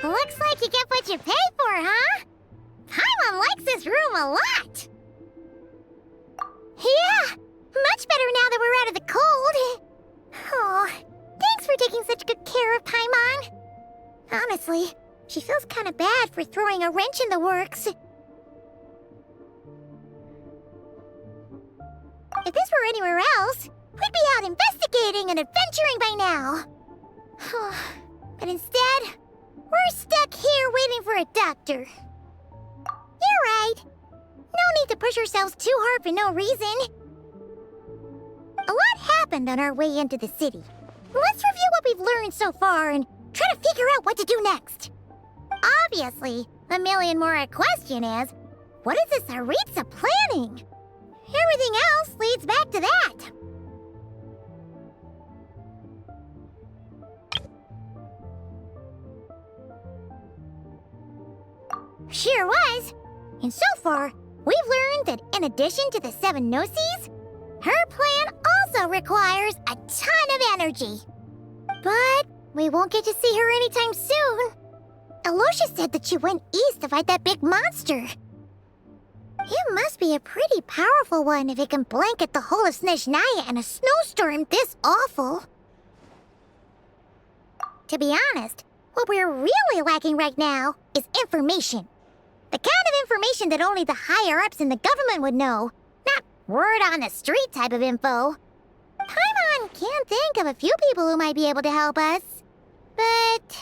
Looks like you get what you pay for, huh? Paimon likes this room a lot. Yeah, much better now that we're out of the cold. Oh, thanks for taking such good care of Paimon. Honestly, she feels kind of bad for throwing a wrench in the works. If this were anywhere else, we'd be out investigating and adventuring by now. But instead, we're stuck here waiting for a doctor. You're right. No need to push ourselves too hard for no reason. A lot happened on our way into the city. Let's review what we've learned so far and try to figure out what to do next. Obviously, the million-more question is, what is this Tsaritsa planning? Everything else leads back to that. Sure was. And so far, we've learned that in addition to the 7 Gnosis, her plan also requires a ton of energy. But we won't get to see her anytime soon. Alosha said that she went east to fight that big monster. It must be a pretty powerful one if it can blanket the whole of Snezhnaya in a snowstorm this awful. To be honest, what we're really lacking right now is information. The kind of information that only the higher-ups in the government would know, not word-on-the-street type of info. Paimon can think of a few people who might be able to help us, but...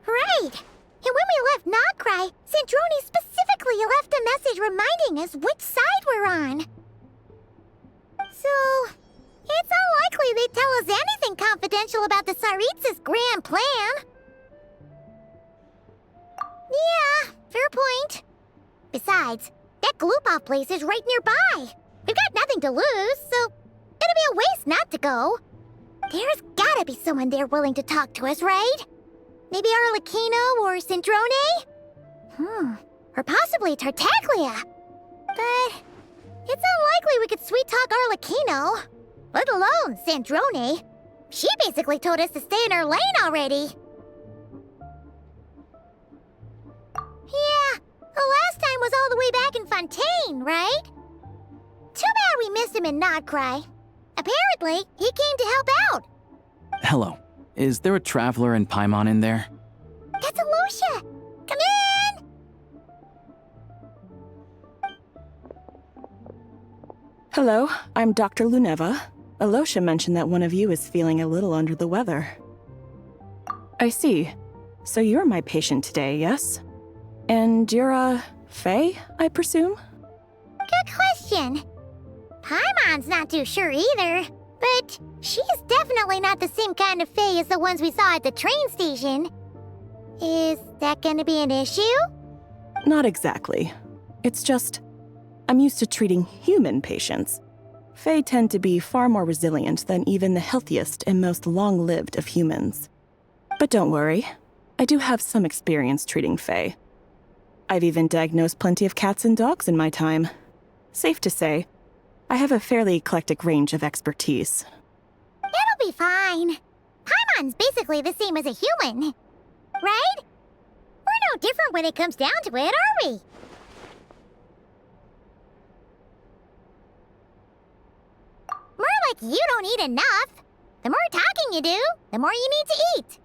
Right! And when we left Nocrai, Sandrone specifically left a message reminding us which side we're on. So, it's unlikely they'd tell us anything confidential about the Tsaritsa's grand plan. Yeah, fair point. Besides, that Gloop-off place is right nearby. We've got nothing to lose, so it'd be a waste not to go. There's gotta be someone there willing to talk to us, right? Maybe Arlecchino or Sandrone? Or possibly Tartaglia. But it's unlikely we could sweet-talk Arlecchino, let alone Sandrone. She basically told us to stay in her lane already. Yeah, the last time was all the way back in Fontaine, right? Too bad we missed him in Nocrai. Apparently, he came to help out. Hello. Is there a traveler in Paimon in there? That's Alosha! Come in! Hello, I'm Dr. Luneva. Alosha mentioned that one of you is feeling a little under the weather. I see. So you're my patient today, yes? And you're, Faye, I presume? Good question. Paimon's not too sure either, but she's definitely not the same kind of Fae as the ones we saw at the train station. Is that gonna be an issue? Not exactly. It's just, I'm used to treating human patients. Fae tend to be far more resilient than even the healthiest and most long-lived of humans. But don't worry, I do have some experience treating Fae. I've even diagnosed plenty of cats and dogs in my time. Safe to say, I have a fairly eclectic range of expertise. It'll be fine. Paimon's basically the same as a human, right? We're no different when it comes down to it, are we? More like you don't eat enough. The more talking you do, the more you need to eat.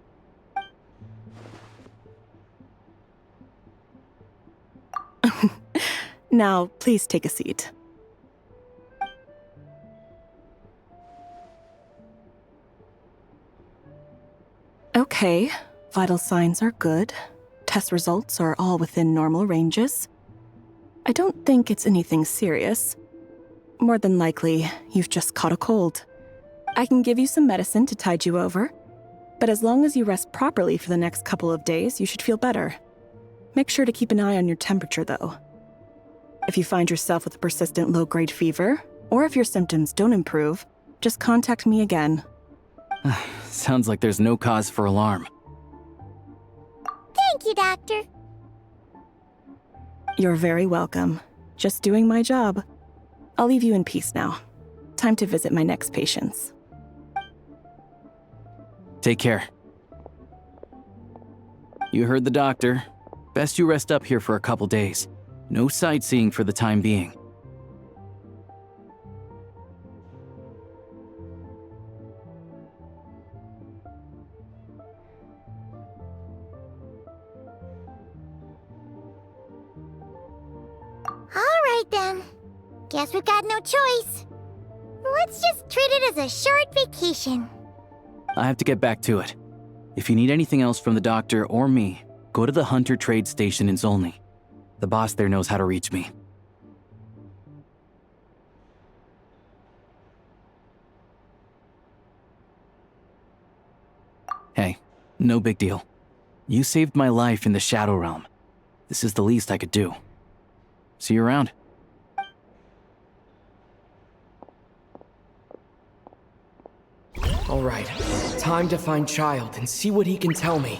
Now, please take a seat. Okay, vital signs are good. Test results are all within normal ranges. I don't think it's anything serious. More than likely, you've just caught a cold. I can give you some medicine to tide you over, but as long as you rest properly for the next couple of days, you should feel better. Make sure to keep an eye on your temperature, though. If you find yourself with a persistent low-grade fever, or if your symptoms don't improve, just contact me again. Sounds like there's no cause for alarm. Thank you, Doctor. You're very welcome. Just doing my job. I'll leave you in peace now. Time to visit my next patients. Take care. You heard the doctor. Best you rest up here for a couple days. No sightseeing for the time being. Alright then. Guess we've got no choice. Let's just treat it as a short vacation. I have to get back to it. If you need anything else from the doctor or me, go to the Hunter Trade Station in Zolny. The boss there knows how to reach me. Hey, no big deal. You saved my life in the Shadow Realm. This is the least I could do. See you around. All right, time to find Child and see what he can tell me.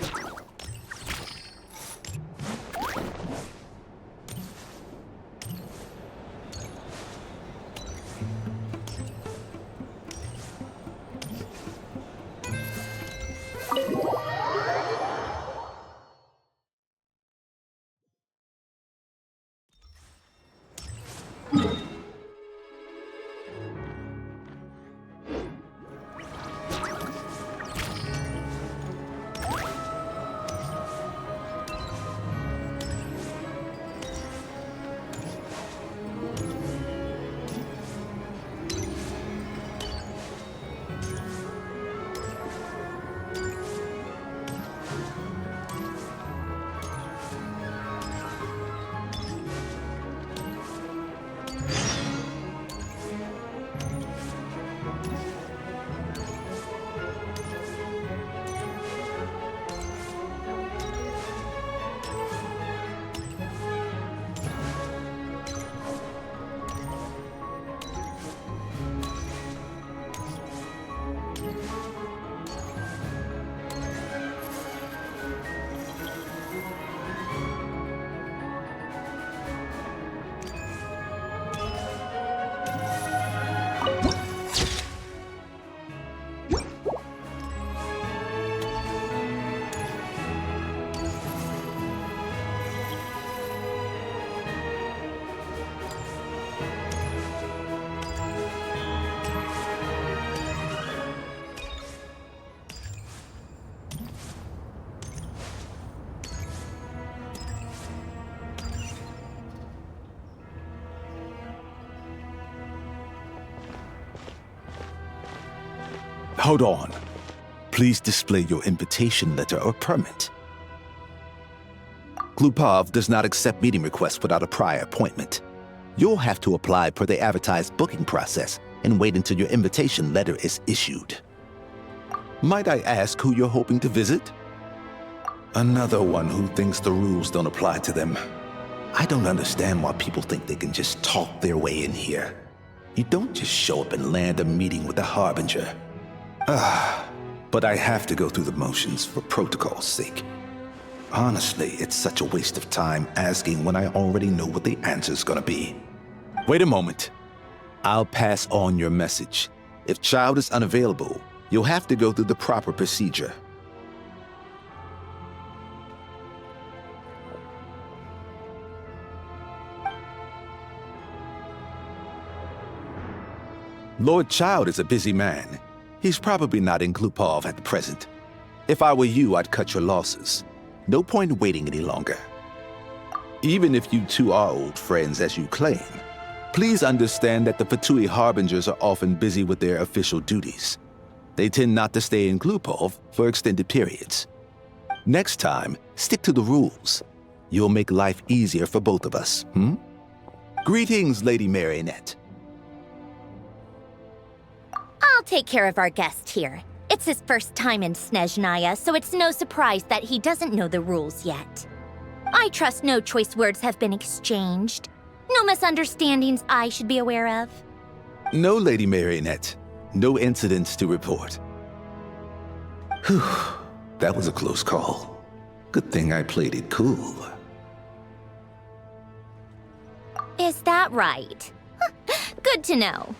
Hold on. Please display your invitation letter or permit. Glupov does not accept meeting requests without a prior appointment. You'll have to apply per the advertised booking process and wait until your invitation letter is issued. Might I ask who you're hoping to visit? Another one who thinks the rules don't apply to them. I don't understand why people think they can just talk their way in here. You don't just show up and land a meeting with the Harbinger. But I have to go through the motions for protocol's sake. Honestly, it's such a waste of time asking when I already know what the answer's gonna be. Wait a moment. I'll pass on your message. If Child is unavailable, you'll have to go through the proper procedure. Lord Child is a busy man. He's probably not in Glupov at the present. If I were you, I'd cut your losses. No point waiting any longer. Even if you two are old friends as you claim, please understand that the Fatui Harbingers are often busy with their official duties. They tend not to stay in Glupov for extended periods. Next time, stick to the rules. You'll make life easier for both of us, Greetings, Lady Marionette. I'll take care of our guest here. It's his first time in Snezhnaya, so it's no surprise that he doesn't know the rules yet. I trust no choice words have been exchanged. No misunderstandings I should be aware of. No, Lady Marionette. No incidents to report. Whew, that was a close call. Good thing I played it cool. Is that right? Good to know.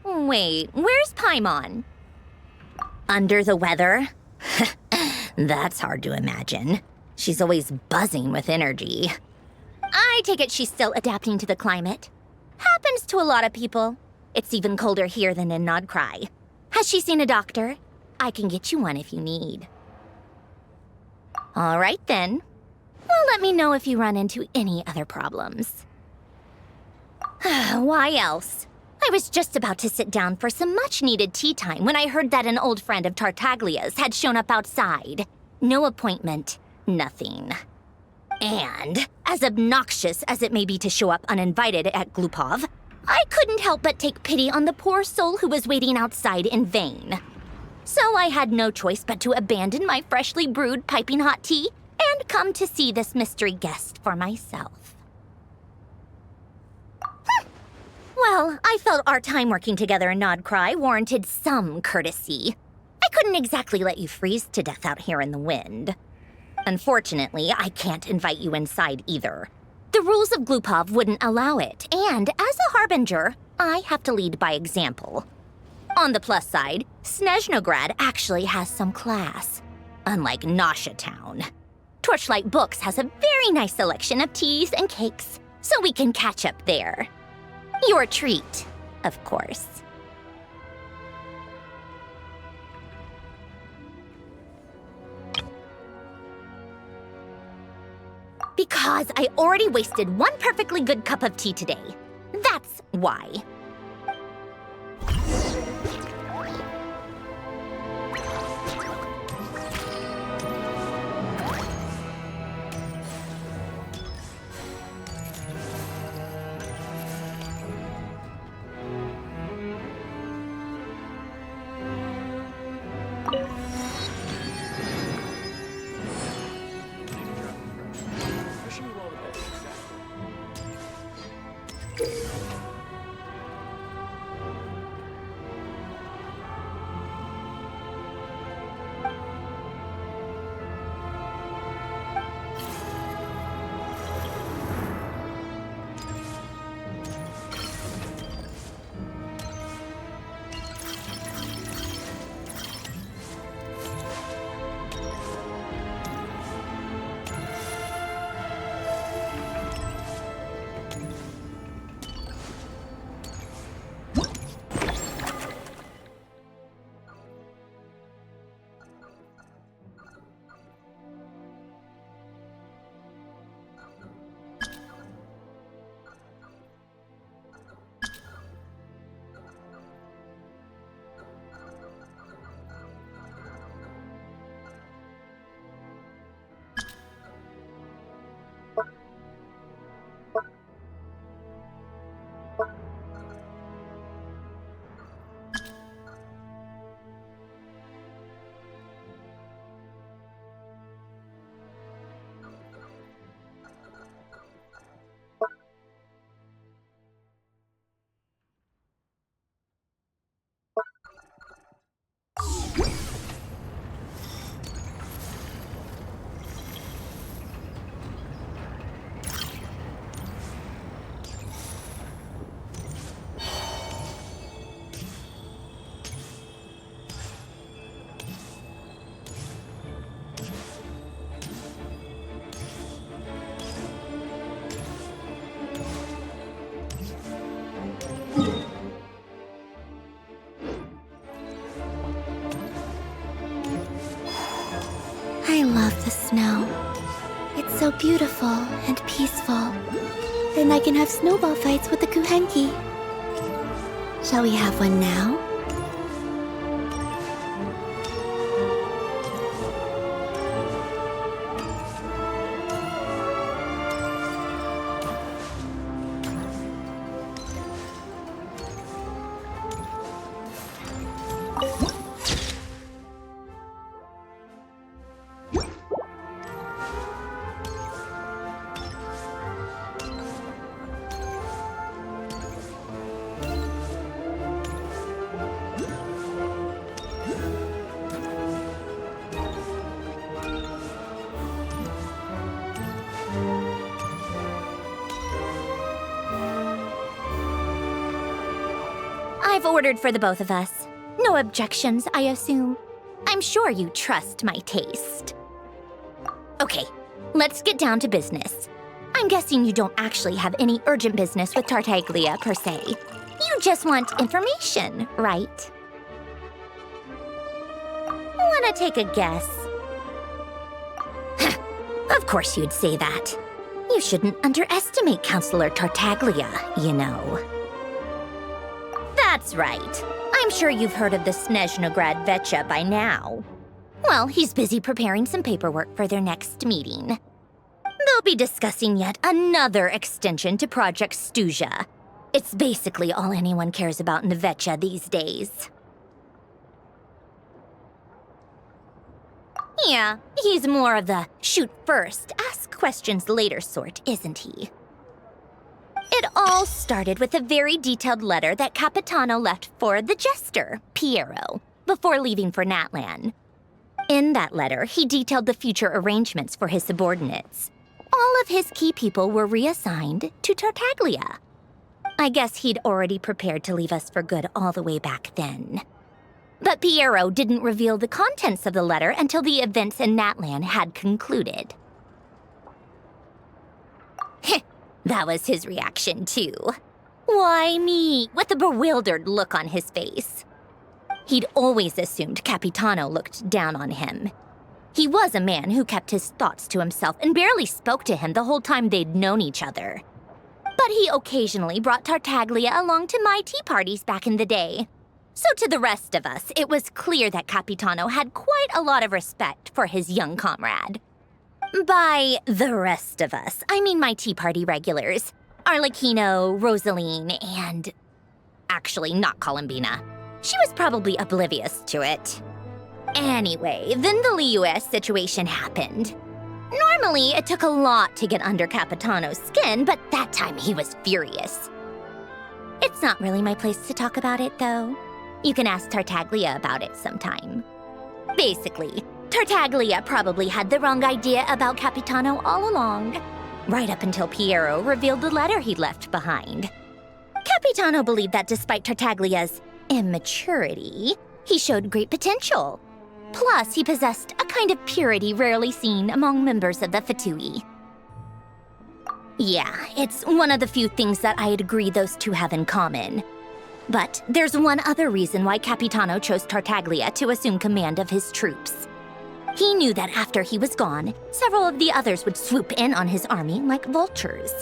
Wait, where's Paimon? Under the weather? That's hard to imagine. She's always buzzing with energy. I take it she's still adapting to the climate. Happens to a lot of people. It's even colder here than in Nodcry. Has she seen a doctor? I can get you one if you need. All right then. Well, let me know if you run into any other problems. Why else? I was just about to sit down for some much-needed tea time when I heard that an old friend of Tartaglia's had shown up outside. No appointment, nothing. And, as obnoxious as it may be to show up uninvited at Glupov, I couldn't help but take pity on the poor soul who was waiting outside in vain. So I had no choice but to abandon my freshly brewed piping hot tea and come to see this mystery guest for myself. Well, I felt our time working together in Nodcry warranted some courtesy. I couldn't exactly let you freeze to death out here in the wind. Unfortunately, I can't invite you inside either. The rules of Glupov wouldn't allow it, and as a harbinger, I have to lead by example. On the plus side, Snezhnograd actually has some class, unlike Nasha Town. Torchlight Books has a very nice selection of teas and cakes, so we can catch up there. Your treat, of course. Because I already wasted one perfectly good cup of tea today. That's why. I love the snow. It's so beautiful and peaceful. Then I can have snowball fights with the Kuhenki. Shall we have one now? I've ordered for the both of us. No objections, I assume. I'm sure you trust my taste. Okay, let's get down to business. I'm guessing you don't actually have any urgent business with Tartaglia, per se. You just want information, right? Wanna take a guess? Of course you'd say that. You shouldn't underestimate Counselor Tartaglia, you know. That's right. I'm sure you've heard of the Snezhnaya VII by now. Well, he's busy preparing some paperwork for their next meeting. They'll be discussing yet another extension to Project Stuzha. It's basically all anyone cares about in the VII these days. Yeah, he's more of the shoot first, ask questions later sort, isn't he? It all started with a very detailed letter that Capitano left for the jester, Piero, before leaving for Natlan. In that letter, he detailed the future arrangements for his subordinates. All of his key people were reassigned to Tartaglia. I guess he'd already prepared to leave us for good all the way back then. But Piero didn't reveal the contents of the letter until the events in Natlan had concluded. That was his reaction, too. Why me? With a bewildered look on his face. He'd always assumed Capitano looked down on him. He was a man who kept his thoughts to himself and barely spoke to him the whole time they'd known each other. But he occasionally brought Tartaglia along to my tea parties back in the day. So to the rest of us, it was clear that Capitano had quite a lot of respect for his young comrade. By the rest of us, I mean my tea party regulars. Arlecchino, Rosaline, and... actually, not Columbina. She was probably oblivious to it. Anyway, then the Liu's situation happened. Normally, it took a lot to get under Capitano's skin, but that time he was furious. It's not really my place to talk about it, though. You can ask Tartaglia about it sometime. Basically, Tartaglia probably had the wrong idea about Capitano all along, right up until Piero revealed the letter he'd left behind. Capitano believed that despite Tartaglia's immaturity, he showed great potential. Plus, he possessed a kind of purity rarely seen among members of the Fatui. Yeah, it's one of the few things that I'd agree those two have in common. But there's one other reason why Capitano chose Tartaglia to assume command of his troops. He knew that after he was gone, several of the others would swoop in on his army like vultures.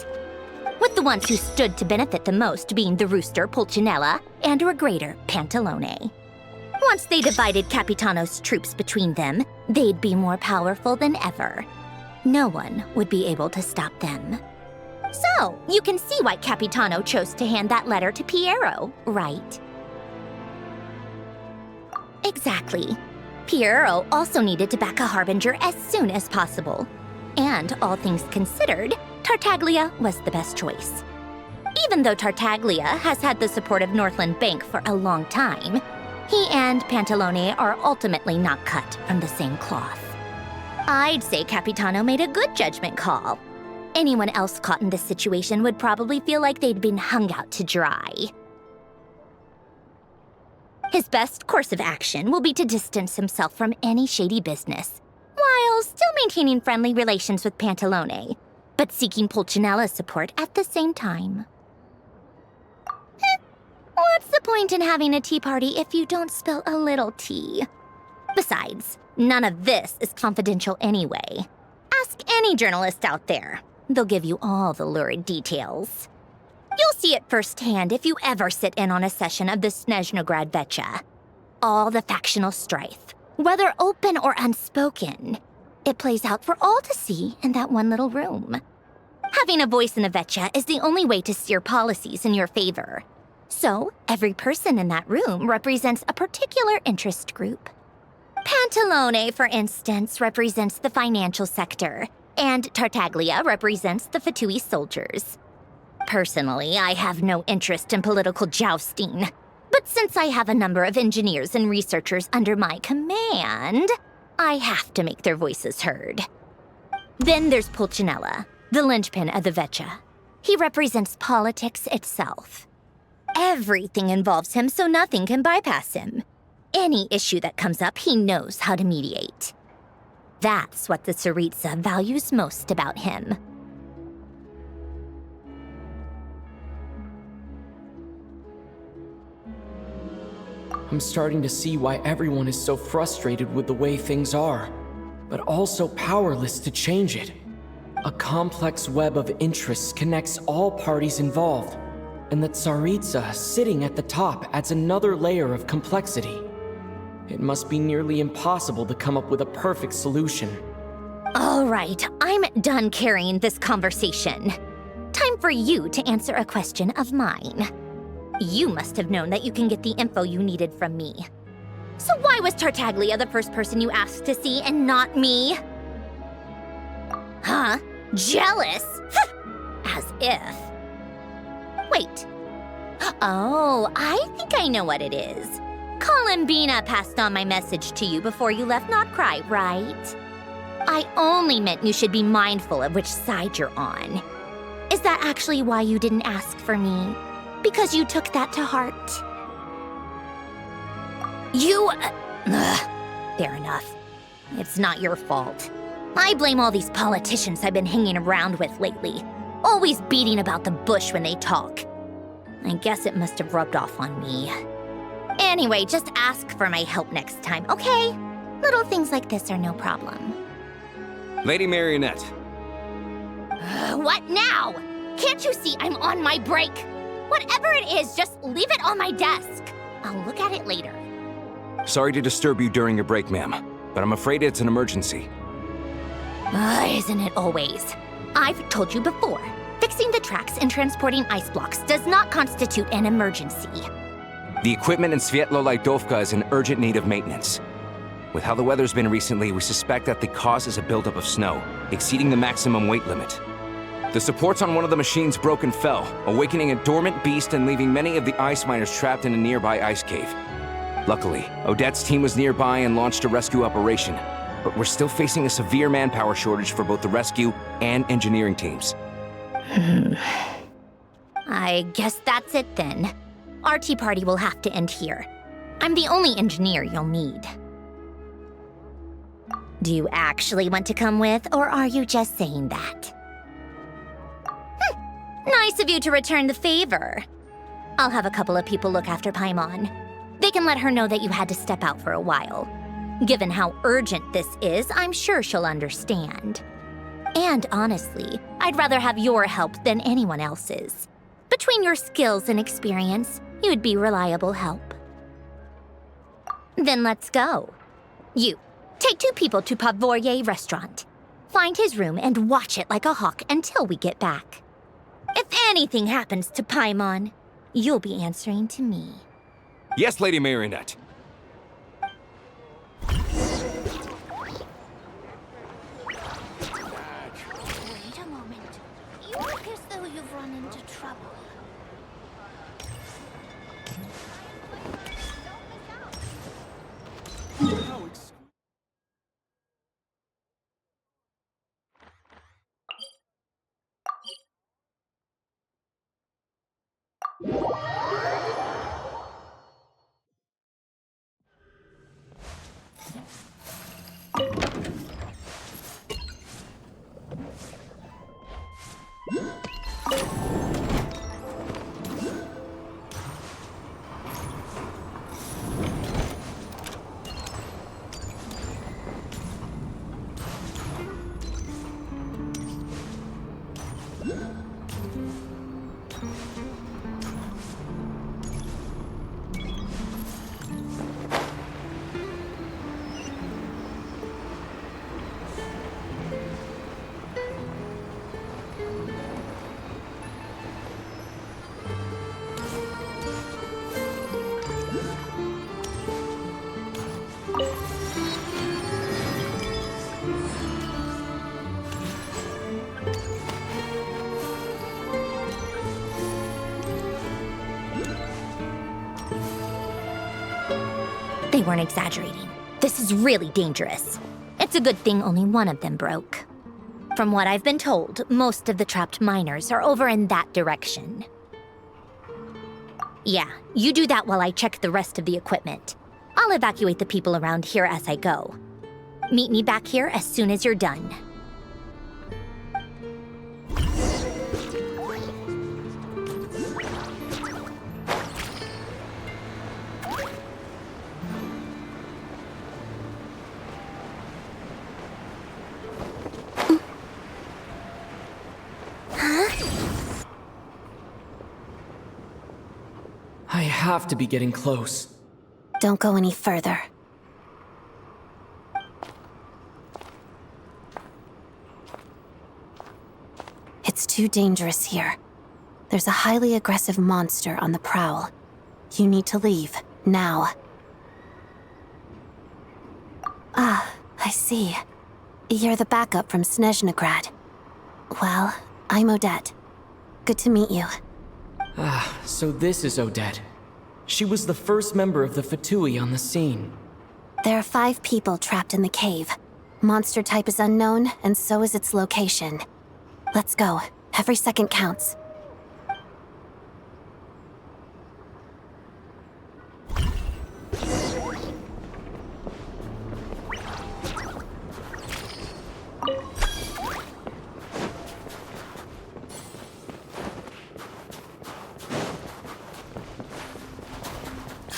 With the ones who stood to benefit the most being the rooster Pulcinella and regrator Pantalone. Once they divided Capitano's troops between them, they'd be more powerful than ever. No one would be able to stop them. So, you can see why Capitano chose to hand that letter to Piero, right? Exactly. Piero also needed to back a harbinger as soon as possible. And, all things considered, Tartaglia was the best choice. Even though Tartaglia has had the support of Northland Bank for a long time, he and Pantalone are ultimately not cut from the same cloth. I'd say Capitano made a good judgment call. Anyone else caught in this situation would probably feel like they'd been hung out to dry. His best course of action will be to distance himself from any shady business, while still maintaining friendly relations with Pantalone, but seeking Pulcinella's support at the same time. What's the point in having a tea party if you don't spill a little tea? Besides, none of this is confidential anyway. Ask any journalist out there. They'll give you all the lurid details. You'll see it firsthand if you ever sit in on a session of the Snezhnaya VII. All the factional strife, whether open or unspoken, it plays out for all to see in that one little room. Having a voice in the VII is the only way to steer policies in your favor. So, every person in that room represents a particular interest group. Pantalone, for instance, represents the financial sector, and Tartaglia represents the Fatui soldiers. Personally, I have no interest in political jousting, but since I have a number of engineers and researchers under my command, I have to make their voices heard. Then there's Pulcinella, the linchpin of the VII. He represents politics itself. Everything involves him, so nothing can bypass him. any issue that comes up, he knows how to mediate. That's what the Tsaritsa values most about him. I'm starting to see why everyone is so frustrated with the way things are, but also powerless to change it. A complex web of interests connects all parties involved, and the Tsaritsa sitting at the top adds another layer of complexity. It must be nearly impossible to come up with a perfect solution. All right, I'm done carrying this conversation. Time for you to answer a question of mine. You must have known that you can get the info you needed from me. So why was Tartaglia the first person you asked to see and not me? Huh? Jealous? As if. Wait. Oh, I think I know what it is. Columbina passed on my message to you before you left Not Cry, right? I only meant you should be mindful of which side you're on. Is that actually why you didn't ask for me? Because you took that to heart? Fair enough. It's not your fault. I blame all these politicians I've been hanging around with lately. Always beating about the bush when they talk. I guess it must have rubbed off on me. Anyway, just ask for my help next time, okay? Little things like this are no problem. Lady Marionette. What now? Can't you see I'm on my break? Whatever it is, just leave it on my desk. I'll look at it later. Sorry to disturb you during your break, ma'am, but I'm afraid it's an emergency. Isn't it always? I've told you before, fixing the tracks and transporting ice blocks does not constitute an emergency. The equipment in Svietlo-Lidovka is in urgent need of maintenance. With how the weather's been recently, we suspect that the cause is a buildup of snow, exceeding the maximum weight limit. The supports on one of the machines broke and fell, awakening a dormant beast and leaving many of the ice miners trapped in a nearby ice cave. Luckily, Odette's team was nearby and launched a rescue operation, but we're still facing a severe manpower shortage for both the rescue and engineering teams. I guess that's it then. Our tea party will have to end here. I'm the only engineer you'll need. Do you actually want to come with, or are you just saying that? Nice of you to return the favor. I'll have a couple of people look after Paimon. They can let her know that you had to step out for a while. Given how urgent this is, I'm sure she'll understand. And honestly, I'd rather have your help than anyone else's. Between your skills and experience, you'd be reliable help. Then let's go. You, take 2 people to Pavorier restaurant. Find his room and watch it like a hawk until we get back. If anything happens to Paimon, you'll be answering to me. Yes, Lady Marionette. Wait a moment. You look as though you've run into trouble. They weren't exaggerating. This is really dangerous. It's a good thing only one of them broke. From what I've been told, most of the trapped miners are over in that direction. Yeah, you do that while I check the rest of the equipment. I'll evacuate the people around here as I go. Meet me back here as soon as you're done. I have to be getting close. Don't go any further. It's too dangerous here. There's a highly aggressive monster on the prowl. You need to leave, now. Ah, I see. You're the backup from Snezhnaya. Well, I'm Odette. Good to meet you. Ah, so this is Odette. She was the first member of the Fatui on the scene. There are 5 people trapped in the cave. Monster type is unknown, and so is its location. Let's go. Every second counts.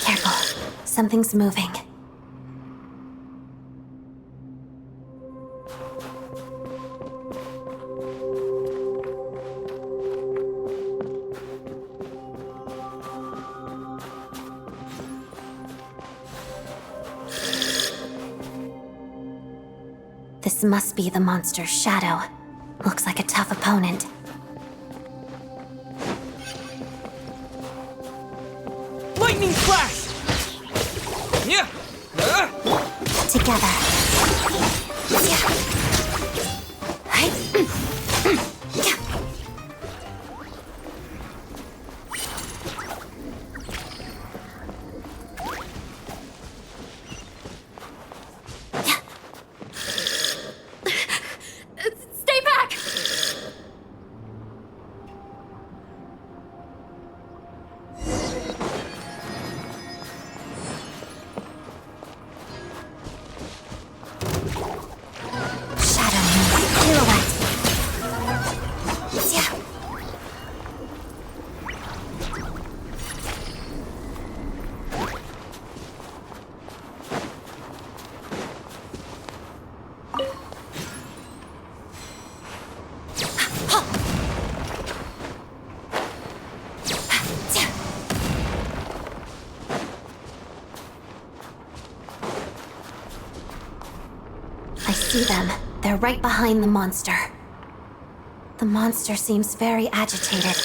Careful. Something's moving. This must be the monster's shadow. Looks like a tough opponent. Lightning flash! Yeah! Together. Stay back! Shadow move. Pirouette. I see them. They're right behind the monster. The monster seems very agitated.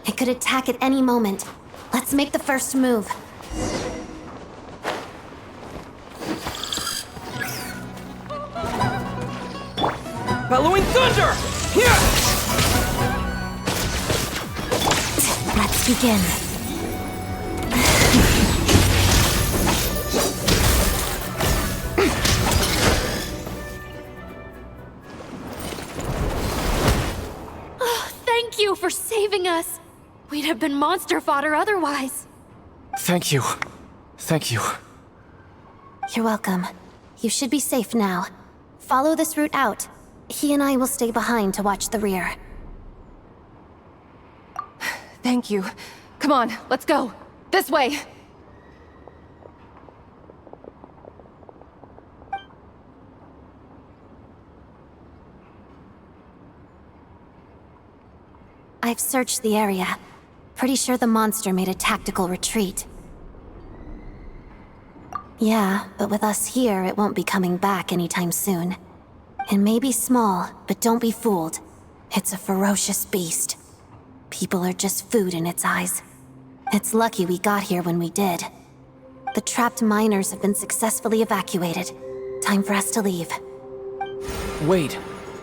It could attack at any moment. Let's make the first move. Bellowing thunder! Here! Let's begin. Thank you for saving us. We'd have been monster fodder otherwise. Thank you. Thank you. You're welcome. You should be safe now. Follow this route out. He and I will stay behind to watch the rear. Thank you. Come on, let's go. This way! I've searched the area. Pretty sure the monster made a tactical retreat. Yeah, but with us here, it won't be coming back anytime soon. It may be small, but don't be fooled. It's a ferocious beast. People are just food in its eyes. It's lucky we got here when we did. The trapped miners have been successfully evacuated. Time for us to leave. Wait,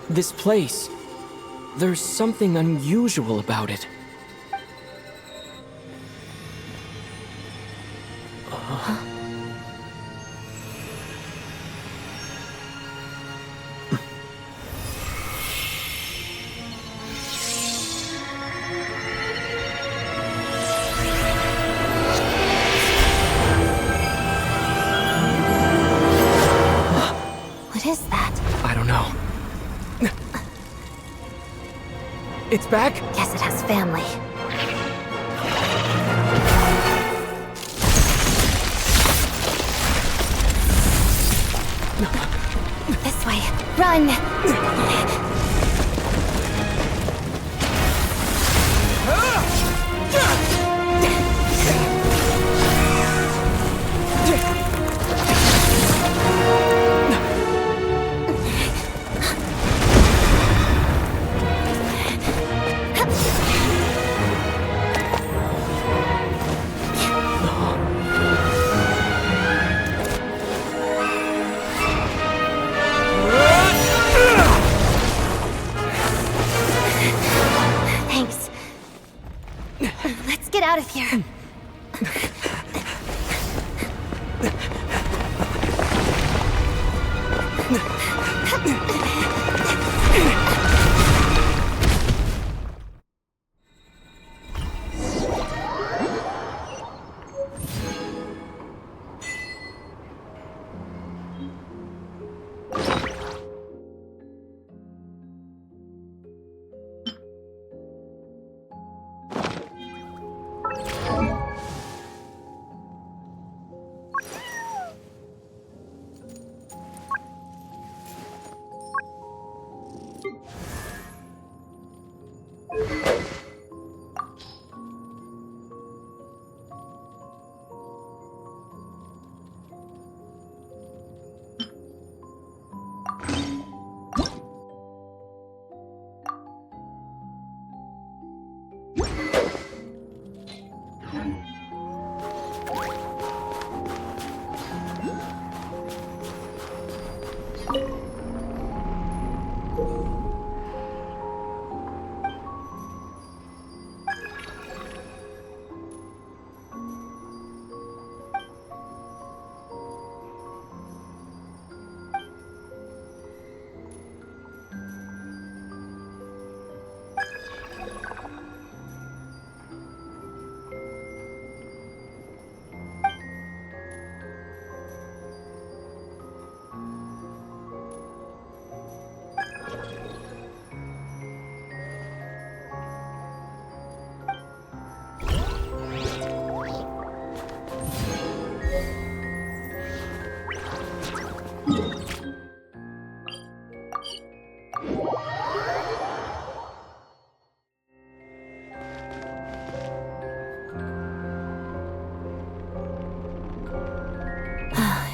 this place. There's something unusual about it. is that? I don't know. It's back? Guess it has family. This way. Run! Thanks. Let's get out of here.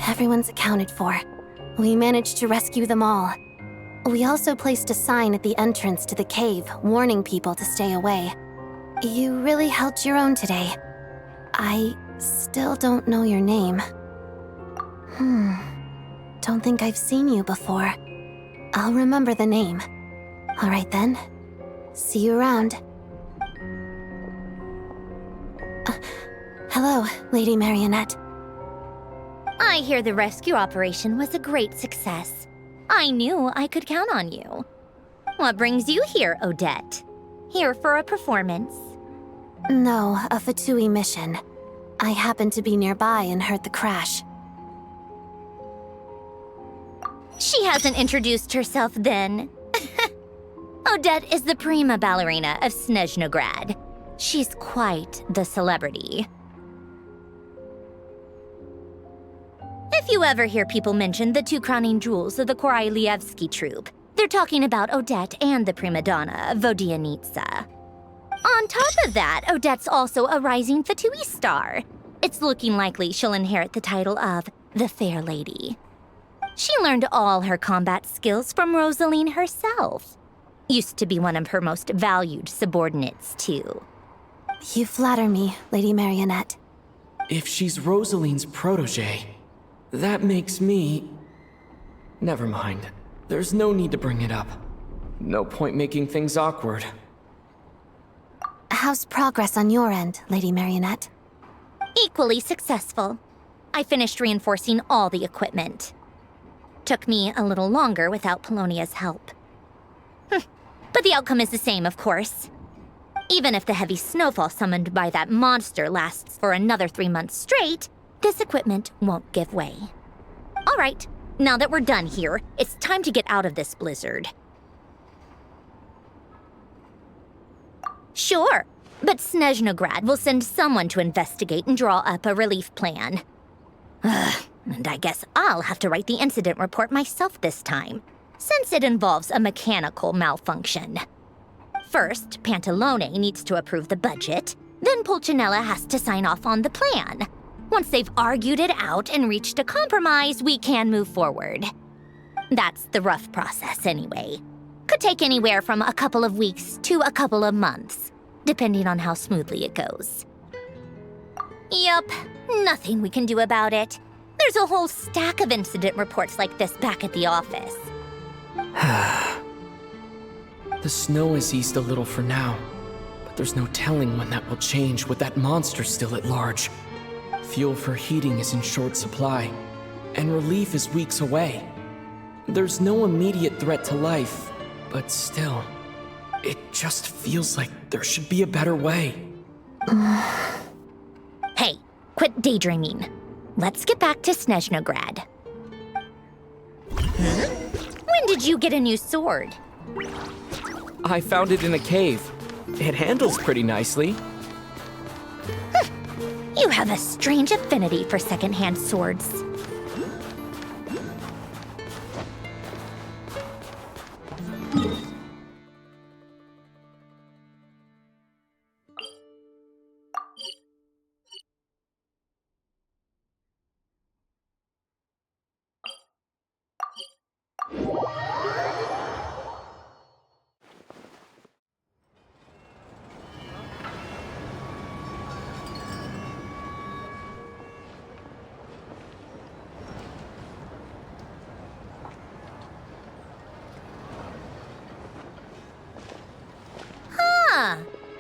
Everyone's accounted for. We managed to rescue them all. We also placed a sign at the entrance to the cave, warning people to stay away. You really held your own today. I still don't know your name. Don't think I've seen you before. I'll remember the name. All right then. See you around. Hello, Lady Marionette. I hear the rescue operation was a great success. I knew I could count on you. What brings you here, Odette? Here for a performance? No, a Fatui mission. I happened to be nearby and heard the crash. She hasn't introduced herself then. Odette is the prima ballerina of Snezhnograd. She's quite the celebrity. If you ever hear people mention the two crowning jewels of the Korailievsky troupe, they're talking about Odette and the prima donna, Vodianitsa. On top of that, Odette's also a rising Fatui star. It's looking likely she'll inherit the title of the Fair Lady. She learned all her combat skills from Rosaline herself. Used to be one of her most valued subordinates, too. You flatter me, Lady Marionette. If she's Rosaline's protege, that makes me... Never mind. There's no need to bring it up. No point making things awkward. How's progress on your end, Lady Marionette? Equally successful. I finished reinforcing all the equipment. Took me a little longer without Polonia's help. But the outcome is the same, of course. Even if the heavy snowfall summoned by that monster lasts for another 3 months straight, this equipment won't give way. All right, Now that we're done here, it's time to get out of this blizzard. Sure, but Snezhnograd will send someone to investigate and draw up a relief plan. And I guess I'll have to write the incident report myself this time, since it involves a mechanical malfunction. First, Pantalone needs to approve the budget, then Pulcinella has to sign off on the plan. Once they've argued it out and reached a compromise, we can move forward. That's the rough process anyway. Could take anywhere from a couple of weeks to a couple of months, depending on how smoothly it goes. Yup, nothing we can do about it. There's a whole stack of incident reports like this back at the office. The snow has eased a little for now, but there's no telling when that will change with that monster still at large. Fuel for heating is in short supply, and relief is weeks away. There's no immediate threat to life, but still, it just feels like there should be a better way. Hey, quit daydreaming. Let's get back to Snezhnograd. When did you get a new sword? I found it in a cave. It handles pretty nicely. You have a strange affinity for secondhand swords.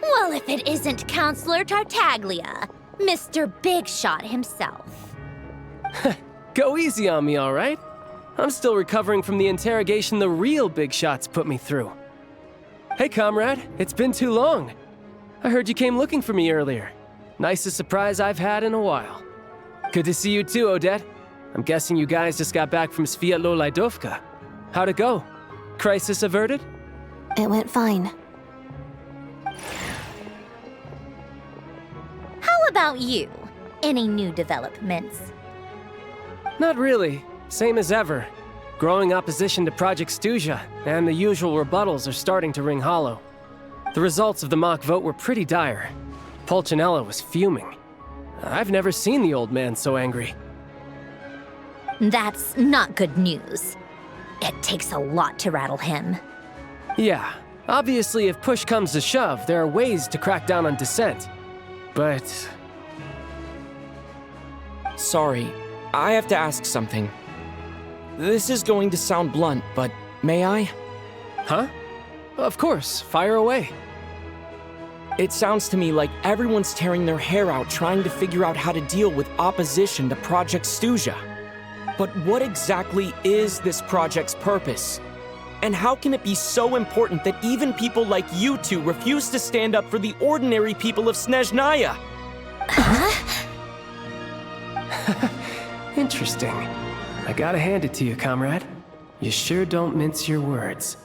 Well, if it isn't Counselor Tartaglia, Mr. Big Shot himself. Go easy on me, all right? I'm still recovering from the interrogation the real big shots put me through. Hey, comrade, it's been too long. I heard you came looking for me earlier. Nicest surprise I've had in a while. Good to see you too, Odette. I'm guessing you guys just got back from Sviatlo-Laidovka. How'd it go? Crisis averted? It went fine. How about you? Any new developments? Not really. Same as ever. Growing opposition to Project Stuzha, and the usual rebuttals are starting to ring hollow. The results of the mock vote were pretty dire. Pulcinella was fuming. I've never seen the old man so angry. That's not good news. It takes a lot to rattle him. Yeah, obviously if push comes to shove, there are ways to crack down on dissent. But... Sorry, I have to ask something. This is going to sound blunt, but may I? Huh? Of course, fire away. It sounds to me like everyone's tearing their hair out trying to figure out how to deal with opposition to Project Stuzha. But what exactly is this project's purpose? And how can it be so important that even people like you two refuse to stand up for the ordinary people of Snezhnaya? Interesting. I gotta hand it to you, comrade. You sure don't mince your words.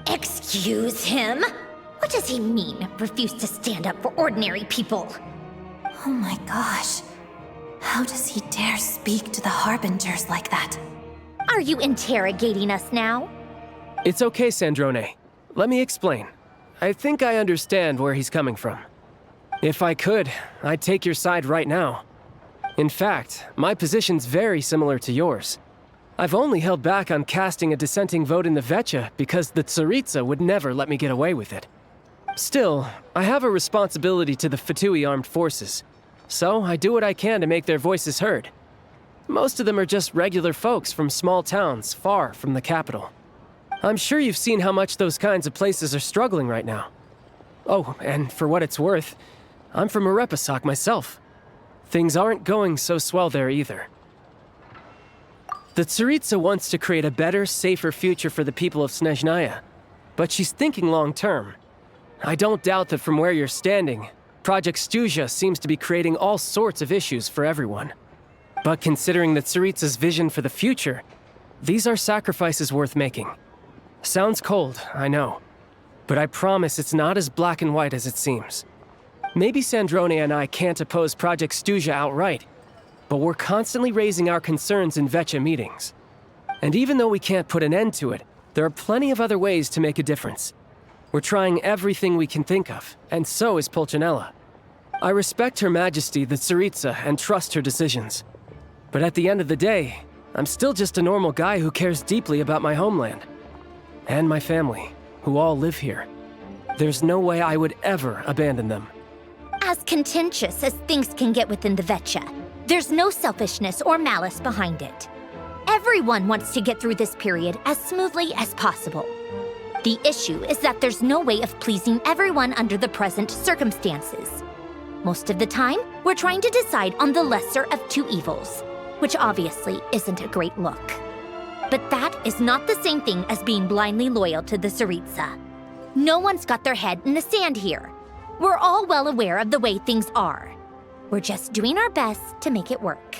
Excuse him? What does he mean, refuse to stand up for ordinary people? Oh my gosh. How does he dare speak to the Harbingers like that? Are you interrogating us now? It's okay, Sandrone. Let me explain. I think I understand where he's coming from. If I could, I'd take your side right now. In fact, my position's very similar to yours. I've only held back on casting a dissenting vote in the Vecha because the Tsaritsa would never let me get away with it. Still, I have a responsibility to the Fatui armed forces, so I do what I can to make their voices heard. Most of them are just regular folks from small towns far from the capital. I'm sure you've seen how much those kinds of places are struggling right now. Oh, and for what it's worth, I'm from Arepasak myself. Things aren't going so swell there either. The Tsaritsa wants to create a better, safer future for the people of Snezhnaya, but she's thinking long-term. I don't doubt that from where you're standing, Project Stuzha seems to be creating all sorts of issues for everyone. But considering the Tsaritsa's vision for the future, These are sacrifices worth making. Sounds cold, I know. But I promise it's not as black and white as it seems. Maybe Snezhnaya and I can't oppose Project Stuzha outright, but we're constantly raising our concerns in VII meetings. And even though we can't put an end to it, there are plenty of other ways to make a difference. We're trying everything we can think of, and so is Pulcinella. I respect Her Majesty, the Tsaritsa, and trust her decisions. But at the end of the day, I'm still just a normal guy who cares deeply about my homeland. And my family, who all live here. There's no way I would ever abandon them. As contentious as things can get within the VII, there's no selfishness or malice behind it. Everyone wants to get through this period as smoothly as possible. The issue is that there's no way of pleasing everyone under the present circumstances. Most of the time, we're trying to decide on the lesser of two evils, which obviously isn't a great look. But that is not the same thing as being blindly loyal to the Tsaritsa. No one's got their head in the sand here. We're all well aware of the way things are. We're just doing our best to make it work.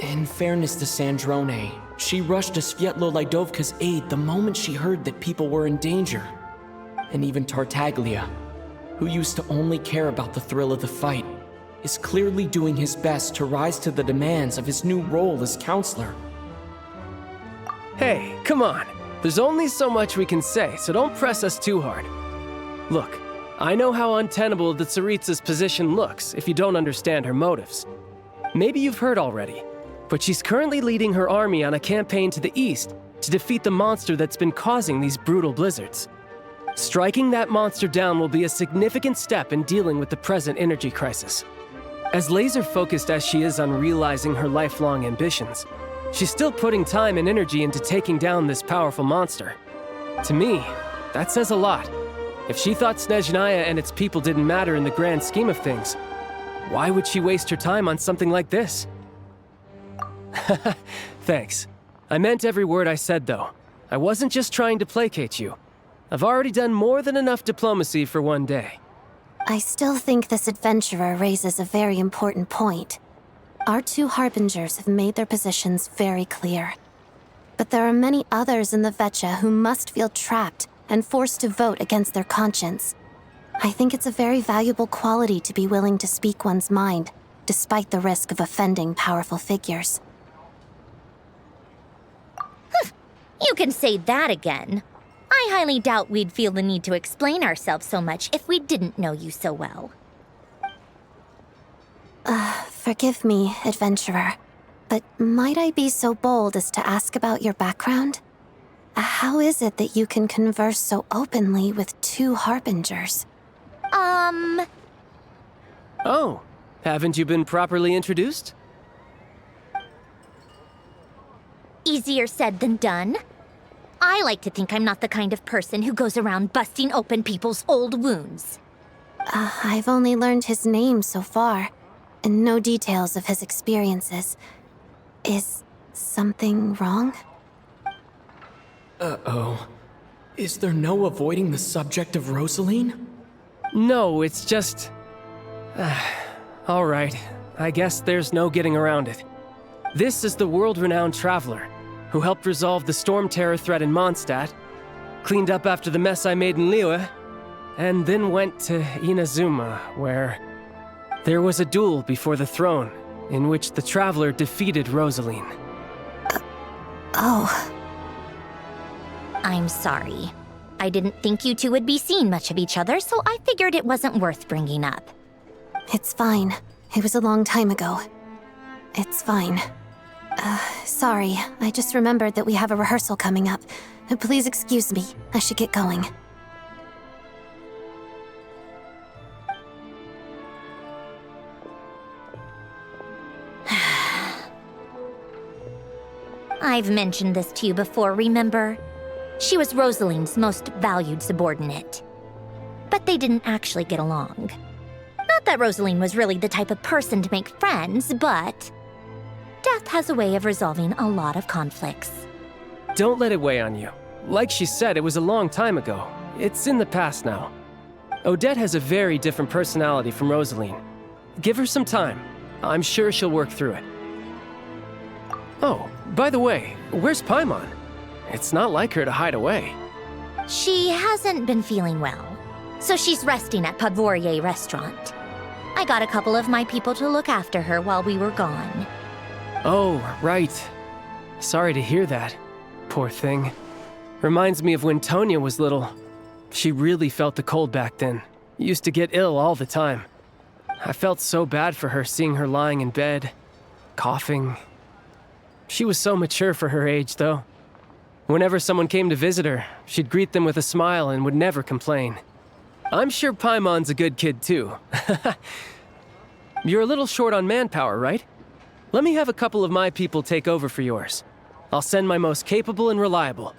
In fairness to Snezhnaya, she rushed to Svietlo Lydovka's aid the moment she heard that people were in danger. And even Tartaglia, who used to only care about the thrill of the fight, is clearly doing his best to rise to the demands of his new role as counselor. Hey, come on. There's only so much we can say, so don't press us too hard. Look, I know how untenable the Tsaritsa's position looks if you don't understand her motives. Maybe you've heard already, but she's currently leading her army on a campaign to the east to defeat the monster that's been causing these brutal blizzards. Striking that monster down will be a significant step in dealing with the present energy crisis. As laser-focused as she is on realizing her lifelong ambitions, she's still putting time and energy into taking down this powerful monster. To me, that says a lot. If she thought Snezhnaya and its people didn't matter in the grand scheme of things, why would she waste her time on something like this? Thanks. I meant every word I said, though. I wasn't just trying to placate you. I've already done more than enough diplomacy for one day. I still think this adventurer raises a very important point. Our two harbingers have made their positions very clear. But there are many others in the VII who must feel trapped and forced to vote against their conscience. I think it's a very valuable quality to be willing to speak one's mind, despite the risk of offending powerful figures. You can say that again. I highly doubt we'd feel the need to explain ourselves so much if we didn't know you so well. Forgive me, adventurer, but might I be so bold as to ask about your background? How is it that you can converse so openly with two harbingers? Oh, haven't you been properly introduced? Easier said than done. I like to think I'm not the kind of person who goes around busting open people's old wounds. I've only learned his name so far, and no details of his experiences. Is something wrong? Uh-oh. Is there no avoiding the subject of Rosaline? No, it's just... all right. I guess there's no getting around it. This is the world-renowned traveler, who helped resolve the storm terror threat in Mondstadt, cleaned up after the mess I made in Liyue, and then went to Inazuma, where there was a duel before the throne, in which the traveler defeated Rosaline. Oh. I'm sorry. I didn't think you two would be seeing much of each other, so I figured it wasn't worth bringing up. It's fine. It was a long time ago. It's fine. Sorry. I just remembered that we have a rehearsal coming up. Please excuse me. I should get going. I've mentioned this to you before, remember? She was Rosaline's most valued subordinate. But they didn't actually get along. Not that Rosaline was really the type of person to make friends, but death has a way of resolving a lot of conflicts. Don't let it weigh on you. Like she said, it was a long time ago. It's in the past now. Odette has a very different personality from Rosaline. Give her some time. I'm sure she'll work through it. Oh, by the way, Where's Paimon? It's not like her to hide away. She hasn't been feeling well, so she's resting at Podvorier restaurant. I got a couple of my people to look after her while we were gone. Oh, right. Sorry to hear that. Poor thing. Reminds me of when Tonya was little. She really felt the cold back then. Used to get ill all the time. I felt so bad for her seeing her lying in bed, coughing. She was so mature for her age, though. Whenever someone came to visit her, she'd greet them with a smile and would never complain. I'm sure Paimon's a good kid, too. You're a little short on manpower, right? Let me have a couple of my people take over for yours. I'll send my most capable and reliable.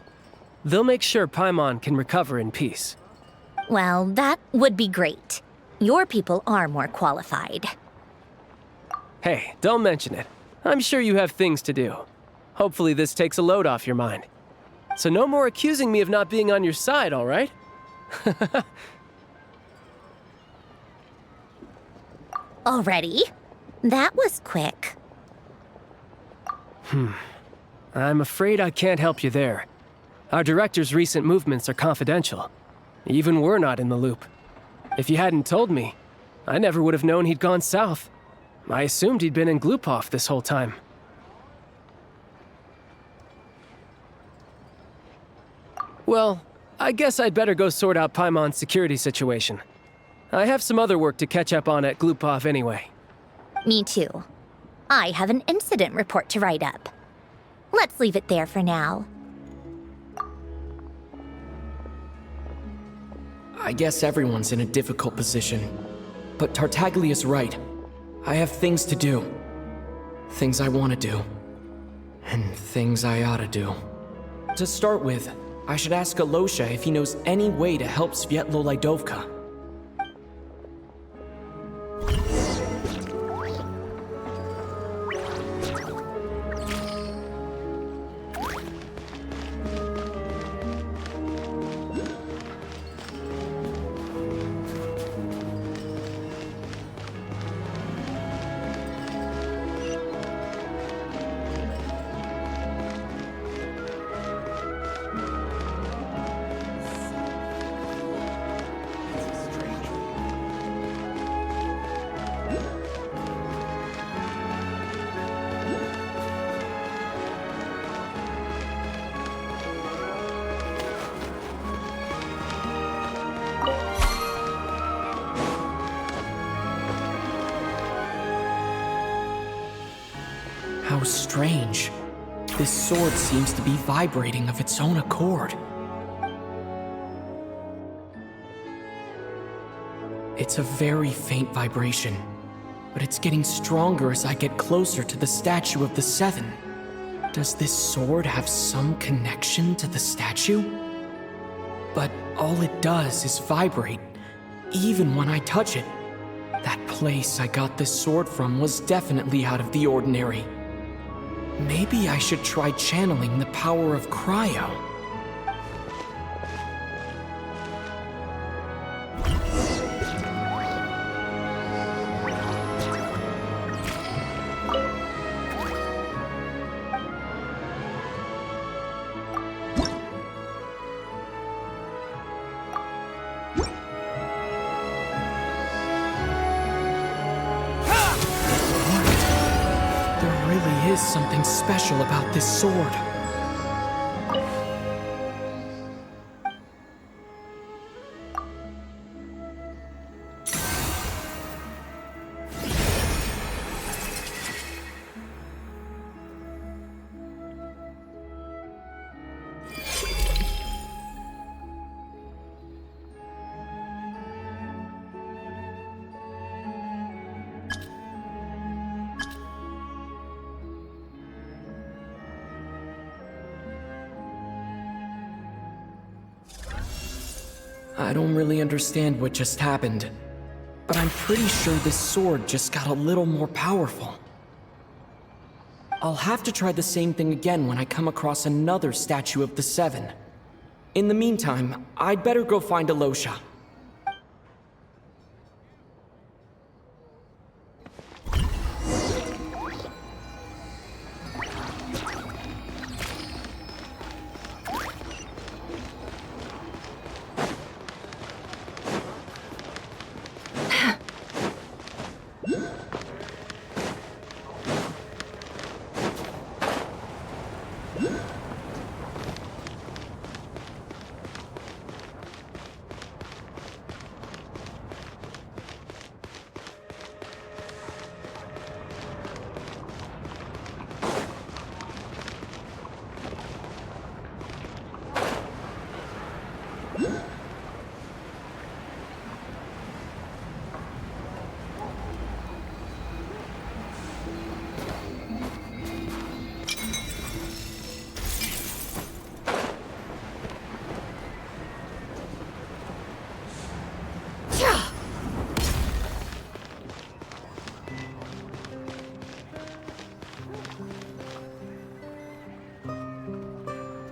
They'll make sure Paimon can recover in peace. Well, that would be great. Your people are more qualified. Hey, don't mention it. I'm sure you have things to do. Hopefully this takes a load off your mind. So no more accusing me of not being on your side, all right? Already? That was quick. I'm afraid I can't help you there. Our director's recent movements are confidential. Even we're not in the loop. If you hadn't told me, I never would have known he'd gone south. I assumed he'd been in Glupov this whole time. Well, I guess I'd better go sort out Paimon's security situation. I have some other work to catch up on at Glupov anyway. Me too. I have an incident report to write up. Let's leave it there for now. I guess everyone's in a difficult position. But Tartaglia's right. I have things to do. Things I want to do. And things I ought to do. To start with, I should ask Alosha if he knows any way to help Svietlo Lydovka. How strange. This sword seems to be vibrating of its own accord. It's a very faint vibration, but it's getting stronger as I get closer to the statue of the Seven. Does this sword have some connection to the statue? But all it does is vibrate, even when I touch it. That place I got this sword from was definitely out of the ordinary. Maybe I should try channeling the power of cryo. There is something special about this sword. I don't really understand what just happened, but I'm pretty sure this sword just got a little more powerful. I'll have to try the same thing again when I come across another statue of the Seven. In the meantime, I'd better go find Alosha.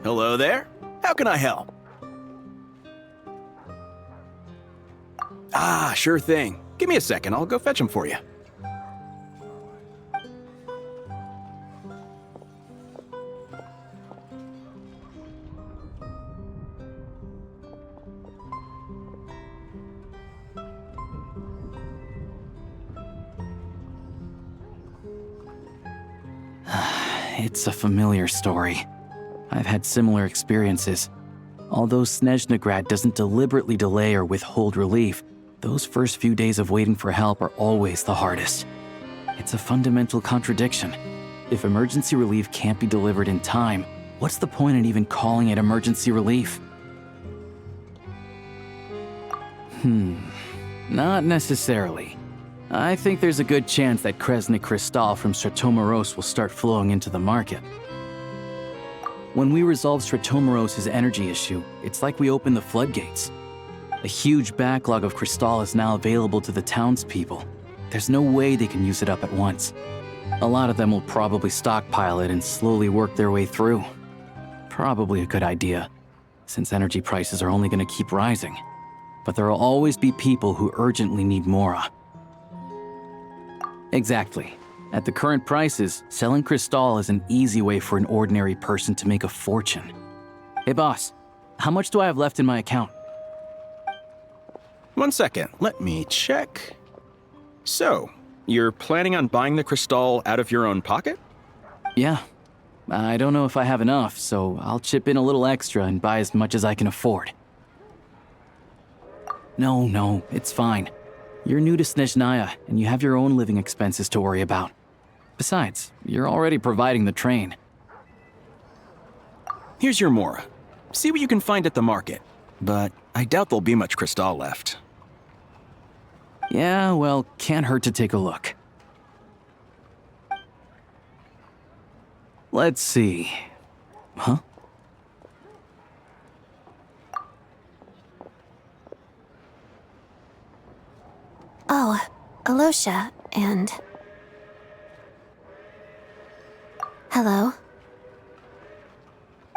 Hello there. How can I help? Ah, sure thing. Give me a second, I'll go fetch them for you. It's a familiar story. I've had similar experiences. Although Snezhnaya doesn't deliberately delay or withhold relief, those first few days of waiting for help are always the hardest. It's a fundamental contradiction. If emergency relief can't be delivered in time, what's the point in even calling it emergency relief? Not necessarily. I think there's a good chance that Kresnik Crystal from Stratomeros will start flowing into the market. When we resolve Stratomeros' energy issue, it's like we open the floodgates. A huge backlog of Crystal is now available to the townspeople. There's no way they can use it up at once. A lot of them will probably stockpile it and slowly work their way through. Probably a good idea, since energy prices are only going to keep rising. But there will always be people who urgently need Mora. Exactly. At the current prices, selling Crystal is an easy way for an ordinary person to make a fortune. Hey boss, how much do I have left in my account? 1 second, let me check. So, you're planning on buying the Crystal out of your own pocket? Yeah. I don't know if I have enough, so I'll chip in a little extra and buy as much as I can afford. No, it's fine. You're new to Snezhnaya, and you have your own living expenses to worry about. Besides, you're already providing the train. Here's your Mora. See what you can find at the market. But I doubt there'll be much Crystal left. Yeah, well, can't hurt to take a look. Let's see. Huh? Oh, Alosha, and... Hello?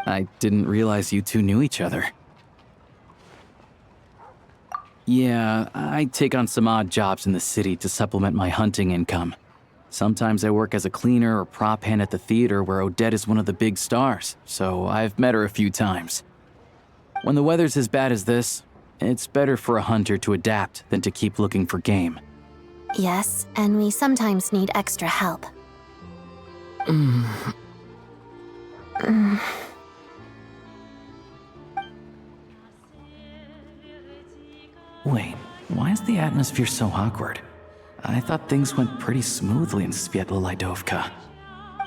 I didn't realize you two knew each other. Yeah, I take on some odd jobs in the city to supplement my hunting income. Sometimes I work as a cleaner or prop hand at the theater where Odette is one of the big stars, so I've met her a few times. When the weather's as bad as this, it's better for a hunter to adapt than to keep looking for game. Yes, and we sometimes need extra help. Wait, why is the atmosphere so awkward? I thought things went pretty smoothly in Svietlolaidovka.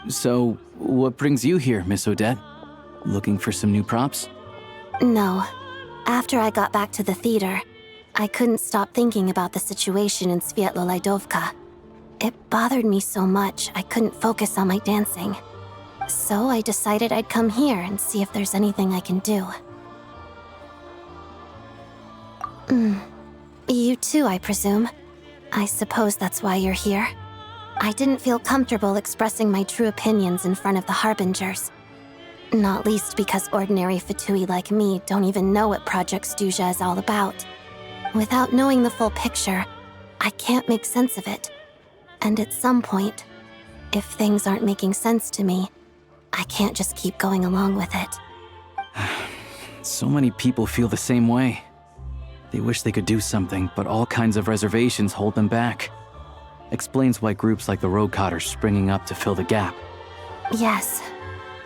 So, what brings you here, Miss Odette? Looking for some new props? No. After I got back to the theater, I couldn't stop thinking about the situation in Svietlolaidovka. It bothered me so much I couldn't focus on my dancing. So I decided I'd come here and see if there's anything I can do. You too, I presume. I suppose that's why you're here. I didn't feel comfortable expressing my true opinions in front of the Harbingers. Not least because ordinary Fatui like me don't even know what Project Stuzha is all about. Without knowing the full picture, I can't make sense of it. And at some point, if things aren't making sense to me, I can't just keep going along with it. So many people feel the same way. They wish they could do something, but all kinds of reservations hold them back. Explains why groups like the Roadcott are springing up to fill the gap. Yes.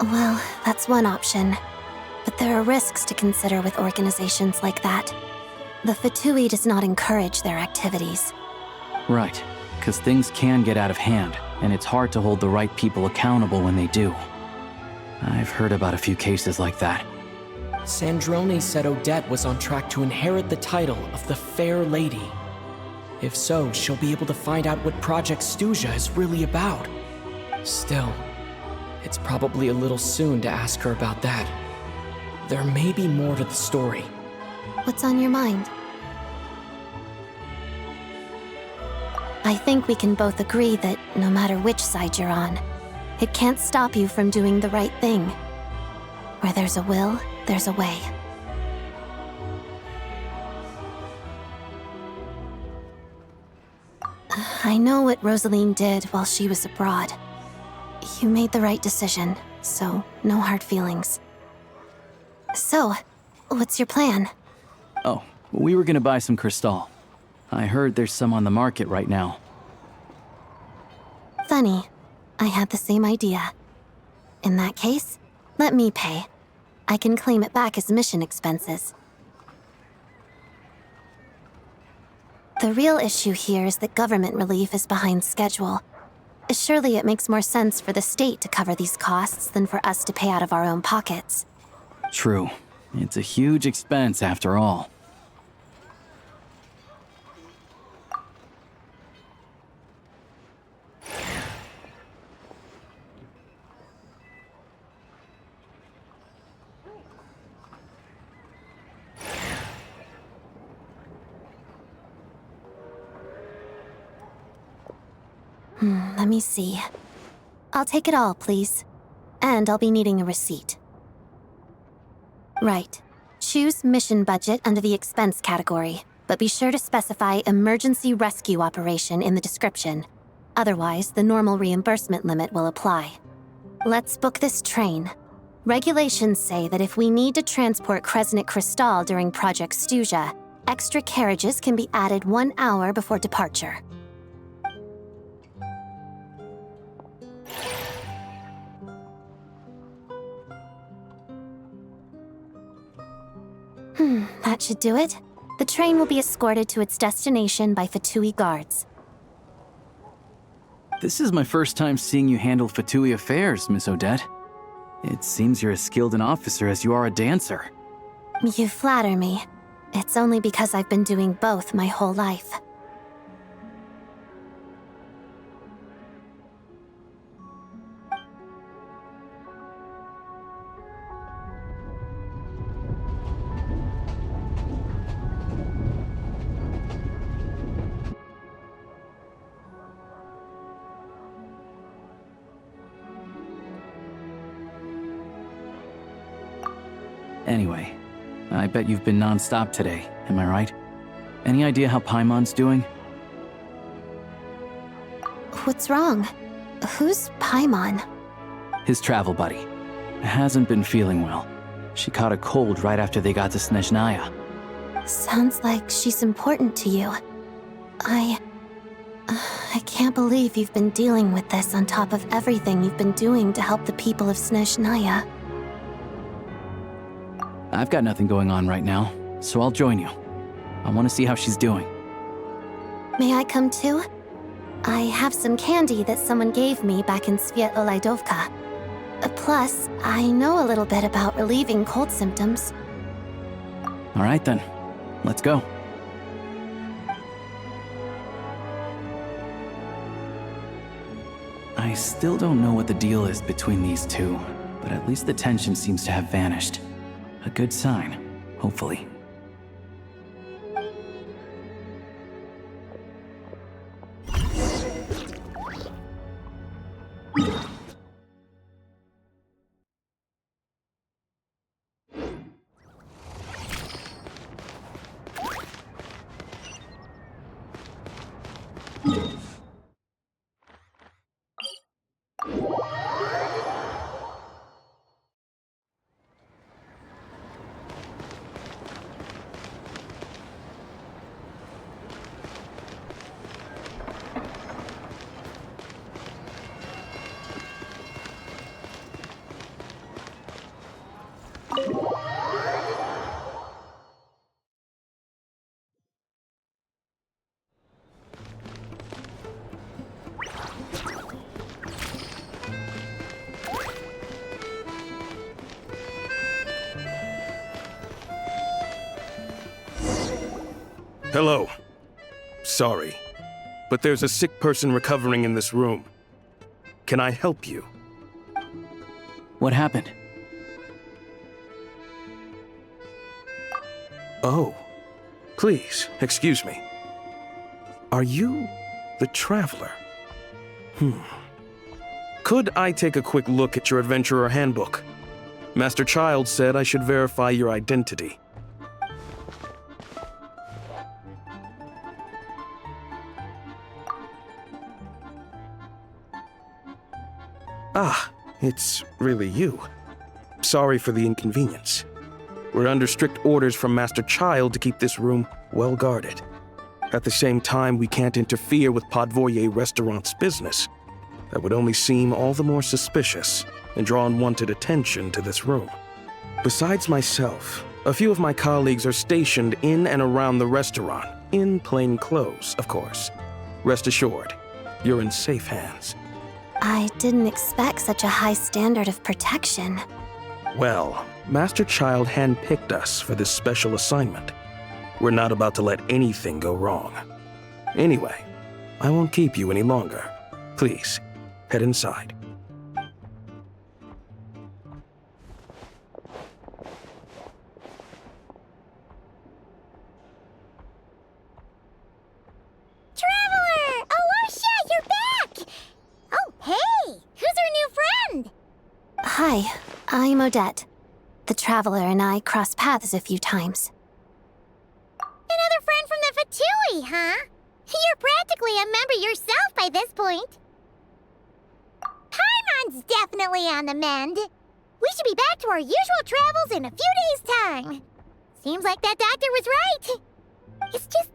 Well, that's one option. But there are risks to consider with organizations like that. The Fatui does not encourage their activities. Right, because things can get out of hand, and it's hard to hold the right people accountable when they do. I've heard about a few cases like that. Sandrone said Odette was on track to inherit the title of the Fair Lady. If so, she'll be able to find out what Project Stuzha is really about. Still, it's probably a little soon to ask her about that. There may be more to the story. What's on your mind? I think we can both agree that no matter which side you're on, it can't stop you from doing the right thing. Where there's a will, there's a way. I know what Rosaline did while she was abroad. You made the right decision, so no hard feelings. So, what's your plan? Oh, we were gonna buy some crystal. I heard there's some on the market right now. Funny. I had the same idea. In that case, let me pay. I can claim it back as mission expenses. The real issue here is that government relief is behind schedule. Surely it makes more sense for the state to cover these costs than for us to pay out of our own pockets. True. It's a huge expense after all. Let me see. I'll take it all, please. And I'll be needing a receipt. Right. Choose mission budget under the expense category, but be sure to specify emergency rescue operation in the description. Otherwise, the normal reimbursement limit will apply. Let's book this train. Regulations say that if we need to transport Kresnik Crystal during Project Stuja, extra carriages can be added 1 hour before departure. That should do it. The train will be escorted to its destination by Fatui guards. This is my first time seeing you handle Fatui affairs, Miss Odette. It seems you're as skilled an officer as you are a dancer. You flatter me. It's only because I've been doing both my whole life. Anyway, I bet you've been non-stop today, am I right? Any idea how Paimon's doing? What's wrong? Who's Paimon? His travel buddy. Hasn't been feeling well. She caught a cold right after they got to Snezhnaya. Sounds like she's important to you. I can't believe you've been dealing with this on top of everything you've been doing to help the people of Snezhnaya. I've got nothing going on right now, so I'll join you. I want to see how she's doing. May I come too? I have some candy that someone gave me back in Sviet-lo-Laidovka. Plus, I know a little bit about relieving cold symptoms. All right then, let's go. I still don't know what the deal is between these two, but at least the tension seems to have vanished. A good sign, hopefully. Hello. Sorry, but there's a sick person recovering in this room. Can I help you? What happened? Oh. Please, excuse me. Are you the Traveler? Could I take a quick look at your Adventurer Handbook? Master Child said I should verify your identity. Ah, it's really you. Sorry for the inconvenience. We're under strict orders from Master Child to keep this room well guarded. At the same time, we can't interfere with Podvoye Restaurant's business. That would only seem all the more suspicious and draw unwanted attention to this room. Besides myself, a few of my colleagues are stationed in and around the restaurant, in plain clothes, of course. Rest assured, you're in safe hands. I didn't expect such a high standard of protection. Well, Master Child handpicked us for this special assignment. We're not about to let anything go wrong. Anyway, I won't keep you any longer. Please, head inside. Traveler! Alosha, you're back! Oh, hey! Who's our new friend? Hi, I'm Odette. The Traveler and I crossed paths a few times. Another friend from the Fatui, huh? You're practically a member yourself by this point. Paimon's definitely on the mend. We should be back to our usual travels in a few days' time. Seems like that doctor was right. It's just...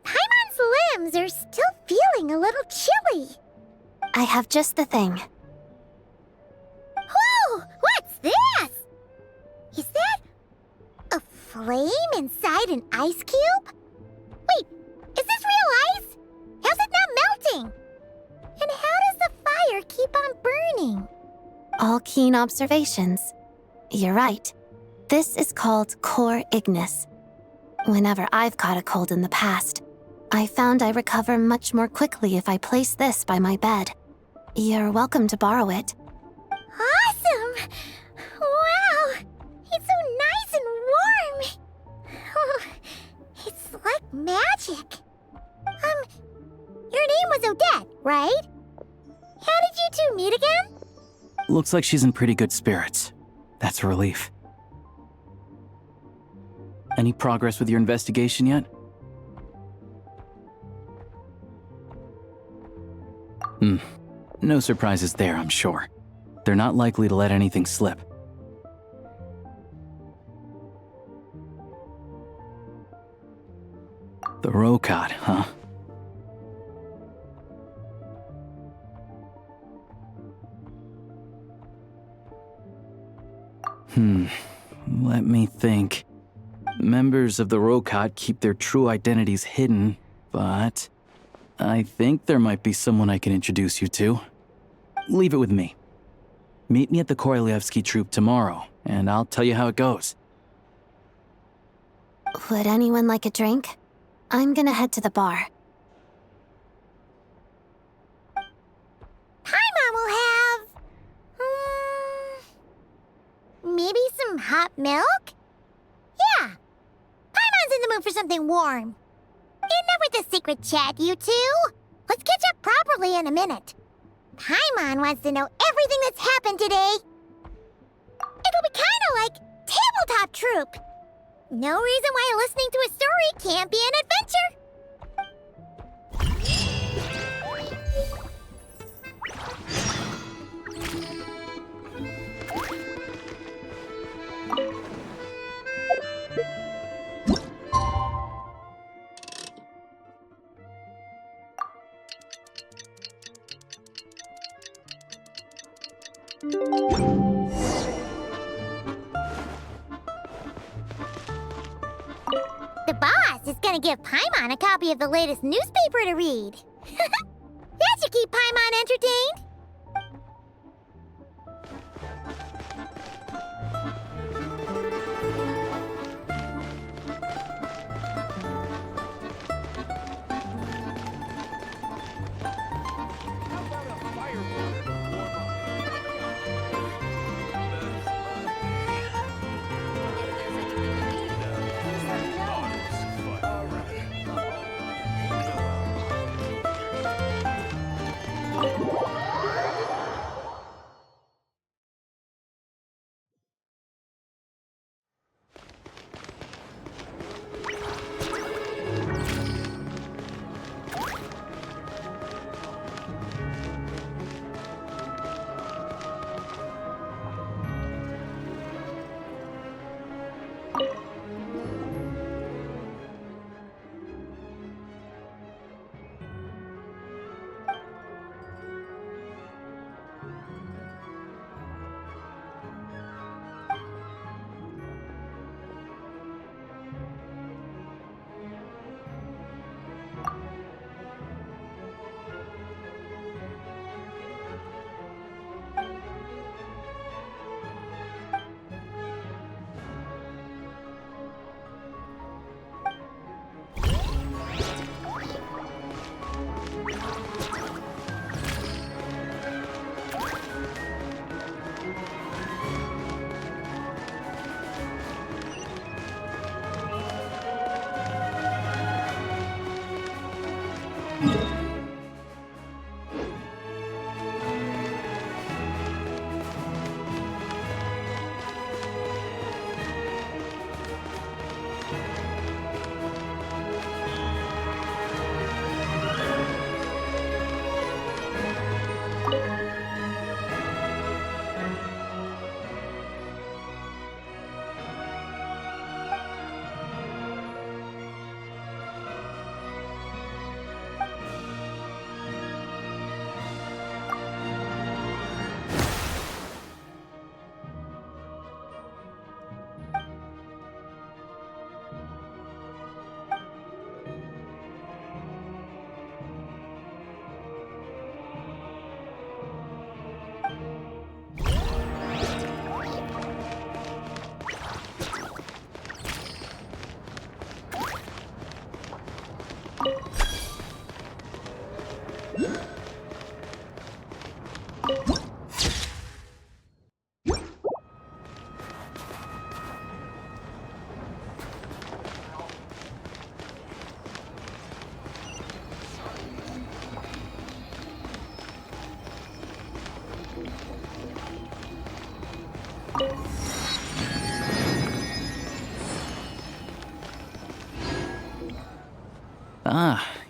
Paimon's limbs are still feeling a little chilly. I have just the thing. Whoa! What's this? Is that a flame inside an ice cube? Wait, is this real ice? How's it not melting? And how does the fire keep on burning? All keen observations. You're right. This is called core ignis. Whenever I've caught a cold in the past, I found I recover much more quickly if I place this by my bed. You're welcome to borrow it. Awesome! Wow! It's so nice and warm! Oh, it's like magic. Your name was Odette, right? How did you two meet again? Looks like she's in pretty good spirits. That's a relief. Any progress with your investigation yet? No surprises there, I'm sure. They're not likely to let anything slip. The Rokad, huh? Let me think. Members of the Rokad keep their true identities hidden, but I think there might be someone I can introduce you to. Leave it with me. Meet me at the Korolyevsky troop tomorrow, and I'll tell you how it goes. Would anyone like a drink? I'm gonna head to the bar. Paimon will have... maybe some hot milk? Yeah. Paimon's in the mood for something warm. Enough with the secret chat, you two. Let's catch up properly in a minute. Paimon wants to know everything that's happened today. It'll be kinda like tabletop troop. No reason why listening to a story can't be an adventure. The boss is gonna give Paimon a copy of the latest newspaper to read. That should keep Paimon entertained.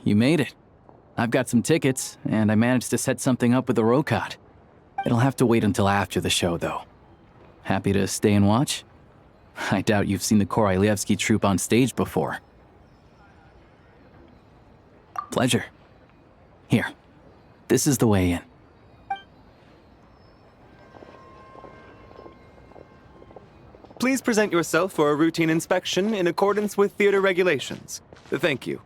You made it. I've got some tickets, and I managed to set something up with the Rokot. It'll have to wait until after the show, though. Happy to stay and watch? I doubt you've seen the Korolyevsky troupe on stage before. Pleasure. Here. This is the way in. Please present yourself for a routine inspection in accordance with theater regulations. Thank you.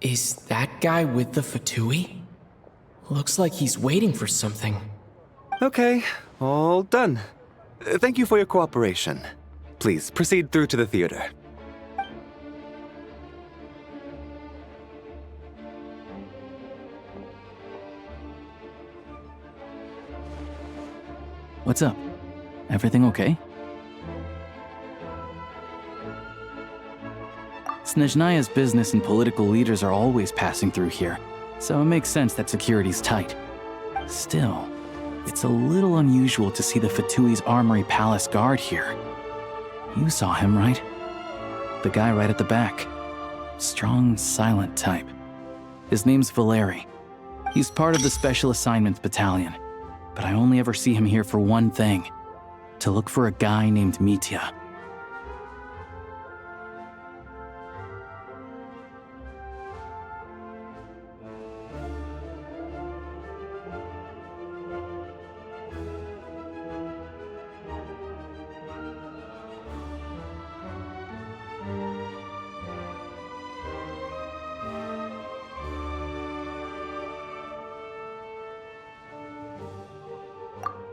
Is that guy with the Fatui? Looks like he's waiting for something. Okay, all done. Thank you for your cooperation. Please proceed through to the theater. What's up? Everything okay? Snezhnaya's business and political leaders are always passing through here, so it makes sense that security's tight. Still, it's a little unusual to see the Fatui's Armory Palace guard here. You saw him, right? The guy right at the back. Strong, silent type. His name's Valeri. He's part of the Special Assignments Battalion, but I only ever see him here for one thing: to look for a guy named Mitya.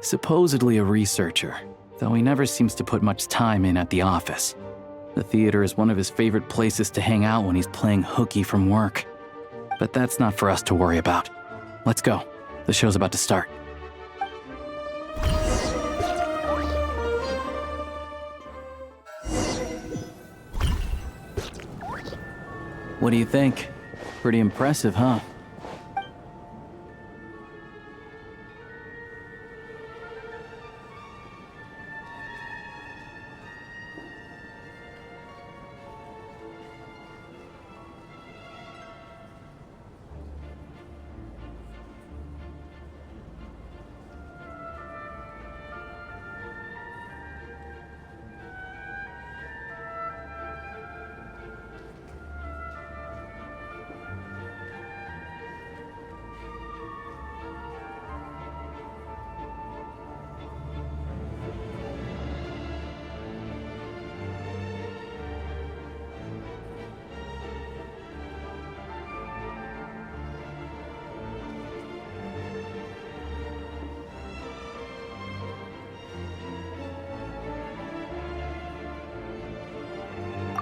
Supposedly a researcher, though he never seems to put much time in at the office. The theater is one of his favorite places to hang out when he's playing hooky from work. But that's not for us to worry about. Let's go. The show's about to start. What do you think? Pretty impressive, huh?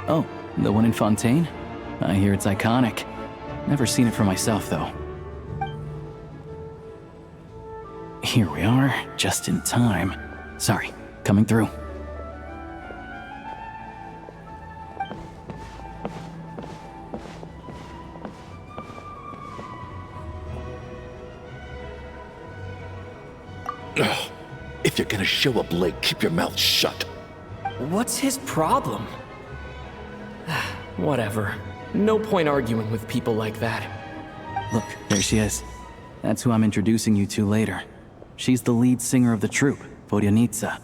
Oh, the one in Fontaine? I hear it's iconic. Never seen it for myself, though. Here we are, just in time. Sorry, coming through. Ugh. If you're gonna show up late, keep your mouth shut. What's his problem? Whatever. No point arguing with people like that. Look, there she is. That's who I'm introducing you to later. She's the lead singer of the troupe, Vodyanitsa.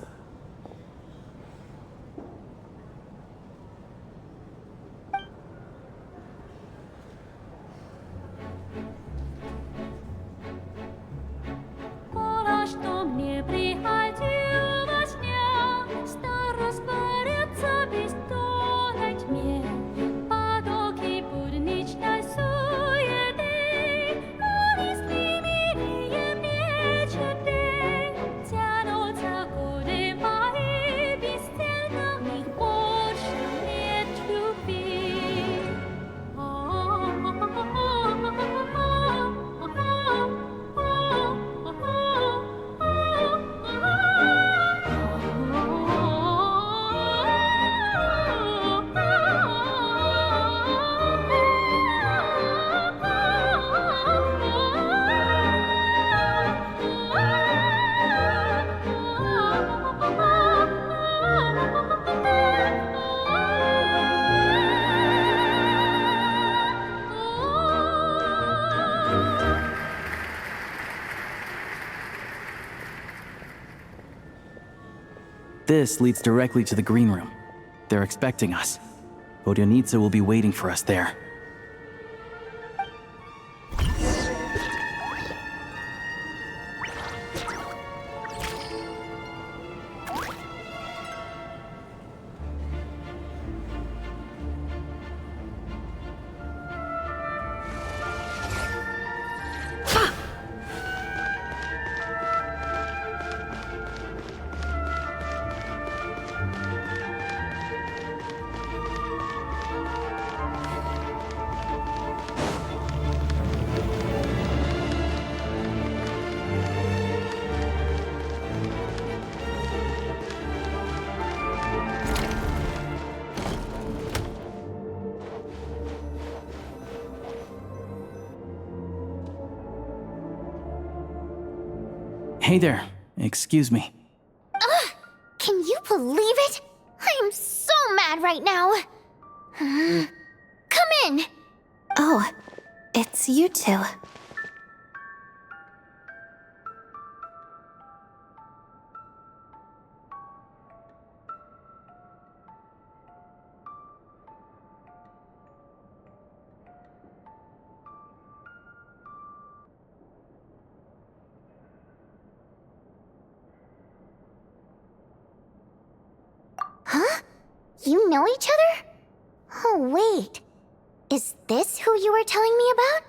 this leads directly to the green room. They're expecting us. Vodionitsa will be waiting for us there. Hey there. Excuse me. Ugh! Can you believe it? I'm so mad right now. Come in. Oh, it's you two. Huh? You know each other? Oh, wait. Is this who you were telling me about?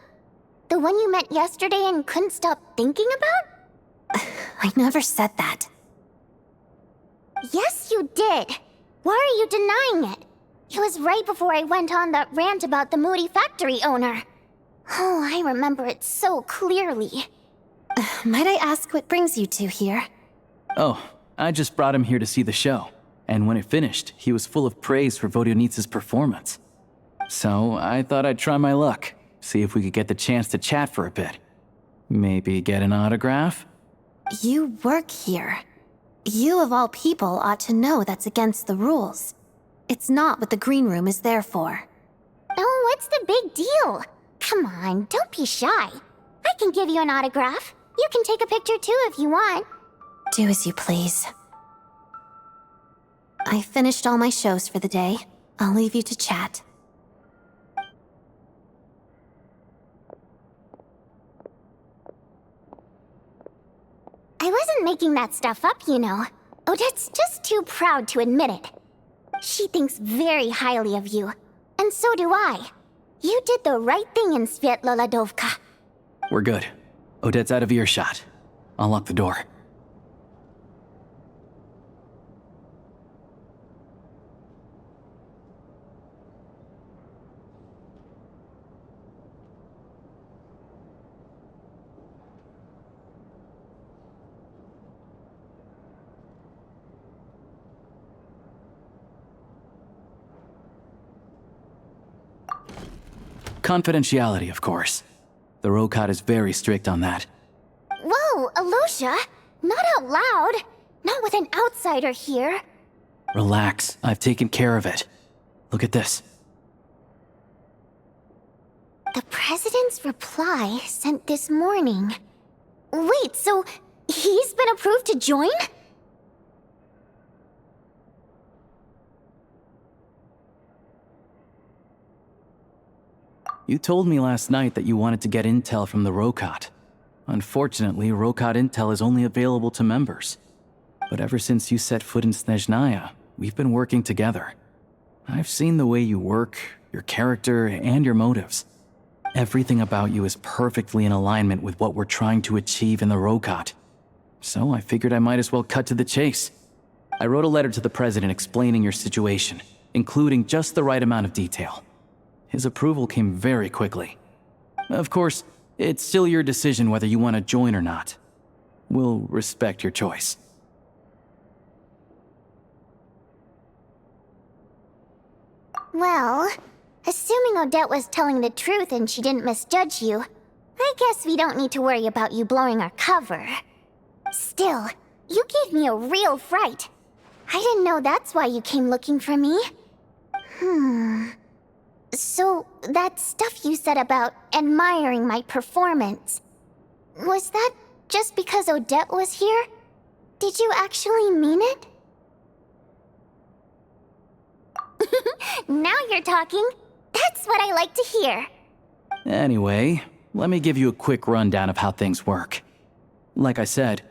The one you met yesterday and couldn't stop thinking about? I never said that. Yes, you did. Why are you denying it? It was right before I went on that rant about the moody factory owner. Oh, I remember it so clearly. Might I ask what brings you two here? Oh, I just brought him here to see the show. And when it finished, he was full of praise for Vodionitsa's performance. So I thought I'd try my luck, see if we could get the chance to chat for a bit. Maybe get an autograph? You work here. You of all people ought to know that's against the rules. It's not what the green room is there for. Oh, what's the big deal? Come on, don't be shy. I can give you an autograph. You can take a picture too if you want. Do as you please. I finished all my shows for the day. I'll leave you to chat. I wasn't making that stuff up, you know. Odette's just too proud to admit it. She thinks very highly of you. And so do I. You did the right thing in Svietloladovka. We're good. Odette's out of earshot. I'll lock the door. Confidentiality, of course. The Rokot is very strict on that. Whoa, Alosha! Not out loud! Not with an outsider here! Relax, I've taken care of it. Look at this. The President's reply sent this morning. Wait, so he's been approved to join? You told me last night that you wanted to get intel from the Rokot. Unfortunately, Rokot intel is only available to members. But ever since you set foot in Snezhnaya, we've been working together. I've seen the way you work, your character, and your motives. Everything about you is perfectly in alignment with what we're trying to achieve in the Rokot. So I figured I might as well cut to the chase. I wrote a letter to the President explaining your situation, including just the right amount of detail. His approval came very quickly. Of course, it's still your decision whether you want to join or not. We'll respect your choice. Well, assuming Odette was telling the truth and she didn't misjudge you, I guess we don't need to worry about you blowing our cover. Still, you gave me a real fright. I didn't know that's why you came looking for me. So, that stuff you said about admiring my performance, was that just because Odette was here? Did you actually mean it? Now you're talking. That's what I like to hear. Anyway, let me give you a quick rundown of how things work. Like I said,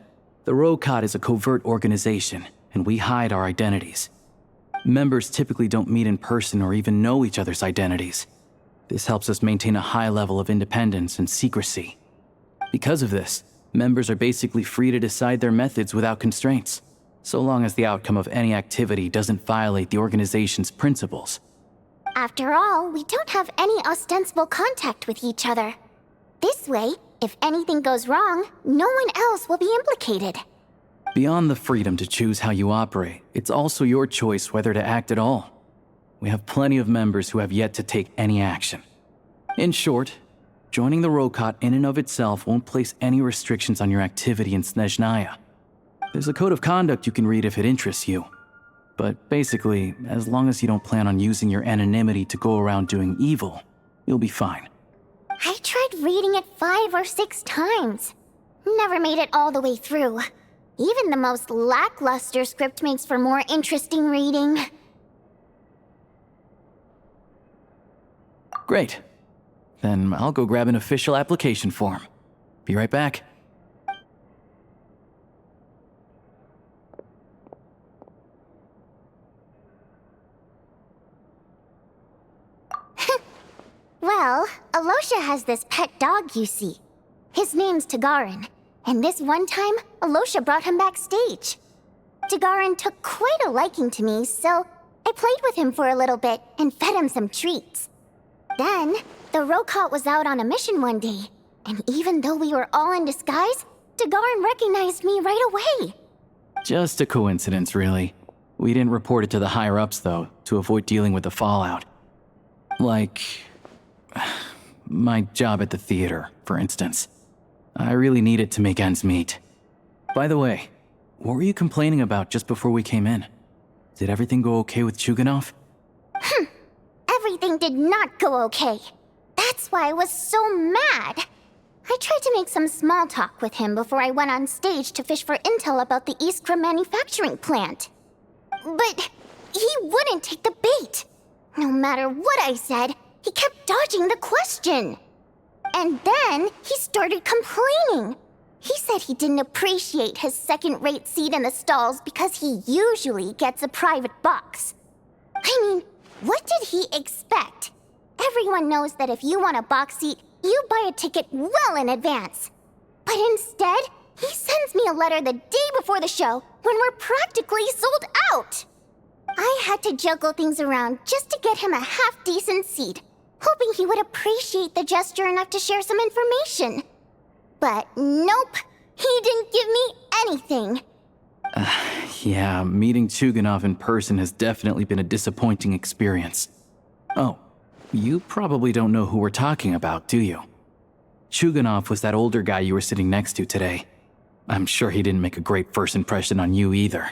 the Rokot is a covert organization, and we hide our identities. Members typically don't meet in person or even know each other's identities. This helps us maintain a high level of independence and secrecy. Because of this, members are basically free to decide their methods without constraints, so long as the outcome of any activity doesn't violate the organization's principles. After all, we don't have any ostensible contact with each other. This way, if anything goes wrong, no one else will be implicated. Beyond the freedom to choose how you operate, it's also your choice whether to act at all. We have plenty of members who have yet to take any action. In short, joining the Rokot in and of itself won't place any restrictions on your activity in Snezhnaya. There's a code of conduct you can read if it interests you. But basically, as long as you don't plan on using your anonymity to go around doing evil, you'll be fine. I tried reading it 5 or 6 times. Never made it all the way through. Even the most lackluster script makes for more interesting reading. Great. Then I'll go grab an official application form. Be right back. Well, Alosha has this pet dog, you see. His name's Tagarin, and this one time, Alosha brought him backstage. Tagarin took quite a liking to me, so I played with him for a little bit and fed him some treats. Then, the Rokot was out on a mission one day, and even though we were all in disguise, Tagarin recognized me right away. Just a coincidence, really. We didn't report it to the higher-ups, though, to avoid dealing with the fallout. Like my job at the theater, for instance. I really need it to make ends meet. By the way, what were you complaining about just before we came in? Did everything go okay with Chuganov? Everything did not go okay. That's why I was so mad. I tried to make some small talk with him before I went on stage to fish for intel about the Iskra manufacturing plant. But he wouldn't take the bait. No matter what I said, he kept dodging the question. And then he started complaining. He said he didn't appreciate his second-rate seat in the stalls because he usually gets a private box. I mean, what did he expect? Everyone knows that if you want a box seat, you buy a ticket well in advance. But instead, he sends me a letter the day before the show when we're practically sold out. I had to juggle things around just to get him a half-decent seat, hoping he would appreciate the gesture enough to share some information. But nope, he didn't give me anything. Yeah, meeting Chuganov in person has definitely been a disappointing experience. Oh, you probably don't know who we're talking about, do you? Chuganov was that older guy you were sitting next to today. I'm sure he didn't make a great first impression on you either.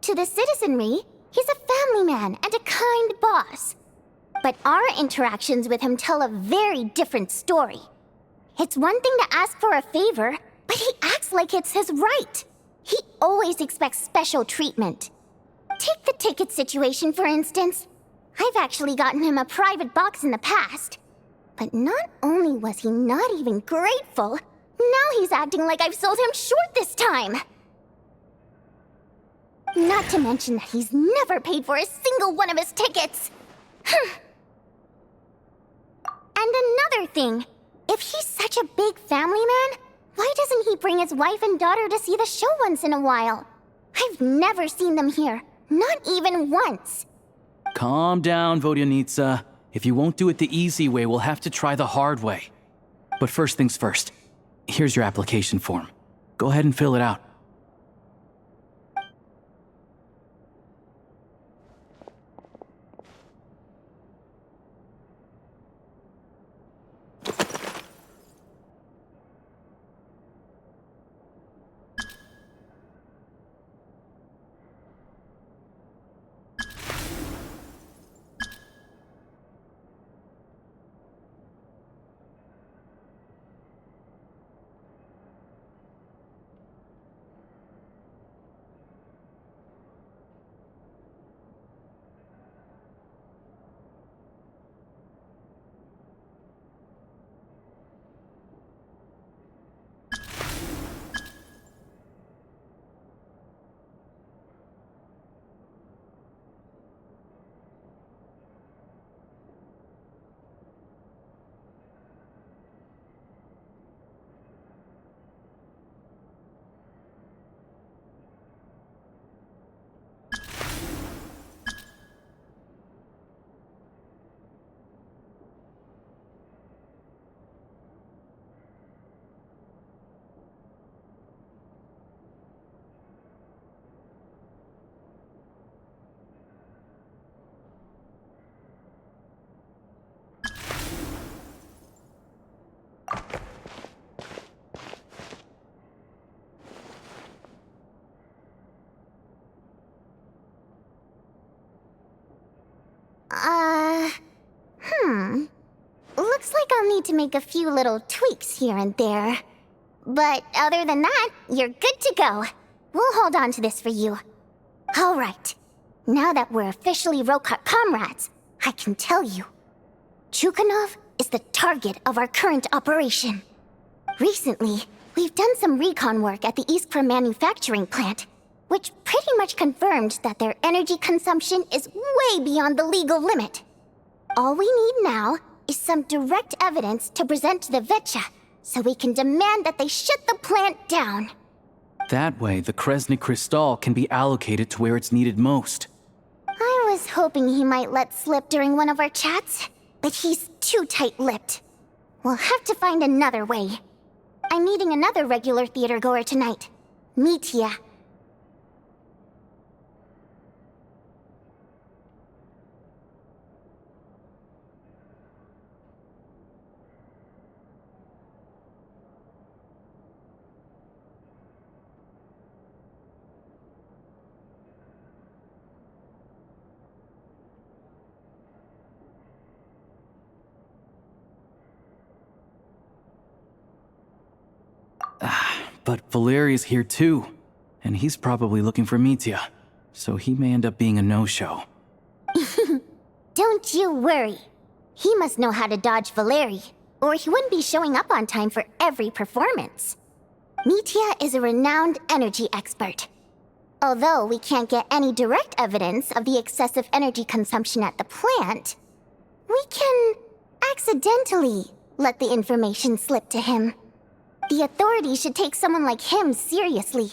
To the citizenry, he's a family man and a kind boss. But our interactions with him tell a very different story. It's one thing to ask for a favor, but he acts like it's his right. He always expects special treatment. Take the ticket situation, for instance. I've actually gotten him a private box in the past. But not only was he not even grateful, now he's acting like I've sold him short this time. Not to mention that he's never paid for a single one of his tickets. And another thing, if he's such a big family man, why doesn't he bring his wife and daughter to see the show once in a while? I've never seen them here, not even once. Calm down, Vodyanitsa. If you won't do it the easy way, we'll have to try the hard way. But first things first, here's your application form. Go ahead and fill it out. to make a few little tweaks here and there. But other than that, you're good to go. We'll hold on to this for you. All right. Now that we're officially Rokart comrades, I can tell you. Chukhanov is the target of our current operation. Recently, we've done some recon work at the Iskra manufacturing plant, which pretty much confirmed that their energy consumption is way beyond the legal limit. All we need now is some direct evidence to present to the VII, so we can demand that they shut the plant down. That way, the Kresny Crystal can be allocated to where it's needed most. I was hoping he might let slip during one of our chats, but he's too tight-lipped. We'll have to find another way. I'm meeting another regular theater-goer tonight, Mitya. But Valeri's here too, and he's probably looking for Mitya, so he may end up being a no-show. Don't you worry. He must know how to dodge Valeri, or he wouldn't be showing up on time for every performance. Mitya is a renowned energy expert. Although we can't get any direct evidence of the excessive energy consumption at the plant, we can accidentally let the information slip to him. The authorities should take someone like him seriously.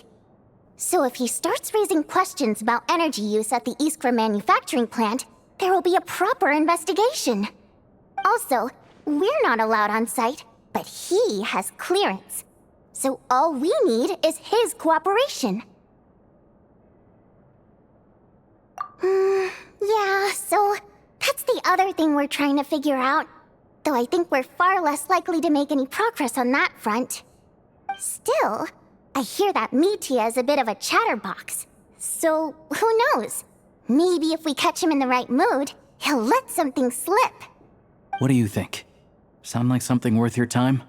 So if he starts raising questions about energy use at the Iskra manufacturing plant, there will be a proper investigation. Also, we're not allowed on site, but he has clearance. So all we need is his cooperation. Yeah, so that's the other thing we're trying to figure out. Though I think we're far less likely to make any progress on that front. Still, I hear that Mitya is a bit of a chatterbox. So, who knows? Maybe if we catch him in the right mood, he'll let something slip. What do you think? Sound like something worth your time?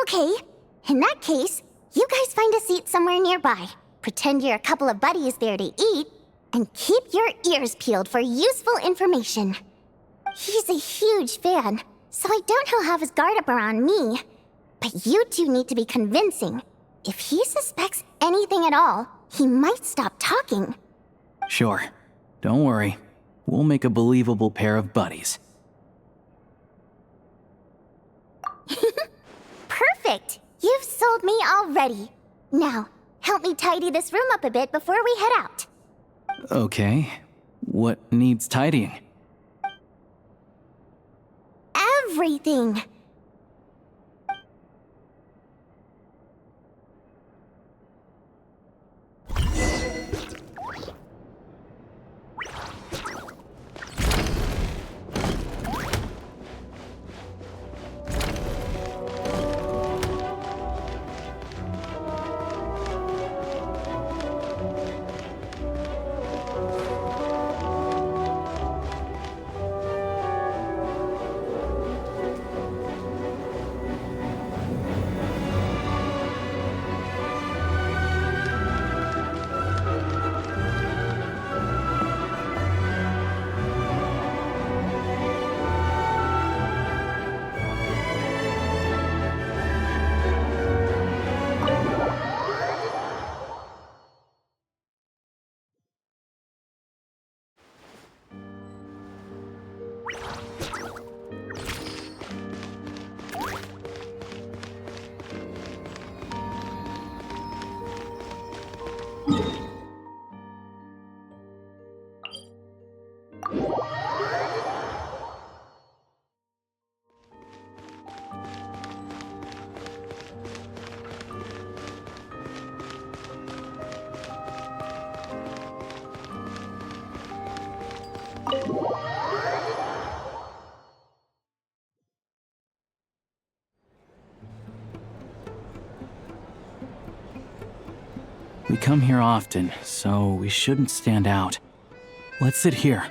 Okay, in that case, you guys find a seat somewhere nearby. Pretend you're a couple of buddies there to eat, and keep your ears peeled for useful information. He's a huge fan, so I doubt he'll have his guard up around me. But you two need to be convincing. If he suspects anything at all, he might stop talking. Sure. Don't worry. We'll make a believable pair of buddies. Perfect! You've sold me already. Now, help me tidy this room up a bit before we head out. Okay. What needs tidying? Everything! We come here often, so we shouldn't stand out. Let's sit here.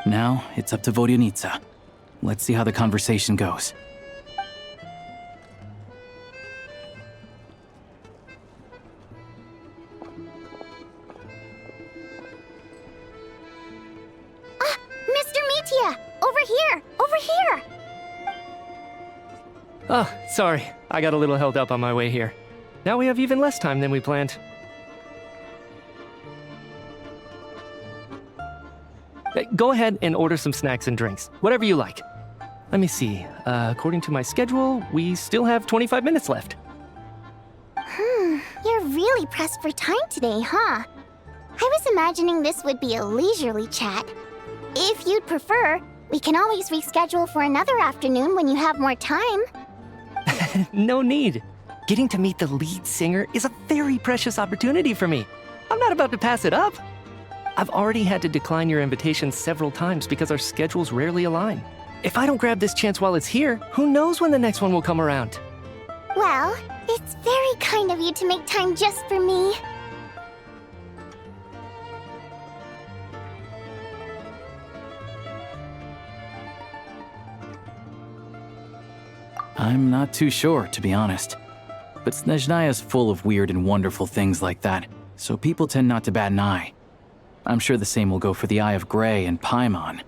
Now, it's up to Vodyanitsa. Let's see how the conversation goes. Mr. Mitya! Over here! Over here! Oh, sorry. I got a little held up on my way here. Now we have even less time than we planned. Go ahead and order some snacks and drinks. Whatever you like. Let me see. According to my schedule, we still have 25 minutes left. You're really pressed for time today, huh? I was imagining this would be a leisurely chat. If you'd prefer, we can always reschedule for another afternoon when you have more time. No need. Getting to meet the lead singer is a very precious opportunity for me. I'm not about to pass it up. I've already had to decline your invitation several times because our schedules rarely align. If I don't grab this chance while it's here, who knows when the next one will come around? Well, it's very kind of you to make time just for me. I'm not too sure, to be honest. But Snezhnaya is full of weird and wonderful things like that, so people tend not to bat an eye. I'm sure the same will go for the Eye of Grey and Paimon.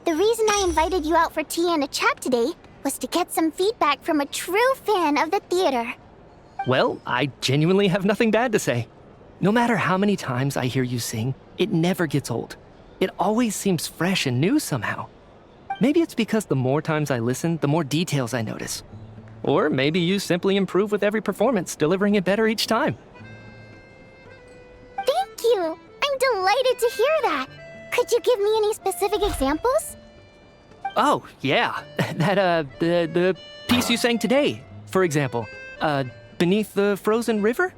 The reason I invited you out for tea and a chat today was to get some feedback from a true fan of the theater. Well, I genuinely have nothing bad to say. No matter how many times I hear you sing, it never gets old. It always seems fresh and new somehow. Maybe it's because the more times I listen, the more details I notice. Or maybe you simply improve with every performance, delivering it better each time. Thank you! I'm delighted to hear that! Could you give me any specific examples? Oh, yeah. The piece you sang today, for example. Beneath the Frozen River?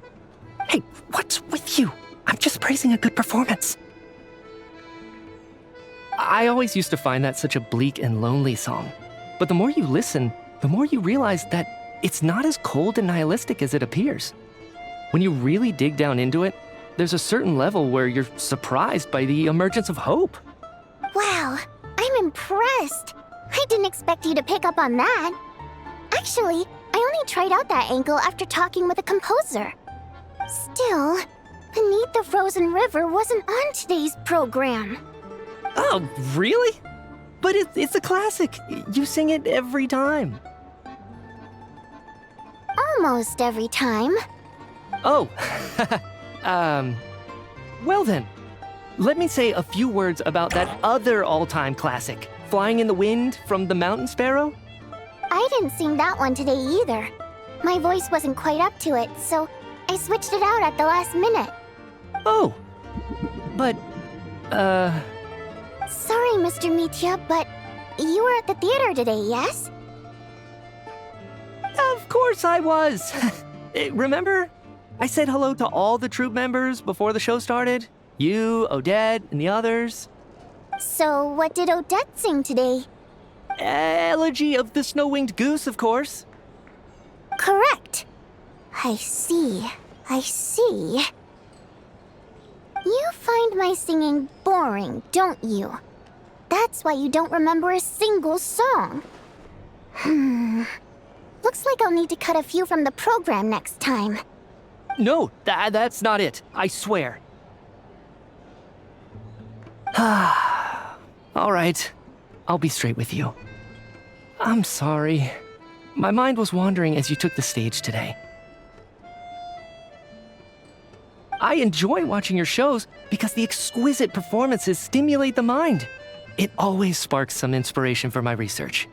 Hey, what's with you? I'm just praising a good performance. I always used to find that such a bleak and lonely song. But the more you listen, the more you realize that it's not as cold and nihilistic as it appears. When you really dig down into it, there's a certain level where you're surprised by the emergence of hope. Wow, I'm impressed. I didn't expect you to pick up on that. Actually, I only tried out that angle after talking with a composer. Still, Beneath the Frozen River wasn't on today's program. Oh, really? But it's a classic. You sing it every time. Almost every time. Oh, well then. Let me say a few words about that other all-time classic, Flying in the Wind from the Mountain Sparrow. I didn't sing that one today either. My voice wasn't quite up to it, so I switched it out at the last minute. Oh, but, Sorry, Mr. Mitya, but you were at the theater today, yes? Of course I was. Remember? I said hello to all the troupe members before the show started. You, Odette, and the others. So, what did Odette sing today? Elegy of the Snow-Winged Goose, of course. Correct. I see. I see. You find my singing boring, don't you? That's why you don't remember a single song. Looks like I'll need to cut a few from the program next time. No, that's not it. I swear. All right. I'll be straight with you. I'm sorry. My mind was wandering as you took the stage today. I enjoy watching your shows because the exquisite performances stimulate the mind. It always sparks some inspiration for my research.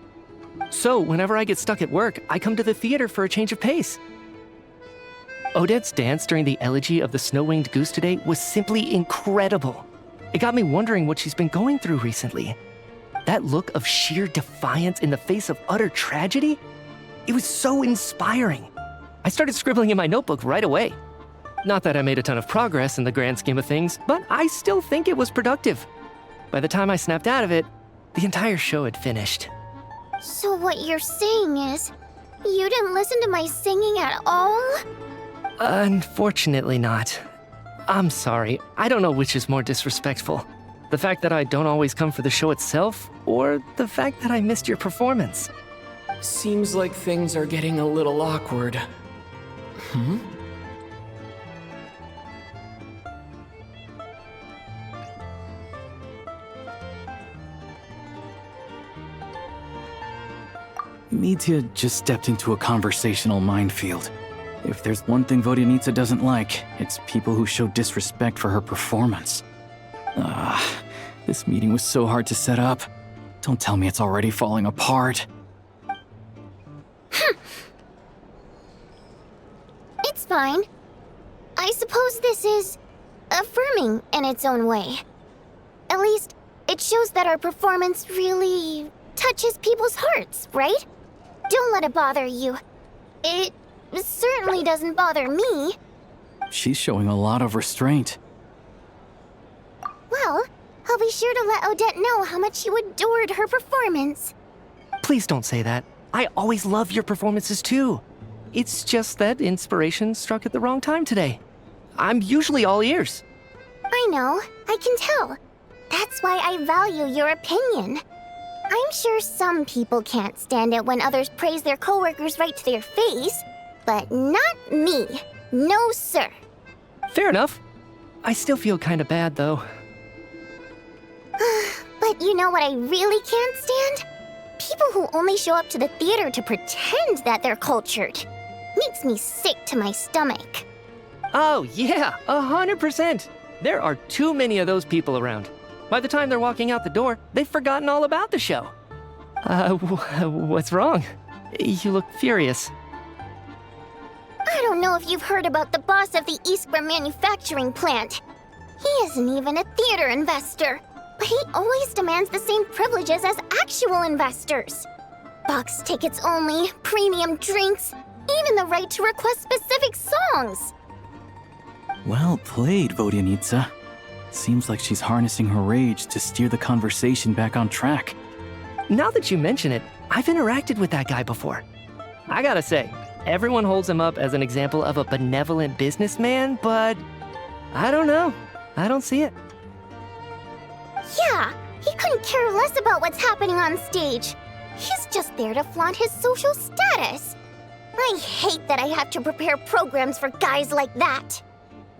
So, whenever I get stuck at work, I come to the theater for a change of pace. Odette's dance during the Elegy of the Snow-Winged Goose today was simply incredible. It got me wondering what she's been going through recently. That look of sheer defiance in the face of utter tragedy? It was so inspiring. I started scribbling in my notebook right away. Not that I made a ton of progress in the grand scheme of things, but I still think it was productive. By the time I snapped out of it, the entire show had finished. So what you're saying is, you didn't listen to my singing at all? Unfortunately not. I'm sorry, I don't know which is more disrespectful. The fact that I don't always come for the show itself, or the fact that I missed your performance. Seems like things are getting a little awkward. Mitya just stepped into a conversational minefield. If there's one thing Vodyanitsa doesn't like, it's people who show disrespect for her performance. This meeting was so hard to set up. Don't tell me it's already falling apart. It's fine. I suppose this is affirming in its own way. At least, it shows that our performance really touches people's hearts, right? Don't let it bother you. It certainly doesn't bother me. She's showing a lot of restraint. Well, I'll be sure to let Odette know how much you adored her performance. Please don't say that. I always love your performances too. It's just that inspiration struck at the wrong time today. I'm usually all ears. I know, I can tell. That's why I value your opinion. I'm sure some people can't stand it when others praise their coworkers right to their face, but not me. No, sir. Fair enough. I still feel kinda bad though. But you know what I really can't stand? People who only show up to the theater to pretend that they're cultured. Makes me sick to my stomach. Oh yeah, 100%. There are too many of those people around. By the time they're walking out the door, they've forgotten all about the show. What's wrong? You look furious. I don't know if you've heard about the boss of the Iskra manufacturing plant. He isn't even a theater investor, but he always demands the same privileges as actual investors. Box tickets only, premium drinks, even the right to request specific songs. Well played, Vodyanitsa. Seems like she's harnessing her rage to steer the conversation back on track. Now that you mention it, I've interacted with that guy before. I gotta say, everyone holds him up as an example of a benevolent businessman, but I don't know. I don't see it. Yeah, he couldn't care less about what's happening on stage. He's just there to flaunt his social status. I hate that I have to prepare programs for guys like that.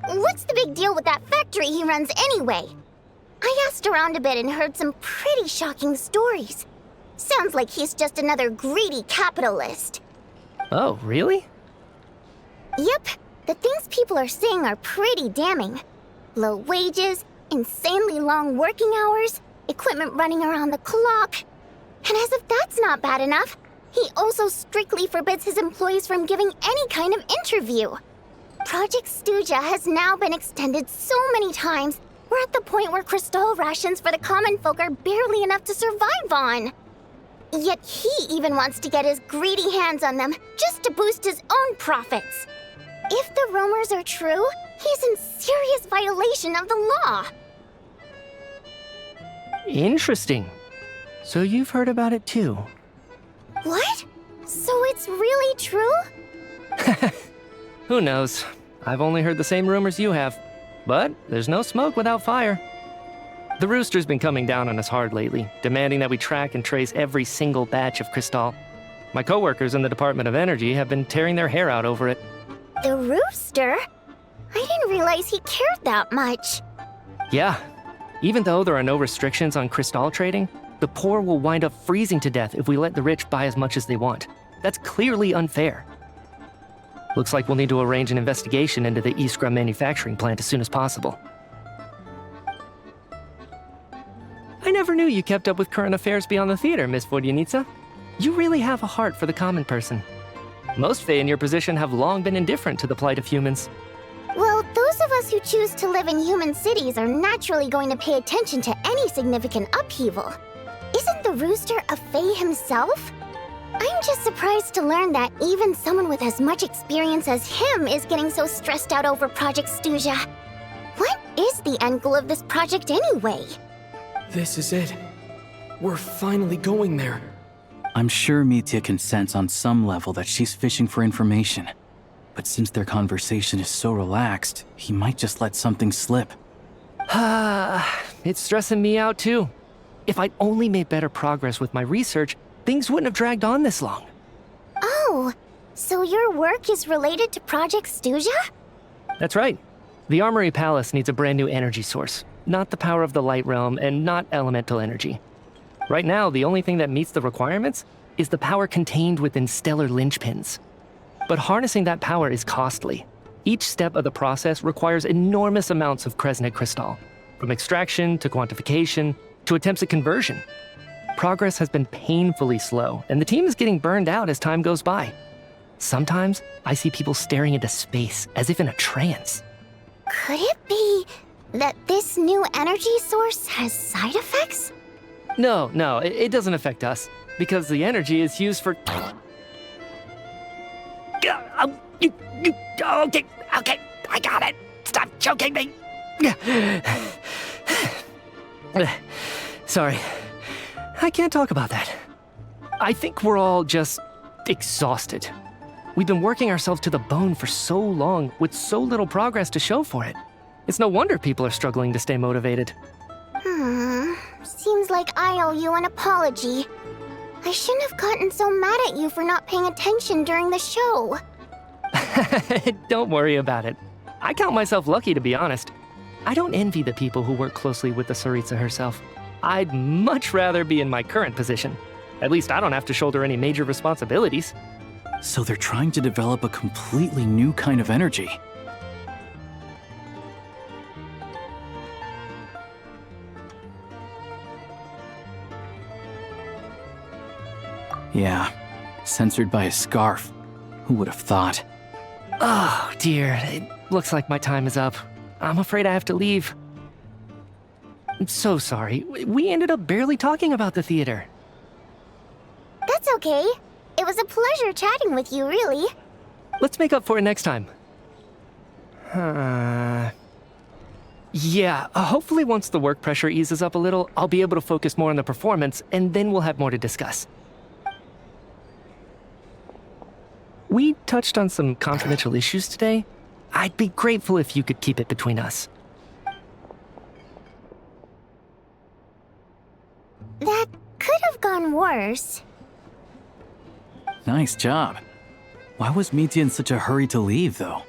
What's the big deal with that factory he runs anyway? I asked around a bit and heard some pretty shocking stories. Sounds like he's just another greedy capitalist. Oh, really? Yep, the things people are saying are pretty damning. Low wages, insanely long working hours, equipment running around the clock. And as if that's not bad enough, he also strictly forbids his employees from giving any kind of interview. Project Stuja has now been extended so many times, we're at the point where crystal rations for the common folk are barely enough to survive on. Yet he even wants to get his greedy hands on them just to boost his own profits. If the rumors are true, he's in serious violation of the law. Interesting. So you've heard about it too? What? So it's really true? Who knows? I've only heard the same rumors you have. But there's no smoke without fire. The Rooster's been coming down on us hard lately, demanding that we track and trace every single batch of Crystal. My coworkers in the Department of Energy have been tearing their hair out over it. The Rooster? I didn't realize he cared that much. Yeah. Even though there are no restrictions on Crystal trading, the poor will wind up freezing to death if we let the rich buy as much as they want. That's clearly unfair. Looks like we'll need to arrange an investigation into the Iskra manufacturing plant as soon as possible. I never knew you kept up with current affairs beyond the theater, Miss Vodyanitsa. You really have a heart for the common person. Most Fae in your position have long been indifferent to the plight of humans. Well, those of us who choose to live in human cities are naturally going to pay attention to any significant upheaval. Isn't the Rooster a Fae himself? I'm just surprised to learn that even someone with as much experience as him is getting so stressed out over Project Stuja. What is the end goal of this project anyway? This is it. We're finally going there. I'm sure Mitya can sense on some level that she's fishing for information. But since their conversation is so relaxed, he might just let something slip. It's stressing me out too. If I'd only made better progress with my research, things wouldn't have dragged on this long. Oh, so your work is related to Project Snezhnaya? That's right. The Armory Palace needs a brand new energy source. Not the power of the Light Realm and not elemental energy. Right now, the only thing that meets the requirements is the power contained within stellar linchpins. But harnessing that power is costly. Each step of the process requires enormous amounts of Kresnik crystal, from extraction to quantification to attempts at conversion. Progress has been painfully slow, and the team is getting burned out as time goes by. Sometimes, I see people staring into space as if in a trance. Could it be that this new energy source has side effects? No, it doesn't affect us, because the energy is used for... Okay, I got it. Stop choking me. Sorry, I can't talk about that. I think we're all just exhausted. We've been working ourselves to the bone for so long with so little progress to show for it. It's no wonder people are struggling to stay motivated. Seems like I owe you an apology. I shouldn't have gotten so mad at you for not paying attention during the show. Don't worry about it. I count myself lucky, to be honest. I don't envy the people who work closely with the Tsaritsa herself. I'd much rather be in my current position. At least I don't have to shoulder any major responsibilities. So they're trying to develop a completely new kind of energy. Yeah, censored by a scarf. Who would have thought? Oh, dear. It looks like my time is up. I'm afraid I have to leave. I'm so sorry. We ended up barely talking about the theater. That's okay. It was a pleasure chatting with you, really. Let's make up for it next time. Yeah, hopefully once the work pressure eases up a little, I'll be able to focus more on the performance, and then we'll have more to discuss. We touched on some confidential issues today. I'd be grateful if you could keep it between us. That could have gone worse. Nice job. Why was Mitya in such a hurry to leave, though?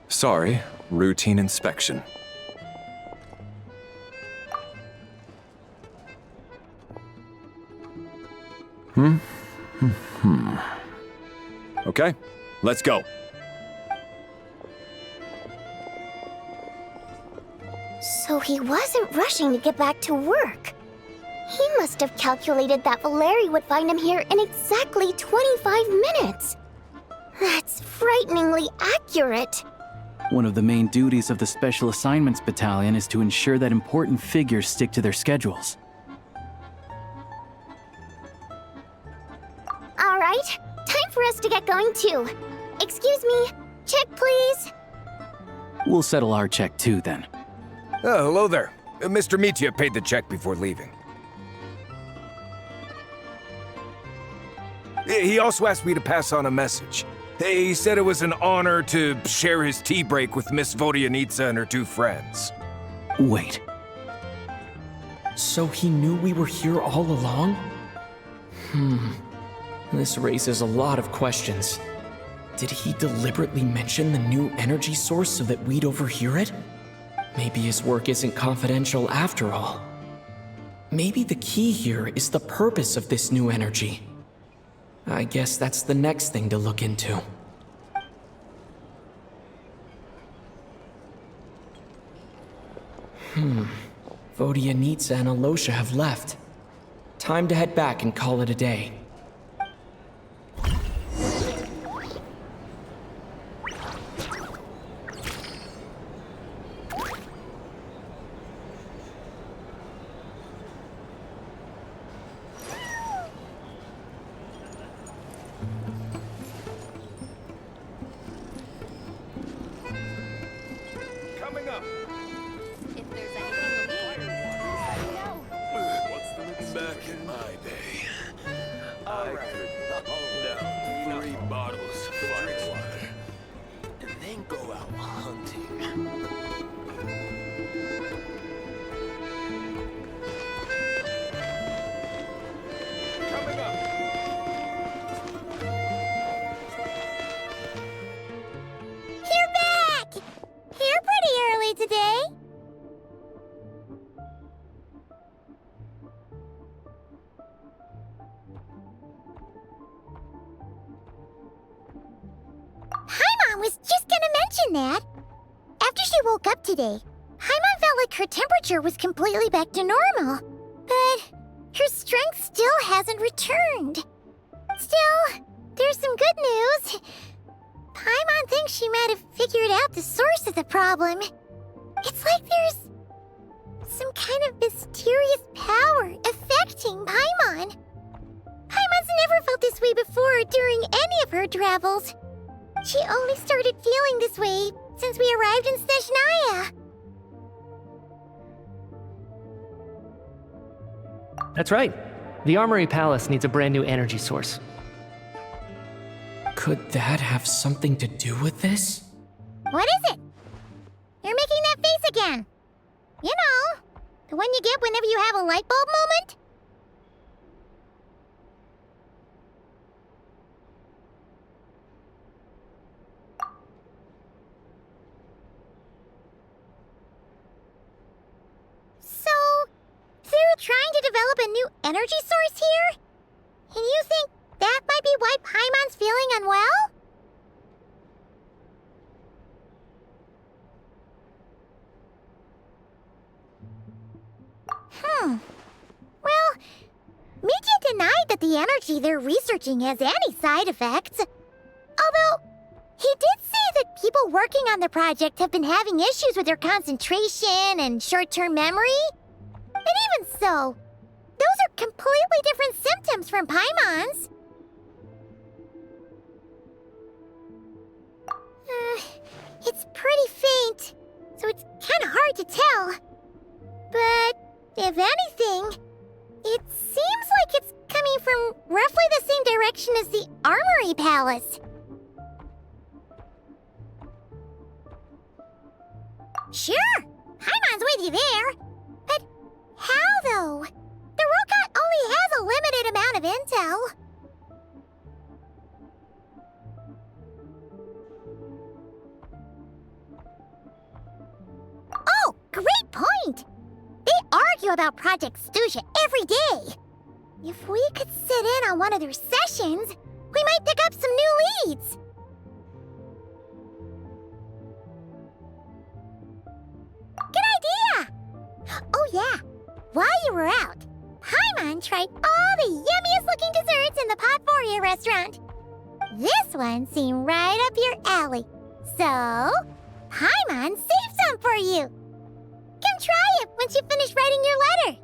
Sorry, routine inspection. Okay, let's go. So he wasn't rushing to get back to work. He must have calculated that Valeri would find him here in exactly 25 minutes. That's frighteningly accurate. One of the main duties of the Special Assignments Battalion is to ensure that important figures stick to their schedules. All right, time for us to get going too. Excuse me, check please. We'll settle our check too, then. Oh, hello there. Mr. Mitya paid the check before leaving. He also asked me to pass on a message. He said it was an honor to share his tea break with Miss Vodyanitsa and her two friends. Wait. So he knew we were here all along? This raises a lot of questions. Did he deliberately mention the new energy source so that we'd overhear it? Maybe his work isn't confidential after all. Maybe the key here is the purpose of this new energy. I guess that's the next thing to look into. Vodyanitsa and Alosha have left. Time to head back and call it a day. Back in my day, I could down 3 bottles of firewater and then go out hunting. Coming up. You're back! You're pretty early today. Paimon was just gonna mention that. After she woke up today, Paimon felt like her temperature was completely back to normal. But her strength still hasn't returned. Still, there's some good news. Paimon thinks she might have figured out the source of the problem. It's like there's some kind of mysterious power affecting Paimon. Paimon's never felt this way before during any of her travels. She only started feeling this way since we arrived in Snezhnaya. That's right. The Armory Palace needs a brand new energy source. Could that have something to do with this? What is it? You're making that face again. You know, the one you get whenever you have a light bulb moment? So, they're trying to develop a new energy source here? And you think that might be why Paimon's feeling unwell? Well, Mision denied that the energy they're researching has any side effects. Although, he did say that people working on the project have been having issues with their concentration and short-term memory. And even so, those are completely different symptoms from Paimon's. It's pretty faint, so it's kind of hard to tell. But if anything, it seems like it's coming from roughly the same direction as the Armory Palace. Sure, Paimon's with you there. But how, though? The robot only has a limited amount of intel. Oh, great point! They argue about Project Stusha every day. If we could sit in on one of their sessions, we might pick up some new leads. Good idea! Oh yeah, while you were out, Paimon tried all the yummiest looking desserts in the Potforia restaurant. This one seemed right up your alley. So, Paimon saved some for you. Come try it once you finish writing your letter.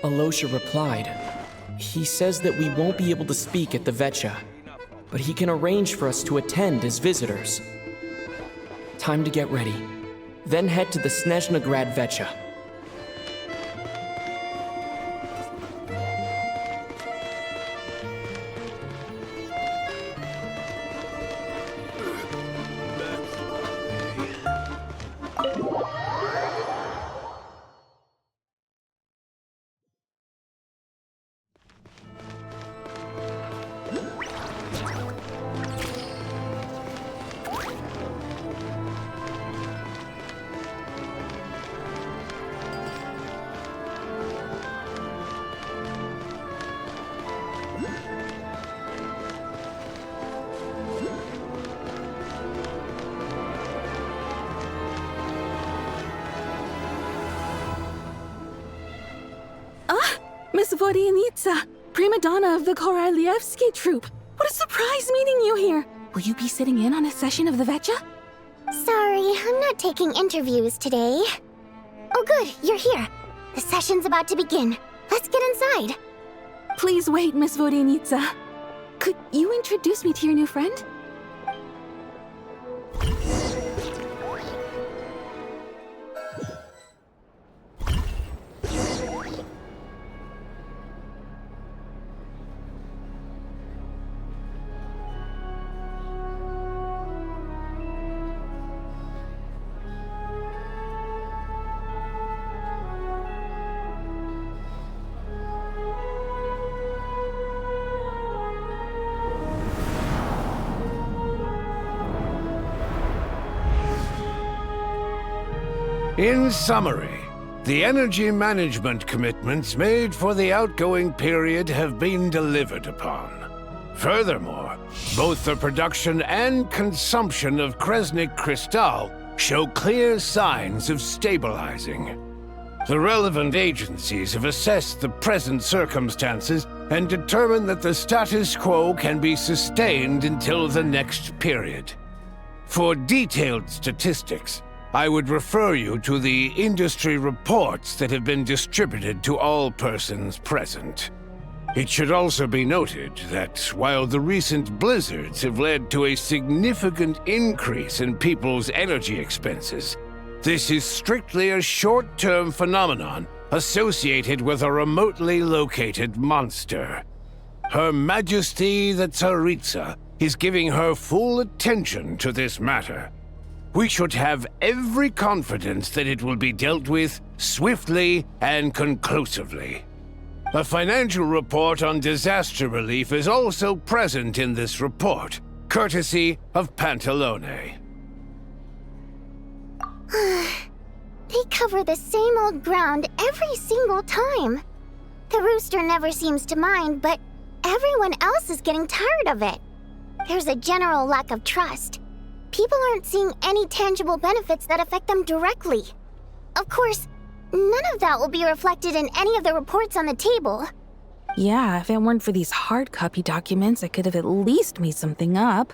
Alosha replied. He says that we won't be able to speak at the VII, but he can arrange for us to attend as visitors. Time to get ready. Then head to the Snezhnaya VII. Vodyanitsa, prima donna of the Korolievsky troupe. What a surprise meeting you here. Will you be sitting in on a session of the Vetcha? Sorry, I'm not taking interviews today. Oh good, you're here. The session's about to begin. Let's get inside. Please wait, Miss Vodyanitsa. Could you introduce me to your new friend? In summary, the energy management commitments made for the outgoing period have been delivered upon. Furthermore, both the production and consumption of Kresnik Crystal show clear signs of stabilizing. The relevant agencies have assessed the present circumstances and determined that the status quo can be sustained until the next period. For detailed statistics, I would refer you to the industry reports that have been distributed to all persons present. It should also be noted that while the recent blizzards have led to a significant increase in people's energy expenses, this is strictly a short-term phenomenon associated with a remotely located monster. Her Majesty the Tsaritsa is giving her full attention to this matter. We should have every confidence that it will be dealt with swiftly and conclusively. A financial report on disaster relief is also present in this report, courtesy of Pantalone. They cover the same old ground every single time. The rooster never seems to mind, but everyone else is getting tired of it. There's a general lack of trust. People aren't seeing any tangible benefits that affect them directly. Of course, none of that will be reflected in any of the reports on the table. Yeah, if it weren't for these hard copy documents, I could have at least made something up.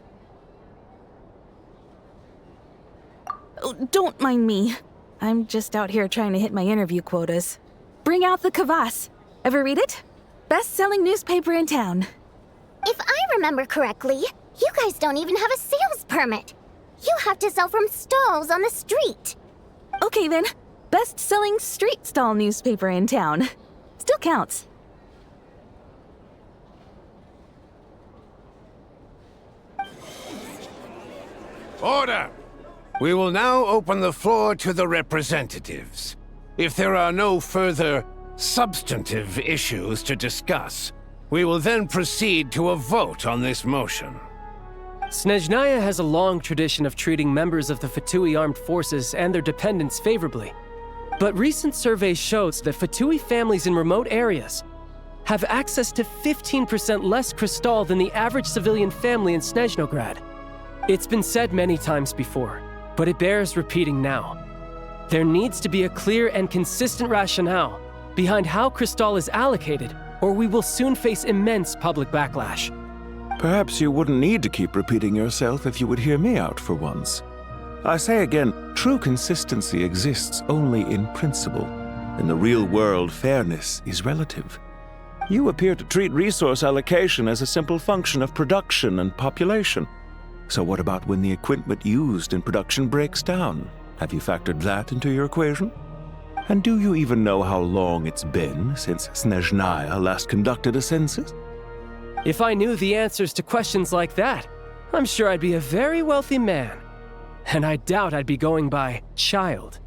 Oh, don't mind me. I'm just out here trying to hit my interview quotas. Bring out the kvass. Ever read it? Best-selling newspaper in town. If I remember correctly, you guys don't even have a sales permit. You have to sell from stalls on the street. Okay then, best-selling street stall newspaper in town. Still counts. Order! We will now open the floor to the representatives. If there are no further substantive issues to discuss, we will then proceed to a vote on this motion. Snezhnaya has a long tradition of treating members of the Fatui armed forces and their dependents favorably. But recent surveys shows that Fatui families in remote areas have access to 15% less crystal than the average civilian family in Snezhnograd. It's been said many times before, but it bears repeating now. There needs to be a clear and consistent rationale behind how crystal is allocated, or we will soon face immense public backlash. Perhaps you wouldn't need to keep repeating yourself if you would hear me out for once. I say again, true consistency exists only in principle. In the real world, fairness is relative. You appear to treat resource allocation as a simple function of production and population. So what about when the equipment used in production breaks down? Have you factored that into your equation? And do you even know how long it's been since Snezhnaya last conducted a census? If I knew the answers to questions like that, I'm sure I'd be a very wealthy man. And I doubt I'd be going by child.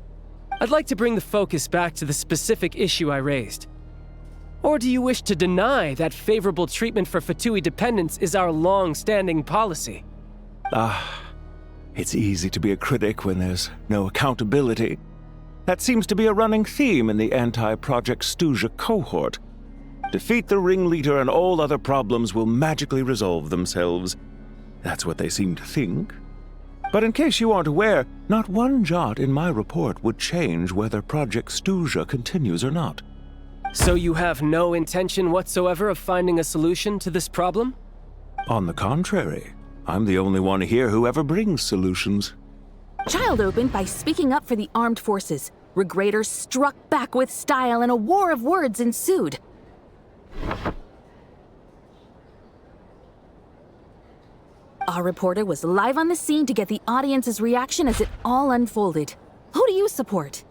I'd like to bring the focus back to the specific issue I raised. Or do you wish to deny that favorable treatment for Fatui dependents is our long-standing policy? It's easy to be a critic when there's no accountability. That seems to be a running theme in the anti-Project Stuja cohort. Defeat the ringleader and all other problems will magically resolve themselves. That's what they seem to think. But in case you aren't aware, not one jot in my report would change whether Project Stuja continues or not. So you have no intention whatsoever of finding a solution to this problem? On the contrary, I'm the only one here who ever brings solutions. Child opened by speaking up for the armed forces. Regrator struck back with style and a war of words ensued. Our reporter was live on the scene to get the audience's reaction as it all unfolded. Who do you support?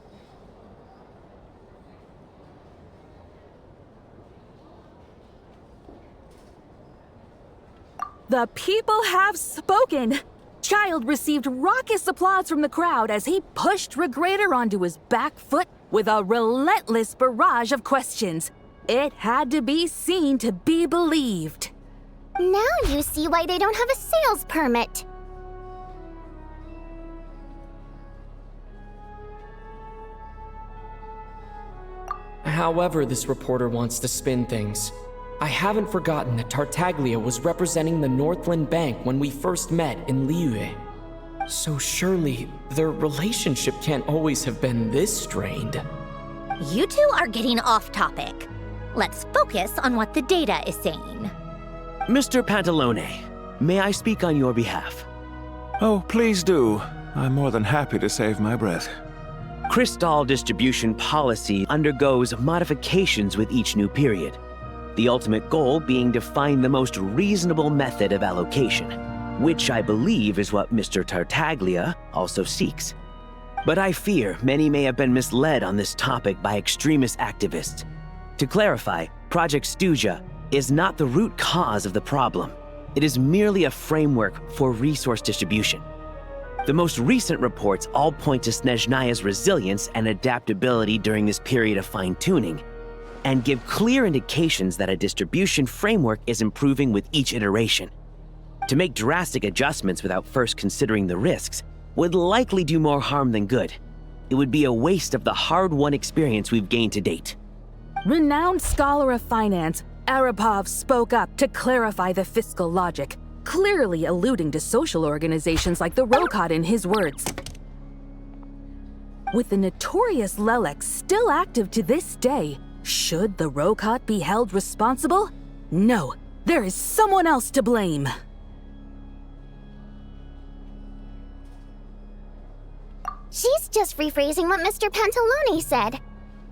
The people have spoken! Child received raucous applause from the crowd as he pushed Regrator onto his back foot with a relentless barrage of questions. It had to be seen to be believed. Now you see why they don't have a sales permit. However this reporter wants to spin things, I haven't forgotten that Tartaglia was representing the Northland Bank when we first met in Liyue. So surely their relationship can't always have been this strained. You two are getting off topic. Let's focus on what the data is saying. Mr. Pantalone, may I speak on your behalf? Oh, please do. I'm more than happy to save my breath. Crystal distribution policy undergoes modifications with each new period. The ultimate goal being to find the most reasonable method of allocation, which I believe is what Mr. Tartaglia also seeks. But I fear many may have been misled on this topic by extremist activists. To clarify, Project Stuja is not the root cause of the problem. It is merely a framework for resource distribution. The most recent reports all point to Snezhnaya's resilience and adaptability during this period of fine-tuning, and give clear indications that a distribution framework is improving with each iteration. To make drastic adjustments without first considering the risks would likely do more harm than good. It would be a waste of the hard-won experience we've gained to date. Renowned scholar of finance, Arapov spoke up to clarify the fiscal logic, clearly alluding to social organizations like the Rokot in his words. With the notorious Lelek still active to this day, should the Rokot be held responsible? No, there is someone else to blame. She's just rephrasing what Mr. Pantalone said.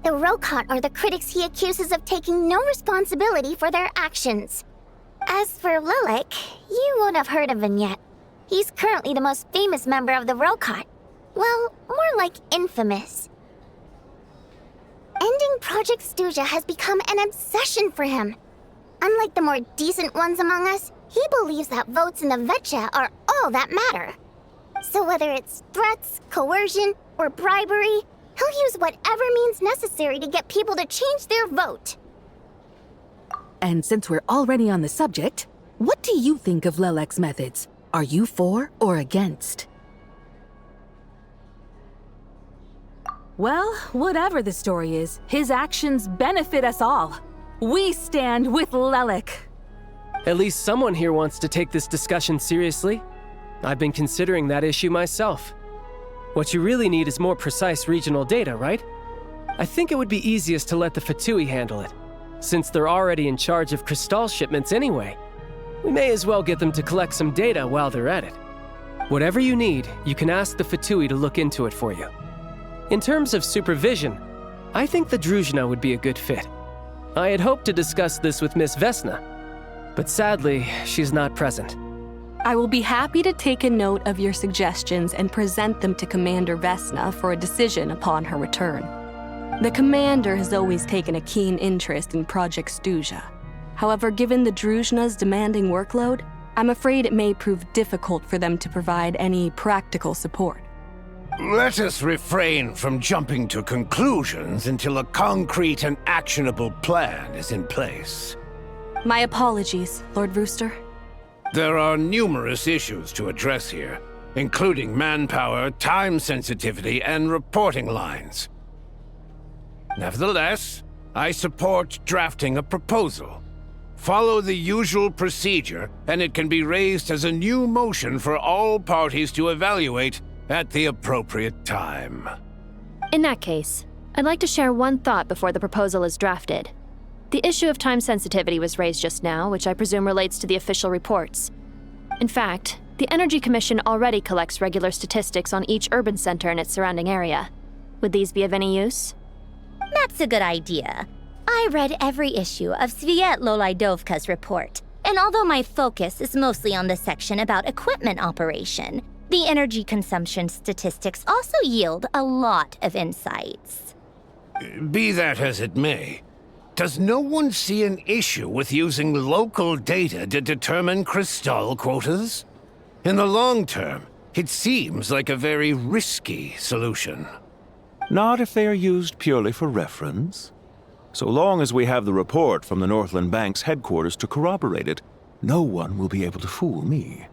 The Rokot are the critics he accuses of taking no responsibility for their actions. As for Lelek, you won't have heard of him yet. He's currently the most famous member of the Rokot. Well, more like infamous. Ending Project Stuja has become an obsession for him. Unlike the more decent ones among us, he believes that votes in the VII are all that matter. So whether it's threats, coercion, or bribery, he'll use whatever means necessary to get people to change their vote. And since we're already on the subject, what do you think of Lelek's methods? Are you for or against? Well, whatever the story is, his actions benefit us all. We stand with Lelek. At least someone here wants to take this discussion seriously. I've been considering that issue myself. What you really need is more precise regional data, right? I think it would be easiest to let the Fatui handle it, since they're already in charge of Crystal shipments anyway. We may as well get them to collect some data while they're at it. Whatever you need, you can ask the Fatui to look into it for you. In terms of supervision, I think the Druzhna would be a good fit. I had hoped to discuss this with Miss Vesna, but sadly, she's not present. I will be happy to take a note of your suggestions and present them to Commander Vesna for a decision upon her return. The Commander has always taken a keen interest in Project Stuja. However, given the Druzhna's demanding workload, I'm afraid it may prove difficult for them to provide any practical support. Let us refrain from jumping to conclusions until a concrete and actionable plan is in place. My apologies, Lord Rooster. There are numerous issues to address here, including manpower, time sensitivity, and reporting lines. Nevertheless, I support drafting a proposal. Follow the usual procedure, and it can be raised as a new motion for all parties to evaluate at the appropriate time. In that case, I'd like to share one thought before the proposal is drafted. The issue of time sensitivity was raised just now, which I presume relates to the official reports. In fact, the Energy Commission already collects regular statistics on each urban center and its surrounding area. Would these be of any use? That's a good idea. I read every issue of Svietlolaidovka's report, and although my focus is mostly on the section about equipment operation, the energy consumption statistics also yield a lot of insights. Be that as it may, does no one see an issue with using local data to determine crystal quotas? In the long term, it seems like a very risky solution. Not if they are used purely for reference. So long as we have the report from the Northland Bank's headquarters to corroborate it, no one will be able to fool me.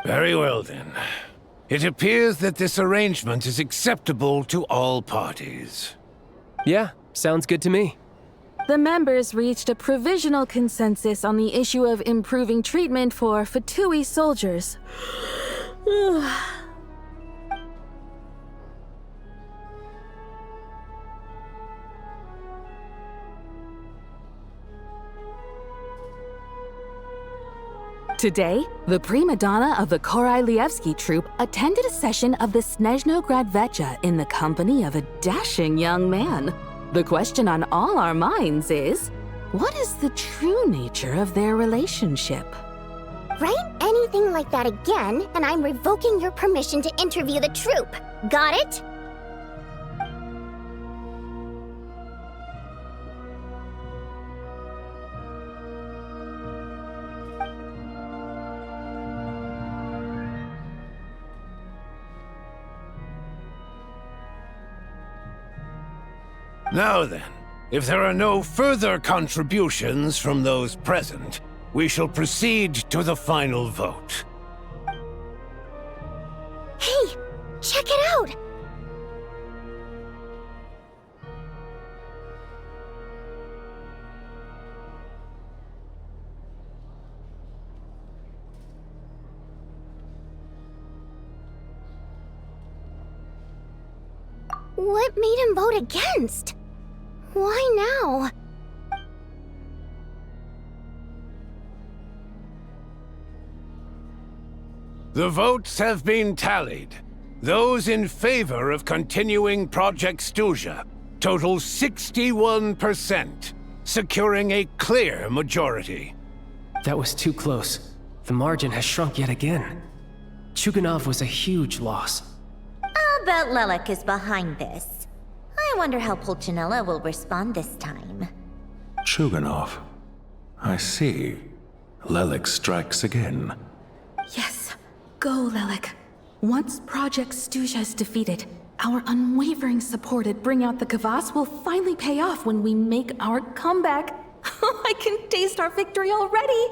Very well then. It appears that this arrangement is acceptable to all parties. Yeah, sounds good to me. The members reached a provisional consensus on the issue of improving treatment for Fatui soldiers. Today, the prima donna of the Korailievsky troupe attended a session of the Snezhnograd Vecha in the company of a dashing young man. The question on all our minds is, what is the true nature of their relationship? Write anything like that again, and I'm revoking your permission to interview the troupe. Got it? Now then, if there are no further contributions from those present, we shall proceed to the final vote. Hey, check it out! What made him vote against? Why now? The votes have been tallied. Those in favor of continuing Project Stuzha total 61%, securing a clear majority. That was too close. The margin has shrunk yet again. Chuganov was a huge loss. I'll bet Lelik is behind this. I wonder how Pulcinella will respond this time. Chuganov. I see. Lelik strikes again. Yes, go, Lelik. Once Project Stuzha is defeated, our unwavering support at Bring Out the Kvass will finally pay off when we make our comeback. I can taste our victory already!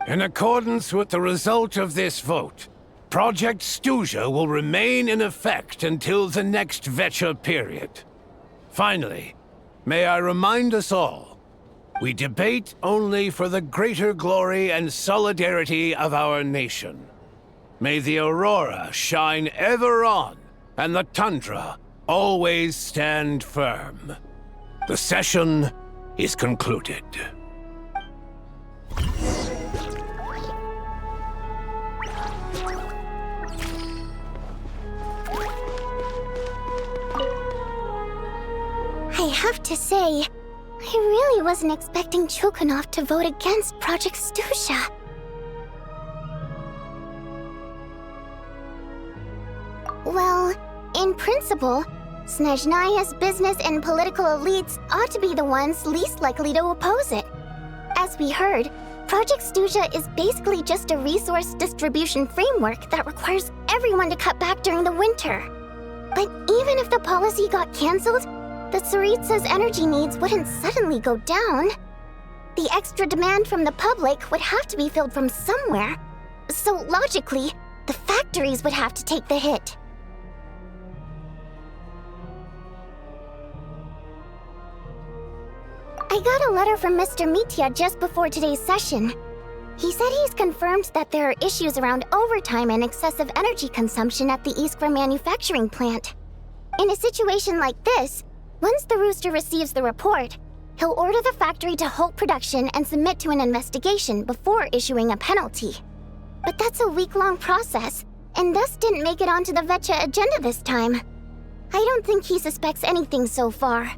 In accordance with the result of this vote, Project Stuzha will remain in effect until the next Vecha period. Finally, may I remind us all, we debate only for the greater glory and solidarity of our nation. May the aurora shine ever on, and the tundra always stand firm. The session is concluded. I have to say, I really wasn't expecting Chuganov to vote against Project Stuzha. Well, in principle, Snezhnaya's business and political elites ought to be the ones least likely to oppose it. As we heard, Project Stuzha is basically just a resource distribution framework that requires everyone to cut back during the winter. But even if the policy got cancelled, the Tsaritsa's energy needs wouldn't suddenly go down. The extra demand from the public would have to be filled from somewhere. So logically, the factories would have to take the hit. I got a letter from Mr. Mitya just before today's session. He said he's confirmed that there are issues around overtime and excessive energy consumption at the Iskra manufacturing plant. In a situation like this, Once the Rooster receives the report, he'll order the factory to halt production and submit to an investigation before issuing a penalty. But that's a week-long process, and thus didn't make it onto the VII agenda this time. I don't think he suspects anything so far.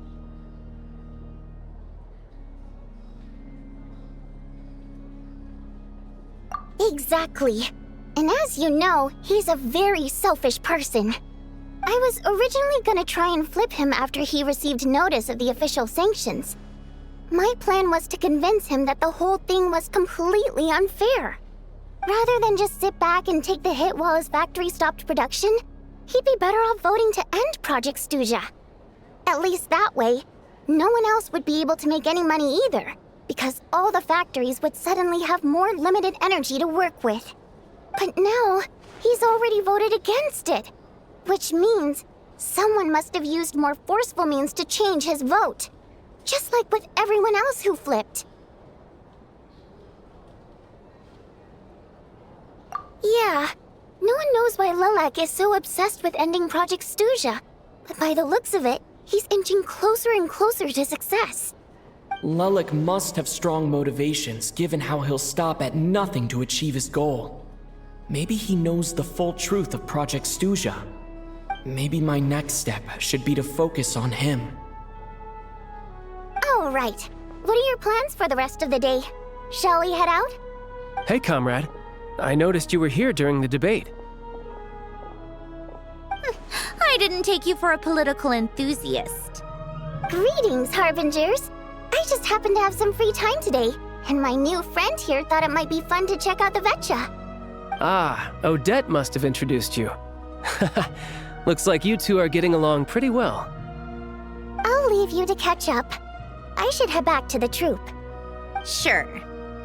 Exactly. And as you know, he's a very selfish person. I was originally gonna try and flip him after he received notice of the official sanctions. My plan was to convince him that the whole thing was completely unfair. Rather than just sit back and take the hit while his factory stopped production, he'd be better off voting to end Project Snezhnaya. At least that way, no one else would be able to make any money either, because all the factories would suddenly have more limited energy to work with. But now, he's already voted against it, which means someone must have used more forceful means to change his vote, just like with everyone else who flipped. Yeah, no one knows why Lilac is so obsessed with ending Project Snezhnaya, but by the looks of it, he's inching closer and closer to success. Lilac must have strong motivations, given how he'll stop at nothing to achieve his goal. Maybe he knows the full truth of Project Snezhnaya. Maybe my next step should be to focus on him. All right. What are your plans for the rest of the day? Shall we head out? Hey, comrade. I noticed you were here during the debate. I didn't take you for a political enthusiast. Greetings, Harbingers. I just happened to have some free time today, and my new friend here thought it might be fun to check out the VII. Ah, Odette must have introduced you. Looks like you two are getting along pretty well. I'll leave you to catch up. I should head back to the troop. Sure.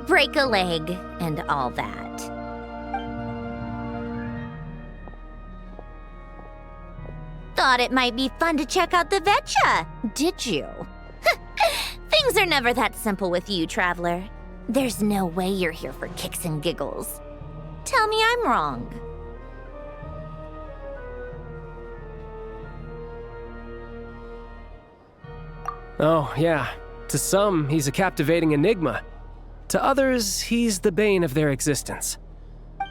Break a leg and all that. Thought it might be fun to check out the VII, did you? Things are never that simple with you, Traveler. There's no way you're here for kicks and giggles. Tell me I'm wrong. Oh, yeah. To some, he's a captivating enigma. To others, he's the bane of their existence.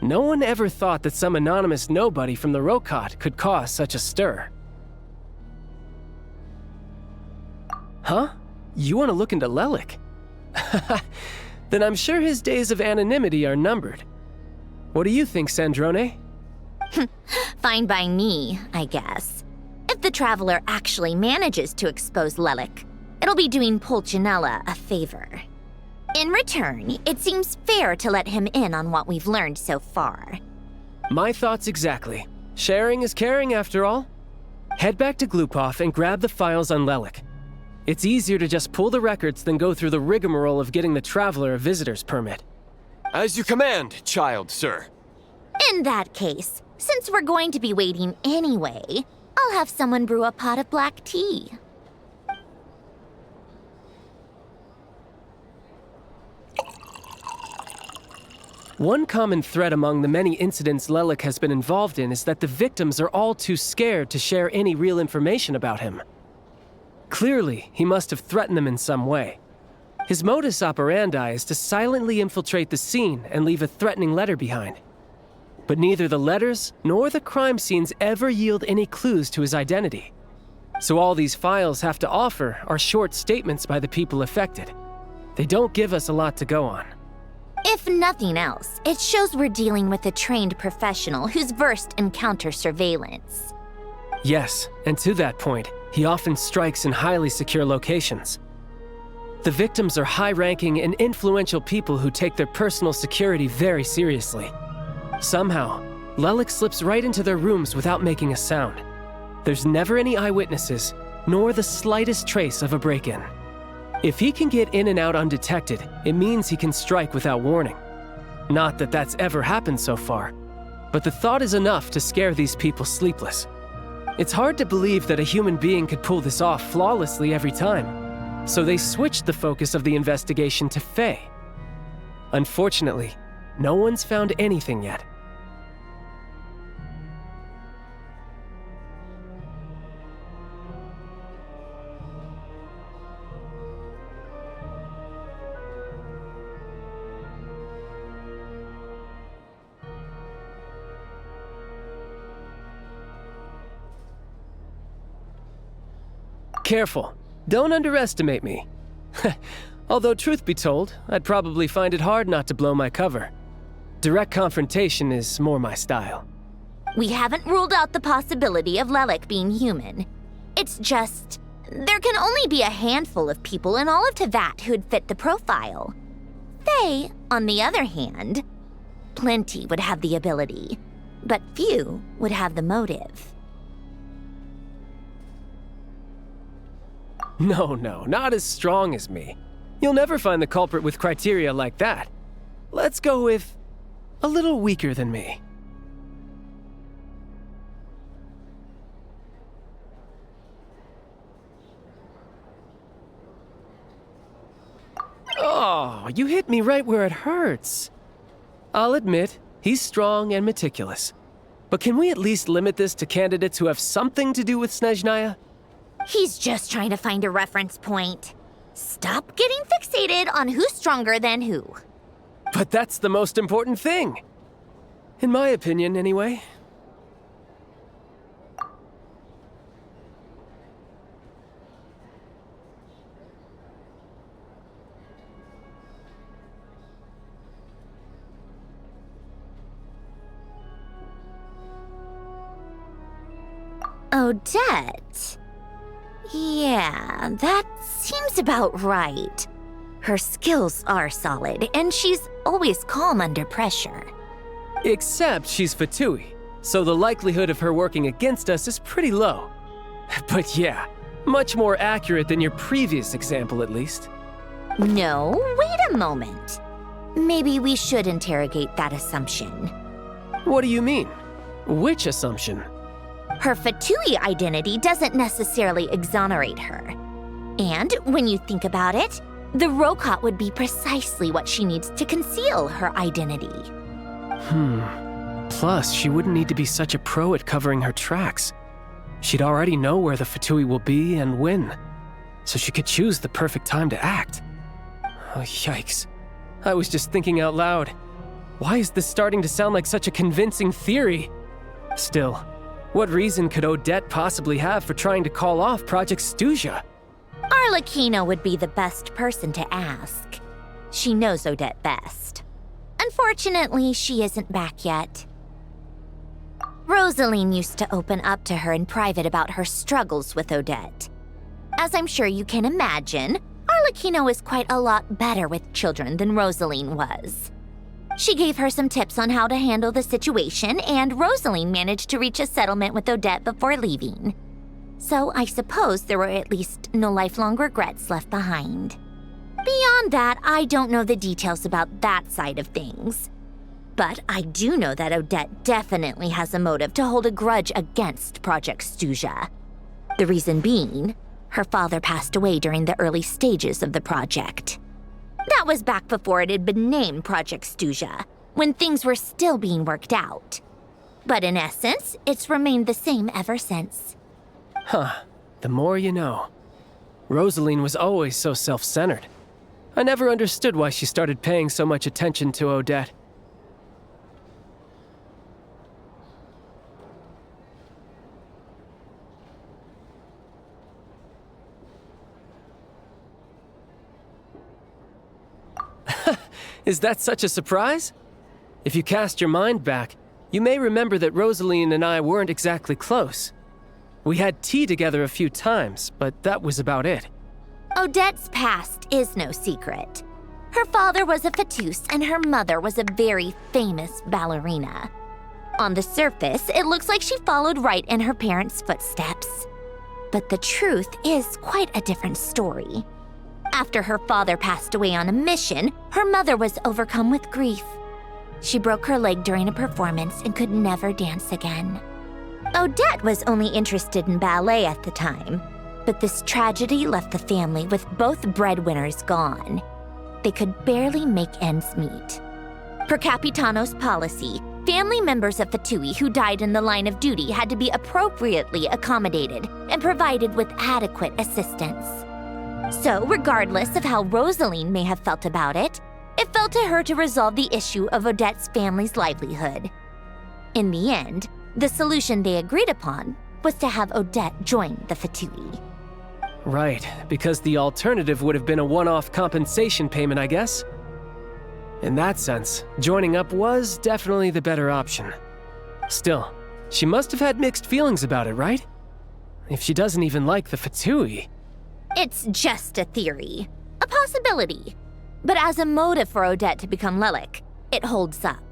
No one ever thought that some anonymous nobody from the Rokot could cause such a stir. Huh? You want to look into Lelik? Then I'm sure his days of anonymity are numbered. What do you think, Snezhnaya? Fine by me, I guess. If the Traveler actually manages to expose Lelik, it'll be doing Pulcinella a favor. In return, it seems fair to let him in on what we've learned so far. My thoughts exactly. Sharing is caring, after all. Head back to Glupov and grab the files on Lelik. It's easier to just pull the records than go through the rigmarole of getting the Traveler a visitor's permit. As you command, child, sir. In that case, since we're going to be waiting anyway, I'll have someone brew a pot of black tea. One common thread among the many incidents Lelik has been involved in is that the victims are all too scared to share any real information about him. Clearly, he must have threatened them in some way. His modus operandi is to silently infiltrate the scene and leave a threatening letter behind. But neither the letters nor the crime scenes ever yield any clues to his identity. So all these files have to offer are short statements by the people affected. They don't give us a lot to go on. If nothing else, it shows we're dealing with a trained professional who's versed in counter-surveillance. Yes, and to that point, he often strikes in highly secure locations. The victims are high-ranking and influential people who take their personal security very seriously. Somehow, Lelik slips right into their rooms without making a sound. There's never any eyewitnesses, nor the slightest trace of a break-in. If he can get in and out undetected, it means he can strike without warning. Not that that's ever happened so far, but the thought is enough to scare these people sleepless. It's hard to believe that a human being could pull this off flawlessly every time, so they switched the focus of the investigation to Faye. Unfortunately, no one's found anything yet. careful. Don't underestimate me. Although, truth be told, I'd probably find it hard not to blow my cover. Direct confrontation is more my style. We haven't ruled out the possibility of Lelik being human. It's just, there can only be a handful of people in all of Teyvat who'd fit the profile. They, on the other hand, plenty would have the ability, but few would have the motive. No, not as strong as me. You'll never find the culprit with criteria like that. Let's go with a little weaker than me. Oh, you hit me right where it hurts. I'll admit, he's strong and meticulous. But can we at least limit this to candidates who have something to do with Snezhnaya? He's just trying to find a reference point. Stop getting fixated on who's stronger than who. But that's the most important thing. In my opinion, anyway. Odette? Yeah, that seems about right. Her skills are solid, and she's always calm under pressure. Except she's Fatui, so the likelihood of her working against us is pretty low. But yeah, much more accurate than your previous example, at least. No, wait a moment. Maybe we should interrogate that assumption. What do you mean? Which assumption? Her Fatui identity doesn't necessarily exonerate her. And when you think about it, the Rokot would be precisely what she needs to conceal her identity. Plus, she wouldn't need to be such a pro at covering her tracks. She'd already know where the Fatui will be and when, so she could choose the perfect time to act. Oh, yikes. I was just thinking out loud. Why is this starting to sound like such a convincing theory? Still, what reason could Odette possibly have for trying to call off Project Stuzha? Arlecchino would be the best person to ask. She knows Odette best. Unfortunately, she isn't back yet. Rosaline used to open up to her in private about her struggles with Odette. As I'm sure you can imagine, Arlecchino is quite a lot better with children than Rosaline was. She gave her some tips on how to handle the situation, and Rosaline managed to reach a settlement with Odette before leaving. So I suppose there were at least no lifelong regrets left behind. Beyond that, I don't know the details about that side of things. But I do know that Odette definitely has a motive to hold a grudge against Project Stuzha. The reason being, her father passed away during the early stages of the project. That was back before it had been named Project Stuzha, when things were still being worked out. But in essence, it's remained the same ever since. The more you know. Rosaline was always so self-centered. I never understood why she started paying so much attention to Odette. Is that such a surprise? If you cast your mind back, you may remember that Rosaline and I weren't exactly close. We had tea together a few times, but that was about it. Odette's past is no secret. Her father was a fatus and her mother was a very famous ballerina. On the surface, it looks like she followed right in her parents' footsteps. But the truth is quite a different story. After her father passed away on a mission, her mother was overcome with grief. She broke her leg during a performance and could never dance again. Odette was only interested in ballet at the time, but this tragedy left the family with both breadwinners gone. They could barely make ends meet. Per Capitano's policy, family members of Fatui who died in the line of duty had to be appropriately accommodated and provided with adequate assistance. So, regardless of how Rosaline may have felt about it, it fell to her to resolve the issue of Odette's family's livelihood. In the end, the solution they agreed upon was to have Odette join the Fatui. Right, because the alternative would have been a one-off compensation payment, I guess. In that sense, joining up was definitely the better option. Still, she must have had mixed feelings about it, right? If she doesn't even like the Fatui. It's just a theory, a possibility. But as a motive for Odette to become Lelik, it holds up.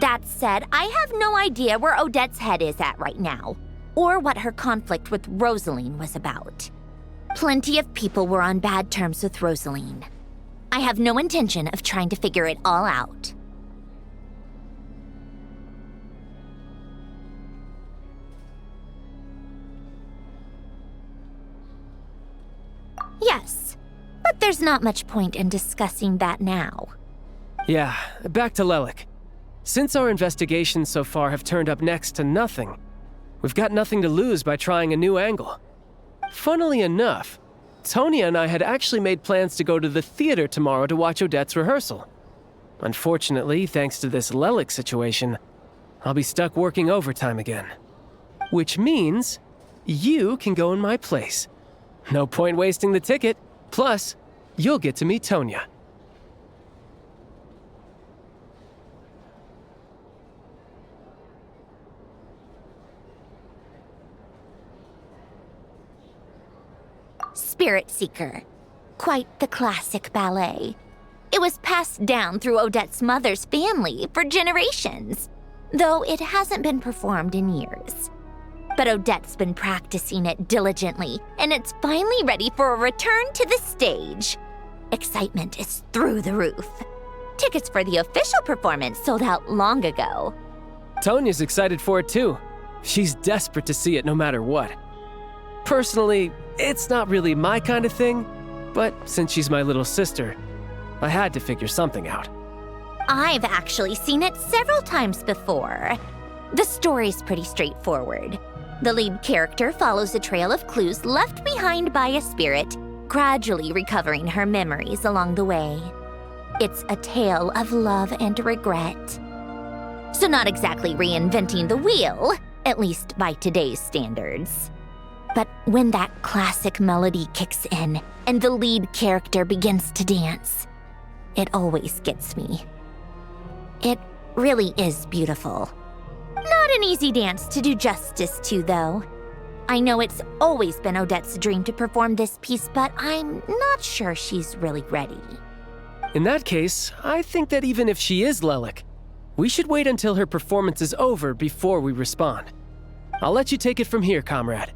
That said, I have no idea where Odette's head is at right now, or what her conflict with Rosaline was about. Plenty of people were on bad terms with Rosaline. I have no intention of trying to figure it all out. Yes, but there's not much point in discussing that now. Yeah, back to Lelik. Since our investigations so far have turned up next to nothing, we've got nothing to lose by trying a new angle. Funnily enough, Tonya and I had actually made plans to go to the theater tomorrow to watch Odette's rehearsal. Unfortunately, thanks to this Lelik situation, I'll be stuck working overtime again. Which means you can go in my place. No point wasting the ticket. Plus, you'll get to meet Tonya. Spirit Seeker. Quite the classic ballet. It was passed down through Odette's mother's family for generations, though it hasn't been performed in years. But Odette's been practicing it diligently, and it's finally ready for a return to the stage. Excitement is through the roof. Tickets for the official performance sold out long ago. Tonya's excited for it too. She's desperate to see it no matter what. Personally, it's not really my kind of thing, but since she's my little sister, I had to figure something out. I've actually seen it several times before. The story's pretty straightforward. The lead character follows a trail of clues left behind by a spirit, gradually recovering her memories along the way. It's a tale of love and regret. So not exactly reinventing the wheel, at least by today's standards. But when that classic melody kicks in and the lead character begins to dance, it always gets me. It really is beautiful. Not an easy dance to do justice to, though. I know it's always been Odette's dream to perform this piece, but I'm not sure she's really ready. In that case, I think that even if she is Lelik, we should wait until her performance is over before we respond. I'll let you take it from here, comrade.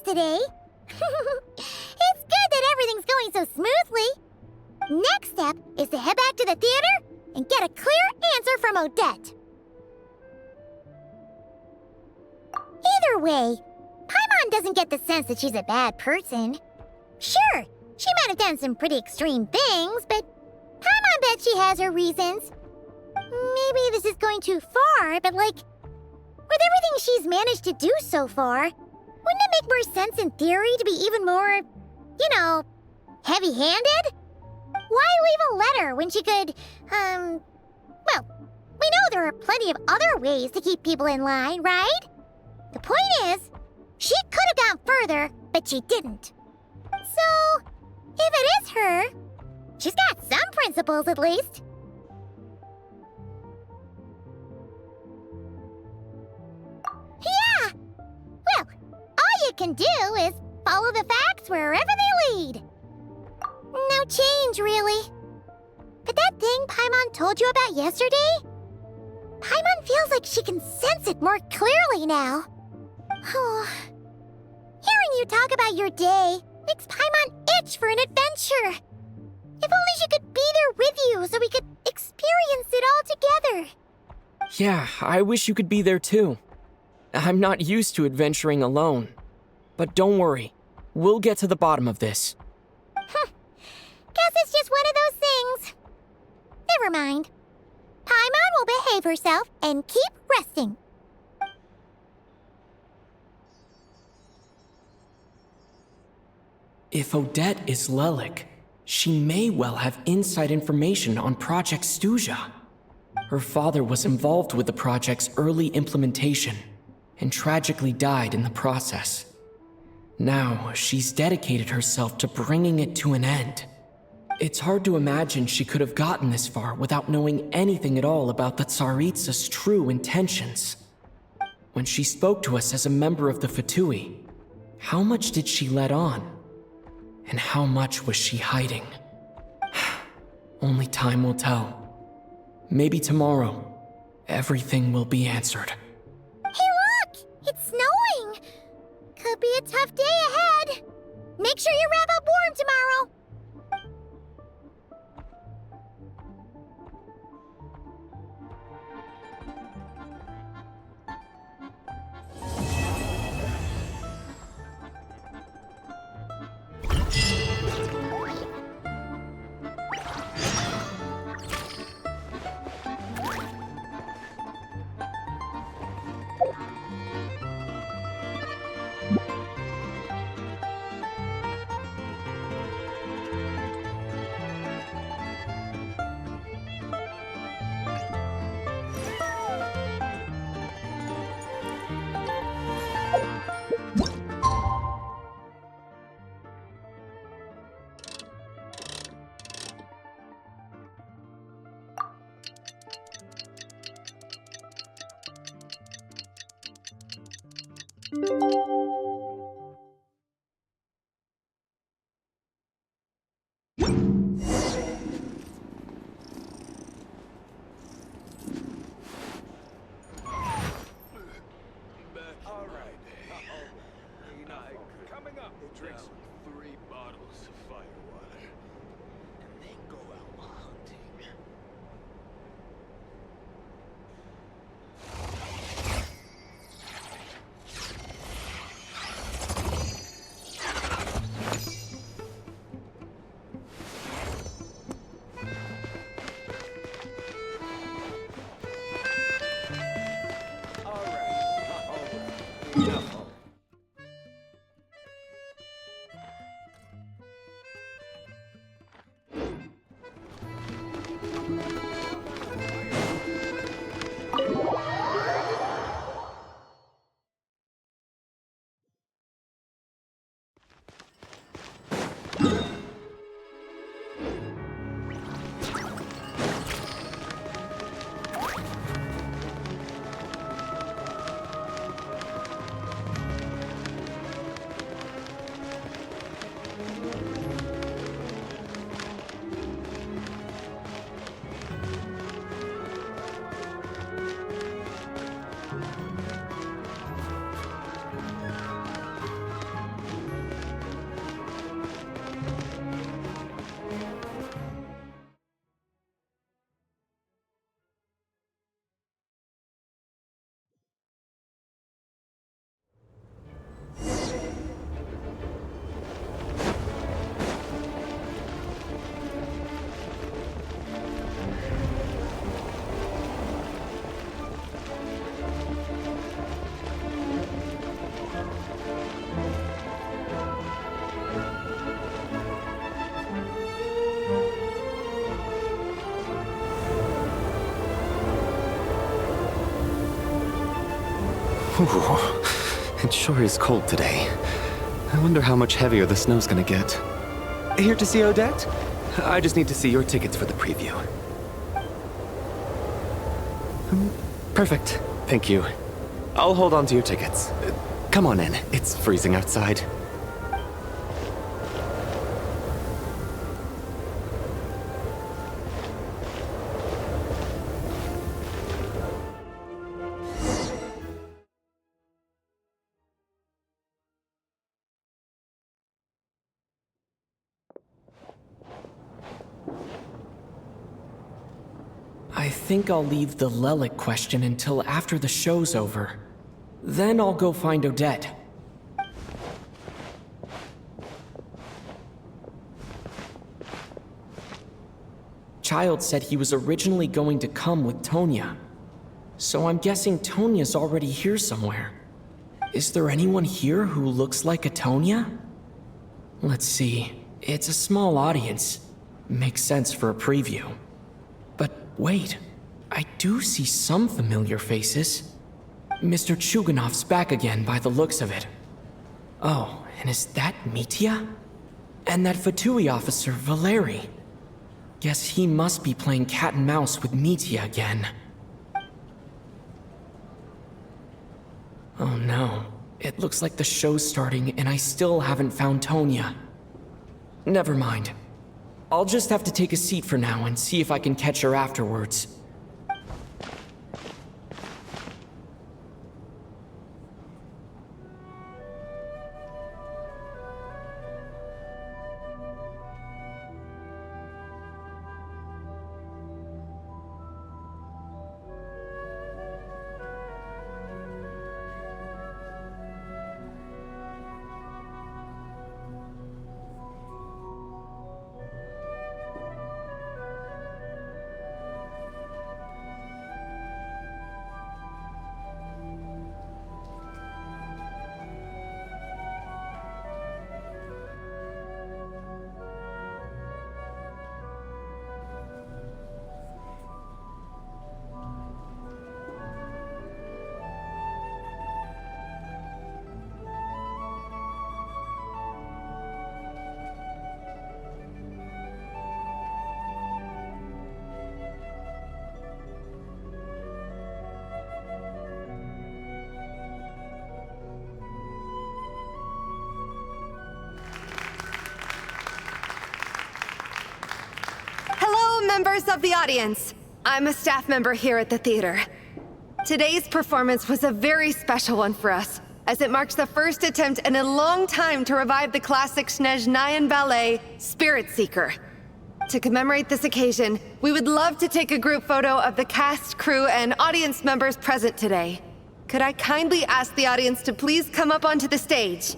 Today. It's good that everything's going so smoothly. Next step is to head back to the theater and get a clear answer from Odette. Either way, Paimon doesn't get the sense that she's a bad person. Sure, she might have done some pretty extreme things, but Paimon bet she has her reasons. Maybe this is going too far, but with everything she's managed to do so far, wouldn't it make more sense in theory to be even more, heavy-handed? Why leave a letter when she could, we We know there are plenty of other ways to keep people in line, right? The point is, she could have gone further, but she didn't. So, if it is her, she's got some principles at least. Yeah! Well, all you can do is follow the facts wherever they lead. No change, really. But that thing Paimon told you about yesterday? Paimon feels like she can sense it more clearly now. Hearing you talk about your day makes Paimon itch for an adventure. If only she could be there with you so we could experience it all together. Yeah, I wish you could be there too. I'm not used to adventuring alone. But don't worry, we'll get to the bottom of this. Guess it's just one of those things. Never mind. Paimon will behave herself and keep resting. If Odette is Lelik, she may well have inside information on Project Stuja. Her father was involved with the project's early implementation and tragically died in the process. Now, she's dedicated herself to bringing it to an end. It's hard to imagine she could have gotten this far without knowing anything at all about the Tsaritsa's true intentions. When she spoke to us as a member of the Fatui, how much did she let on? And how much was she hiding? Only time will tell. Maybe tomorrow, everything will be answered. Hey look! It's snowing! Could be a tough day ahead. Make sure you wrap up warm tomorrow. Drink some 3 bottles of firewater, and then go out hunting. It sure is cold today. I wonder how much heavier the snow's gonna get. Here to see Odette? I just need to see your tickets for the preview. Perfect. Thank you. I'll hold on to your tickets. Come on in. It's freezing outside. I think I'll leave the Lelic question until after the show's over. Then I'll go find Odette. Child said he was originally going to come with Tonya. So I'm guessing Tonya's already here somewhere. Is there anyone here who looks like a Tonya? Let's see. It's a small audience. Makes sense for a preview. But wait, I do see some familiar faces. Mr. Chuganov's back again by the looks of it. Oh, and is that Mitya? And that Fatui officer, Valeri. Guess he must be playing cat and mouse with Mitya again. Oh no, it looks like the show's starting and I still haven't found Tonya. Never mind. I'll just have to take a seat for now and see if I can catch her afterwards. Members of the audience, I'm a staff member here at the theater. Today's performance was a very special one for us, as it marks the first attempt in a long time to revive the classic Snezhnayan ballet, Spirit Seeker. To commemorate this occasion, we would love to take a group photo of the cast, crew, and audience members present today. Could I kindly ask the audience to please come up onto the stage?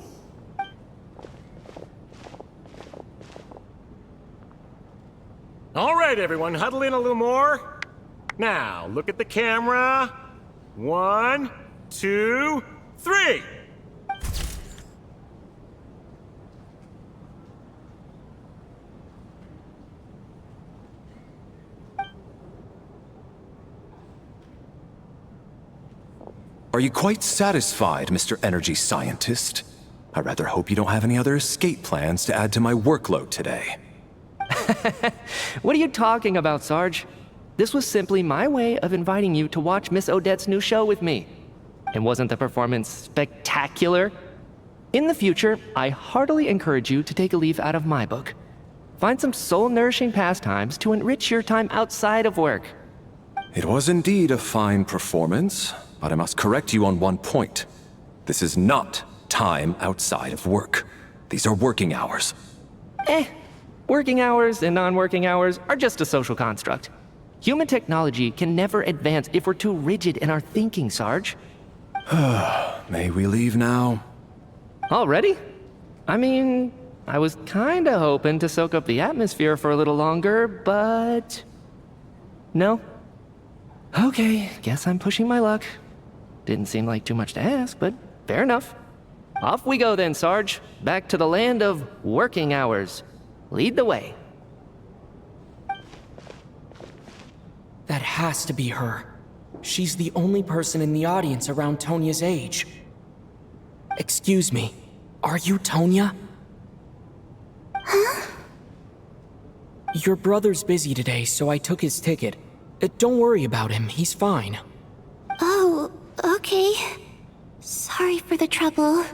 All right, everyone, huddle in a little more. Now, look at the camera. 1, 2, 3. Are you quite satisfied, Mr. Energy Scientist? I rather hope you don't have any other escape plans to add to my workload today. What are you talking about, Sarge? This was simply my way of inviting you to watch Miss Odette's new show with me. And wasn't the performance spectacular? In the future, I heartily encourage you to take a leaf out of my book. Find some soul-nourishing pastimes to enrich your time outside of work. It was indeed a fine performance, but I must correct you on one point. This is not time outside of work. These are working hours. Working hours and non-working hours are just a social construct. Human technology can never advance if we're too rigid in our thinking, Sarge. May we leave now? Already? I mean, I was kinda hoping to soak up the atmosphere for a little longer, but... No? Okay, guess I'm pushing my luck. Didn't seem like too much to ask, but fair enough. Off we go then, Sarge. Back to the land of working hours. Lead the way. That has to be her. She's the only person in the audience around Tonya's age. Excuse me, are you Tonya? Huh? Your brother's busy today, so I took his ticket. Don't worry about him, he's fine. Oh, okay. Sorry for the trouble.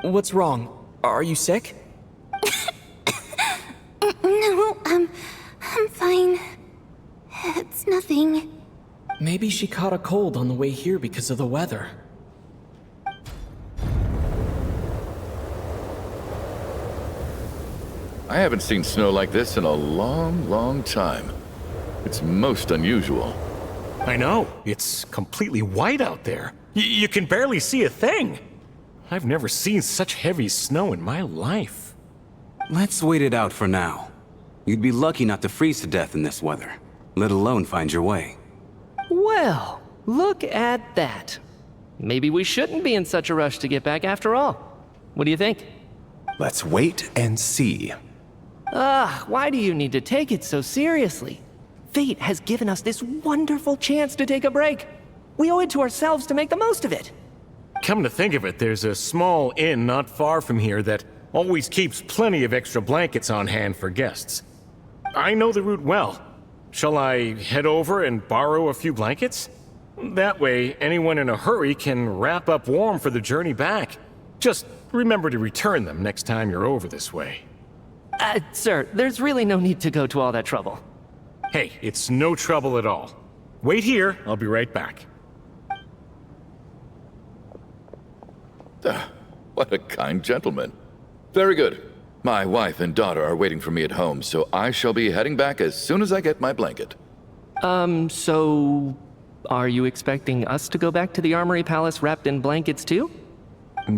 What's wrong? Are you sick? No, I'm fine. It's nothing. Maybe she caught a cold on the way here because of the weather. I haven't seen snow like this in a long, long time. It's most unusual. I know. It's completely white out there. You can barely see a thing. I've never seen such heavy snow in my life. Let's wait it out for now. You'd be lucky not to freeze to death in this weather, let alone find your way. Well, look at that. Maybe we shouldn't be in such a rush to get back after all. What do you think? Let's wait and see. Why do you need to take it so seriously? Fate has given us this wonderful chance to take a break. We owe it to ourselves to make the most of it. Come to think of it, there's a small inn not far from here that always keeps plenty of extra blankets on hand for guests. I know the route well. Shall I head over and borrow a few blankets? That way, anyone in a hurry can wrap up warm for the journey back. Just remember to return them next time you're over this way. Sir, there's really no need to go to all that trouble. Hey, it's no trouble at all. Wait here, I'll be right back. What a kind gentleman. Very good. My wife and daughter are waiting for me at home, so I shall be heading back as soon as I get my blanket. So... are you expecting us to go back to the Armory Palace wrapped in blankets too?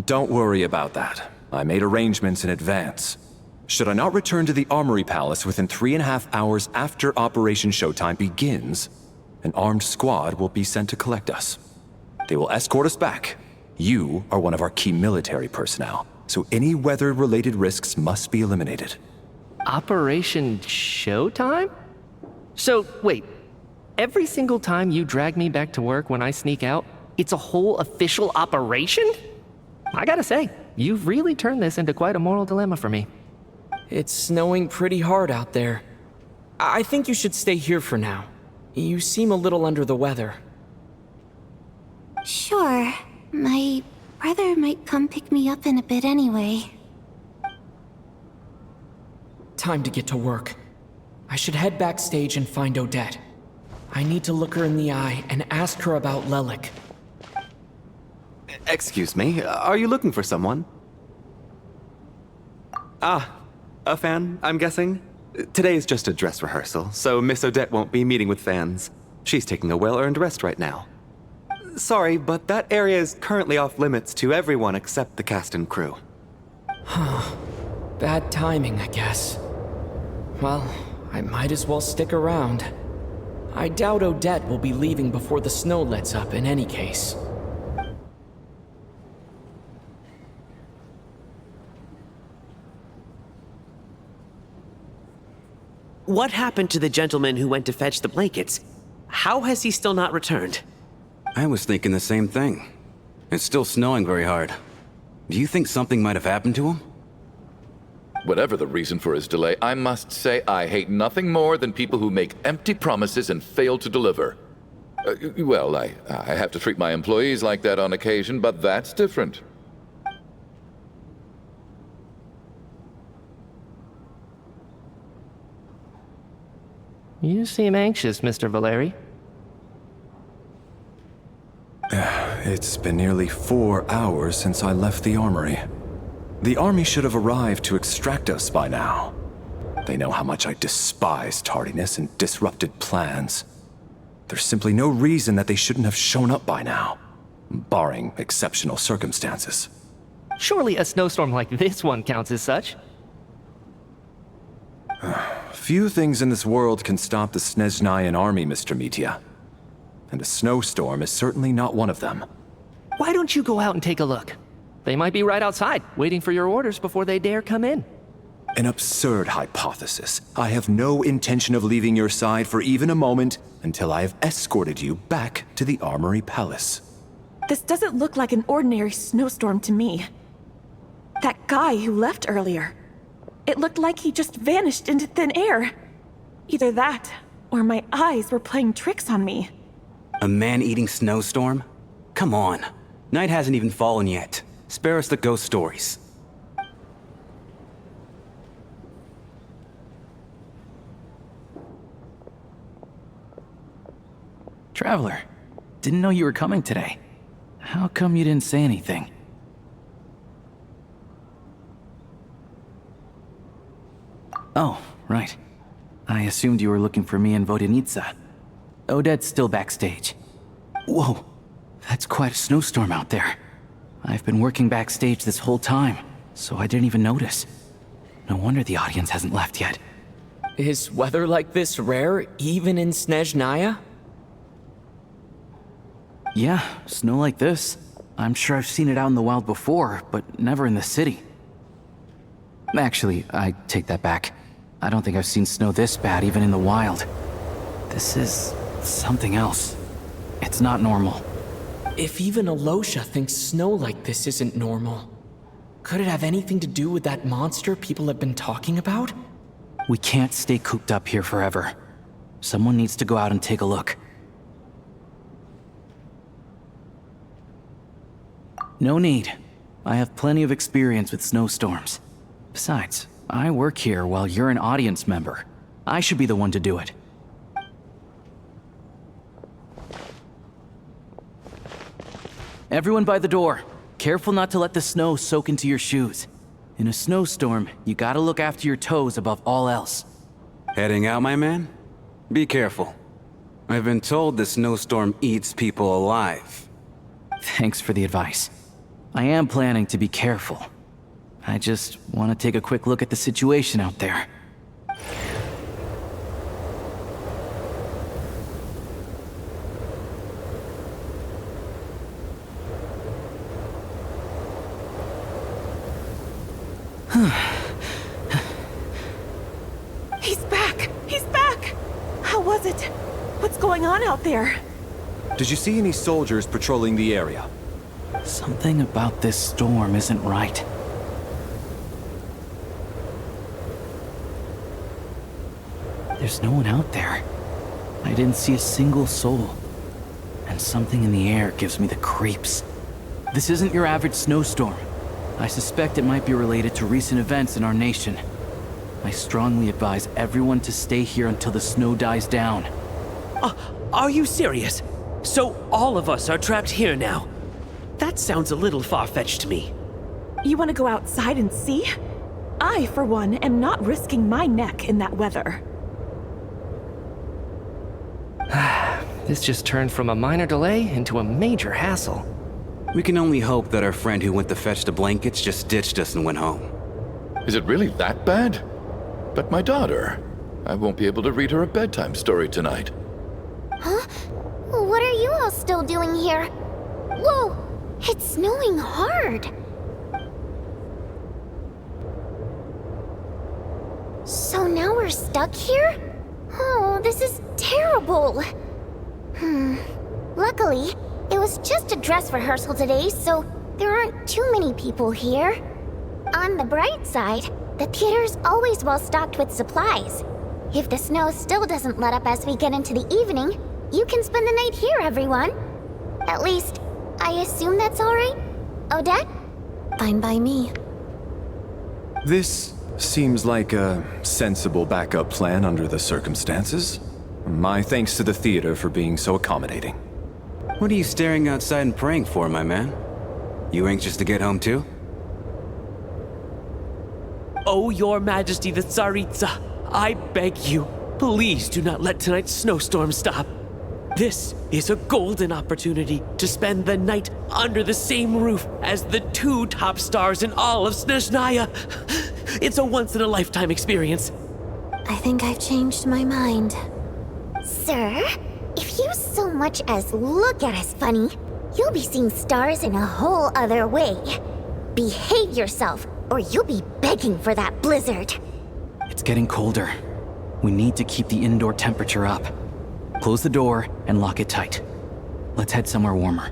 Don't worry about that. I made arrangements in advance. Should I not return to the Armory Palace within 3.5 hours after Operation Showtime begins, an armed squad will be sent to collect us. They will escort us back. You are one of our key military personnel, so any weather-related risks must be eliminated. Operation Showtime? So, wait. Every single time you drag me back to work when I sneak out, it's a whole official operation? I gotta say, you've really turned this into quite a moral dilemma for me. It's snowing pretty hard out there. I think you should stay here for now. You seem a little under the weather. Sure. My brother might come pick me up in a bit anyway. Time to get to work. I should head backstage and find Odette. I need to look her in the eye and ask her about Lelik. Excuse me, are you looking for someone? A fan, I'm guessing? Today is just a dress rehearsal, so Miss Odette won't be meeting with fans. She's taking a well-earned rest right now. Sorry, but that area is currently off limits to everyone except the cast and crew. Bad timing, I guess. Well, I might as well stick around. I doubt Odette will be leaving before the snow lets up in any case. What happened to the gentleman who went to fetch the blankets? How has he still not returned? I was thinking the same thing. It's still snowing very hard. Do you think something might have happened to him? Whatever the reason for his delay, I must say I hate nothing more than people who make empty promises and fail to deliver. Well, I have to treat my employees like that on occasion, but that's different. You seem anxious, Mr. Valeri. It's been nearly 4 hours since I left the armory. The army should have arrived to extract us by now. They know how much I despise tardiness and disrupted plans. There's simply no reason that they shouldn't have shown up by now, barring exceptional circumstances. Surely a snowstorm like this one counts as such. Few things in this world can stop the Snezhnayan army, Mr. Mitya. And a snowstorm is certainly not one of them. Why don't you go out and take a look? They might be right outside, waiting for your orders before they dare come in. An absurd hypothesis. I have no intention of leaving your side for even a moment until I have escorted you back to the Armory Palace. This doesn't look like an ordinary snowstorm to me. That guy who left earlier, it looked like he just vanished into thin air. Either that, or my eyes were playing tricks on me. A man-eating snowstorm? Come on. Night hasn't even fallen yet. Spare us the ghost stories. Traveler, didn't know you were coming today. How come you didn't say anything? Oh, right. I assumed you were looking for me in Vodenitsa. Odette's still backstage. Whoa, that's quite a snowstorm out there. I've been working backstage this whole time, so I didn't even notice. No wonder the audience hasn't left yet. Is weather like this rare, even in Snezhnaya? Yeah, snow like this. I'm sure I've seen it out in the wild before, but never in the city. Actually, I take that back. I don't think I've seen snow this bad even in the wild. This is something else. It's not normal. If even Alosha thinks snow like this isn't normal, could it have anything to do with that monster people have been talking about? We can't stay cooped up here forever. Someone needs to go out and take a look. No need. I have plenty of experience with snowstorms. Besides, I work here while you're an audience member. I should be the one to do it. Everyone by the door. Careful not to let the snow soak into your shoes. In a snowstorm, you gotta look after your toes above all else. Heading out, my man? Be careful. I've been told the snowstorm eats people alive. Thanks for the advice. I am planning to be careful. I just want to take a quick look at the situation out there. He's back! He's back! How was it? What's going on out there? Did you see any soldiers patrolling the area? Something about this storm isn't right. There's no one out there. I didn't see a single soul. And something in the air gives me the creeps. This isn't your average snowstorm. I suspect it might be related to recent events in our nation. I strongly advise everyone to stay here until the snow dies down. Are you serious? So all of us are trapped here now? That sounds a little far-fetched to me. You want to go outside and see? I, for one, am not risking my neck in that weather. This just turned from a minor delay into a major hassle. We can only hope that our friend who went to fetch the blankets just ditched us and went home. Is it really that bad? But my daughter, I won't be able to read her a bedtime story tonight. Huh? What are you all still doing here? Whoa! It's snowing hard! So now we're stuck here? Oh, this is terrible! Luckily, it was just a dress rehearsal today, so there aren't too many people here. On the bright side, the theater's always well stocked with supplies. If the snow still doesn't let up as we get into the evening, you can spend the night here, everyone. At least, I assume that's alright? Odette? Fine by me. This seems like a sensible backup plan under the circumstances. My thanks to the theater for being so accommodating. What are you staring outside and praying for, my man? You anxious to get home too? Oh, your majesty the Tsaritsa, I beg you, please do not let tonight's snowstorm stop. This is a golden opportunity to spend the night under the same roof as the two top stars in all of Snezhnaya. It's a once-in-a-lifetime experience. I think I've changed my mind. Sir, if you so much as look at us funny, you'll be seeing stars in a whole other way. Behave yourself, or you'll be begging for that blizzard. It's getting colder. We need to keep the indoor temperature up. Close the door and lock it tight. Let's head somewhere warmer.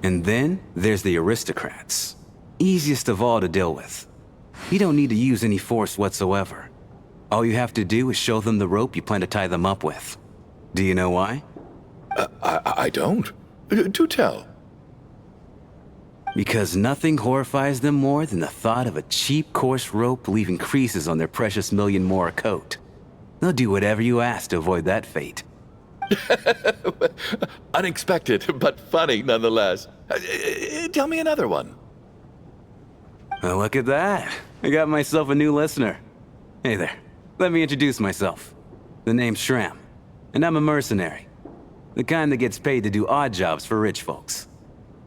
And then there's the aristocrats. Easiest of all to deal with. You don't need to use any force whatsoever. All you have to do is show them the rope you plan to tie them up with. Do you know why? I don't. Do tell. Because nothing horrifies them more than the thought of a cheap, coarse rope leaving creases on their precious million more coat. They'll do whatever you ask to avoid that fate. Unexpected, but funny nonetheless. Tell me another one. Well, look at that. I got myself a new listener. Hey there. Let me introduce myself. The name's Shram, and I'm a mercenary. The kind that gets paid to do odd jobs for rich folks.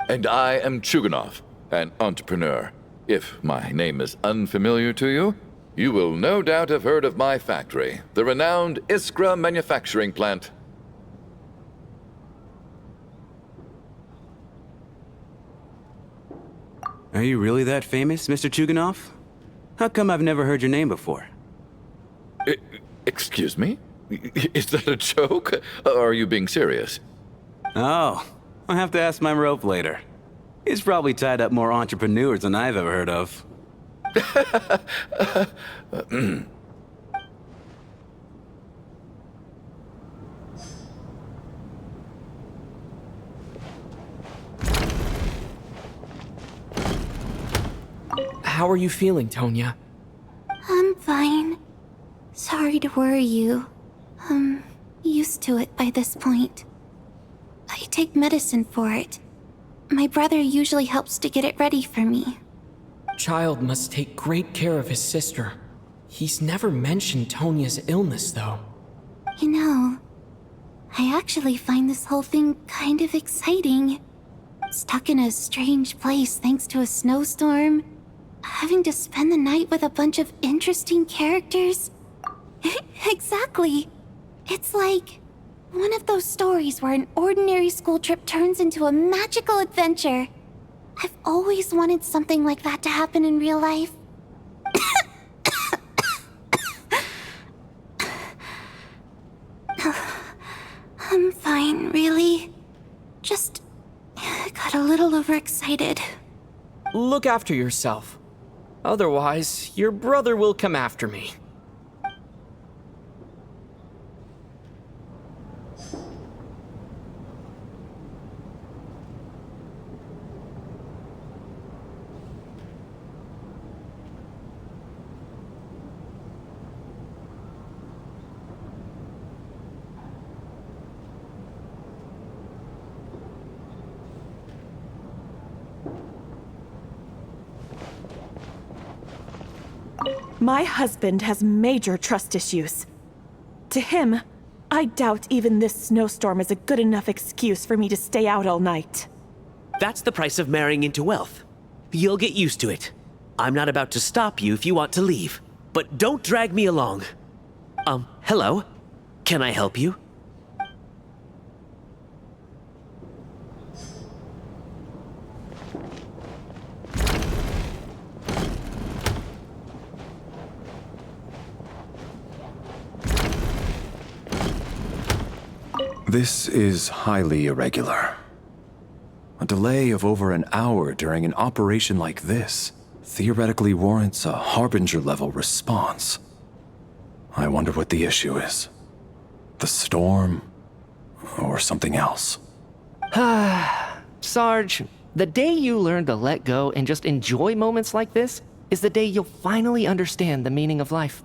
And I am Chuganov, an entrepreneur. If my name is unfamiliar to you, you will no doubt have heard of my factory, the renowned Iskra manufacturing plant. Are you really that famous, Mr. Chuganov? How come I've never heard your name before? Excuse me? Is that a joke? Or are you being serious? Oh, I'll have to ask my rope later. He's probably tied up more entrepreneurs than I've ever heard of. How are you feeling, Tonya? I'm fine. Sorry to worry you. I'm used to it by this point. I take medicine for it. My brother usually helps to get it ready for me. Child must take great care of his sister. He's never mentioned Tonya's illness, though. You know, I actually find this whole thing kind of exciting. Stuck in a strange place thanks to a snowstorm. Having to spend the night with a bunch of interesting characters. Exactly. It's like one of those stories where an ordinary school trip turns into a magical adventure. I've always wanted something like that to happen in real life. I'm fine, really. Just got a little overexcited. Look after yourself. Otherwise, your brother will come after me. My husband has major trust issues. To him, I doubt even this snowstorm is a good enough excuse for me to stay out all night. That's the price of marrying into wealth. You'll get used to it. I'm not about to stop you if you want to leave, but don't drag me along. Hello? Can I help you? This is highly irregular. A delay of over an hour during an operation like this theoretically warrants a Harbinger-level response. I wonder what the issue is. The storm, or something else. Sarge, the day you learn to let go and just enjoy moments like this is the day you'll finally understand the meaning of life.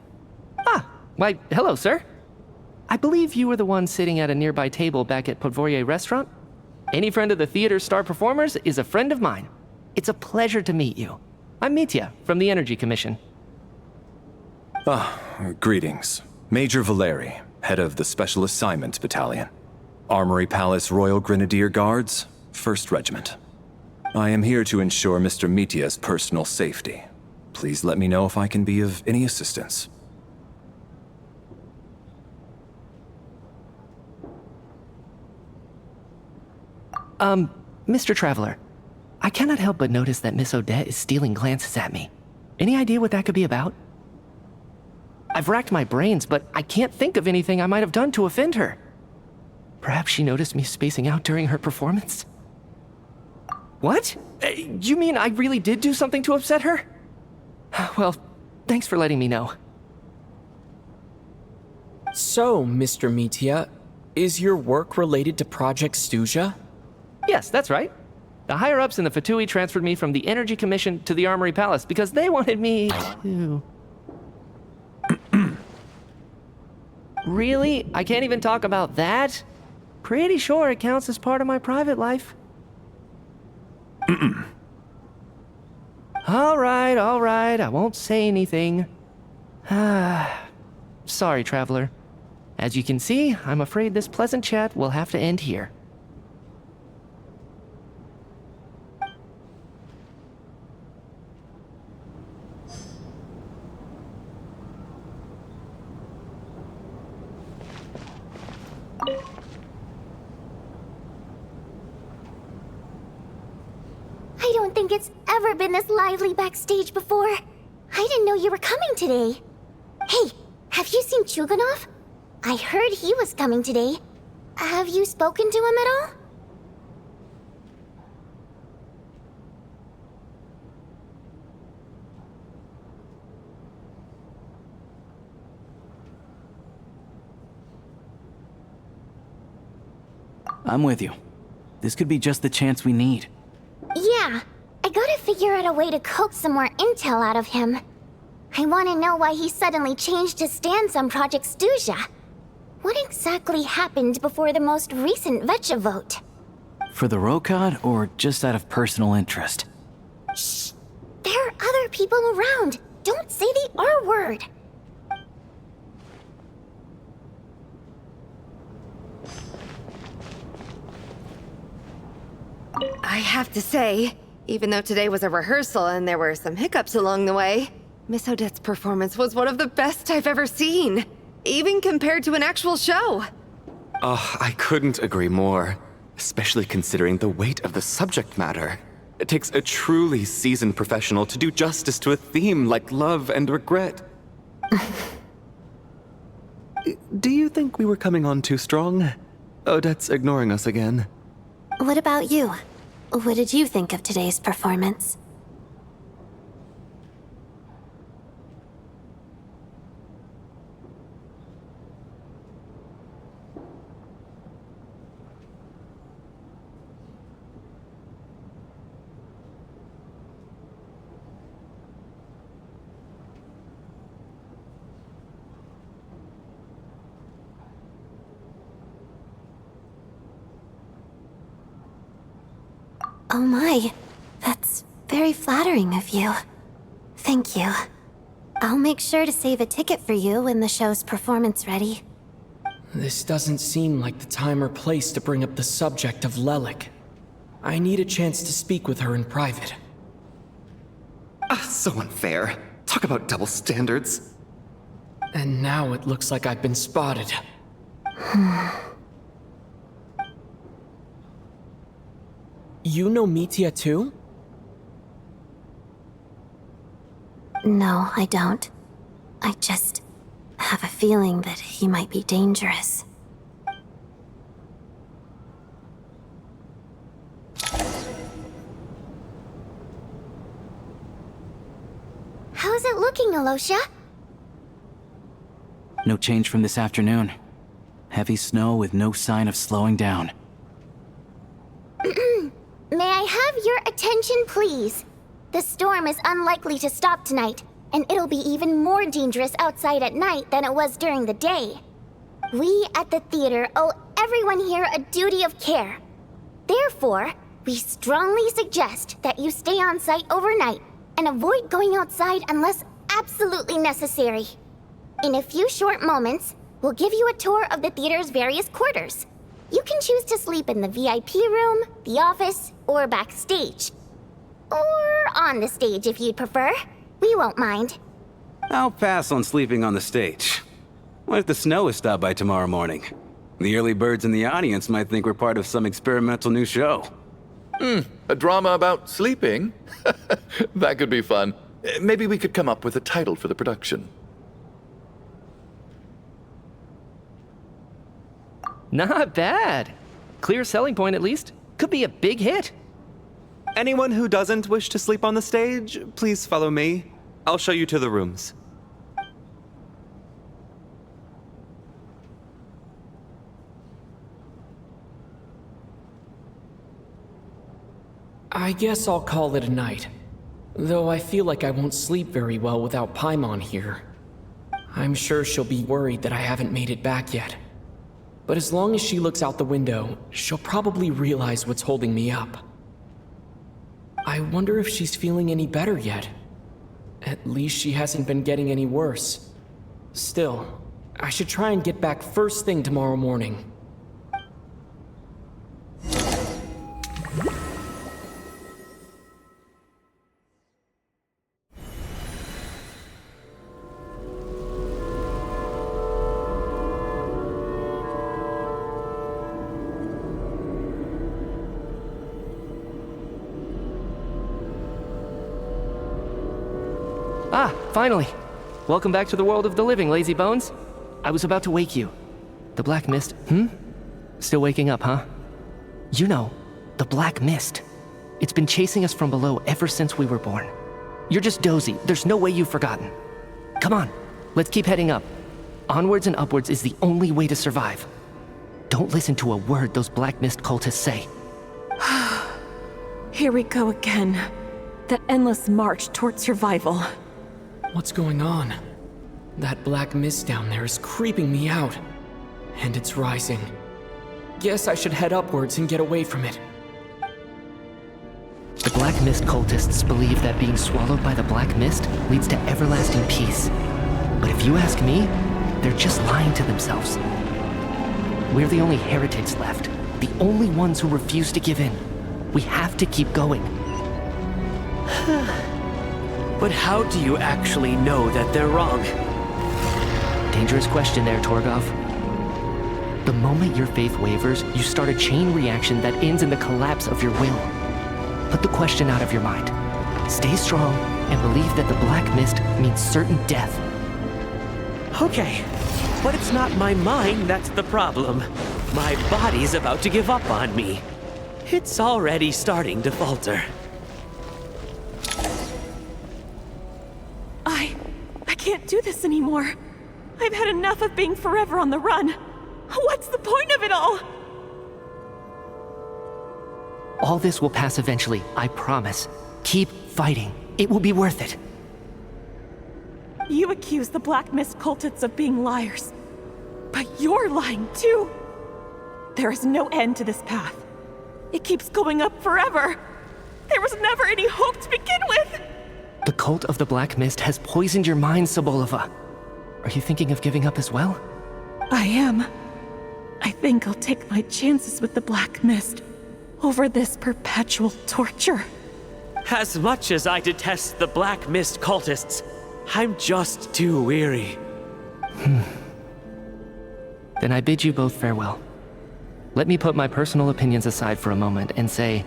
Why, hello, sir. I believe you were the one sitting at a nearby table back at Podvorye Restaurant. Any friend of the theater's star performers is a friend of mine. It's a pleasure to meet you. I'm Mitya from the Energy Commission. Greetings. Major Valeri, head of the Special Assignments Battalion. Armory Palace Royal Grenadier Guards, 1st Regiment. I am here to ensure Mr. Mitya's personal safety. Please let me know if I can be of any assistance. Mr. Traveler, I cannot help but notice that Miss Odette is stealing glances at me. Any idea what that could be about? I've racked my brains, but I can't think of anything I might have done to offend her. Perhaps she noticed me spacing out during her performance? What? You mean I really did do something to upset her? Well, thanks for letting me know. So, Mr. Mitya, is your work related to Project Stuzha? Yes, that's right. The higher-ups in the Fatui transferred me from the Energy Commission to the Armory Palace because they wanted me to... Really? I can't even talk about that? Pretty sure it counts as part of my private life. All right, I won't say anything. Sorry, Traveler. As you can see, I'm afraid this pleasant chat will have to end here. I don't think it's ever been this lively backstage before. I didn't know you were coming today. Hey, have you seen Chuganov? I heard he was coming today. Have you spoken to him at all? I'm with you. This could be just the chance we need. Yeah, I gotta figure out a way to coax some more intel out of him. I want to know why he suddenly changed his stance on Project Stuzha. What exactly happened before the most recent VII vote? For the Rokad, or just out of personal interest? Shh! There are other people around. Don't say the R word. I have to say, even though today was a rehearsal and there were some hiccups along the way, Miss Odette's performance was one of the best I've ever seen, even compared to an actual show. Oh, I couldn't agree more, especially considering the weight of the subject matter. It takes a truly seasoned professional to do justice to a theme like love and regret. Do you think we were coming on too strong? Odette's ignoring us again. What about you? What did you think of today's performance? Oh my, that's very flattering of you. Thank you. I'll make sure to save a ticket for you when the show's performance ready. This doesn't seem like the time or place to bring up the subject of Lelik. I need a chance to speak with her in private. So unfair. Talk about double standards. And now it looks like I've been spotted. You know Mitya too? No, I don't. I just have a feeling that he might be dangerous. doing, Alosha? No change from this afternoon. Heavy snow with no sign of slowing down. May I have your attention, please? The storm is unlikely to stop tonight, and it'll be even more dangerous outside at night than it was during the day. We at the theater owe everyone here a duty of care. Therefore, we strongly suggest that you stay on site overnight and avoid going outside unless absolutely necessary. In a few short moments, we'll give you a tour of the theater's various quarters. You can choose to sleep in the VIP room, the office, or backstage. Or on the stage if you'd prefer. We won't mind. I'll pass on sleeping on the stage. What if the snow is stopped by tomorrow morning? The early birds in the audience might think we're part of some experimental new show. A drama about sleeping? That could be fun. Maybe we could come up with a title for the production. Not bad. Clear selling point at least. Could be a big hit. Anyone who doesn't wish to sleep on the stage, please follow me. I'll show you to the rooms. I guess I'll call it a night. Though I feel like I won't sleep very well without Paimon here. I'm sure she'll be worried that I haven't made it back yet. But as long as she looks out the window, she'll probably realize what's holding me up. I wonder if she's feeling any better yet. At least she hasn't been getting any worse. Still, I should try and get back first thing tomorrow morning. Ah, finally! Welcome back to the world of the living, lazy bones. I was about to wake you. The Black Mist, Still waking up, huh? You know, the Black Mist. It's been chasing us from below ever since we were born. You're just dozy. There's no way you've forgotten. Come on, let's keep heading up. Onwards and upwards is the only way to survive. Don't listen to a word those Black Mist cultists say. Here we go again. The endless march toward survival. What's going on? That black mist down there is creeping me out. And it's rising. Guess I should head upwards and get away from it. The Black Mist cultists believe that being swallowed by the Black Mist leads to everlasting peace. But if you ask me, they're just lying to themselves. We're the only heretics left. The only ones who refuse to give in. We have to keep going. But how do you actually know that they're wrong? Dangerous question there, Torgoff. The moment your faith wavers, you start a chain reaction that ends in the collapse of your will. Put the question out of your mind. Stay strong and believe that the Black Mist means certain death. Okay, but it's not my mind that's the problem. My body's about to give up on me. It's already starting to falter. I can't do this anymore. I've had enough of being forever on the run. What's the point of it all? All this will pass eventually, I promise. Keep fighting. It will be worth it. You accuse the Black Mist cultists of being liars. But you're lying too. There is no end to this path. It keeps going up forever. There was never any hope to begin with. The cult of the Black Mist has poisoned your mind, Sobolova. Are you thinking of giving up as well? I am. I think I'll take my chances with the Black Mist over this perpetual torture. As much as I detest the Black Mist cultists, I'm just too weary. Then I bid you both farewell. Let me put my personal opinions aside for a moment and say,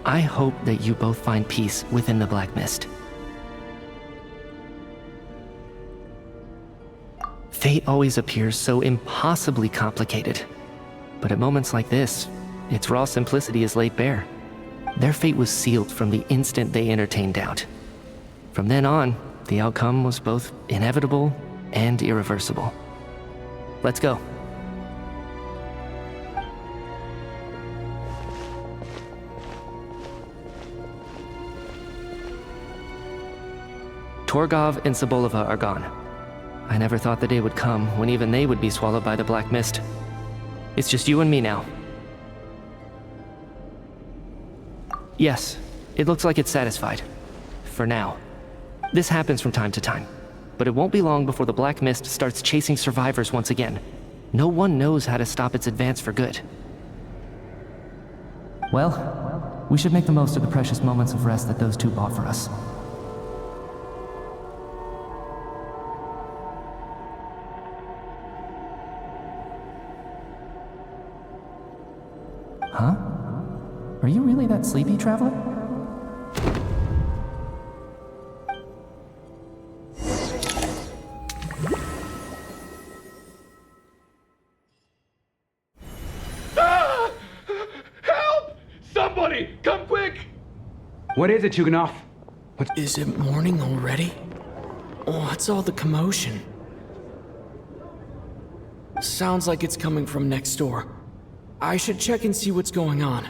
I hope that you both find peace within the Black Mist. Fate always appears so impossibly complicated. But at moments like this, its raw simplicity is laid bare. Their fate was sealed from the instant they entertained doubt. From then on, The outcome was both inevitable and irreversible. Let's go. Torgov and Sobolova are gone. I never thought the day would come when even they would be swallowed by the black mist. It's just you and me now. Yes, it looks like it's satisfied. For now. This happens from time to time, but it won't be long before the black mist starts chasing survivors once again. No one knows how to stop its advance for good. Well, we should make the most of the precious moments of rest that those two bought for us. Huh? Are you really that sleepy, traveler? Ah! Help! Somebody, come quick! What is it, Chuganov? Is it morning already? What's all the commotion? Sounds like it's coming from next door. I should check and see what's going on.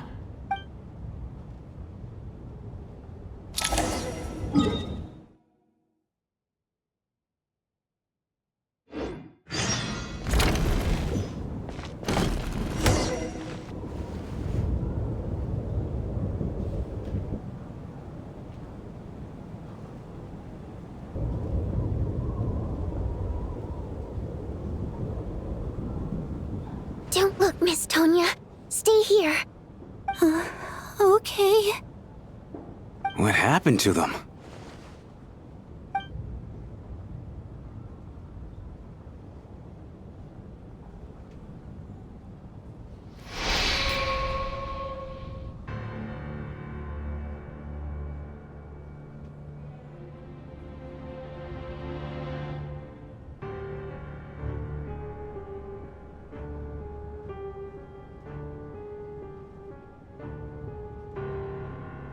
Don't look, Miss Tonya. Stay here. Okay. What happened to them?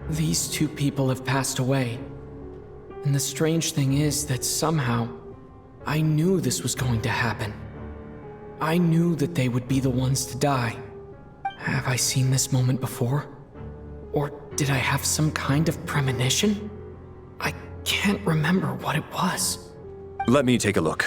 These two people have passed away. And the strange thing is that somehow, I knew this was going to happen. I knew that they would be the ones to die. Have I seen this moment before? Or did I have some kind of premonition? I can't remember what it was. Let me take a look.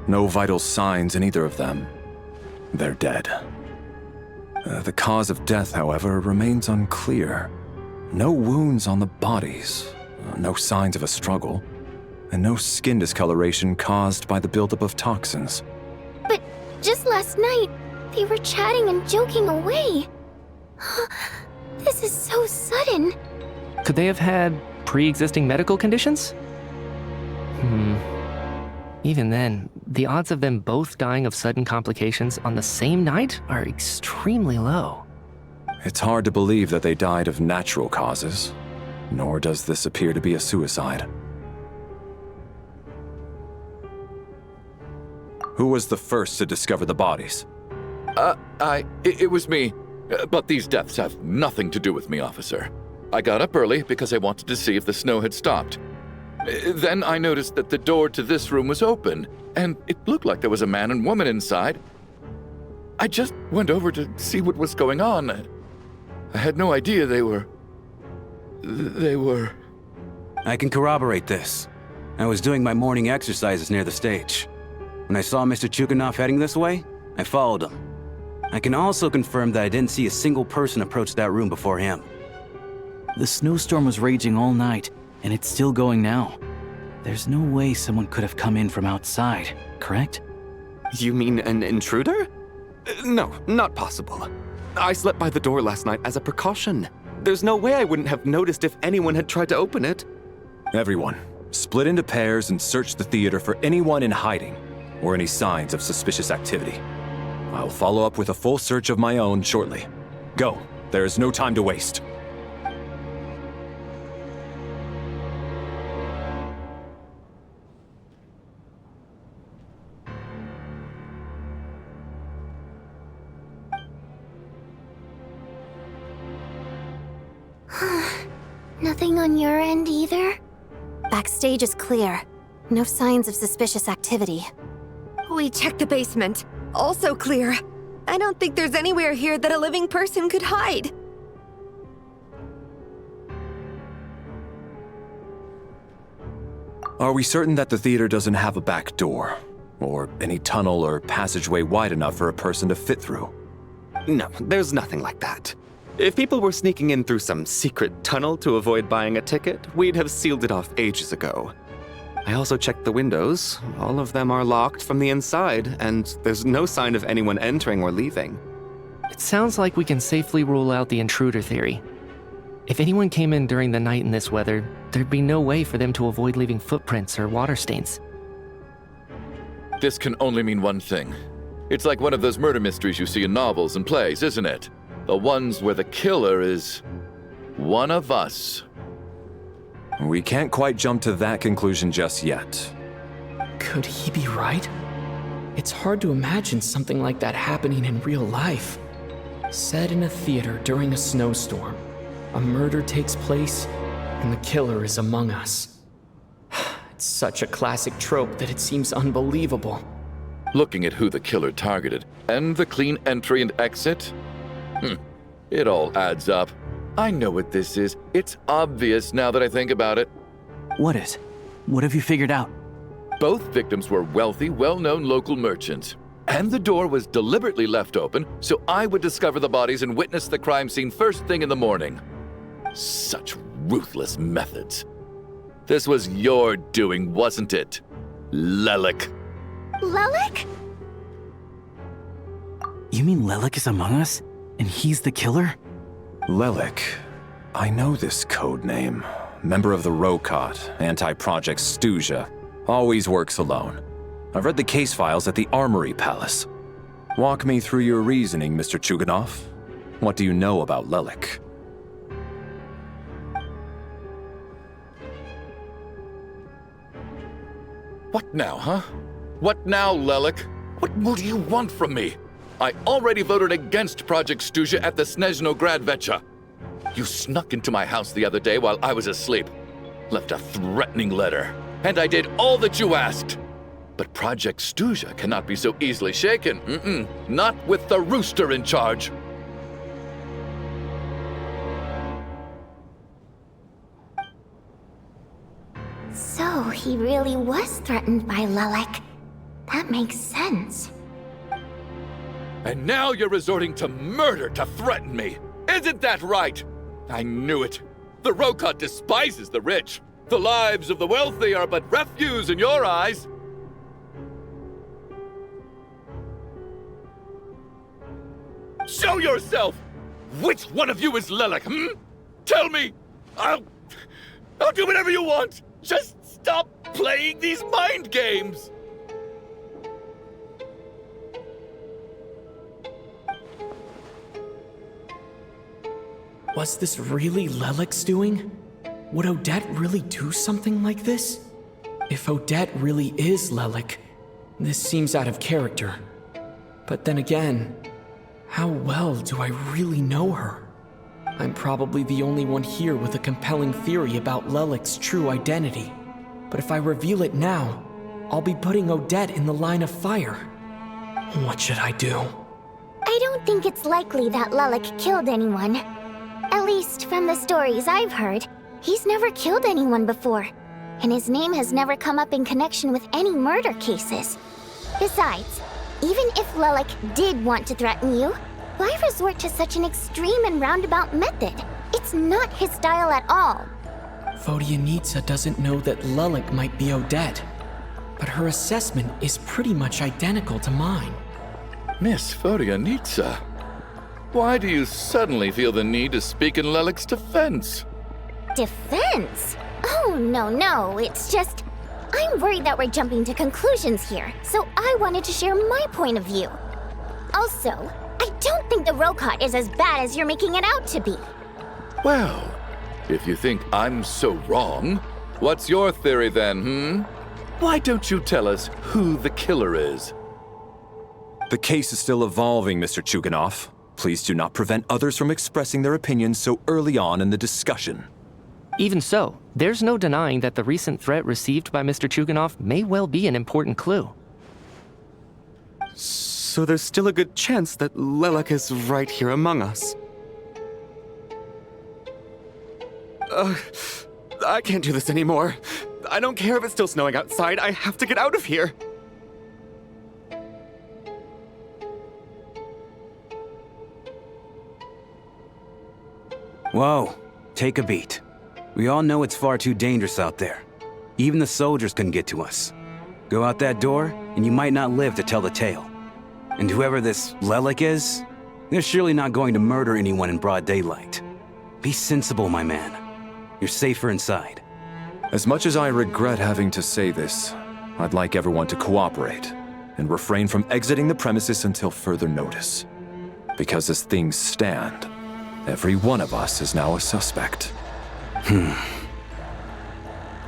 No vital signs in either of them. They're dead. The cause of death, however, remains unclear. No wounds on the bodies, no signs of a struggle, and no skin discoloration caused by the buildup of toxins. But just last night, they were chatting and joking away. This is so sudden. Could they have had pre-existing medical conditions? Even then, the odds of them both dying of sudden complications on the same night are extremely low. It's hard to believe that they died of natural causes, nor does this appear to be a suicide. Who was the first to discover the bodies? It was me. But these deaths have nothing to do with me, officer. I got up early because I wanted to see if the snow had stopped. Then I noticed that the door to this room was open, and it looked like there was a man and woman inside. I just went over to see what was going on. I had no idea they were... I can corroborate this. I was doing my morning exercises near the stage. When I saw Mr. Chuganov heading this way, I followed him. I can also confirm that I didn't see a single person approach that room before him. The snowstorm was raging all night, and it's still going now. There's no way someone could have come in from outside, correct? You mean an intruder? No, not possible. I slept by the door last night as a precaution. There's no way I wouldn't have noticed if anyone had tried to open it. Everyone, split into pairs and search the theater for anyone in hiding or any signs of suspicious activity. I'll follow up with a full search of my own shortly. Go. There is no time to waste. Nothing on your end either? Backstage is clear. No signs of suspicious activity. We checked the basement. Also clear. I don't think there's anywhere here that a living person could hide. Are we certain that the theater doesn't have a back door? Or any tunnel or passageway wide enough for a person to fit through? No, there's nothing like that. If people were sneaking in through some secret tunnel to avoid buying a ticket, we'd have sealed it off ages ago. I also checked the windows. All of them are locked from the inside, and there's no sign of anyone entering or leaving. It sounds like we can safely rule out the intruder theory. If anyone came in during the night in this weather, there'd be no way for them to avoid leaving footprints or water stains. This can only mean one thing. It's like one of those murder mysteries you see in novels and plays, isn't it? The ones where the killer is one of us. We can't quite jump to that conclusion just yet. Could he be right? It's hard to imagine something like that happening in real life. Set in a theater during a snowstorm, a murder takes place, and the killer is among us. It's such a classic trope that it seems unbelievable. Looking at who the killer targeted, and the clean entry and exit, it all adds up. I know what this is. It's obvious now that I think about it. What is? What have you figured out? Both victims were wealthy, well-known local merchants. And the door was deliberately left open so I would discover the bodies and witness the crime scene first thing in the morning. Such ruthless methods. This was your doing, wasn't it, Lelik? Lelik? You mean Lelik is among us? And he's the killer? Lelik. I know this code name. Member of the Rokot, anti-Project Snezhnaya. Always works alone. I've read the case files at the Armory Palace. Walk me through your reasoning, Mr. Chuganov. What do you know about Lelik? What now, huh? What now, Lelik? What more do you want from me? I already voted against Project Snezhnaya at the Snezhnograd. You snuck into my house the other day while I was asleep. Left a threatening letter. And I did all that you asked. But Project Snezhnaya cannot be so easily shaken. Not with the rooster in charge. So he really was threatened by Lelik. That makes sense. And now you're resorting to murder to threaten me. Isn't that right? I knew it. The Rokot despises the rich. The lives of the wealthy are but refuse in your eyes. Show yourself! Which one of you is Lelik, Tell me! I'll do whatever you want! Just stop playing these mind games! Was this really Lelik's doing? Would Odette really do something like this? If Odette really is Lelik, this seems out of character. But then again, how well do I really know her? I'm probably the only one here with a compelling theory about Lelik's true identity. But if I reveal it now, I'll be putting Odette in the line of fire. What should I do? I don't think it's likely that Lelik killed anyone. At least from the stories I've heard, he's never killed anyone before. And his name has never come up in connection with any murder cases. Besides, even if Lelik did want to threaten you, why resort to such an extreme and roundabout method? It's not his style at all. Vodyanitsa doesn't know that Lelik might be Odette, but her assessment is pretty much identical to mine. Miss Vodyanitsa, why do you suddenly feel the need to speak in Lelik's defense? Defense? Oh, no, it's just... I'm worried that we're jumping to conclusions here, so I wanted to share my point of view. Also, I don't think the Rokot is as bad as you're making it out to be. Well, if you think I'm so wrong, what's your theory then, Why don't you tell us who the killer is? The case is still evolving, Mr. Chuganov. Please do not prevent others from expressing their opinions so early on in the discussion. Even so, there's no denying that the recent threat received by Mr. Chuganov may well be an important clue. So there's still a good chance that Lelek is right here among us. I can't do this anymore. I don't care if it's still snowing outside. I have to get out of here. Whoa, take a beat. We all know it's far too dangerous out there. Even the soldiers couldn't get to us. Go out that door, and you might not live to tell the tale. And whoever this Lelek is, they're surely not going to murder anyone in broad daylight. Be sensible, my man. You're safer inside. As much as I regret having to say this, I'd like everyone to cooperate and refrain from exiting the premises until further notice. Because as things stand, every one of us is now a suspect.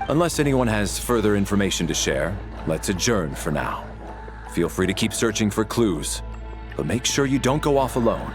Unless anyone has further information to share, let's adjourn for now. Feel free to keep searching for clues, but make sure you don't go off alone.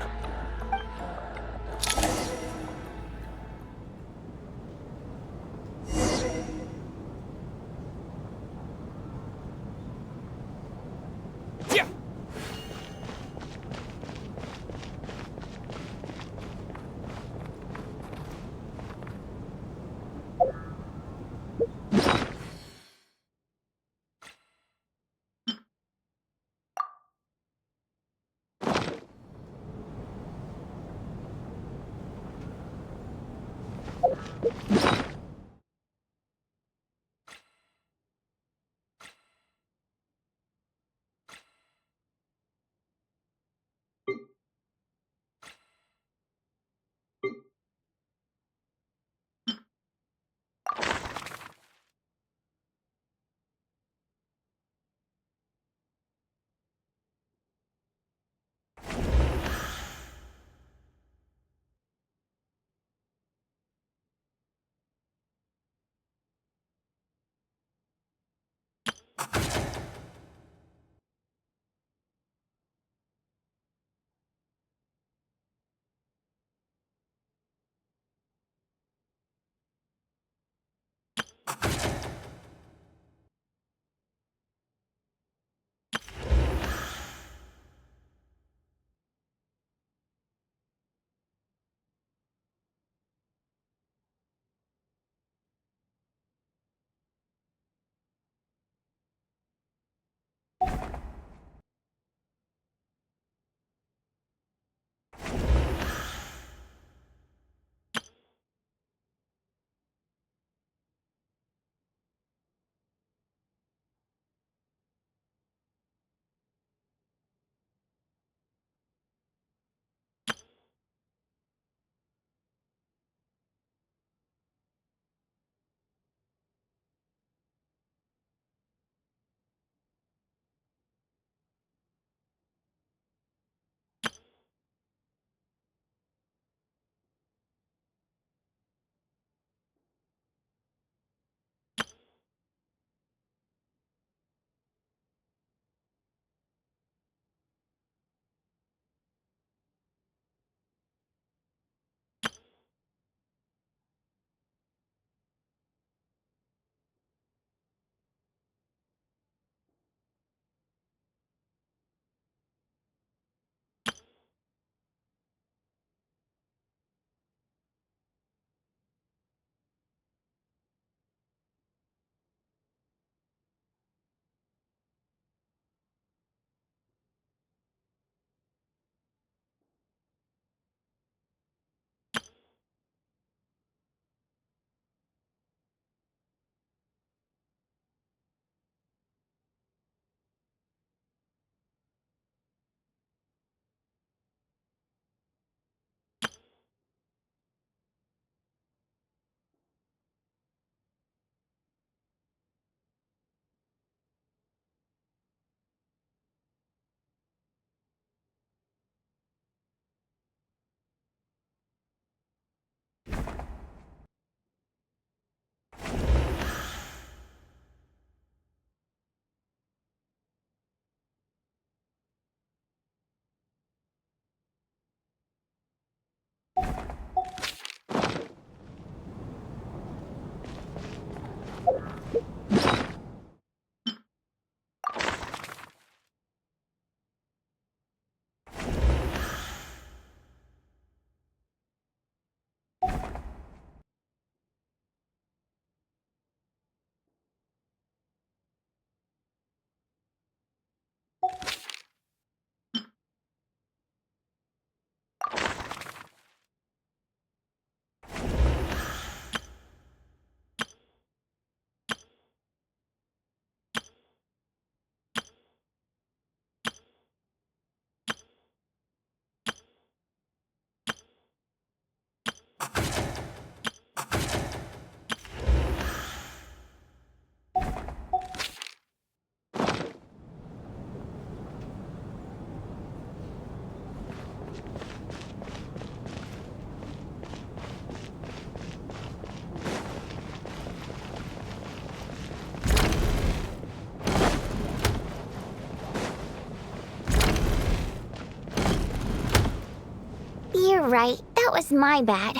right. That was my bad.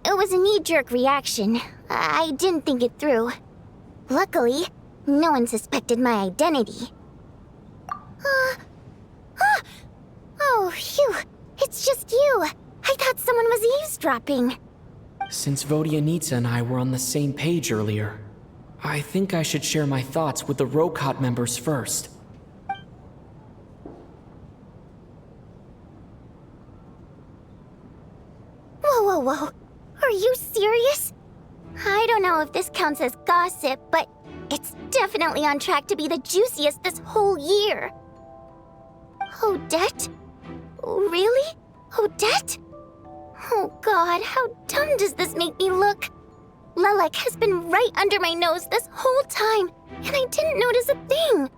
It was a knee-jerk reaction. I didn't think it through. Luckily, no one suspected my identity. Oh, phew. It's just you. I thought someone was eavesdropping. Since Vodianitsa and I were on the same page earlier, I think I should share my thoughts with the Rokot members first. Whoa. Are you serious? I don't know if this counts as gossip, but it's definitely on track to be the juiciest this whole year. Odette? Really? Odette? Oh god, how dumb does this make me look? Lelek has been right under my nose this whole time, and I didn't notice a thing.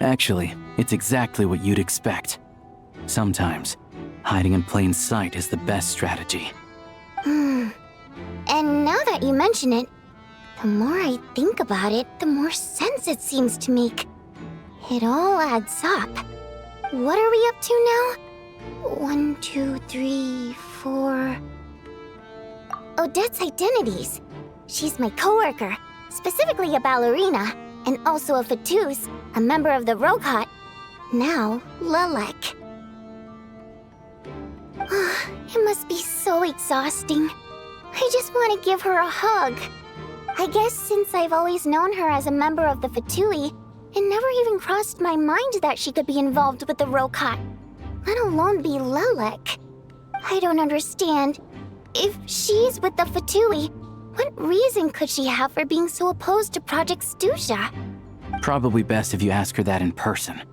Actually, it's exactly what you'd expect. Sometimes, hiding in plain sight is the best strategy. And now that you mention it, the more I think about it, the more sense it seems to make. It all adds up. What are we up to now? 1, 2, 3, 4... Odette's identities. She's my coworker, specifically a ballerina, and also a Fatous, a member of the Rokot. Now, Lelek. It must be so exhausting. I just want to give her a hug. I guess since I've always known her as a member of the Fatui, it never even crossed my mind that she could be involved with the Rokot, let alone be Lelek. I don't understand. If she's with the Fatui, what reason could she have for being so opposed to Project Stusha? Probably best if you ask her that in person.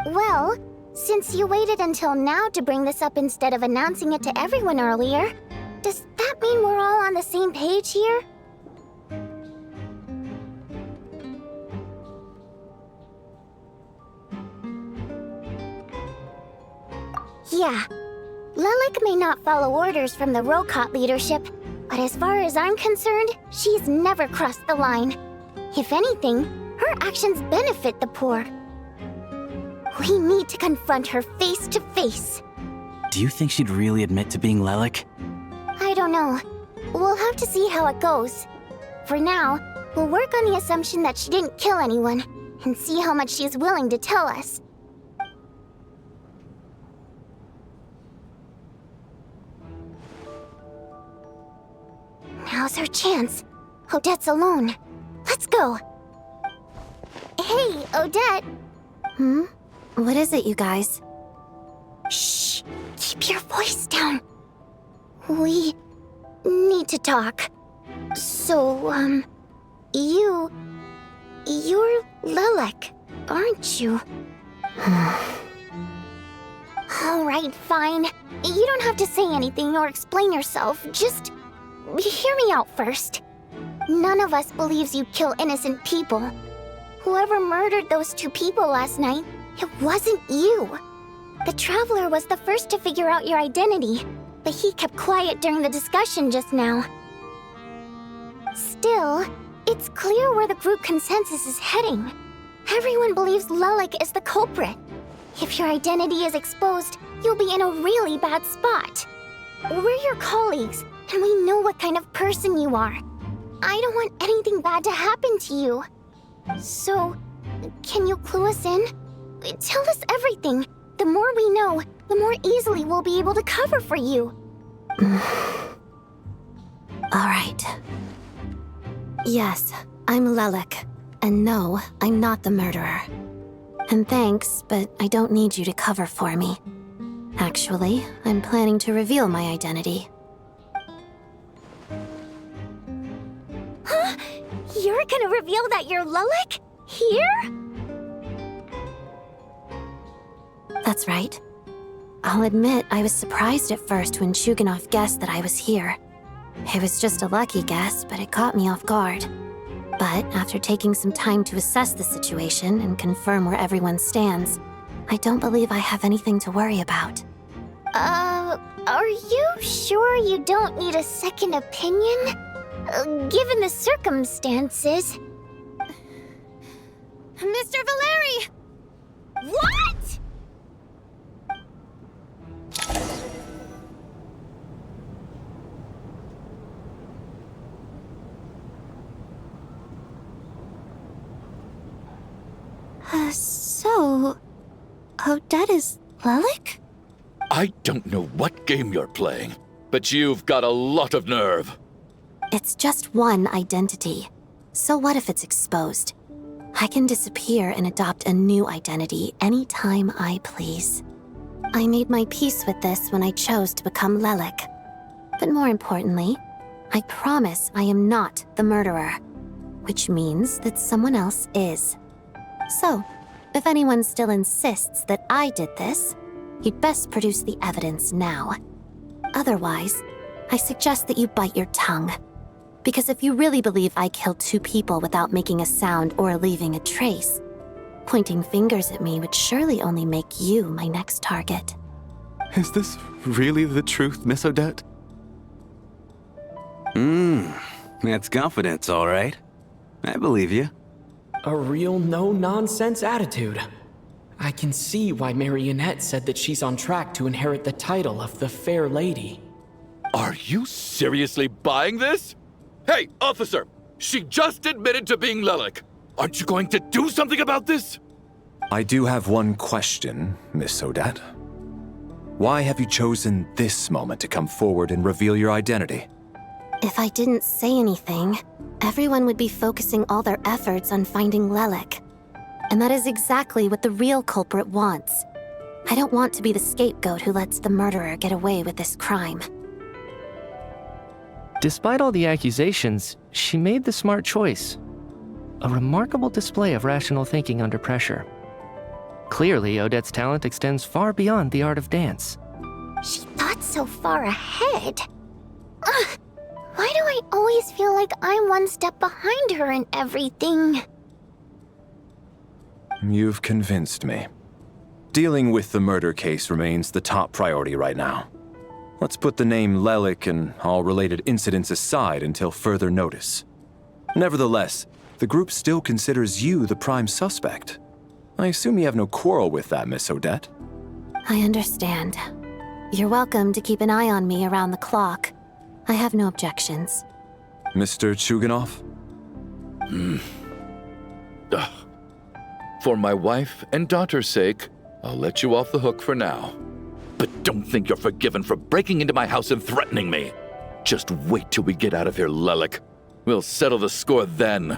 Well, since you waited until now to bring this up instead of announcing it to everyone earlier, does that mean we're all on the same page here? Yeah. Lelek may not follow orders from the Rokot leadership, but as far as I'm concerned, she's never crossed the line. If anything, her actions benefit the poor. We need to confront her face to face. Do you think she'd really admit to being Lelek? I don't know. We'll have to see how it goes. For now, we'll work on the assumption that she didn't kill anyone, and see how much she's willing to tell us. Now's our chance. Odette's alone. Let's go. Hey, Odette. What is it, you guys? Shh. Keep your voice down. We need to talk. So, you're Lelek, aren't you? Alright, fine. You don't have to say anything or explain yourself. Just hear me out first. None of us believes you kill innocent people. Whoever murdered those 2 people last night, it wasn't you. The Traveler was the first to figure out your identity, but he kept quiet during the discussion just now. Still, it's clear where the group consensus is heading. Everyone believes Lelek is the culprit. If your identity is exposed, you'll be in a really bad spot. We're your colleagues, and we know what kind of person you are. I don't want anything bad to happen to you. So, can you clue us in? Tell us everything. The more we know, the more easily we'll be able to cover for you. Alright. Yes, I'm Lelek. And no, I'm not the murderer. And thanks, but I don't need you to cover for me. Actually, I'm planning to reveal my identity. Huh? You're gonna reveal that you're Lelek? Here? That's right. I'll admit I was surprised at first when Shuganov guessed that I was here. It was just a lucky guess, but it caught me off guard. But after taking some time to assess the situation and confirm where everyone stands, I don't believe I have anything to worry about. Are you sure you don't need a second opinion? Given the circumstances. Mr. Valeri! What?! So... Odette is Lelik? I don't know what game you're playing, but you've got a lot of nerve. It's just one identity. So what if it's exposed? I can disappear and adopt a new identity anytime I please. I made my peace with this when I chose to become Lelik. But more importantly, I promise I am not the murderer, which means that someone else is. So, if anyone still insists that I did this, you'd best produce the evidence now. Otherwise, I suggest that you bite your tongue. Because if you really believe I killed 2 people without making a sound or leaving a trace, pointing fingers at me would surely only make you my next target. Is this really the truth, Miss Odette? That's confidence, all right. I believe you. A real no-nonsense attitude. I can see why Marionette said that she's on track to inherit the title of the Fair Lady. Are you seriously buying this? Hey, officer! She just admitted to being Lelik. Aren't you going to do something about this? I do have one question, Miss Odette. Why have you chosen this moment to come forward and reveal your identity? If I didn't say anything, everyone would be focusing all their efforts on finding Lelik. And that is exactly what the real culprit wants. I don't want to be the scapegoat who lets the murderer get away with this crime. Despite all the accusations, she made the smart choice. A remarkable display of rational thinking under pressure. Clearly, Odette's talent extends far beyond the art of dance. She thought so far ahead. Ugh, why do I always feel like I'm one step behind her in everything? You've convinced me. Dealing with the murder case remains the top priority right now. Let's put the name Lelik and all related incidents aside until further notice. Nevertheless, the group still considers you the prime suspect. I assume you have no quarrel with that, Miss Odette? I understand. You're welcome to keep an eye on me around the clock. I have no objections. Mr. Chuganov? For my wife and daughter's sake, I'll let you off the hook for now. But don't think you're forgiven for breaking into my house and threatening me. Just wait till we get out of here, Lelik. We'll settle the score then.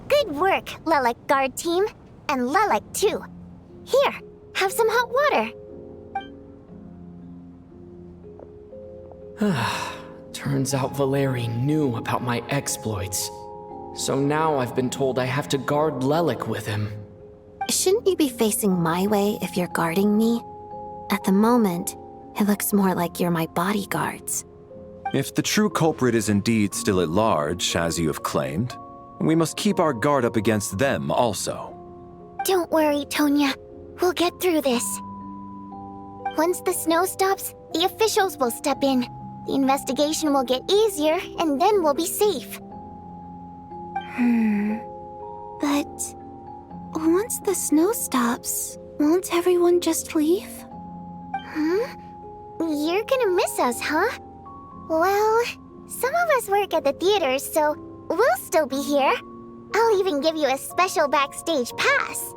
Good work, Lelik guard team. And Lelik too. Here, have some hot water. Turns out Valeri knew about my exploits. So now I've been told I have to guard Lelik with him. Shouldn't you be facing my way if you're guarding me? At the moment, it looks more like you're my bodyguards. If the true culprit is indeed still at large, as you have claimed, we must keep our guard up against them also. Don't worry, Tonya. We'll get through this. Once the snow stops, the officials will step in. The investigation will get easier, and then we'll be safe. But once the snow stops, won't everyone just leave? You're gonna miss us, huh? Well, some of us work at the theaters, so we'll still be here. I'll even give you a special backstage pass.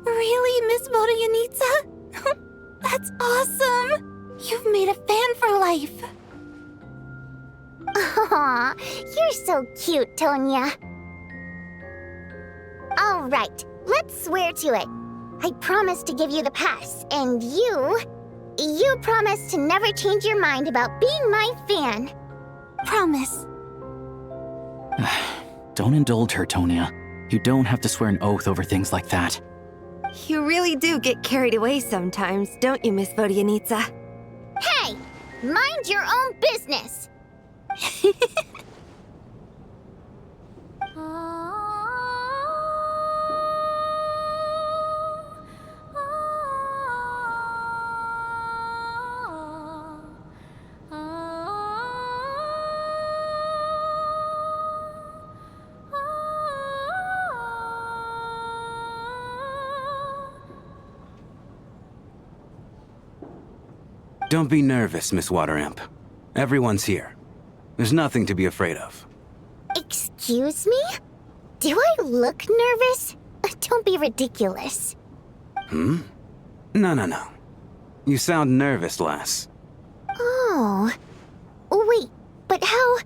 Really, Miss Vodyanitsa? That's awesome! You've made a fan for life. Aw, you're so cute, Tonya. All right, let's swear to it. I promise to give you the pass, and you promise to never change your mind about being my fan. Promise. Don't indulge her, Tonya. You don't have to swear an oath over things like that. You really do get carried away sometimes, don't you, Miss Vodyanitsa? Hey! Mind your own business! Don't be nervous, Miss Water Imp. Everyone's here. There's nothing to be afraid of. Excuse me? Do I look nervous? Don't be ridiculous. No. You sound nervous, lass. Oh. Wait, but how...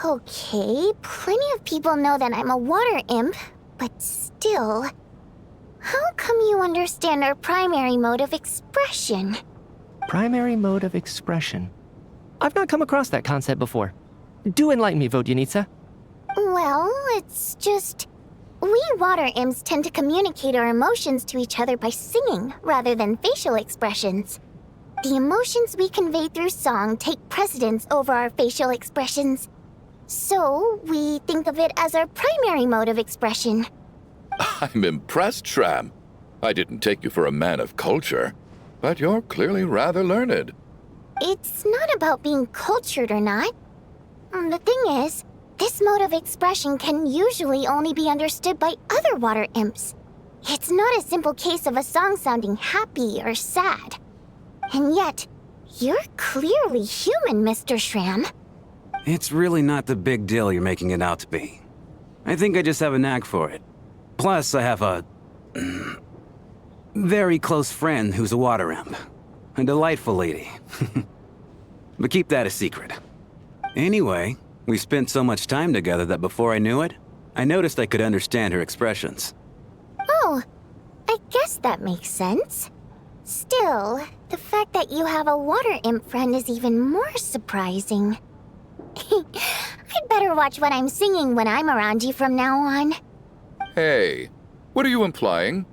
Okay, plenty of people know that I'm a water imp, but still... How come you understand our primary mode of expression? Primary mode of expression. I've not come across that concept before. Do enlighten me, Vodyanitsa. Well, it's just... We water imps tend to communicate our emotions to each other by singing, rather than facial expressions. The emotions we convey through song take precedence over our facial expressions. So, we think of it as our primary mode of expression. I'm impressed, Shram. I didn't take you for a man of culture, but you're clearly rather learned. It's not about being cultured or not. The thing is, this mode of expression can usually only be understood by other water imps. It's not a simple case of a song sounding happy or sad. And yet, you're clearly human, Mr. Shram. It's really not the big deal you're making it out to be. I think I just have a knack for it. Plus, I have a... very close friend who's a water imp. A delightful lady. But keep that a secret. Anyway, we spent so much time together that before I knew it, I noticed I could understand her expressions. Oh, I guess that makes sense. Still, the fact that you have a water imp friend is even more surprising. I'd better watch what I'm singing when I'm around you from now on. Hey, what are you implying?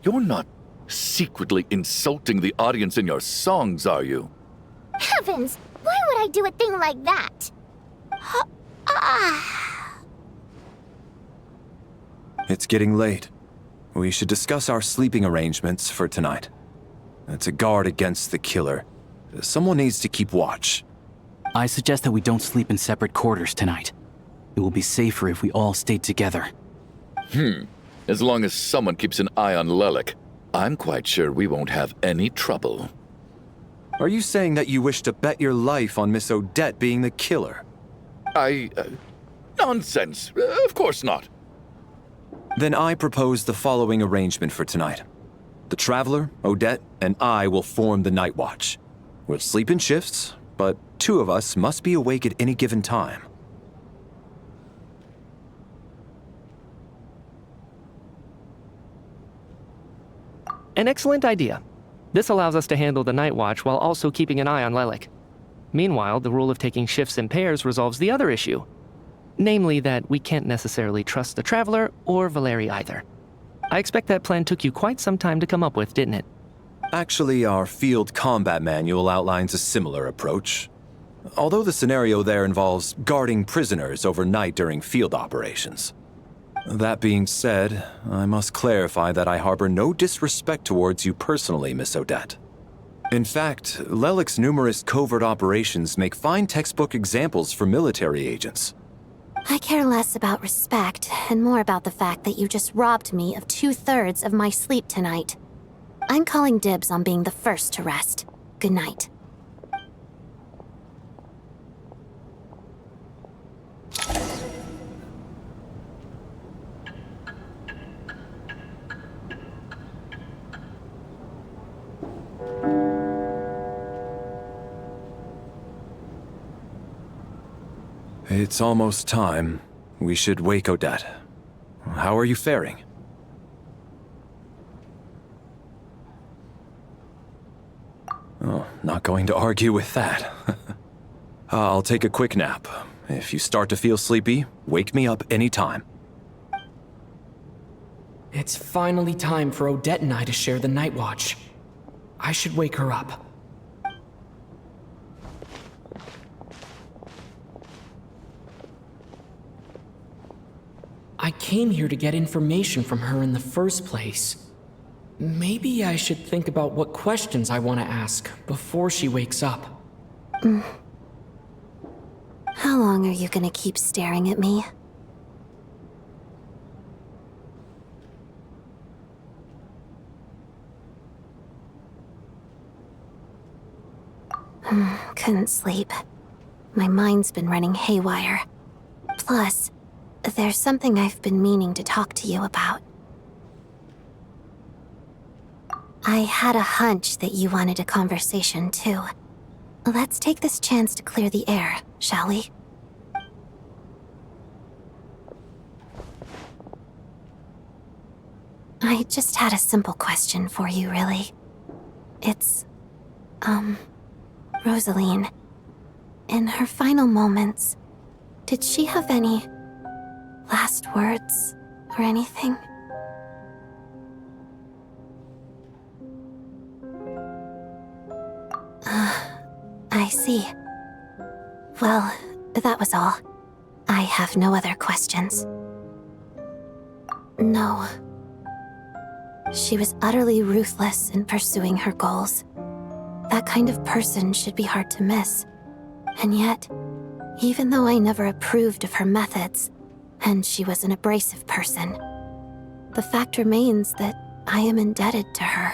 You're not secretly insulting the audience in your songs, are you? Heavens, why would I do a thing like that? It's getting late. We should discuss our sleeping arrangements for tonight. To guard against the killer, someone needs to keep watch. I suggest that we don't sleep in separate quarters tonight. It will be safer if we all stay together. As long as someone keeps an eye on Lelik, I'm quite sure we won't have any trouble. Are you saying that you wish to bet your life on Miss Odette being the killer? Nonsense. Of course not. Then I propose the following arrangement for tonight. The Traveler, Odette, and I will form the Night Watch. We'll sleep in shifts, but 2 of us must be awake at any given time. An excellent idea. This allows us to handle the Night Watch while also keeping an eye on Lelik. Meanwhile, the rule of taking shifts in pairs resolves the other issue. Namely that we can't necessarily trust the Traveler or Valeri either. I expect that plan took you quite some time to come up with, didn't it? Actually, our field combat manual outlines a similar approach. Although the scenario there involves guarding prisoners overnight during field operations. That being said, I must clarify that I harbor no disrespect towards you personally, Miss Odette. In fact, Lelik's numerous covert operations make fine textbook examples for military agents. I care less about respect and more about the fact that you just robbed me of 2/3 of my sleep tonight. I'm calling dibs on being the first to rest. Good night. It's almost time. We should wake Odette. How are you faring? Oh, not going to argue with that. I'll take a quick nap. If you start to feel sleepy, wake me up anytime. It's finally time for Odette and I to share the Night Watch. I should wake her up. I came here to get information from her in the first place. Maybe I should think about what questions I want to ask before she wakes up. How long are you gonna keep staring at me? Couldn't sleep. My mind's been running haywire. Plus, there's something I've been meaning to talk to you about. I had a hunch that you wanted a conversation too. Let's take this chance to clear the air, shall we? I just had a simple question for you, really. It's, Rosaline. In her final moments, did she have any last words or anything? I see. Well, that was all. I have no other questions. No. She was utterly ruthless in pursuing her goals. That kind of person should be hard to miss. And yet, even though I never approved of her methods, and she was an abrasive person, the fact remains that I am indebted to her.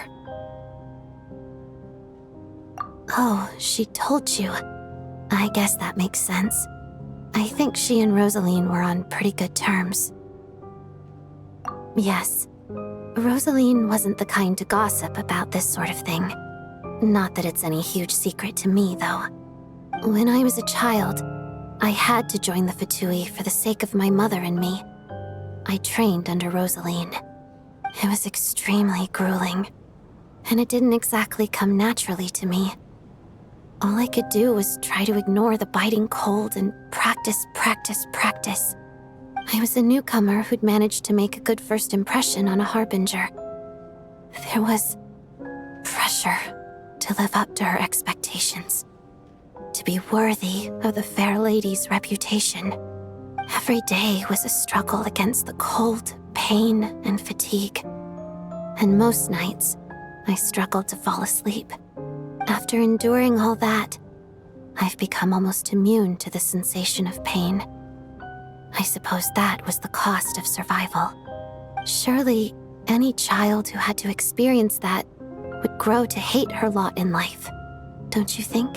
Oh, she told you. I guess that makes sense. I think she and Rosaline were on pretty good terms. Yes. Rosaline wasn't the kind to gossip about this sort of thing. Not that it's any huge secret to me, though. When I was a child, I had to join the Fatui for the sake of my mother and me. I trained under Rosaline. It was extremely grueling, and it didn't exactly come naturally to me. All I could do was try to ignore the biting cold and practice. I was a newcomer who'd managed to make a good first impression on a harbinger. There was pressure to live up to her expectations, to be worthy of the fair lady's reputation. Every day was a struggle against the cold, pain, and fatigue. And most nights, I struggled to fall asleep. After enduring all that, I've become almost immune to the sensation of pain. I suppose that was the cost of survival. Surely, any child who had to experience that would grow to hate her lot in life, don't you think?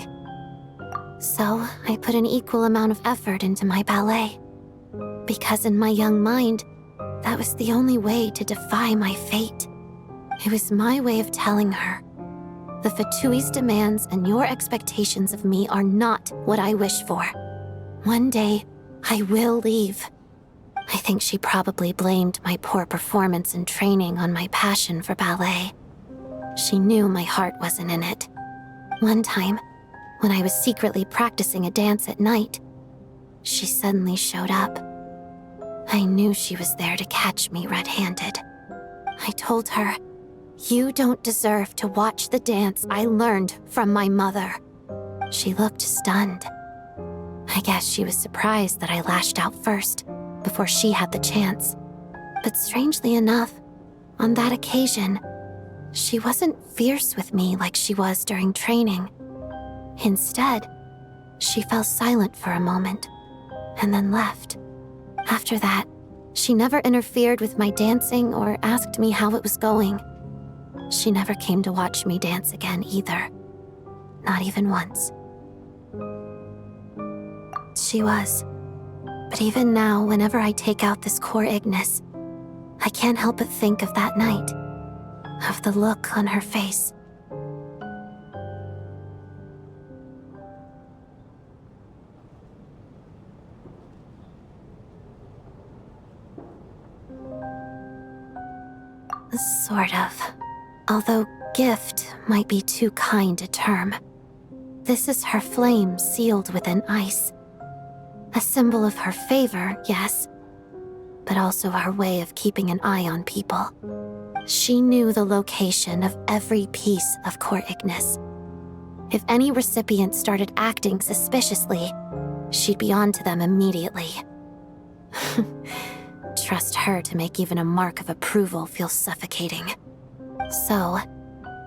So, I put an equal amount of effort into my ballet. Because in my young mind, that was the only way to defy my fate. It was my way of telling her, the Fatui's demands and your expectations of me are not what I wish for. One day, I will leave. I think she probably blamed my poor performance in training on my passion for ballet. She knew my heart wasn't in it. One time, when I was secretly practicing a dance at night, she suddenly showed up. I knew she was there to catch me red-handed. I told her, "You don't deserve to watch the dance I learned from my mother." She looked stunned. I guess she was surprised that I lashed out first, before she had the chance. But strangely enough, on that occasion, she wasn't fierce with me like she was during training. Instead, she fell silent for a moment, and then left. After that, she never interfered with my dancing or asked me how it was going. She never came to watch me dance again either. Not even once. She was. But even now, whenever I take out this core Ignis, I can't help but think of that night. Of the look on her face. Sort of. Although gift might be too kind a term. This is her flame sealed within ice. A symbol of her favor, yes, but also her way of keeping an eye on people. She knew the location of every piece of core Ignis. If any recipient started acting suspiciously, she'd be on to them immediately. Trust her to make even a mark of approval feel suffocating. So,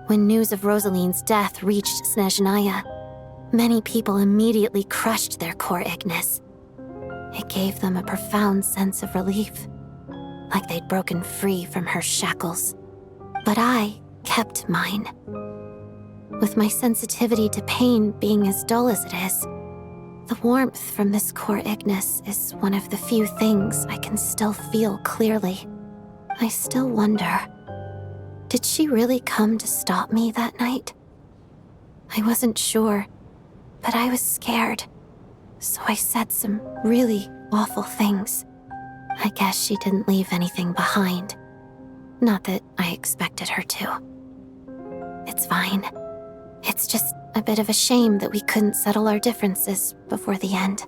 when news of Rosaline's death reached Snezhnaya, many people immediately crushed their core Ignis. It gave them a profound sense of relief, like they'd broken free from her shackles. But I kept mine. With my sensitivity to pain being as dull as it is, the warmth from this core Ignis is one of the few things I can still feel clearly. I still wonder, did she really come to stop me that night? I wasn't sure, but I was scared, so I said some really awful things. I guess she didn't leave anything behind. Not that I expected her to. It's fine. It's just a bit of a shame that we couldn't settle our differences before the end.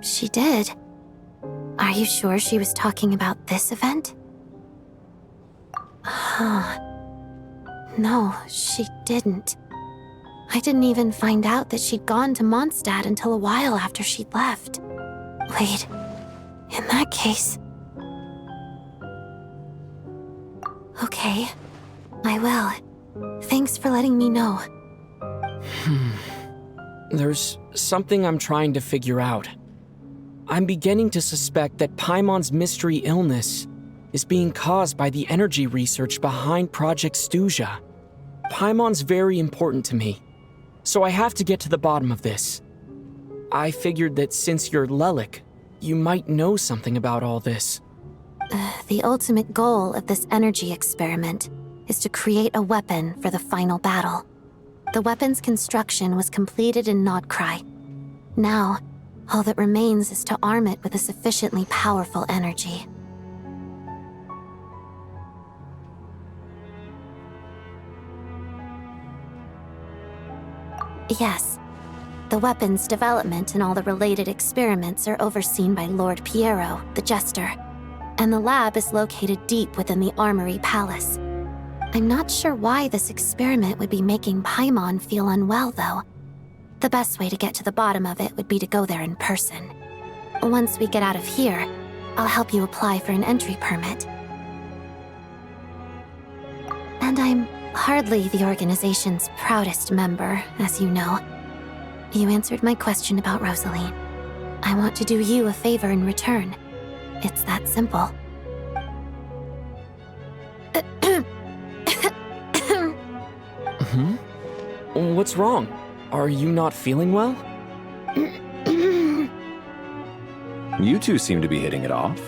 She did. Are you sure she was talking about this event? No, she didn't. I didn't even find out that she'd gone to Mondstadt until a while after she'd left. Wait, in that case... Okay, I will. Thanks for letting me know. There's something I'm trying to figure out. I'm beginning to suspect that Paimon's mystery illness is being caused by the energy research behind Project Stuzha. Paimon's very important to me, so I have to get to the bottom of this. I figured that since you're Lelik, you might know something about all this. The ultimate goal of this energy experiment is to create a weapon for the final battle. The weapon's construction was completed in Nodkrai. Now, all that remains is to arm it with a sufficiently powerful energy. Yes. The weapon's development and all the related experiments are overseen by Lord Piero, the Jester, and the lab is located deep within the Armory Palace. I'm not sure why this experiment would be making Paimon feel unwell, though. The best way to get to the bottom of it would be to go there in person. Once we get out of here, I'll help you apply for an entry permit. And I'm hardly the organization's proudest member, as you know. You answered my question about Rosaline. I want to do you a favor in return. It's that simple. What's wrong? Are you not feeling well? You two seem to be hitting it off.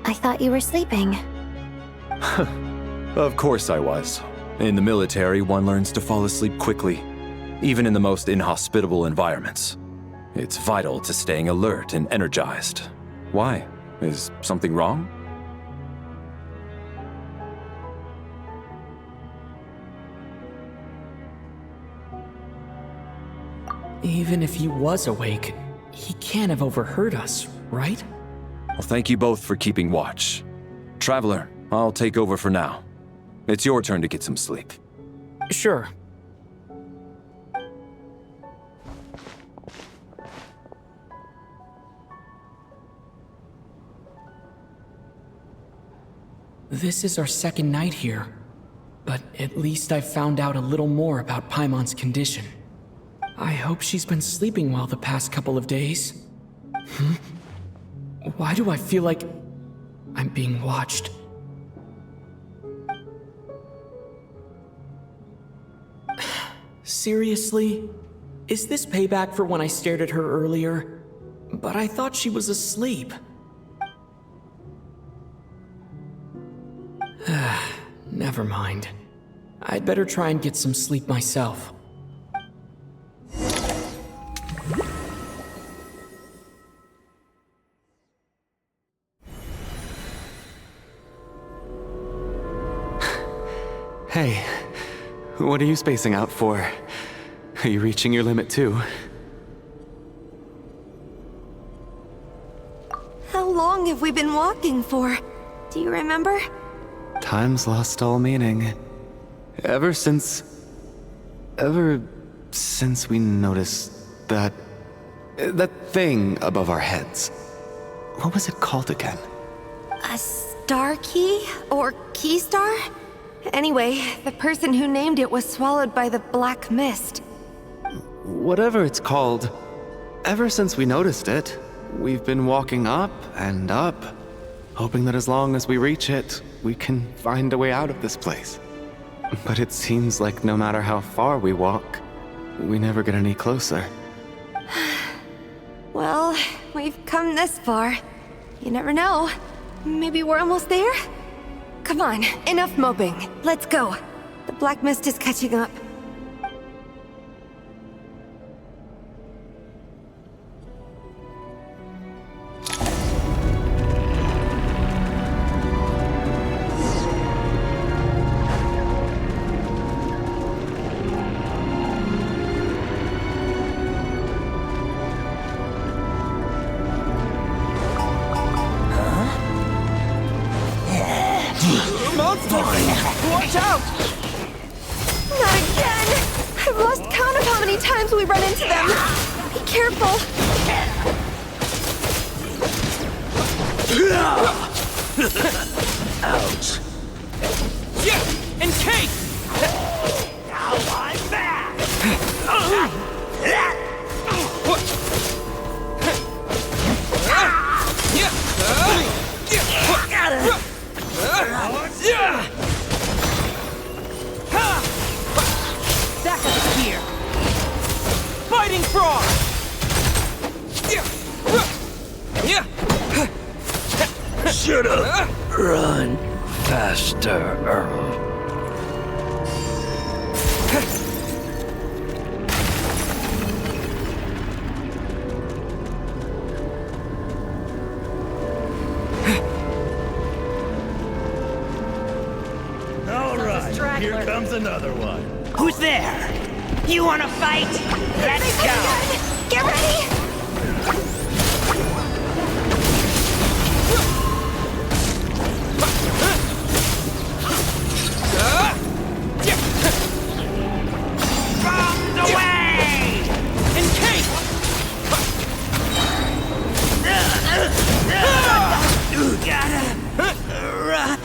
I thought you were sleeping. Of course I was. In the military, one learns to fall asleep quickly, even in the most inhospitable environments. It's vital to staying alert and energized. Why? Is something wrong? Even if he was awake, he can't have overheard us, right? Well, thank you both for keeping watch. Traveler, I'll take over for now. It's your turn to get some sleep. Sure. This is our second night here, but at least I've found out a little more about Paimon's condition. I hope she's been sleeping well the past couple of days. Why do I feel like I'm being watched? Seriously? Is this payback for when I stared at her earlier? But I thought she was asleep. Never mind. I'd better try and get some sleep myself. Hey, what are you spacing out for? Are you reaching your limit too? How long have we been walking for? Do you remember? Time's lost all meaning. Ever since we noticed that thing above our heads. What was it called again? A star key? Or key star? Anyway, the person who named it was swallowed by the black mist. Whatever it's called, ever since we noticed it, we've been walking up and up, hoping that as long as we reach it, we can find a way out of this place. But it seems like no matter how far we walk, we never get any closer. Well, we've come this far. You never know. Maybe we're almost there? Come on, enough moping. Let's go. The black mist is catching up. Watch out! Not again! I've lost count of how many times we run into them. Be careful. Ouch. Yeah! And Kate! Now I'm back! Back up here! Fighting frog! Should've run faster. All right, here comes another one. Who's there? You wanna fight? Let's go! Get ready! Bombs away! In case! You gotta run.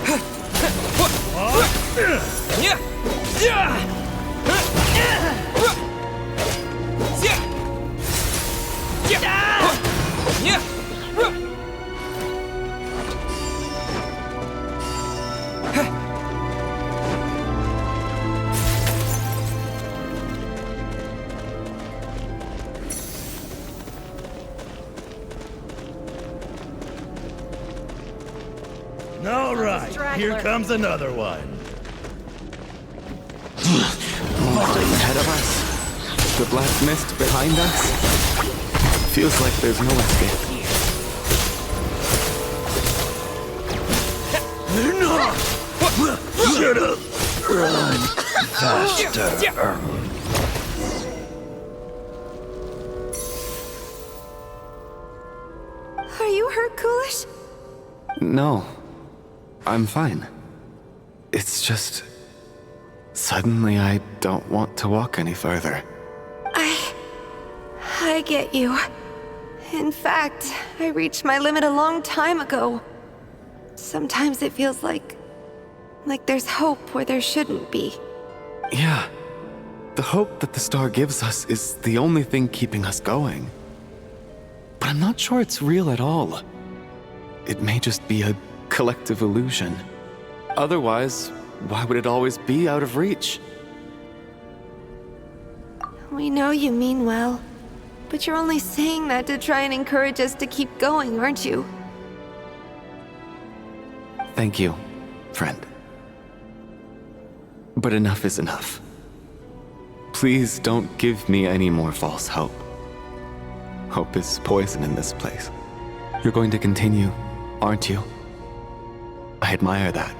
All right, here comes another one. Monsters ahead of us, the black mist behind us. Feels like there's no escape. Should've run faster. Are you hurt, Coolish? No, I'm fine. It's just... suddenly I don't want to walk any further. I get you. In fact, I reached my limit a long time ago. Sometimes it feels like there's hope where there shouldn't be. Yeah. The hope that the star gives us is the only thing keeping us going. But I'm not sure it's real at all. It may just be a collective illusion. Otherwise, why would it always be out of reach? We know you mean well, but you're only saying that to try and encourage us to keep going, aren't you? Thank you, friend. But enough is enough. Please don't give me any more false hope. Hope is poison in this place. You're going to continue, aren't you? I admire that.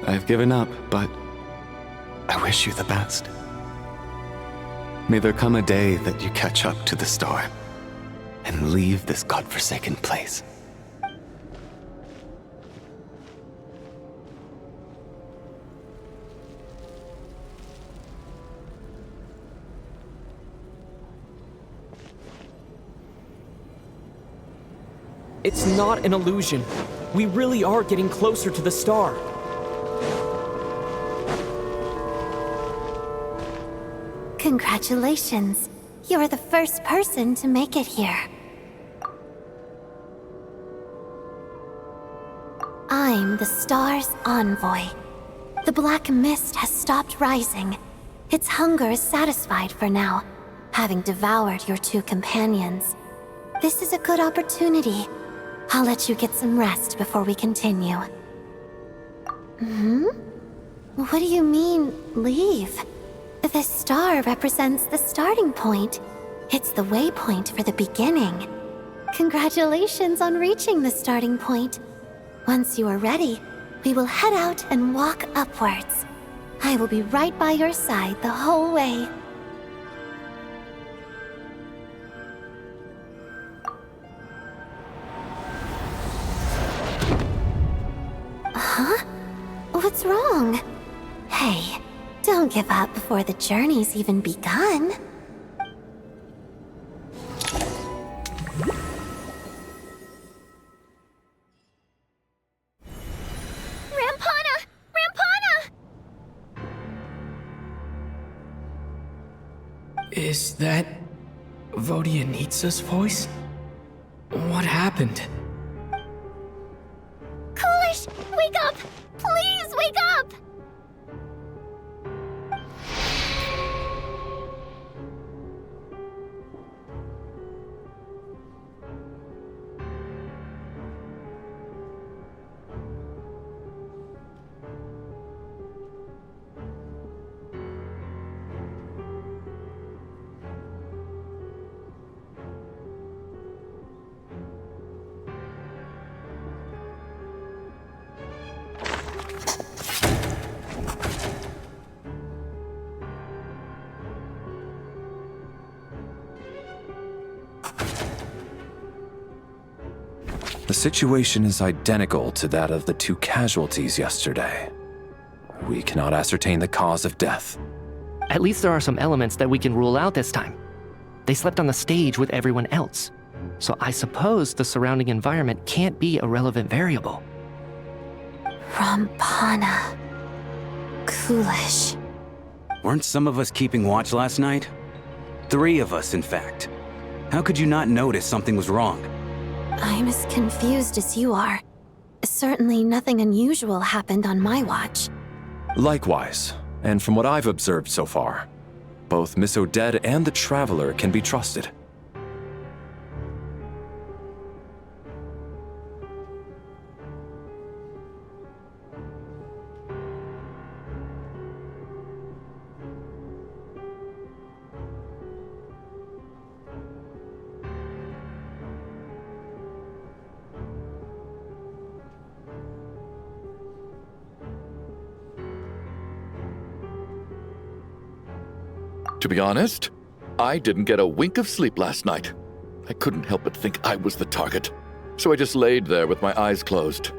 I've given up, but I wish you the best. May there come a day that you catch up to the star and leave this godforsaken place. It's not an illusion. We really are getting closer to the star. Congratulations. You're the first person to make it here. I'm the star's envoy. The black mist has stopped rising. Its hunger is satisfied for now, having devoured your two companions. This is a good opportunity. I'll let you get some rest before we continue. What do you mean, leave? The star represents the starting point. It's the waypoint for the beginning. Congratulations on reaching the starting point. Once you are ready, we will head out and walk upwards. I will be right by your side the whole way. Huh? What's wrong? Hey, don't give up before the journey's even begun. Is that Vodianitsa's voice? What happened? Coolish, wake up! Please wake up! The situation is identical to that of the two casualties yesterday. We cannot ascertain the cause of death. At least there are some elements that we can rule out this time. They slept on the stage with everyone else. So I suppose the surrounding environment can't be a relevant variable. Rampana. Coolish. Weren't some of us keeping watch last night? 3 of us, in fact. How could you not notice something was wrong? I'm as confused as you are. Certainly nothing unusual happened on my watch. Likewise, and from what I've observed so far, both Miss Odette and the Traveler can be trusted. To be honest, I didn't get a wink of sleep last night. I couldn't help but think I was the target, so I just laid there with my eyes closed.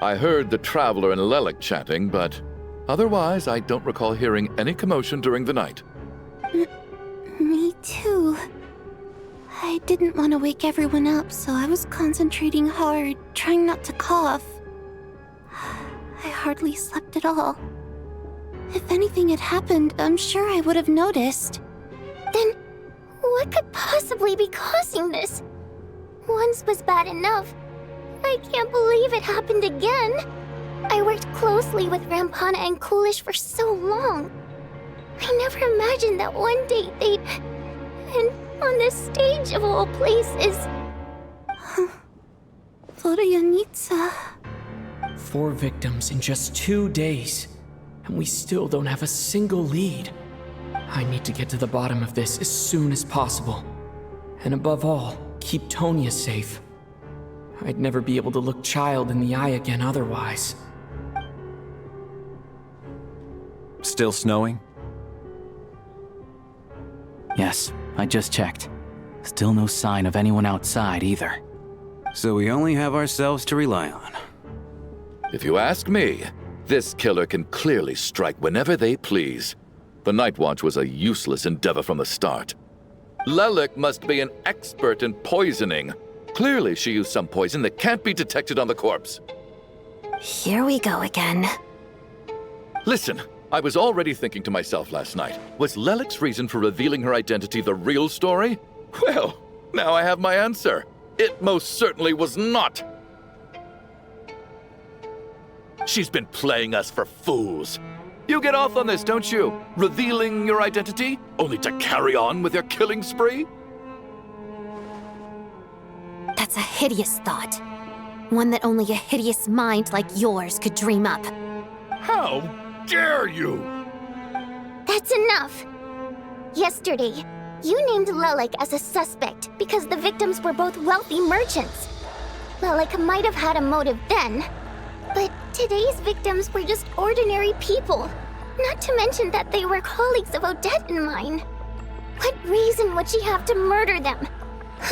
I heard the Traveler and Lelik chatting, but otherwise I don't recall hearing any commotion during the night. Me too. I didn't want to wake everyone up, so I was concentrating hard, trying not to cough. I hardly slept at all. If anything had happened, I'm sure I would have noticed. Then, what could possibly be causing this? Once was bad enough. I can't believe it happened again. I worked closely with Rampana and Coolish for so long. I never imagined that one day they'd... And on the stage of all places... Vodianitsa... 4 victims in just 2 days. And we still don't have a single lead. I need to get to the bottom of this as soon as possible. And above all, keep Tonya safe. I'd never be able to look Child in the eye again otherwise. Still snowing? Yes, I just checked. Still no sign of anyone outside either. So we only have ourselves to rely on. If you ask me, this killer can clearly strike whenever they please. The Night Watch was a useless endeavor from the start. Lelik must be an expert in poisoning. Clearly she used some poison that can't be detected on the corpse. Here we go again. Listen, I was already thinking to myself last night, was Lelik's reason for revealing her identity the real story? Well, now I have my answer. It most certainly was not. She's been playing us for fools. You get off on this, don't you? Revealing your identity, only to carry on with your killing spree? That's a hideous thought. One that only a hideous mind like yours could dream up. How dare you? That's enough! Yesterday, you named Lelik as a suspect because the victims were both wealthy merchants. Lelik might have had a motive then, but today's victims were just ordinary people. Not to mention that they were colleagues of Odette and mine. What reason would she have to murder them?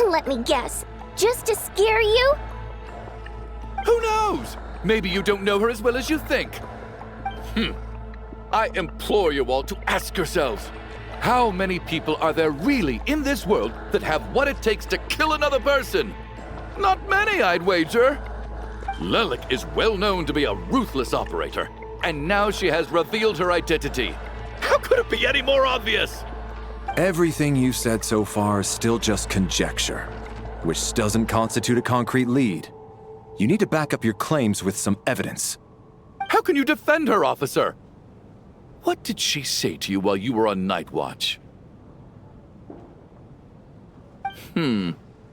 Let me guess, just to scare you? Who knows? Maybe you don't know her as well as you think. I implore you all to ask yourselves, how many people are there really in this world that have what it takes to kill another person? Not many, I'd wager. Lelik is well known to be a ruthless operator, and now she has revealed her identity. How could it be any more obvious? Everything you've said so far is still just conjecture, which doesn't constitute a concrete lead. You need to back up your claims with some evidence. How can you defend her, officer? What did she say to you while you were on night watch?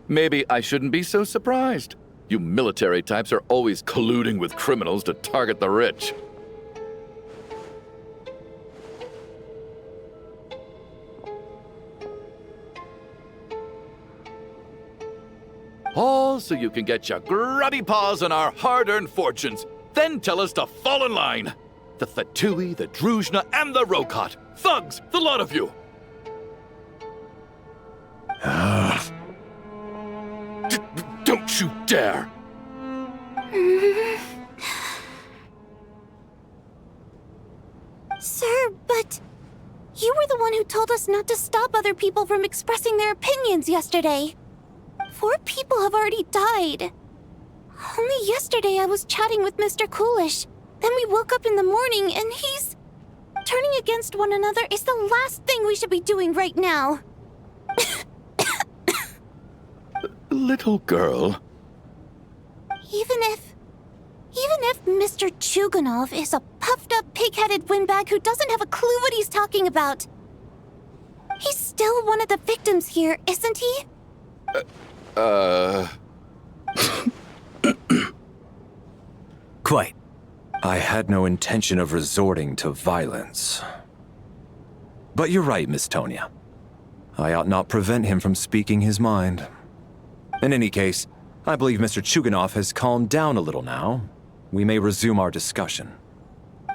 Maybe I shouldn't be so surprised. You military types are always colluding with criminals to target the rich. All so you can get your grubby paws on our hard-earned fortunes, then tell us to fall in line. The Fatui, the Druzhna, and the Rokot. Thugs, the lot of you! Don't you dare! Sir, but you were the one who told us not to stop other people from expressing their opinions yesterday. 4 people have already died. Only yesterday I was chatting with Mr. Coolish. Then we woke up in the morning and he's... Turning against one another is the last thing we should be doing right now. Little girl. Even if Mr. Chuganov is a puffed-up, pig-headed windbag who doesn't have a clue what he's talking about, he's still one of the victims here, isn't he? Quite. I had no intention of resorting to violence. But you're right, Miss Tonia. I ought not prevent him from speaking his mind. In any case, I believe Mr. Chuganov has calmed down a little now. We may resume our discussion.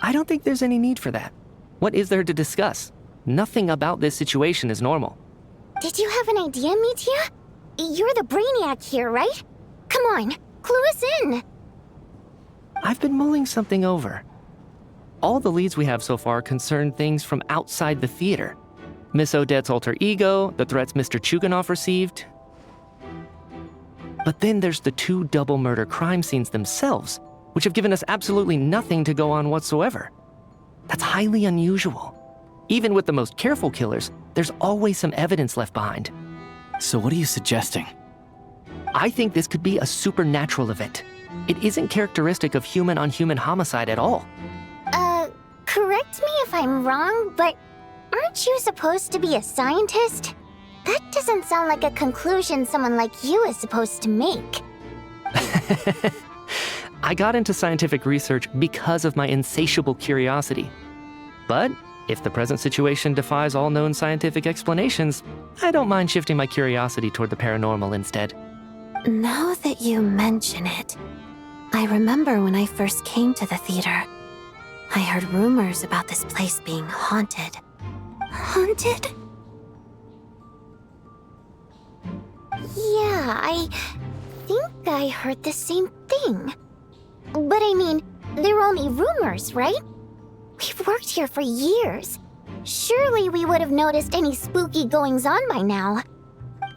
I don't think there's any need for that. What is there to discuss? Nothing about this situation is normal. Did you have an idea, Mitya? You're the brainiac here, right? Come on, clue us in. I've been mulling something over. All the leads we have so far concern things from outside the theater. Miss Odette's alter ego, the threats Mr. Chuganov received. But then there's the 2 double murder crime scenes themselves, which have given us absolutely nothing to go on whatsoever. That's highly unusual. Even with the most careful killers, there's always some evidence left behind. So what are you suggesting? I think this could be a supernatural event. It isn't characteristic of human-on-human homicide at all. Correct me if I'm wrong, but aren't you supposed to be a scientist? That doesn't sound like a conclusion someone like you is supposed to make. I got into scientific research because of my insatiable curiosity. But if the present situation defies all known scientific explanations, I don't mind shifting my curiosity toward the paranormal instead. Now that you mention it, I remember when I first came to the theater. I heard rumors about this place being haunted. Haunted? Yeah, I think I heard the same thing. But I mean, they're only rumors, right? We've worked here for years. Surely we would have noticed any spooky goings-on by now.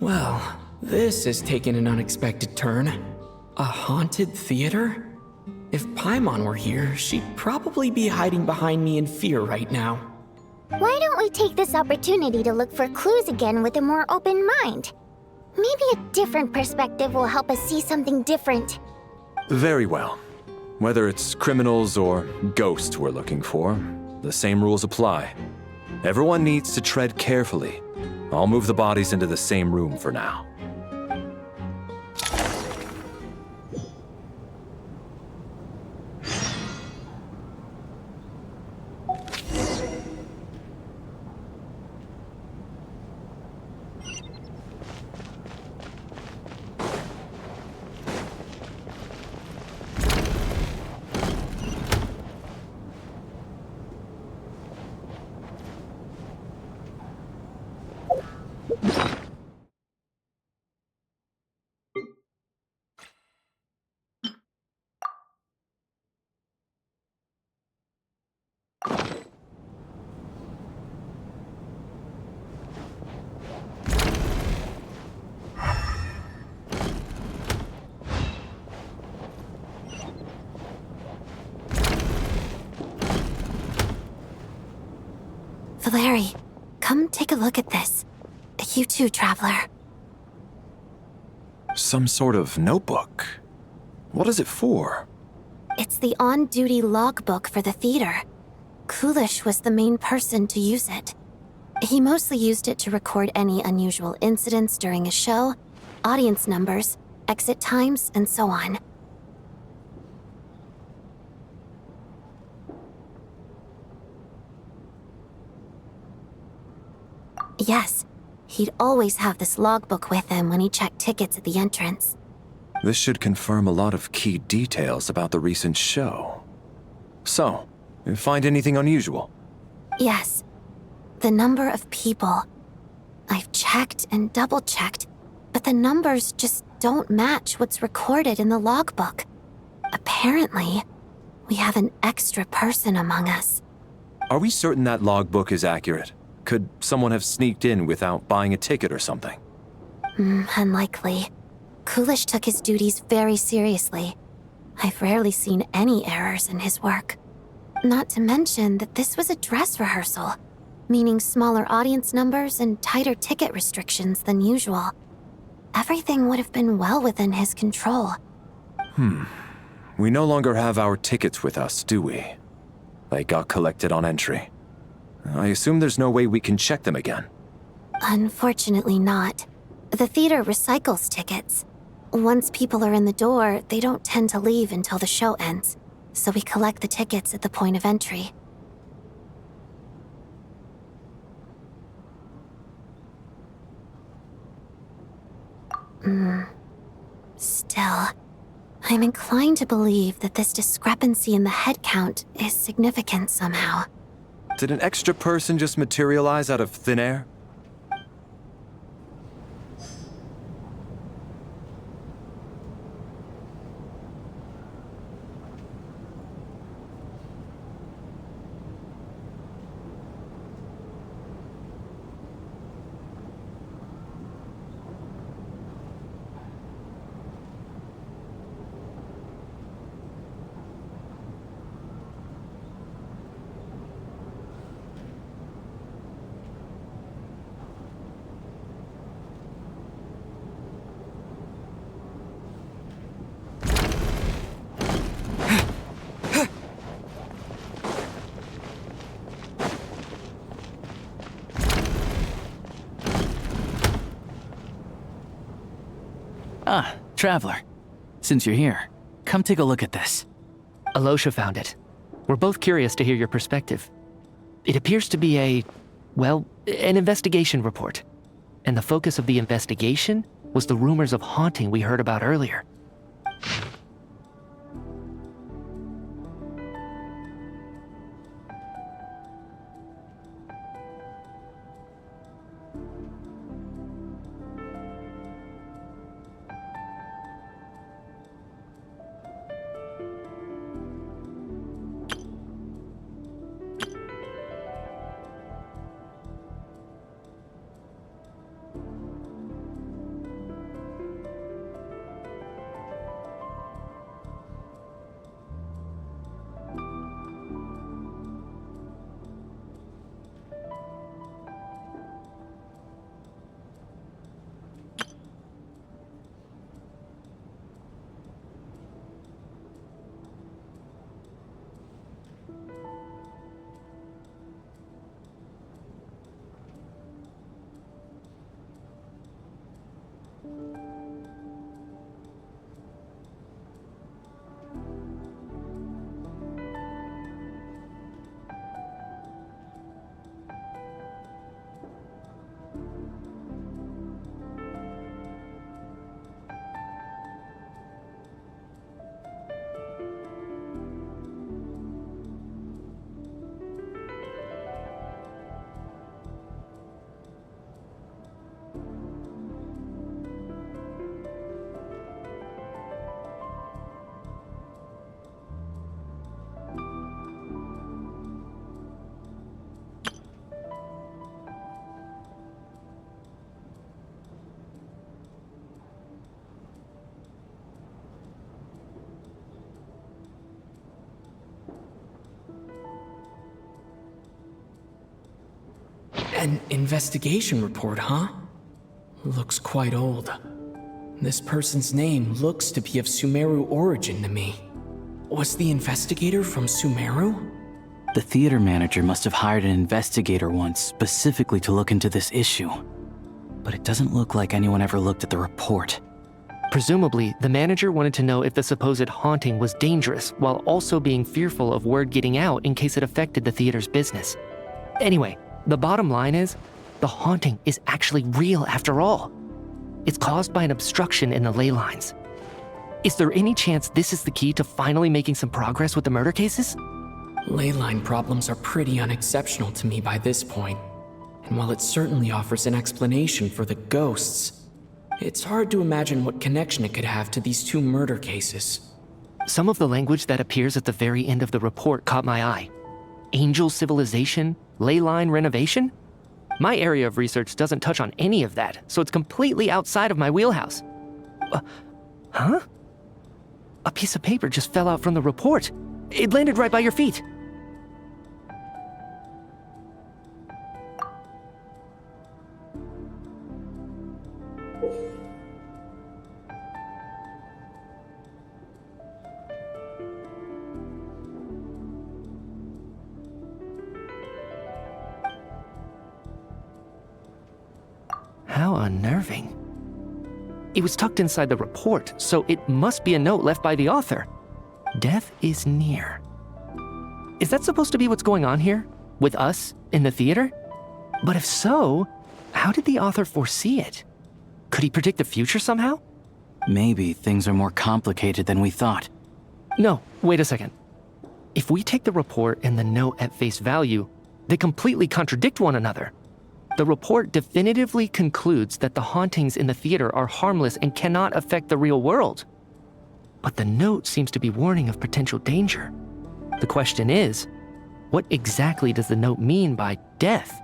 Well, this has taken an unexpected turn. A haunted theater? If Paimon were here, she'd probably be hiding behind me in fear right now. Why don't we take this opportunity to look for clues again with a more open mind? Maybe a different perspective will help us see something different. Very well. Whether it's criminals or ghosts we're looking for, the same rules apply. Everyone needs to tread carefully. I'll move the bodies into the same room for now. Valeri, come take a look at this. You too, Traveler. Some sort of notebook. What is it for? It's the on-duty logbook for the theater. Kulish was the main person to use it. He mostly used it to record any unusual incidents during a show, audience numbers, exit times, and so on. Yes, he'd always have this logbook with him when he checked tickets at the entrance. This should confirm a lot of key details about the recent show. So, you find anything unusual? Yes. The number of people. I've checked and double-checked, but the numbers just don't match what's recorded in the logbook. Apparently, we have an extra person among us. Are we certain that logbook is accurate? Could someone have sneaked in without buying a ticket or something? Unlikely. Kulish took his duties very seriously. I've rarely seen any errors in his work. Not to mention that this was a dress rehearsal, meaning smaller audience numbers and tighter ticket restrictions than usual. Everything would have been well within his control. We no longer have our tickets with us, do we? They got collected on entry. I assume there's no way we can check them again. Unfortunately not. The theater recycles tickets. Once people are in the door, they don't tend to leave until the show ends, so we collect the tickets at the point of entry. Still, I'm inclined to believe that this discrepancy in the head count is significant somehow. Did an extra person just materialize out of thin air? Ah, Traveler. Since you're here, come take a look at this. Alosha found it. We're both curious to hear your perspective. It appears to be an investigation report. And the focus of the investigation was the rumors of haunting we heard about earlier. An investigation report, huh? Looks quite old. This person's name looks to be of Sumeru origin to me. Was the investigator from Sumeru? The theater manager must have hired an investigator once specifically to look into this issue. But it doesn't look like anyone ever looked at the report. Presumably, the manager wanted to know if the supposed haunting was dangerous while also being fearful of word getting out in case it affected the theater's business. Anyway, the bottom line is, the haunting is actually real after all. It's caused by an obstruction in the ley lines. Is there any chance this is the key to finally making some progress with the murder cases? Ley line problems are pretty unexceptional to me by this point. And while it certainly offers an explanation for the ghosts, it's hard to imagine what connection it could have to these two murder cases. Some of the language that appears at the very end of the report caught my eye. Angel civilization, ley line renovation? My area of research doesn't touch on any of that, so it's completely outside of my wheelhouse. Huh? A piece of paper just fell out from the report. It landed right by your feet. How unnerving. It was tucked inside the report, so it must be a note left by the author. Death is near. Is that supposed to be what's going on here? With us, in the theater? But if so, how did the author foresee it? Could he predict the future somehow? Maybe things are more complicated than we thought. No, wait a second. If we take the report and the note at face value, they completely contradict one another. The report definitively concludes that the hauntings in the theater are harmless and cannot affect the real world. But the note seems to be warning of potential danger. The question is, what exactly does the note mean by death?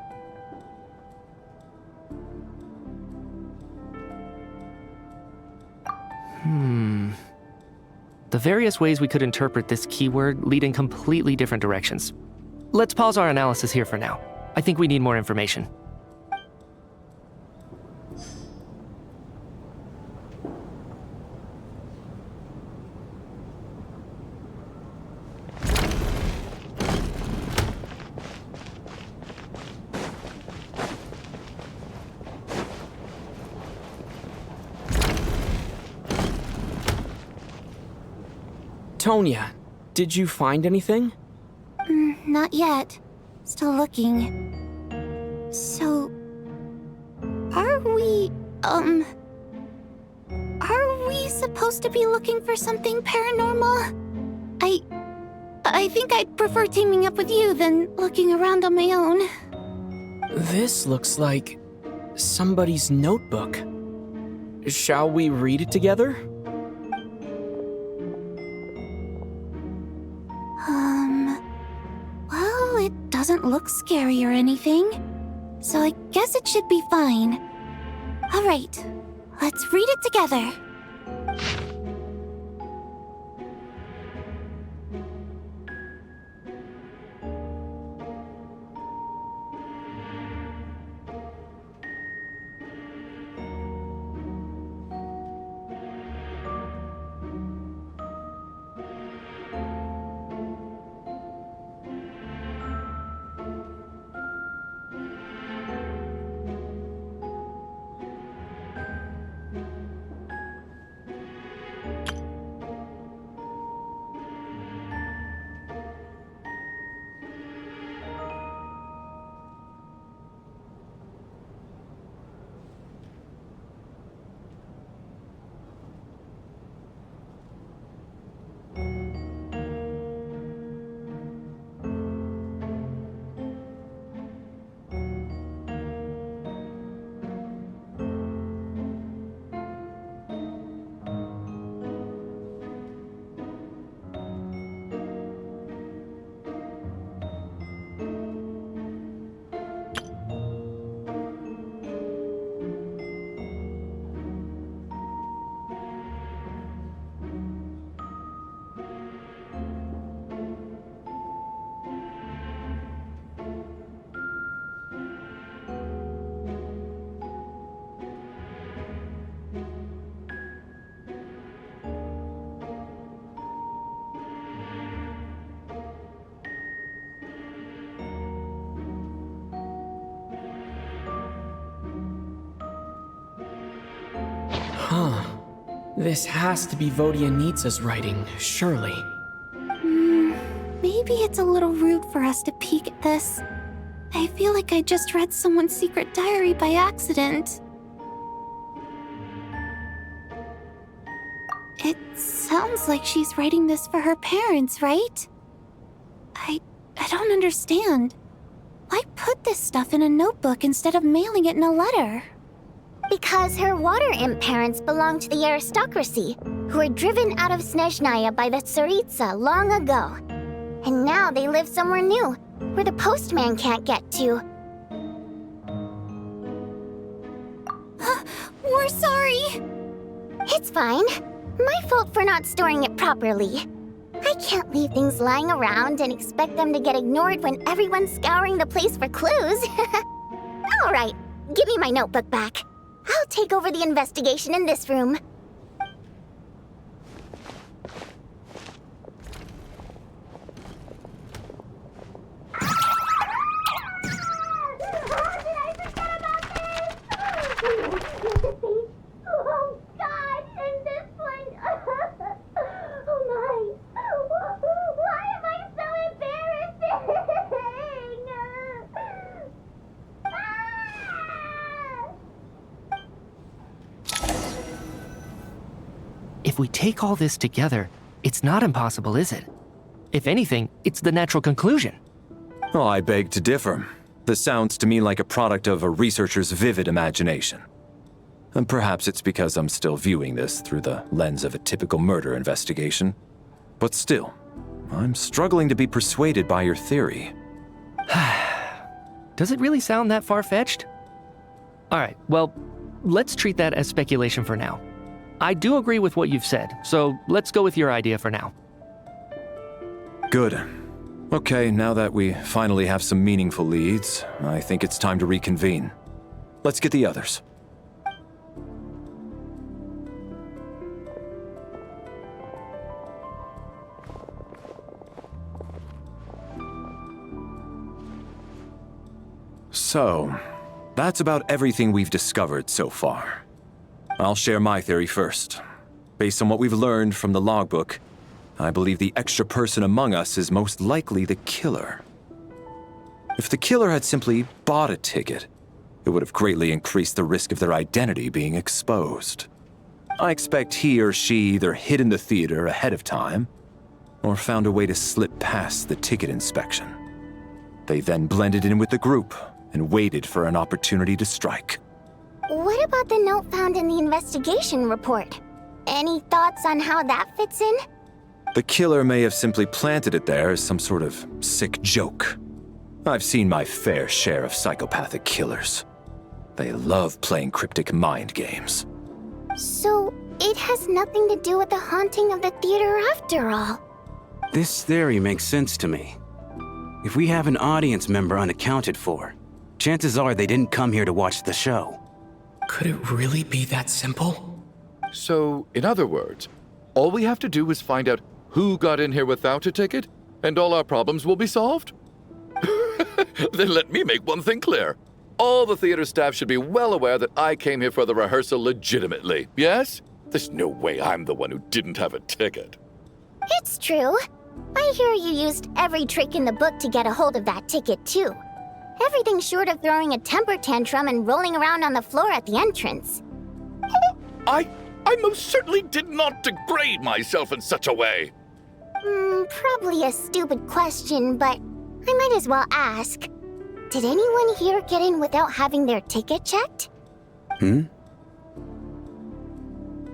The various ways we could interpret this keyword lead in completely different directions. Let's pause our analysis here for now. I think we need more information. Tonya, did you find anything? Not yet. Still looking. So... Are we supposed to be looking for something paranormal? I think I'd prefer teaming up with you than looking around on my own. This looks like somebody's notebook. Shall we read it together? Well, it doesn't look scary or anything, so I guess it should be fine. All right, let's read it together. This has to be Vodianitsa's writing, surely. Maybe it's a little rude for us to peek at this. I feel like I just read someone's secret diary by accident. It sounds like she's writing this for her parents, right? I don't understand. Why put this stuff in a notebook instead of mailing it in a letter? Because her water imp parents belonged to the aristocracy, who were driven out of Snezhnaya by the Tsaritsa long ago. And now they live somewhere new, where the postman can't get to. We're sorry! It's fine. My fault for not storing it properly. I can't leave things lying around and expect them to get ignored when everyone's scouring the place for clues. All right, give me my notebook back. I'll take over the investigation in this room. Oh God, and this one. Oh my. Why am I so embarrassing? If we take all this together, it's not impossible, is it? If anything, it's the natural conclusion. Oh, I beg to differ. This sounds to me like a product of a researcher's vivid imagination. And perhaps it's because I'm still viewing this through the lens of a typical murder investigation. But still, I'm struggling to be persuaded by your theory. Does it really sound that far-fetched? All right, well, let's treat that as speculation for now. I do agree with what you've said, so let's go with your idea for now. Good. Okay, now that we finally have some meaningful leads, I think it's time to reconvene. Let's get the others. So, that's about everything we've discovered so far. I'll share my theory first. Based on what we've learned from the logbook, I believe the extra person among us is most likely the killer. If the killer had simply bought a ticket, it would have greatly increased the risk of their identity being exposed. I expect he or she either hid in the theater ahead of time, or found a way to slip past the ticket inspection. They then blended in with the group and waited for an opportunity to strike. What about the note found in the investigation report? Any thoughts on how that fits in? The killer may have simply planted it there as some sort of sick joke. I've seen my fair share of psychopathic killers. They love playing cryptic mind games. So, it has nothing to do with the haunting of the theater after all. This theory makes sense to me. If we have an audience member unaccounted for, chances are they didn't come here to watch the show. Could it really be that simple? So, in other words, all we have to do is find out who got in here without a ticket, and all our problems will be solved? Then let me make one thing clear. All the theater staff should be well aware that I came here for the rehearsal legitimately, yes? There's no way I'm the one who didn't have a ticket. It's true. I hear you used every trick in the book to get a hold of that ticket, too. Everything short of throwing a temper tantrum and rolling around on the floor at the entrance. I most certainly did not degrade myself in such a way. Probably a stupid question, but I might as well ask. Did anyone here get in without having their ticket checked? Hmm?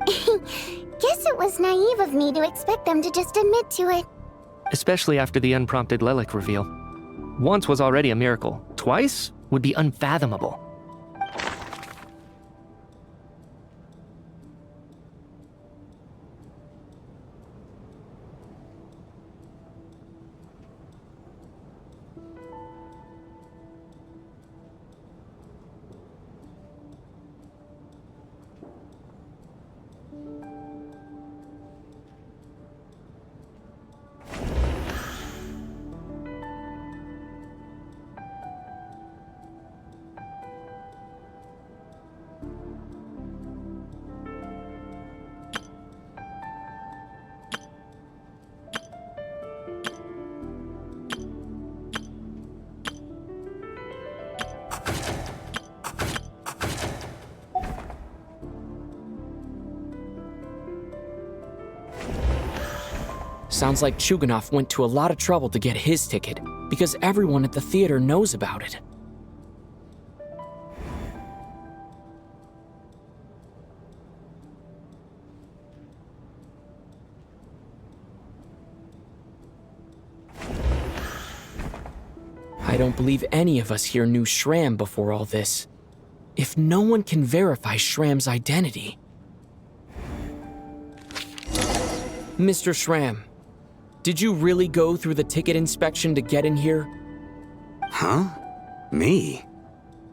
Guess it was naive of me to expect them to just admit to it. Especially after the unprompted Lelik reveal. Once was already a miracle. Twice would be unfathomable. Sounds like Chuganov went to a lot of trouble to get his ticket, because everyone at the theater knows about it. I don't believe any of us here knew Shram before all this. If no one can verify Shram's identity... Mr. Shram, did you really go through the ticket inspection to get in here? Huh? Me?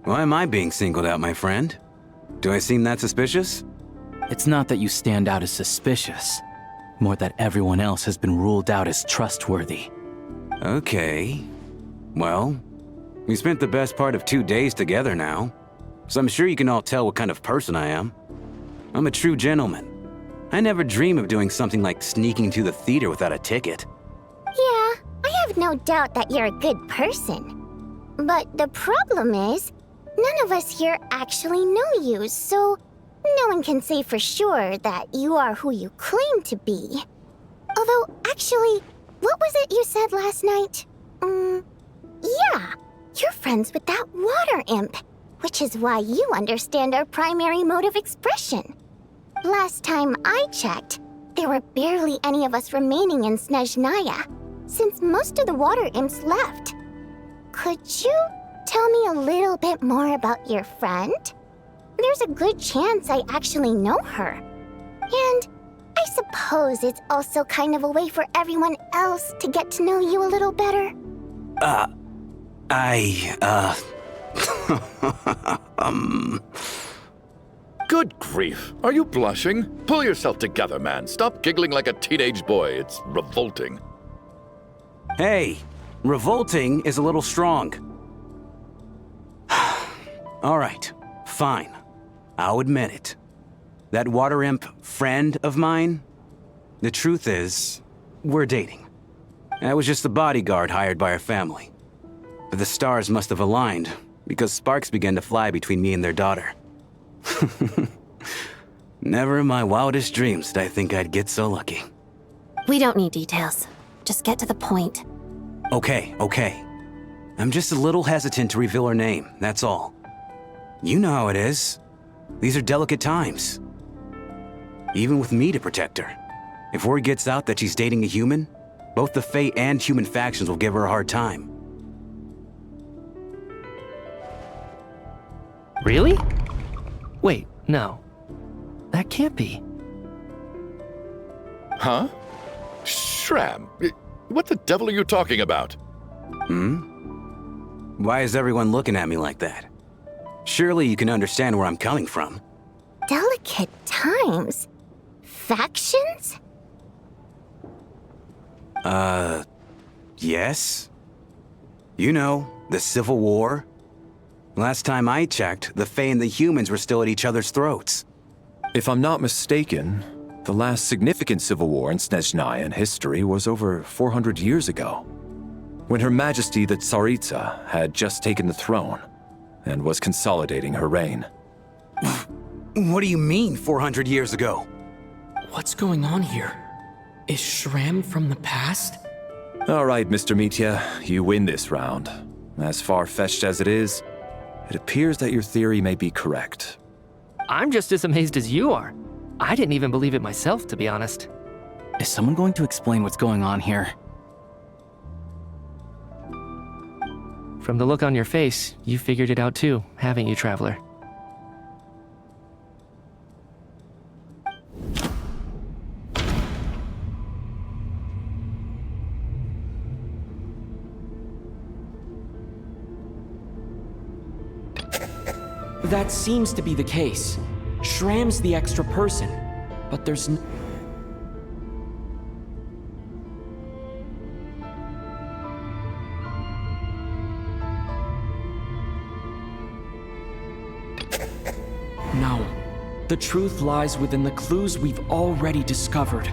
Why am I being singled out, my friend? Do I seem that suspicious? It's not that you stand out as suspicious, more that everyone else has been ruled out as trustworthy. Okay. Well, we spent the best part of 2 days together now, so I'm sure you can all tell what kind of person I am. I'm a true gentleman. I never dream of doing something like sneaking to the theater without a ticket. Yeah, I have no doubt that you're a good person. But the problem is, none of us here actually know you, so no one can say for sure that you are who you claim to be. Although, actually, what was it you said last night? Yeah, you're friends with that water imp, which is why you understand our primary mode of expression. Last time I checked, there were barely any of us remaining in Snezhnaya, since most of the water imps left. Could you tell me a little bit more about your friend? There's a good chance I actually know her. And I suppose it's also kind of a way for everyone else to get to know you a little better. Good grief. Are you blushing? Pull yourself together, man. Stop giggling like a teenage boy. It's revolting. Hey, revolting is a little strong. All right, fine. I'll admit it. That water imp friend of mine, the truth is, we're dating. I was just the bodyguard hired by our family. But the stars must have aligned, because sparks began to fly between me and their daughter. Never in my wildest dreams did I think I'd get so lucky. We don't need details. Just get to the point. Okay. I'm just a little hesitant to reveal her name, that's all. You know how it is. These are delicate times. Even with me to protect her. If word gets out that she's dating a human, both the Fae and human factions will give her a hard time. Really? Wait, no. That can't be. Huh? Shram, what the devil are you talking about? Why is everyone looking at me like that? Surely you can understand where I'm coming from. Delicate times? Factions? Yes. You know, the Civil War. Last time I checked, the Fae and the humans were still at each other's throats. If I'm not mistaken, the last significant civil war in Snezhnaya history was over 400 years ago, when Her Majesty the Tsaritsa had just taken the throne and was consolidating her reign. What do you mean, 400 years ago? What's going on here? Is Shram from the past? All right, Mr. Mitya, you win this round. As far-fetched as it is, it appears that your theory may be correct. I'm just as amazed as you are. I didn't even believe it myself, to be honest. Is someone going to explain what's going on here? From the look on your face, you figured it out too, haven't you, Traveler? That seems to be the case. Shram's the extra person, but there's No. The truth lies within the clues we've already discovered.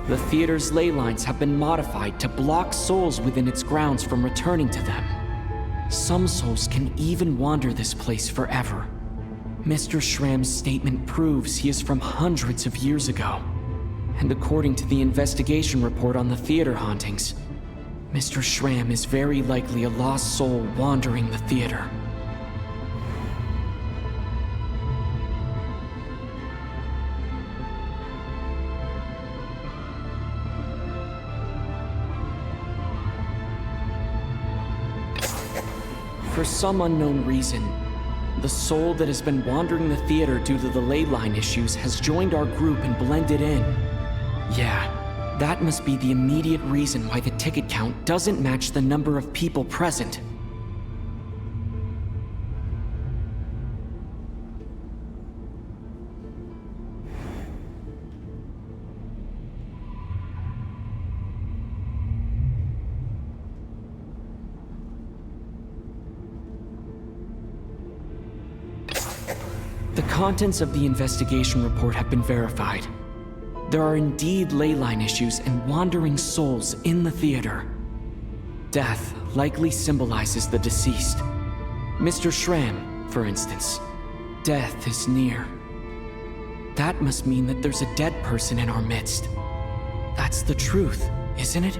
The theater's ley lines have been modified to block souls within its grounds from returning to them. Some souls can even wander this place forever. Mr. Schramm's statement proves he is from hundreds of years ago. And according to the investigation report on the theater hauntings, Mr. Schramm is very likely a lost soul wandering the theater. For some unknown reason, the soul that has been wandering the theater due to the ley line issues has joined our group and blended in. Yeah, that must be the immediate reason why the ticket count doesn't match the number of people present. The contents of the investigation report have been verified. There are indeed ley line issues and wandering souls in the theater. Death likely symbolizes the deceased. Mr. Schramm, for instance. Death is near. That must mean that there's a dead person in our midst. That's the truth, isn't it?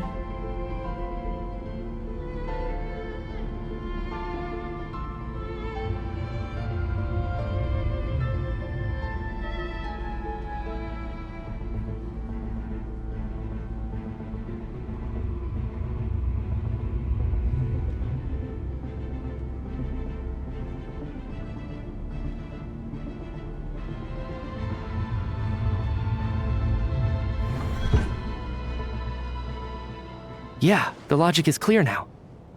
Yeah, the logic is clear now.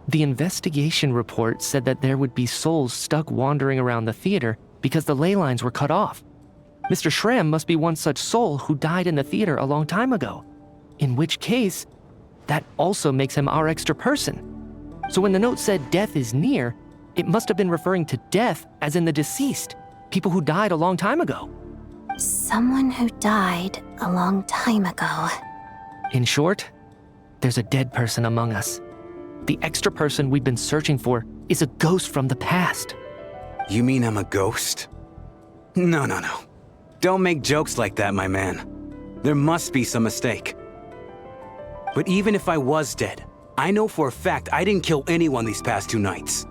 The investigation report said that there would be souls stuck wandering around the theater because the ley lines were cut off. Mr. Schramm must be one such soul who died in the theater a long time ago. In which case, that also makes him our extra person. So when the note said death is near, it must have been referring to death as in the deceased, people who died a long time ago. Someone who died a long time ago. In short, there's a dead person among us. The extra person we've been searching for is a ghost from the past. You mean I'm a ghost? No. Don't make jokes like that, my man. There must be some mistake. But even if I was dead, I know for a fact I didn't kill anyone these past 2 nights.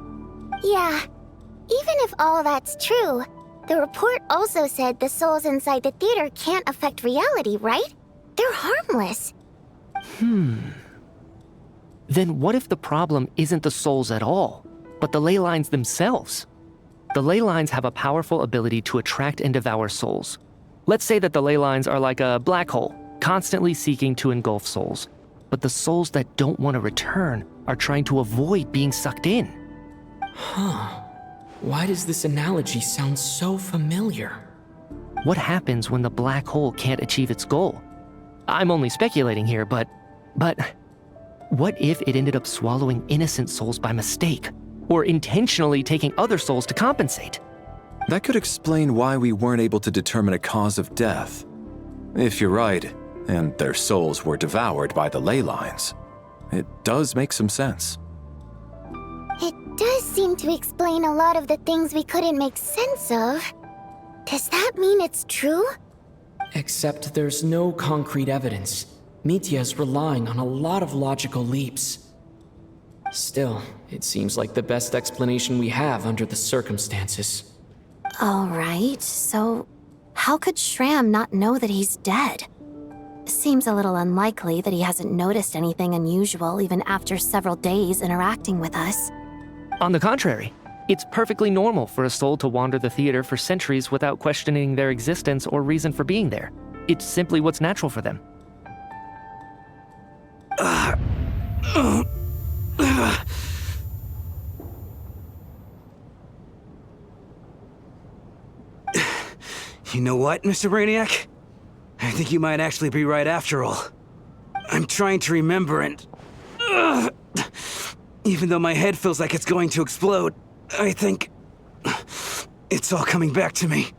Yeah, even if all that's true, the report also said the souls inside the theater can't affect reality, right? They're harmless. Then what if the problem isn't the souls at all, but the ley lines themselves? The ley lines have a powerful ability to attract and devour souls. Let's say that the ley lines are like a black hole, constantly seeking to engulf souls. But the souls that don't want to return are trying to avoid being sucked in. Huh. Why does this analogy sound so familiar? What happens when the black hole can't achieve its goal? I'm only speculating here, but what if it ended up swallowing innocent souls by mistake, or intentionally taking other souls to compensate? That could explain why we weren't able to determine a cause of death. If you're right, and their souls were devoured by the ley lines, it does make some sense. It does seem to explain a lot of the things we couldn't make sense of. Does that mean it's true? Except there's no concrete evidence. Mitya is relying on a lot of logical leaps. Still, it seems like the best explanation we have under the circumstances. All right, so how could Schramm not know that he's dead? Seems a little unlikely that he hasn't noticed anything unusual even after several days interacting with us. On the contrary, it's perfectly normal for a soul to wander the theater for centuries without questioning their existence or reason for being there. It's simply what's natural for them. You know what, Mr. Brainiac? I think you might actually be right after all. I'm trying to remember and... even though my head feels like it's going to explode, I think... it's all coming back to me.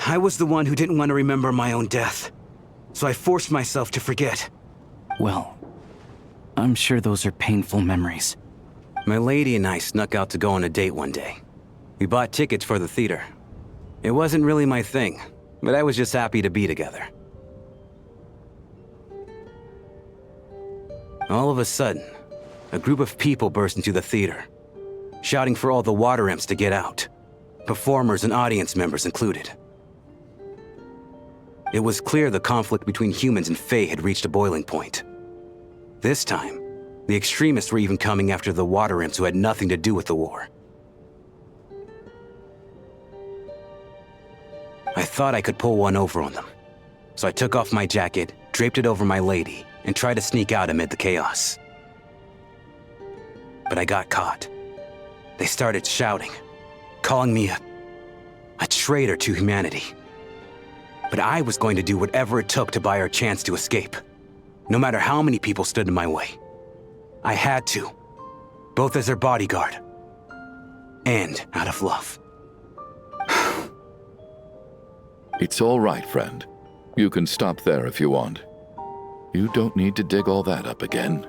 I was the one who didn't want to remember my own death, so I forced myself to forget. Well, I'm sure those are painful memories. My lady and I snuck out to go on a date one day. We bought tickets for the theater. It wasn't really my thing, but I was just happy to be together. All of a sudden, a group of people burst into the theater, shouting for all the water imps to get out, performers and audience members included. It was clear the conflict between humans and Fae had reached a boiling point. This time, the extremists were even coming after the water imps who had nothing to do with the war. I thought I could pull one over on them, so I took off my jacket, draped it over my lady, and tried to sneak out amid the chaos. But I got caught. They started shouting, calling me a traitor to humanity. But I was going to do whatever it took to buy her a chance to escape, no matter how many people stood in my way. I had to, both as her bodyguard and out of love. It's all right, friend. You can stop there if you want. You don't need to dig all that up again.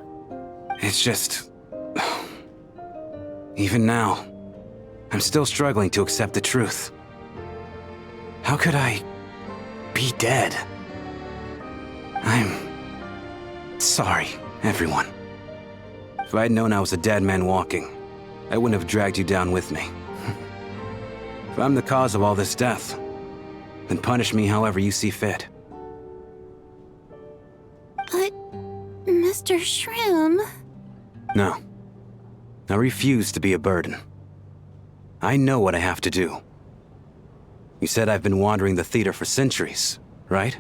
It's just... Even now, I'm still struggling to accept the truth. How could I be dead? I'm sorry, everyone. If I'd known I was a dead man walking, I wouldn't have dragged you down with me. If I'm the cause of all this death, then punish me however you see fit. But, Mr. Shram... No. I refuse to be a burden. I know what I have to do. You said I've been wandering the theater for centuries, right?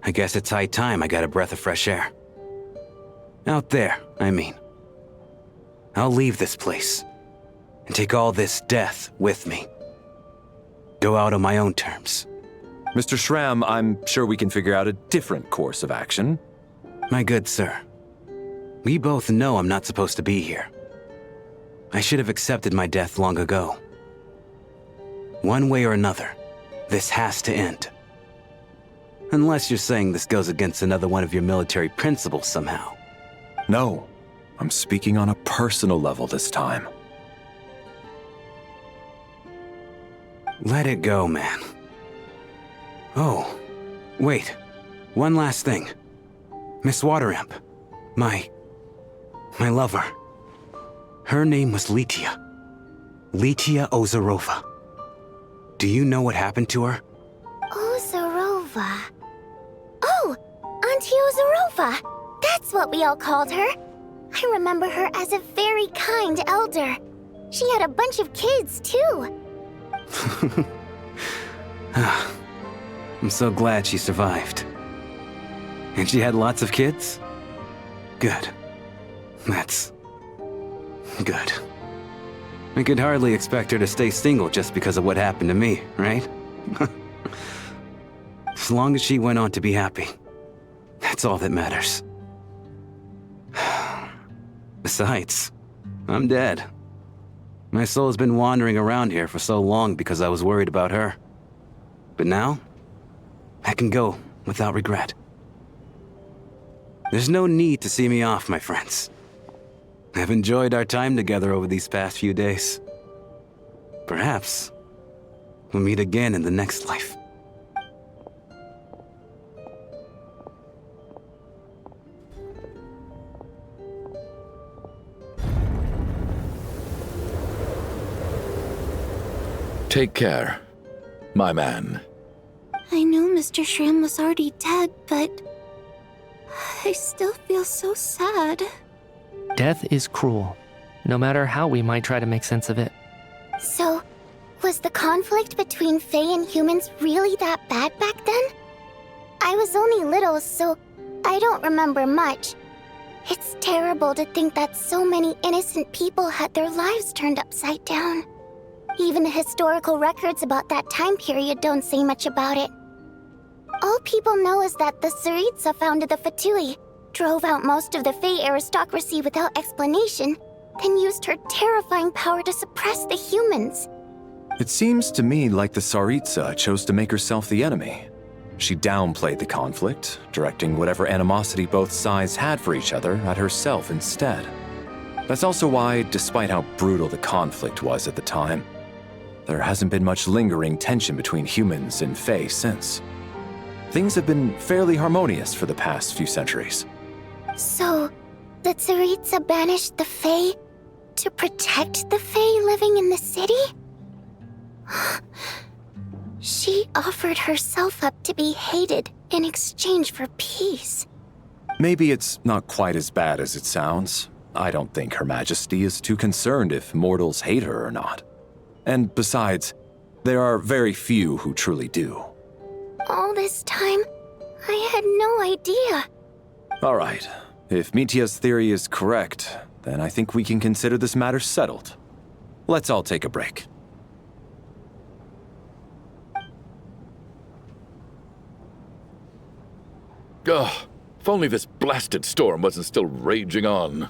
I guess it's high time I got a breath of fresh air. Out there, I mean. I'll leave this place and take all this death with me. Go out on my own terms. Mr. Shram, I'm sure we can figure out a different course of action. My good sir, we both know I'm not supposed to be here. I should have accepted my death long ago. One way or another, this has to end. Unless you're saying this goes against another one of your military principles somehow. No, I'm speaking on a personal level this time. Let it go, man. Oh, wait. One last thing. Miss Waterimp. My lover. Her name was Litia. Litia Ozarova. Do you know what happened to her? Ozarova. Oh, Auntie Ozarova. That's what we all called her. I remember her as a very kind elder. She had a bunch of kids, too. I'm so glad she survived. And she had lots of kids? Good. That's... good. I could hardly expect her to stay single just because of what happened to me, right? As long as she went on to be happy, that's all that matters. Besides, I'm dead. My soul has been wandering around here for so long because I was worried about her. But now, I can go without regret. There's no need to see me off, my friends. I've enjoyed our time together over these past few days. Perhaps we'll meet again in the next life. Take care, my man. I know Mr. Shram was already dead, but... I still feel so sad. Death is cruel, no matter how we might try to make sense of it. So, was the conflict between Fae and humans really that bad back then? I was only little, so I don't remember much. It's terrible to think that so many innocent people had their lives turned upside down. Even the historical records about that time period don't say much about it. All people know is that the Tsaritsa founded the Fatui, drove out most of the Fae aristocracy without explanation, then used her terrifying power to suppress the humans. It seems to me like the Tsaritsa chose to make herself the enemy. She downplayed the conflict, directing whatever animosity both sides had for each other at herself instead. That's also why, despite how brutal the conflict was at the time, there hasn't been much lingering tension between humans and Fae since. Things have been fairly harmonious for the past few centuries. So, the Tsaritsa banished the Fae to protect the Fae living in the city? She offered herself up to be hated in exchange for peace. Maybe it's not quite as bad as it sounds. I don't think Her Majesty is too concerned if mortals hate her or not. And besides, there are very few who truly do. All this time, I had no idea. All right. If Mitia's theory is correct, then I think we can consider this matter settled. Let's all take a break. Ugh, if only this blasted storm wasn't still raging on.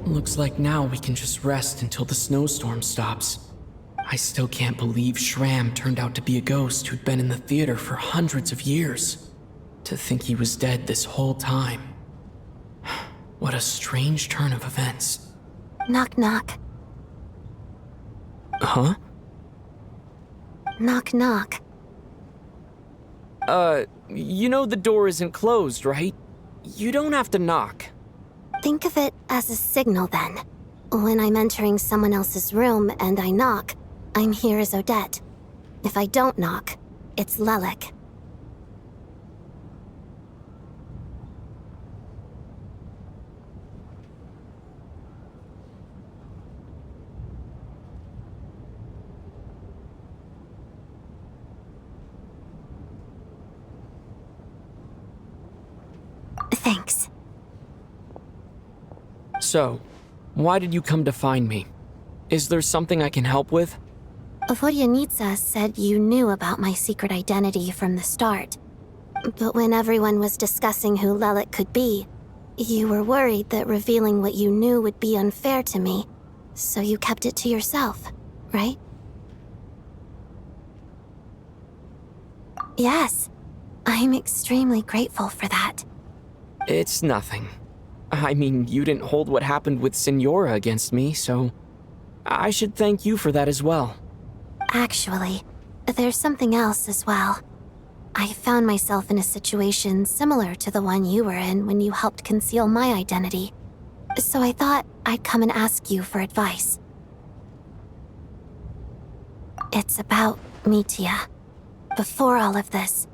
Looks like now we can just rest until the snowstorm stops. I still can't believe Shram turned out to be a ghost who'd been in the theater for hundreds of years. To think he was dead this whole time. What a strange turn of events. Knock knock. Huh? Knock knock. You know the door isn't closed, right? You don't have to knock. Think of it as a signal then. When I'm entering someone else's room and I knock, I'm here as Odette. If I don't knock, it's Lelik. Thanks. So, why did you come to find me? Is there something I can help with? Vodyanitsa said you knew about my secret identity from the start. But when everyone was discussing who Lelik could be, you were worried that revealing what you knew would be unfair to me, so you kept it to yourself, right? Yes, I'm extremely grateful for that. It's nothing. I mean, you didn't hold what happened with Signora against me, so I should thank you for that as well. Actually, there's something else as well. I found myself in a situation similar to the one you were in when you helped conceal my identity. So I thought I'd come and ask you for advice. It's about Mitia. Before all of this,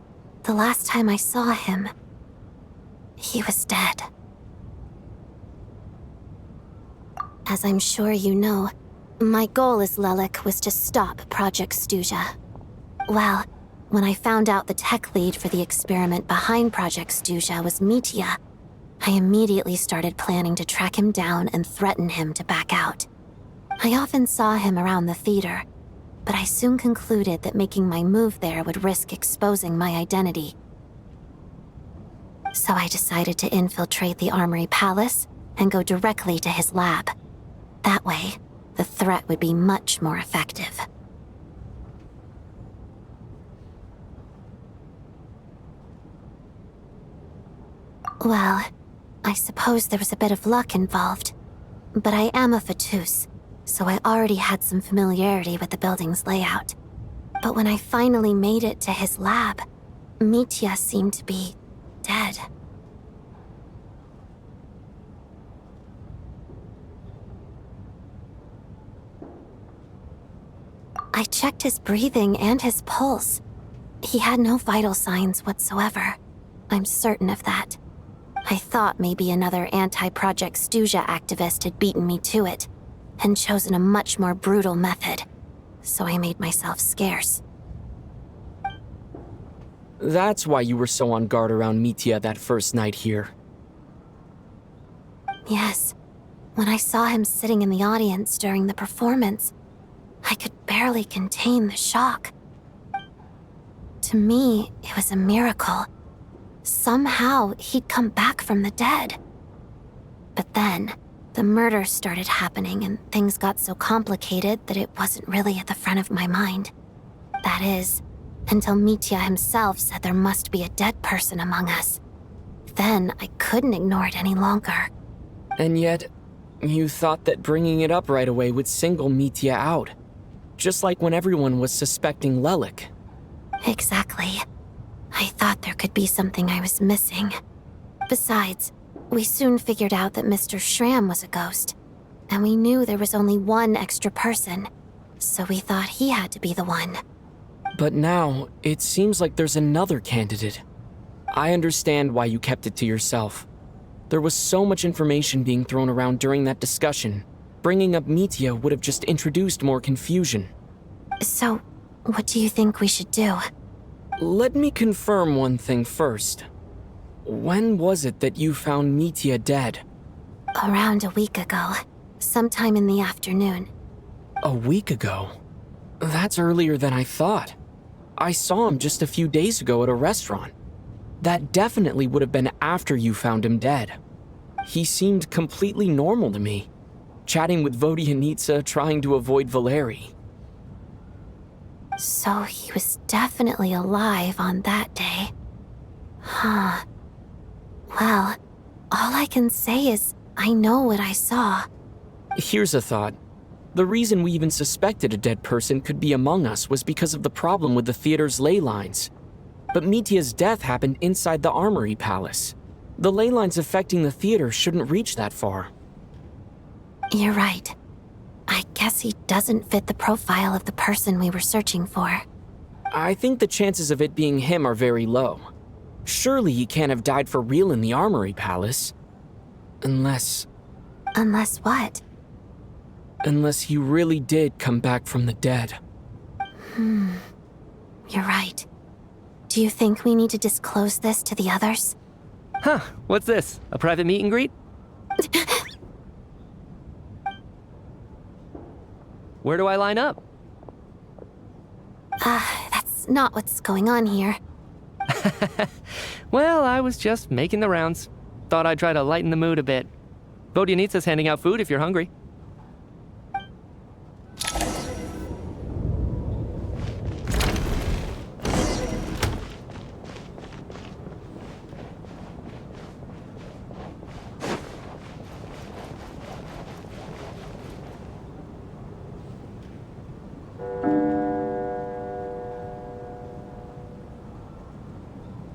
the last time I saw him, he was dead. As I'm sure you know, my goal as Lelik was to stop Project Stuja. Well, when I found out the tech lead for the experiment behind Project Stuja was Mitia, I immediately started planning to track him down and threaten him to back out. I often saw him around the theater, but I soon concluded that making my move there would risk exposing my identity. So I decided to infiltrate the Armory Palace and go directly to his lab. That way, the threat would be much more effective. Well, I suppose there was a bit of luck involved. but I am a Fatus, so I already had some familiarity with the building's layout. But when I finally made it to his lab, Mitya seemed to be dead. I checked his breathing and his pulse. He had no vital signs whatsoever. I'm certain of that. I thought maybe another anti-Project Stuja activist had beaten me to it, and chosen a much more brutal method. So I made myself scarce. That's why you were so on guard around Mitya that first night here. Yes. When I saw him sitting in the audience during the performance, I could barely contain the shock. To me, it was a miracle. Somehow, he'd come back from the dead. But then, the murder started happening and things got so complicated that it wasn't really at the front of my mind. That is, until Mitya himself said there must be a dead person among us. Then, I couldn't ignore it any longer. And yet, you thought that bringing it up right away would single Mitya out. Just like when everyone was suspecting Lelik. Exactly. I thought there could be something I was missing. Besides, we soon figured out that Mr. Schramm was a ghost. And we knew there was only one extra person. So we thought he had to be the one. But now, it seems like there's another candidate. I understand why you kept it to yourself. There was so much information being thrown around during that discussion. Bringing up Mitya would have just introduced more confusion. So, what do you think we should do? Let me confirm one thing first. When was it that you found Mitya dead? Around a week ago. Sometime in the afternoon. A week ago? That's earlier than I thought. I saw him just a few days ago at a restaurant. That definitely would have been after you found him dead. He seemed completely normal to me. Chatting with Vodyanitsa, trying to avoid Valeri. So he was definitely alive on that day. Huh. Well, all I can say is I know what I saw. Here's a thought. The reason we even suspected a dead person could be among us was because of the problem with the theater's ley lines. But Mitya's death happened inside the Armory Palace. The ley lines affecting the theater shouldn't reach that far. You're right. I guess he doesn't fit the profile of the person we were searching for. I think the chances of it being him are very low. Surely he can't have died for real in the Armory Palace. Unless... Unless what? Unless he really did come back from the dead. You're right. Do you think we need to disclose this to the others? Huh, what's this? A private meet and greet? Where do I line up? That's not what's going on here. Well, I was just making the rounds. Thought I'd try to lighten the mood a bit. Vodyanitsa's handing out food if you're hungry.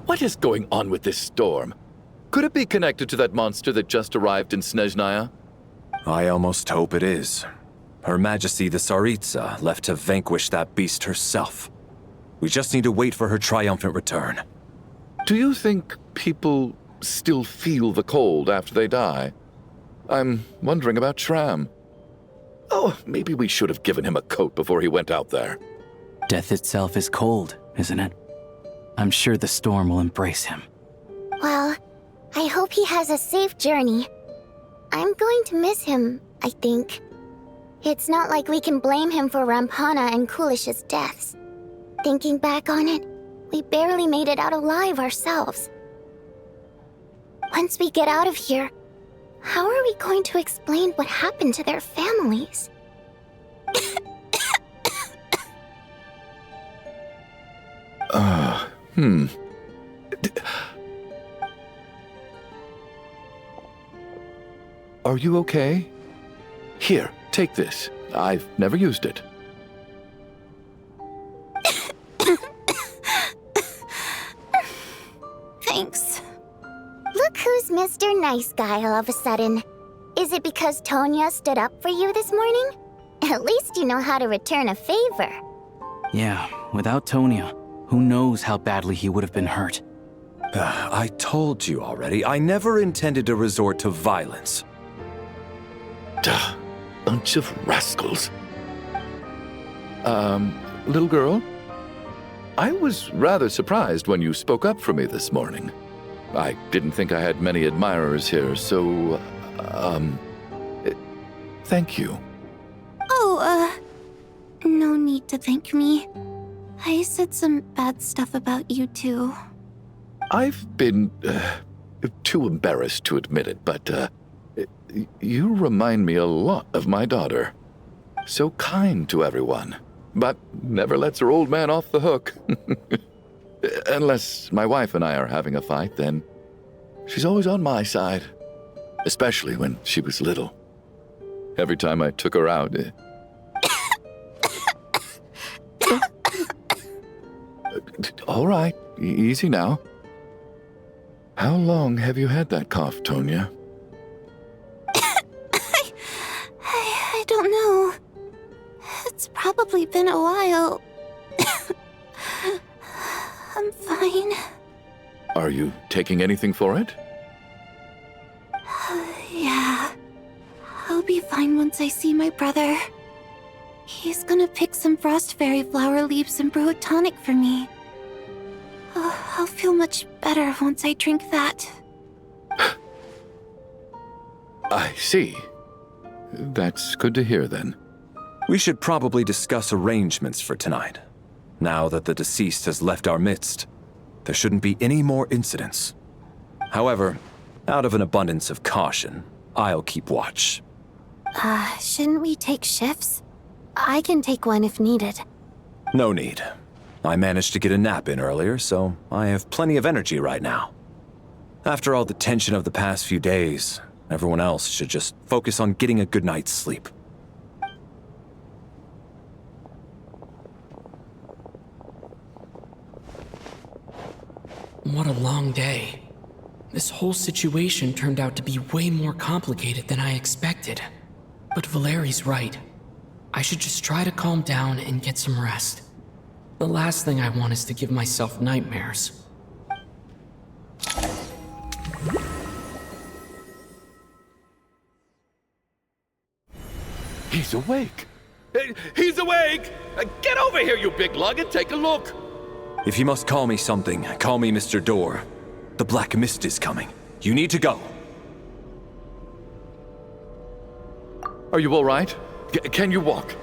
What is going on with this storm? Could it be connected to that monster that just arrived in Snezhnaya? I almost hope it is. Her Majesty the Tsaritsa left to vanquish that beast herself. We just need to wait for her triumphant return. Do you think people still feel the cold after they die? I'm wondering about Schramm. Oh, maybe we should have given him a coat before he went out there. Death itself is cold, isn't it? I'm sure the storm will embrace him. Well, I hope he has a safe journey. I'm going to miss him, I think. It's not like we can blame him for Rampana and Kulish's deaths. Thinking back on it, we barely made it out alive ourselves. Once we get out of here, how are we going to explain what happened to their families? Are you okay? Here, take this. I've never used it. Thanks. Look who's Mr. Nice Guy all of a sudden. Is it because Tonya stood up for you this morning? At least you know how to return a favor. Yeah, without Tonya, who knows how badly he would have been hurt. I told you already, I never intended to resort to violence. Duh, bunch of rascals. Little girl? I was rather surprised when you spoke up for me this morning. I didn't think I had many admirers here, so, thank you. Oh, no need to thank me. I said some bad stuff about you too. I've been, too embarrassed to admit it, but, you remind me a lot of my daughter. So kind to everyone, but never lets her old man off the hook. Unless my wife and I are having a fight, then she's always on my side. Especially when she was little. Every time I took her out... All right, easy now. How long have you had that cough, Tonya? I don't know. It's probably been a while. I'm fine. Are you taking anything for it? Yeah. I'll be fine once I see my brother. He's gonna pick some frost fairy flower leaves and brew a tonic for me. I'll feel much better once I drink that. I see. That's good to hear, then. We should probably discuss arrangements for tonight. Now that the deceased has left our midst, there shouldn't be any more incidents. However, out of an abundance of caution, I'll keep watch. Shouldn't we take shifts? I can take one if needed. No need. I managed to get a nap in earlier, so I have plenty of energy right now. After all the tension of the past few days, everyone else should just focus on getting a good night's sleep. What a long day. This whole situation turned out to be way more complicated than I expected. But Valeri's right. I should just try to calm down and get some rest. The last thing I want is to give myself nightmares. He's awake! He's awake! Get over here, you big lug, and take a look! If you must call me something, call me Mr. Door. The Black Mist is coming. You need to go. Are you all right? Can you walk?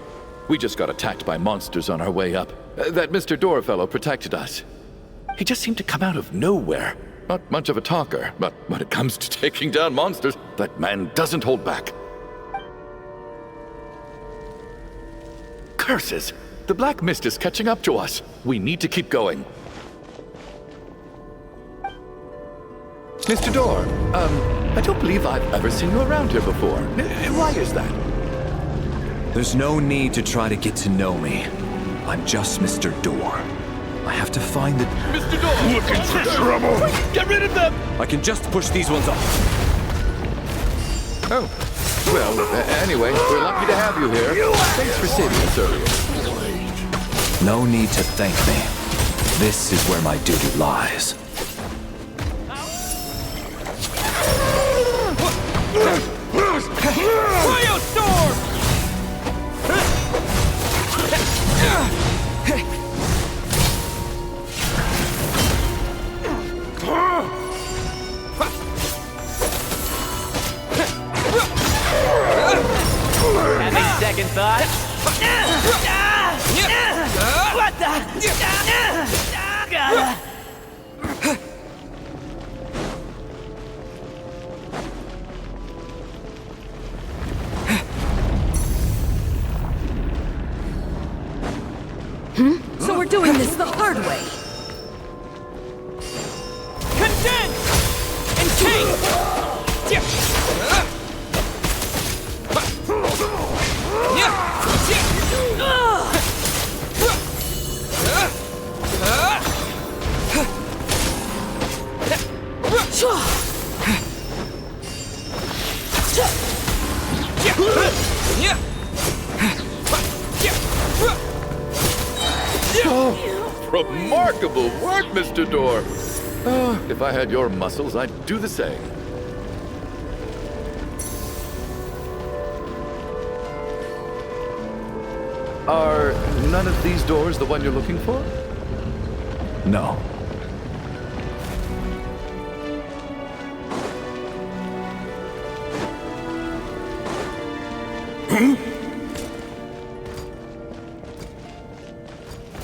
We just got attacked by monsters on our way up. That Mr. Door fellow protected us. He just seemed to come out of nowhere. Not much of a talker, but when it comes to taking down monsters, that man doesn't hold back. Curses! The Black Mist is catching up to us. We need to keep going. Mr. Door, I don't believe I've ever seen you around here before. Why is that? There's no need to try to get to know me. I'm just Mr. Door. I have to find the... Mr. Door! Looking for trouble! Get rid of them! I can just push these ones off. Oh. Well, anyway, we're lucky to have you here. Thanks for saving us earlier. No need to thank me. This is where my duty lies. Frio storm! Having second thoughts? What So we're doing this the hard way. Condense! Encase! Oh, remarkable work, Mr. Door. Oh, if I had your muscles, I'd do the same. Are none of these doors the one you're looking for? No.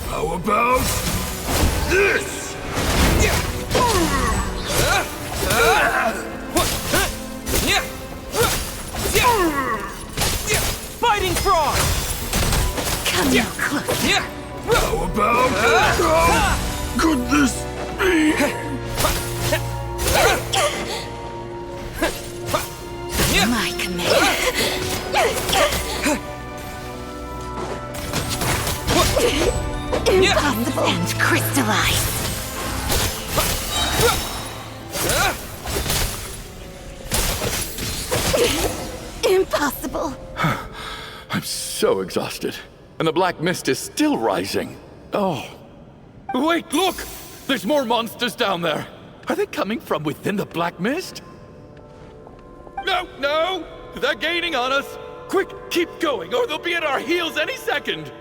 How about this? Fighting frog! Come now, close. How about this? How could this be? My command. Impossible. And crystallize. Impossible. I'm so exhausted. And the black mist is still rising. Oh. Wait, look! There's more monsters down there. Are they coming from within the black mist? No, no! They're gaining on us! Quick, keep going, or they'll be at our heels any second!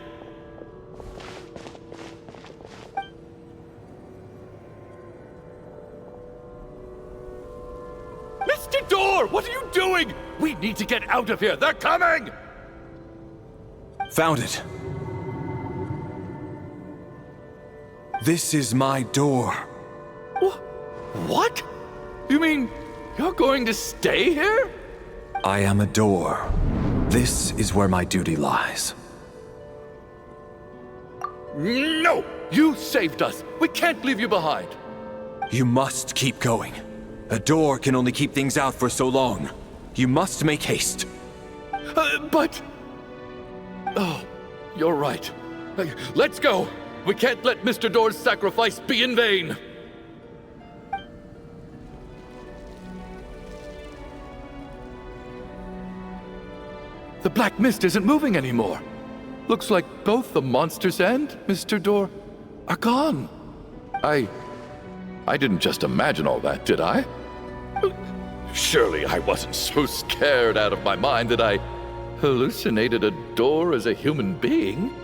Mr. Door, what are you doing? We need to get out of here. They're coming! Found it. This is my door. What? You mean you're going to stay here? I am a door. This is where my duty lies. No! You saved us. We can't leave you behind. You must keep going. A door can only keep things out for so long. You must make haste. But... Oh, you're right. Let's go. We can't let Mr. Door's sacrifice be in vain. The black mist isn't moving anymore. Looks like both the monsters and Mr. Door are gone. I didn't just imagine all that, did I? Surely I wasn't so scared out of my mind that I hallucinated a door as a human being.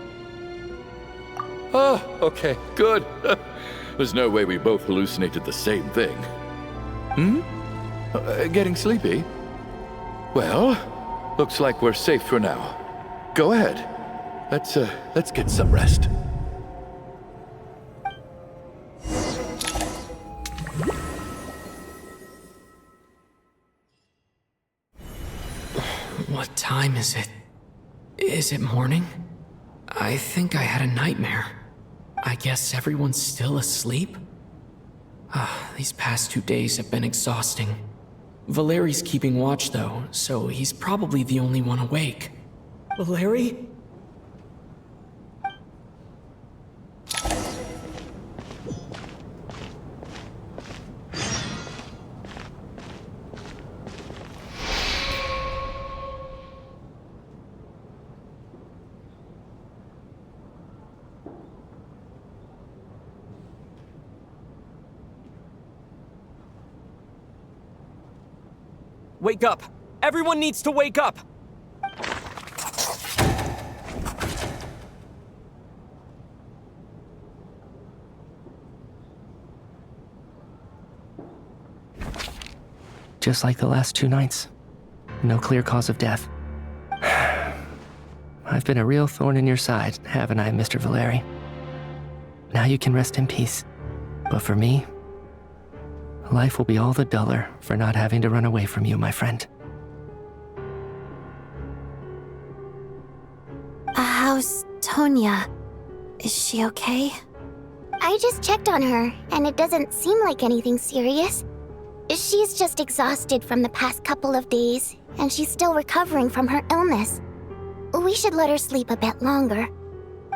Oh, okay, good. There's no way we both hallucinated the same thing. Getting sleepy? Well, looks like we're safe for now. Go ahead. Let's get some rest. What time is it? Is it morning? I think I had a nightmare. I guess everyone's still asleep? These past 2 days have been exhausting. Valeri's keeping watch though, so he's probably the only one awake. Valeri? Wake up! Everyone needs to wake up! Just like the last 2 nights. No clear cause of death. I've been a real thorn in your side, haven't I, Mr. Valeri? Now you can rest in peace. But for me, life will be all the duller for not having to run away from you, my friend. How's Tonya? Is she okay? I just checked on her, and it doesn't seem like anything serious. She's just exhausted from the past couple of days, and she's still recovering from her illness. We should let her sleep a bit longer.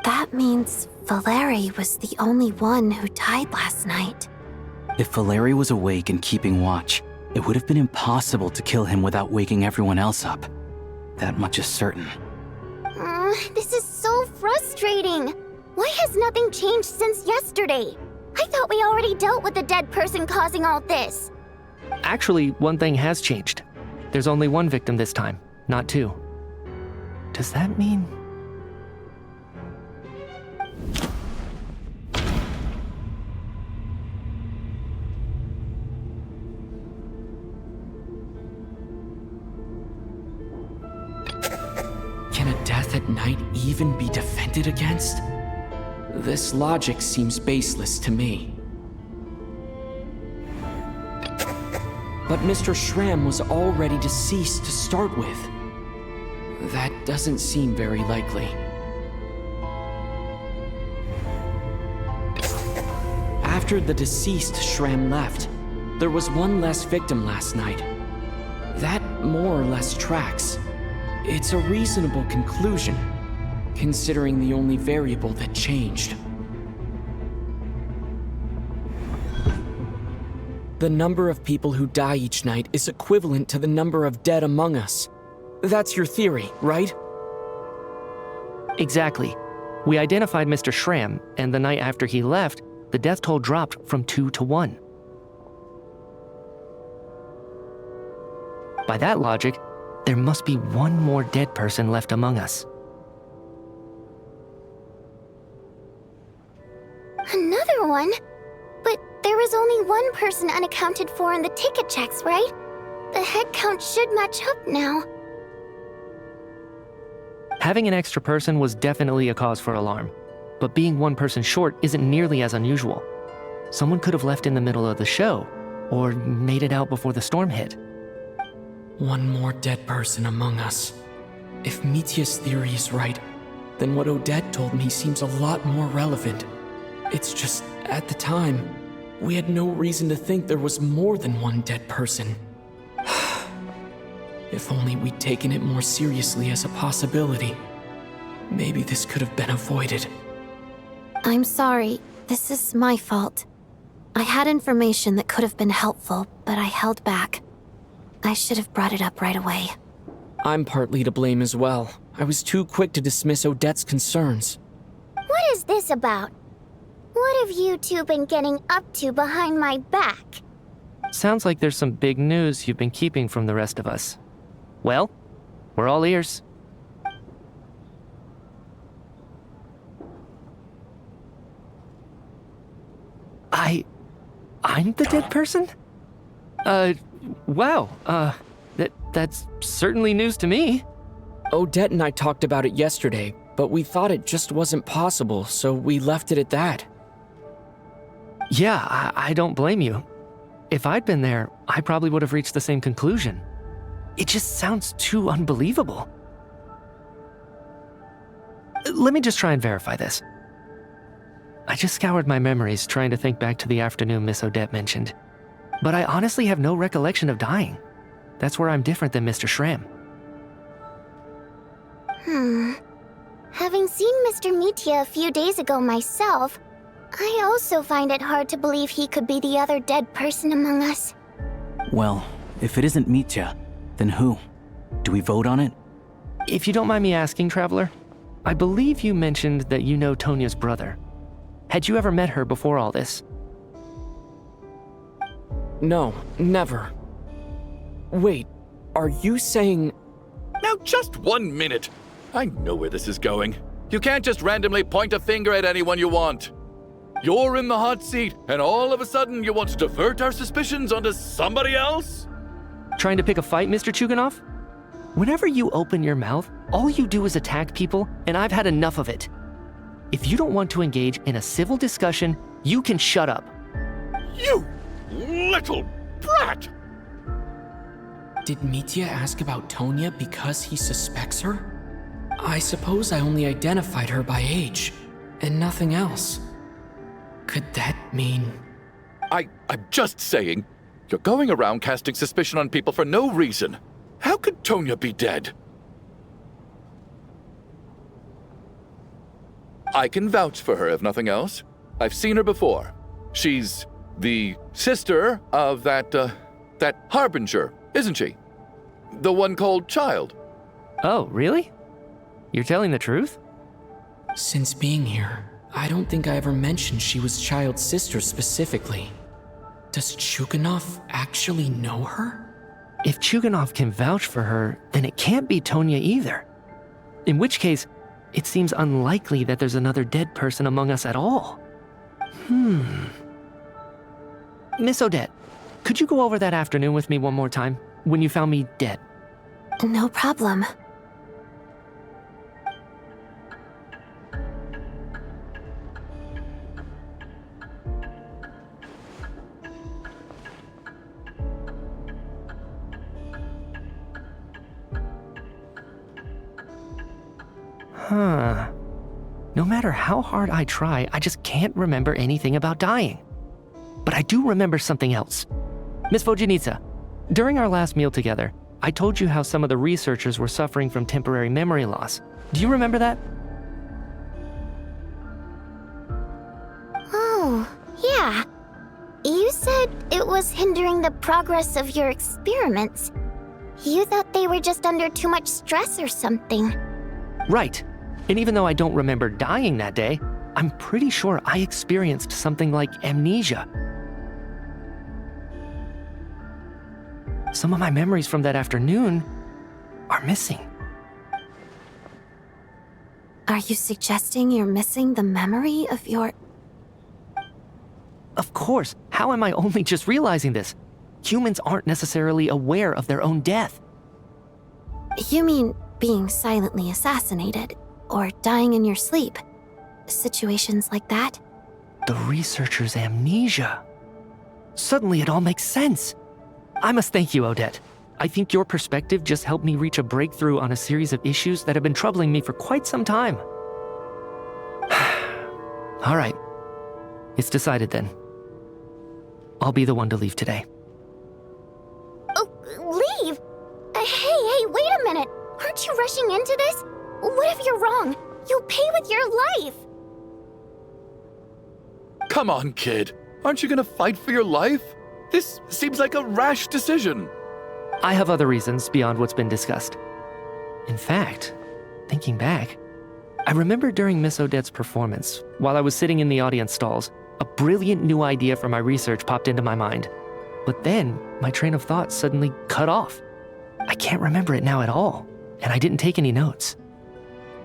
That means Valeri was the only one who died last night. If Valeri was awake and keeping watch, it would have been impossible to kill him without waking everyone else up. That much is certain. This is so frustrating. Why has nothing changed since yesterday? I thought we already dealt with the dead person causing all this. Actually, one thing has changed. There's only one victim this time, not two. Does that mean... Can a death at night even be defended against? This logic seems baseless to me. But Mr. Schramm was already deceased to start with. That doesn't seem very likely. After the deceased Schramm left, there was one less victim last night. That more or less tracks. It's a reasonable conclusion, considering the only variable that changed. The number of people who die each night is equivalent to the number of dead among us. That's your theory, right? Exactly. We identified Mr. Schramm, and the night after he left, the death toll dropped from 2 to 1. By that logic, there must be one more dead person left among us. Another one? But there was only one person unaccounted for in the ticket checks, right? The head count should match up now. Having an extra person was definitely a cause for alarm, but being one person short isn't nearly as unusual. Someone could have left in the middle of the show, or made it out before the storm hit. One more dead person among us. If Mitya's theory is right, then what Odette told me seems a lot more relevant. It's just, at the time, we had no reason to think there was more than one dead person. If only we'd taken it more seriously as a possibility. Maybe this could have been avoided. I'm sorry. This is my fault. I had information that could have been helpful, but I held back. I should have brought it up right away. I'm partly to blame as well. I was too quick to dismiss Odette's concerns. What is this about? What have you two been getting up to behind my back? Sounds like there's some big news you've been keeping from the rest of us. Well, we're all ears. I'm the dead person? Wow, that's certainly news to me. Odette and I talked about it yesterday, but we thought it just wasn't possible, so we left it at that. Yeah, I don't blame you. If I'd been there, I probably would have reached the same conclusion. It just sounds too unbelievable. Let me just try and verify this. I just scoured my memories trying to think back to the afternoon Miss Odette mentioned. But I honestly have no recollection of dying. That's where I'm different than Mr. Schramm. Having seen Mr. Mitya a few days ago myself, I also find it hard to believe he could be the other dead person among us. Well, if it isn't Mitya, then who? Do we vote on it? If you don't mind me asking, Traveler, I believe you mentioned that you know Tonya's brother. Had you ever met her before all this? No, never. Wait, are you saying... Now just 1 minute. I know where this is going. You can't just randomly point a finger at anyone you want. You're in the hot seat, and all of a sudden you want to divert our suspicions onto somebody else? Trying to pick a fight, Mr. Chuganov? Whenever you open your mouth, all you do is attack people, and I've had enough of it. If you don't want to engage in a civil discussion, you can shut up. You little brat! Did Mitya ask about Tonya because he suspects her? I suppose I only identified her by age, and nothing else. Could that mean... I'm just saying, you're going around casting suspicion on people for no reason. How could Tonya be dead? I can vouch for her if nothing else. I've seen her before. She's the sister of that Harbinger, isn't she? The one called Child. Oh, really? You're telling the truth? Since being here, I don't think I ever mentioned she was Child's sister specifically. Does Chuganov actually know her? If Chuganov can vouch for her, then it can't be Tonya either. In which case, it seems unlikely that there's another dead person among us at all. Miss Odette, could you go over that afternoon with me one more time, when you found me dead? No problem. No matter how hard I try, I just can't remember anything about dying. But I do remember something else. Miss Vojanitsa, during our last meal together, I told you how some of the researchers were suffering from temporary memory loss. Do you remember that? Oh, yeah. You said it was hindering the progress of your experiments. You thought they were just under too much stress or something. Right. And even though I don't remember dying that day, I'm pretty sure I experienced something like amnesia. Some of my memories from that afternoon are missing. Are you suggesting you're missing the memory of your... Of course. How am I only just realizing this? Humans aren't necessarily aware of their own death. You mean being silently assassinated, or dying in your sleep? Situations like that? The researcher's amnesia. Suddenly it all makes sense. I must thank you, Odette. I think your perspective just helped me reach a breakthrough on a series of issues that have been troubling me for quite some time. All right. It's decided then. I'll be the one to leave today. Oh, leave? Hey, wait a minute. Aren't you rushing into this? What if you're wrong? You'll pay with your life. Come on, kid. Aren't you gonna fight for your life? This seems like a rash decision. I have other reasons beyond what's been discussed. In fact, thinking back, I remember during Miss Odette's performance, while I was sitting in the audience stalls, a brilliant new idea for my research popped into my mind. But then, my train of thought suddenly cut off. I can't remember it now at all, and I didn't take any notes.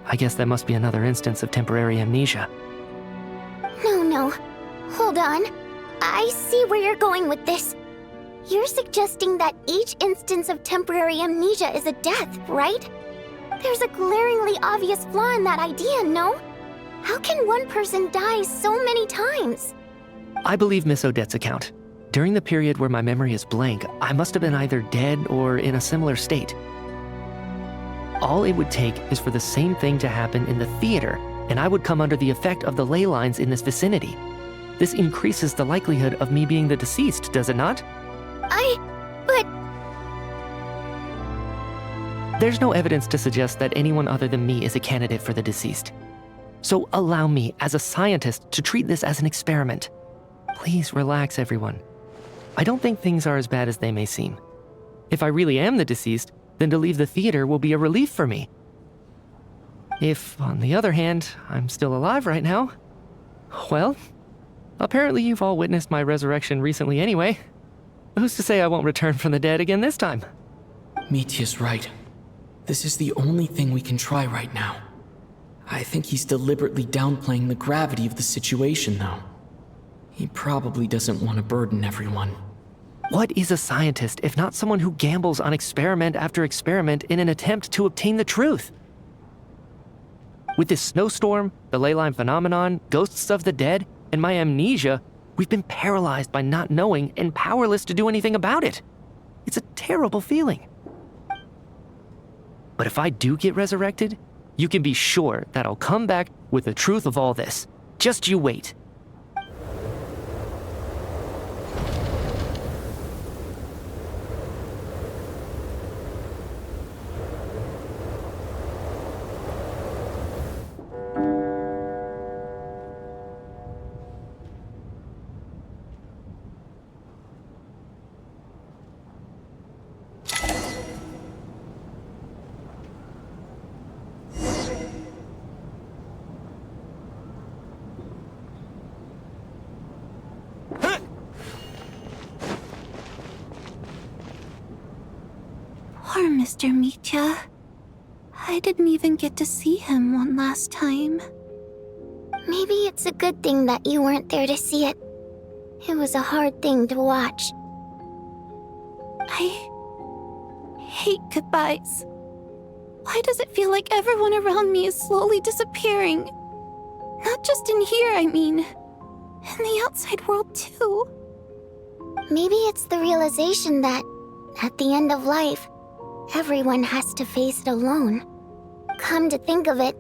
I guess that must be another instance of temporary amnesia. No. Hold on. I see where you're going with this. You're suggesting that each instance of temporary amnesia is a death, right? There's a glaringly obvious flaw in that idea, no? How can one person die so many times? I believe Miss Odette's account. During the period where my memory is blank, I must have been either dead or in a similar state. All it would take is for the same thing to happen in the theater, and I would come under the effect of the ley lines in this vicinity. This increases the likelihood of me being the deceased, does it not? But... There's no evidence to suggest that anyone other than me is a candidate for the deceased. So allow me, as a scientist, to treat this as an experiment. Please relax, everyone. I don't think things are as bad as they may seem. If I really am the deceased, then to leave the theater will be a relief for me. If, on the other hand, I'm still alive right now, well, apparently you've all witnessed my resurrection recently anyway. Who's to say I won't return from the dead again this time? Mitya's right. This is the only thing we can try right now. I think he's deliberately downplaying the gravity of the situation, though. He probably doesn't want to burden everyone. What is a scientist if not someone who gambles on experiment after experiment in an attempt to obtain the truth? With this snowstorm, the ley line phenomenon, ghosts of the dead, and my amnesia, we've been paralyzed by not knowing and powerless to do anything about it. It's a terrible feeling. But if I do get resurrected, you can be sure that I'll come back with the truth of all this. Just you wait. Poor Mr. Mitya. I didn't even get to see him one last time. Maybe it's a good thing that you weren't there to see it. It was a hard thing to watch. I hate goodbyes. Why does it feel like everyone around me is slowly disappearing? Not just in here, I mean. In the outside world, too. Maybe it's the realization that, at the end of life, everyone has to face it alone. Come to think of it,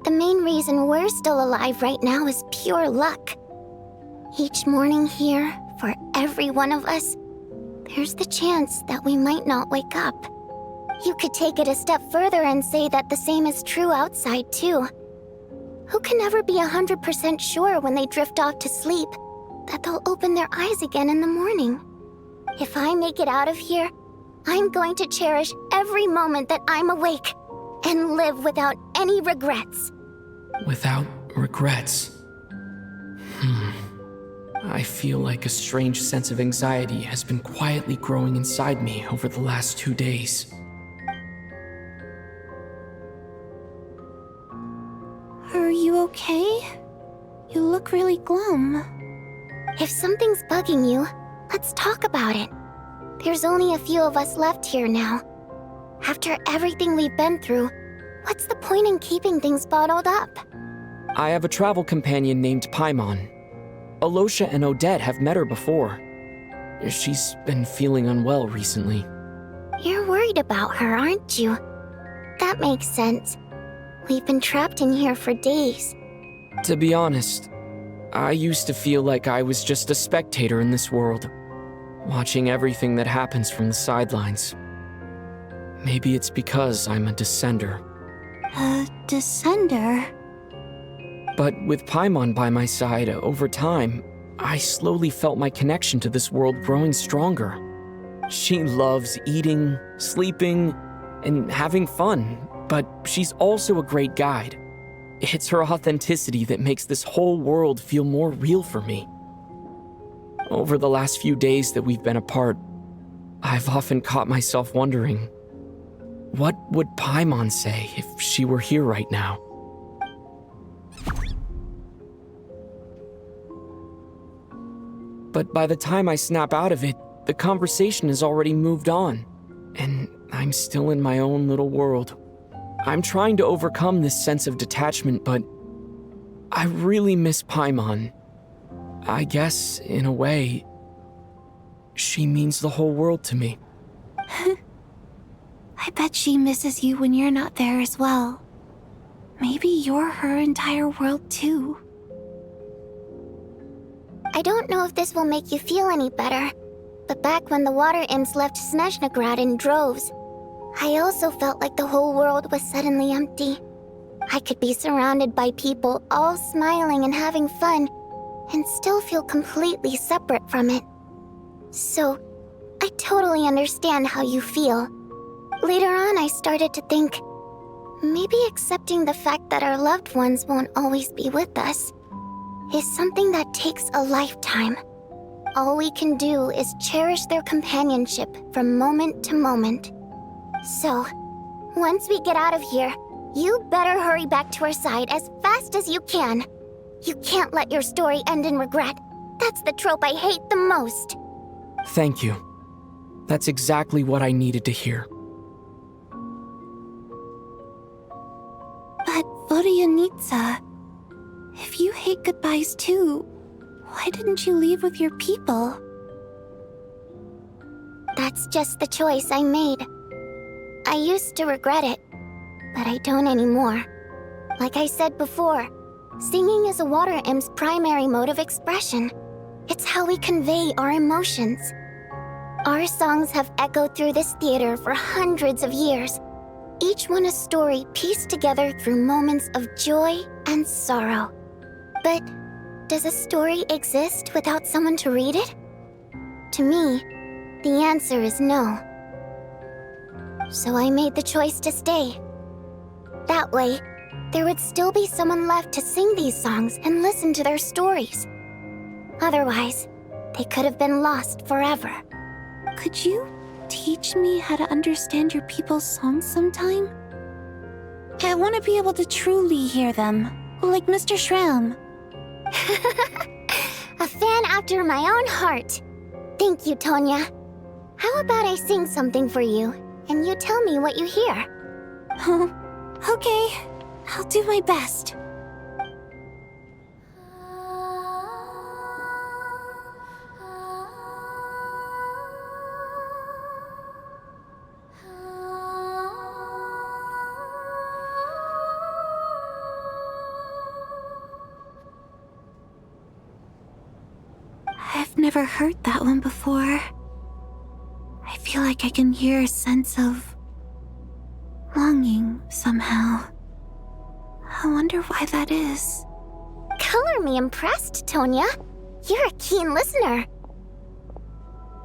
the main reason we're still alive right now is pure luck. Each morning here, for every one of us, there's the chance that we might not wake up. You could take it a step further and say that the same is true outside, too. Who can ever be 100% sure when they drift off to sleep that they'll open their eyes again in the morning? If I make it out of here, I'm going to cherish every moment that I'm awake and live without any regrets. Without regrets. I feel like a strange sense of anxiety has been quietly growing inside me over the last 2 days. Are you okay? You look really glum. If something's bugging you, let's talk about it. There's only a few of us left here now. After everything we've been through, what's the point in keeping things bottled up? I have a travel companion named Paimon. Alosha and Odette have met her before. She's been feeling unwell recently. You're worried about her, aren't you? That makes sense. We've been trapped in here for days. To be honest, I used to feel like I was just a spectator in this world, watching everything that happens from the sidelines. Maybe it's because I'm a descender. A descender? But with Paimon by my side, over time, I slowly felt my connection to this world growing stronger. She loves eating, sleeping, and having fun, but she's also a great guide. It's her authenticity that makes this whole world feel more real for me. Over the last few days that we've been apart, I've often caught myself wondering, what would Paimon say if she were here right now? But by the time I snap out of it, the conversation has already moved on, and I'm still in my own little world. I'm trying to overcome this sense of detachment, but I really miss Paimon. I guess, in a way, she means the whole world to me. I bet she misses you when you're not there as well. Maybe you're her entire world too. I don't know if this will make you feel any better, but back when the water imps left Snezhnaya in droves, I also felt like the whole world was suddenly empty. I could be surrounded by people all smiling and having fun, and still feel completely separate from it. So, I totally understand how you feel. Later on, I started to think, maybe accepting the fact that our loved ones won't always be with us is something that takes a lifetime. All we can do is cherish their companionship from moment to moment. So, once we get out of here, you better hurry back to our side as fast as you can. You can't let your story end in regret. That's the trope I hate the most. Thank you. That's exactly what I needed to hear. But Vodyanitsa, if you hate goodbyes too, why didn't you leave with your people? That's just the choice I made. I used to regret it, but I don't anymore. Like I said before, singing is a water imp's primary mode of expression. It's how we convey our emotions. Our songs have echoed through this theater for hundreds of years, each one a story pieced together through moments of joy and sorrow. But does a story exist without someone to read it? To me, the answer is no. So I made the choice to stay. That way, there would still be someone left to sing these songs and listen to their stories. Otherwise, they could have been lost forever. Could you teach me how to understand your people's songs sometime? I want to be able to truly hear them, like Mr. Shram. A fan after my own heart. Thank you, Tonya. How about I sing something for you, and you tell me what you hear? Okay, I'll do my best. I've never heard that one before. I feel like I can hear a sense of longing somehow. I wonder why that is. Color me impressed, Tonya. You're a keen listener.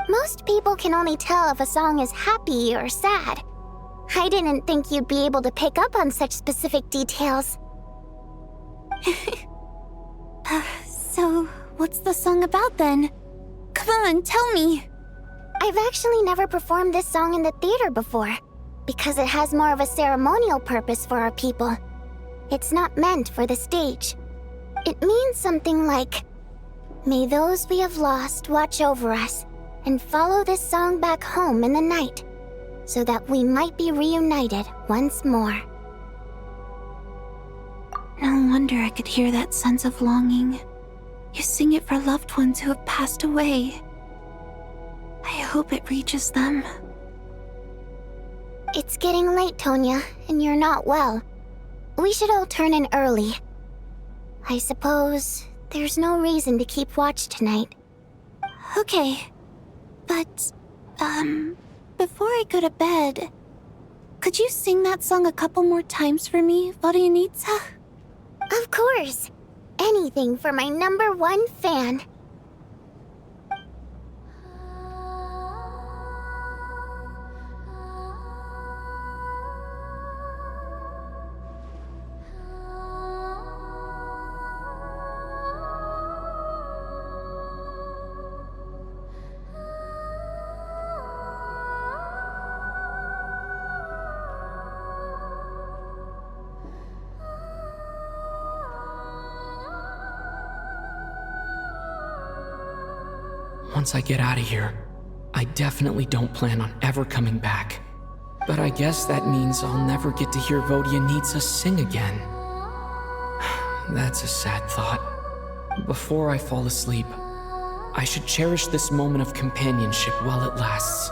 Most people can only tell if a song is happy or sad. I didn't think you'd be able to pick up on such specific details. So, what's the song about then? Come on, tell me! I've actually never performed this song in the theater before, because it has more of a ceremonial purpose for our people. It's not meant for the stage. It means something like, "May those we have lost watch over us, and follow this song back home in the night, so that we might be reunited once more." No wonder I could hear that sense of longing. You sing it for loved ones who have passed away. I hope it reaches them. It's getting late, Tonya, and you're not well. We should all turn in early. I suppose there's no reason to keep watch tonight. Okay, but, before I go to bed, could you sing that song a couple more times for me, Vodyanitsa? Of course. Anything for my #1 fan. Once I get out of here, I definitely don't plan on ever coming back. But I guess that means I'll never get to hear Vodyanitsa sing again. That's a sad thought. Before I fall asleep, I should cherish this moment of companionship while it lasts.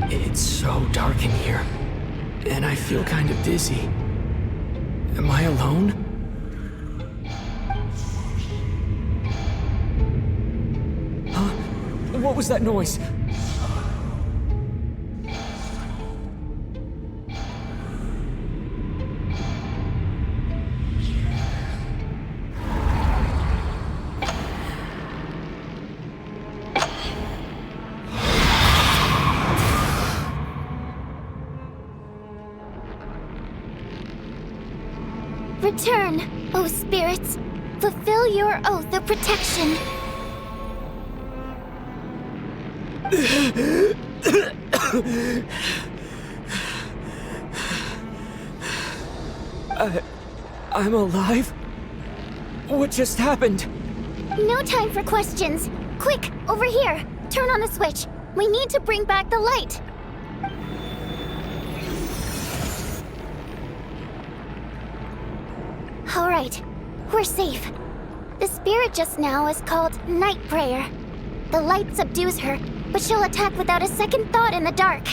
It's so dark in here, and I feel kind of dizzy. Am I alone? Huh? What was that noise? Return, O spirits. Fulfill your oath of protection. I'm alive? What just happened? No time for questions. Quick, over here. Turn on the switch. We need to bring back the light. All right, we're safe. The spirit just now is called Night Prayer. The light subdues her, but she'll attack without a second thought in the dark.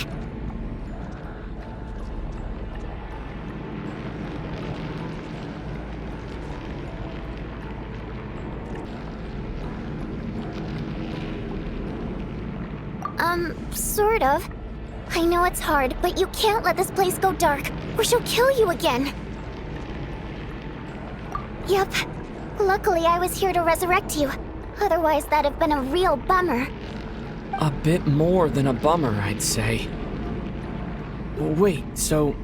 Sort of. I know it's hard, but you can't let this place go dark, or she'll kill you again. Yep. Luckily, I was here to resurrect you. Otherwise, that'd have been a real bummer. A bit more than a bummer, I'd say. Wait, so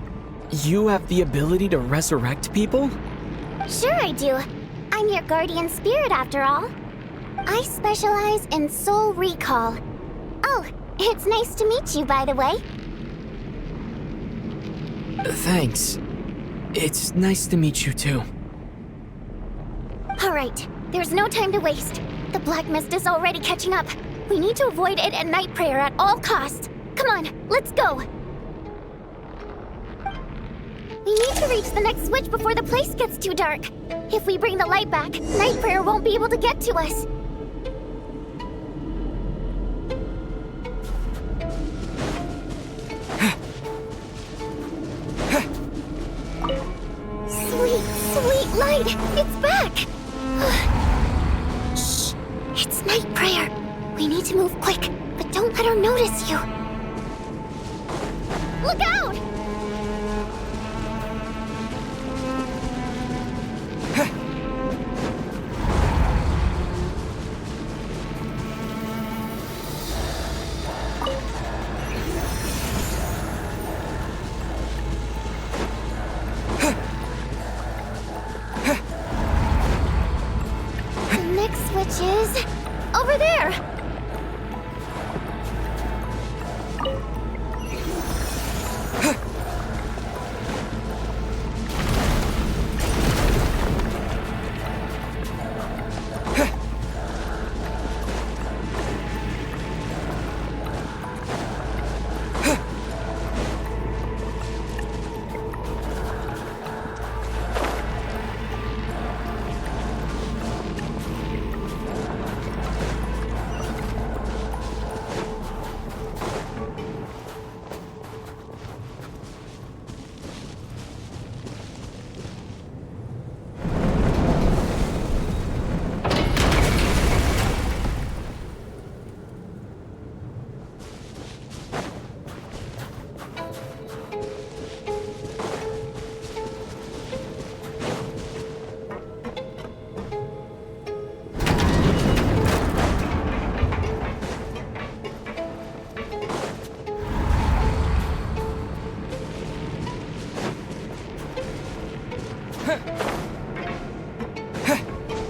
you have the ability to resurrect people? Sure I do. I'm your guardian spirit after all. I specialize in soul recall. Oh, it's nice to meet you, by the way. Thanks. It's nice to meet you too. Alright, there's no time to waste. The black mist is already catching up. We need to avoid it at night prayer at all costs. Come on, let's go. We need to reach the next switch before the place gets too dark. If we bring the light back, night prayer won't be able to get to us. Sweet light! It's back! Shh! It's night prayer. We need to move quick, but don't let her notice you. Look out! Which is over there.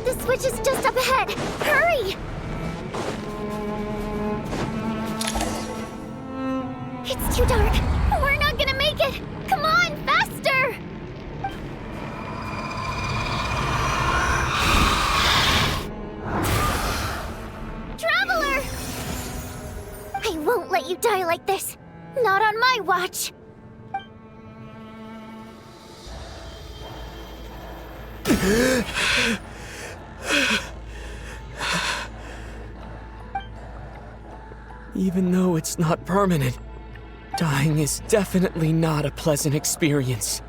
The switch is just up ahead. Hurry! It's too dark. We're not gonna make it. Come on, faster! Traveler! I won't let you die like this. Not on my watch. Even though it's not permanent, dying is definitely not a pleasant experience.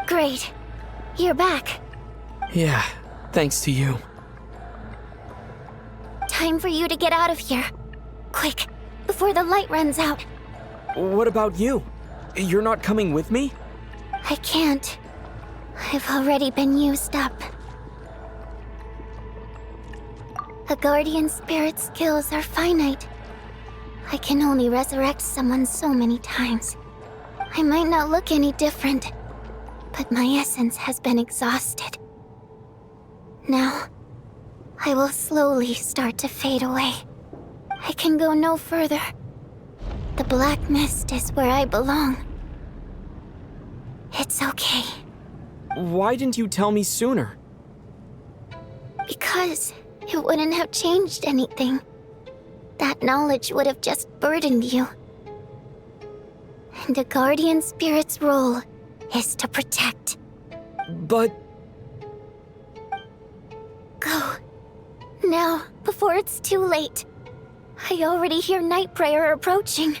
Great. You're back. Yeah, thanks to you. Time for you to get out of here. Quick, before the light runs out. What about you? You're not coming with me? I can't. I've already been used up. A guardian spirit's skills are finite. I can only resurrect someone so many times. I might not look any different, but my essence has been exhausted. Now, I will slowly start to fade away. I can go no further. The black mist is where I belong. It's okay. Why didn't you tell me sooner? Because it wouldn't have changed anything. That knowledge would have just burdened you. And a guardian spirit's role is to protect. But... Go. Now, before it's too late. I already hear night prayer approaching.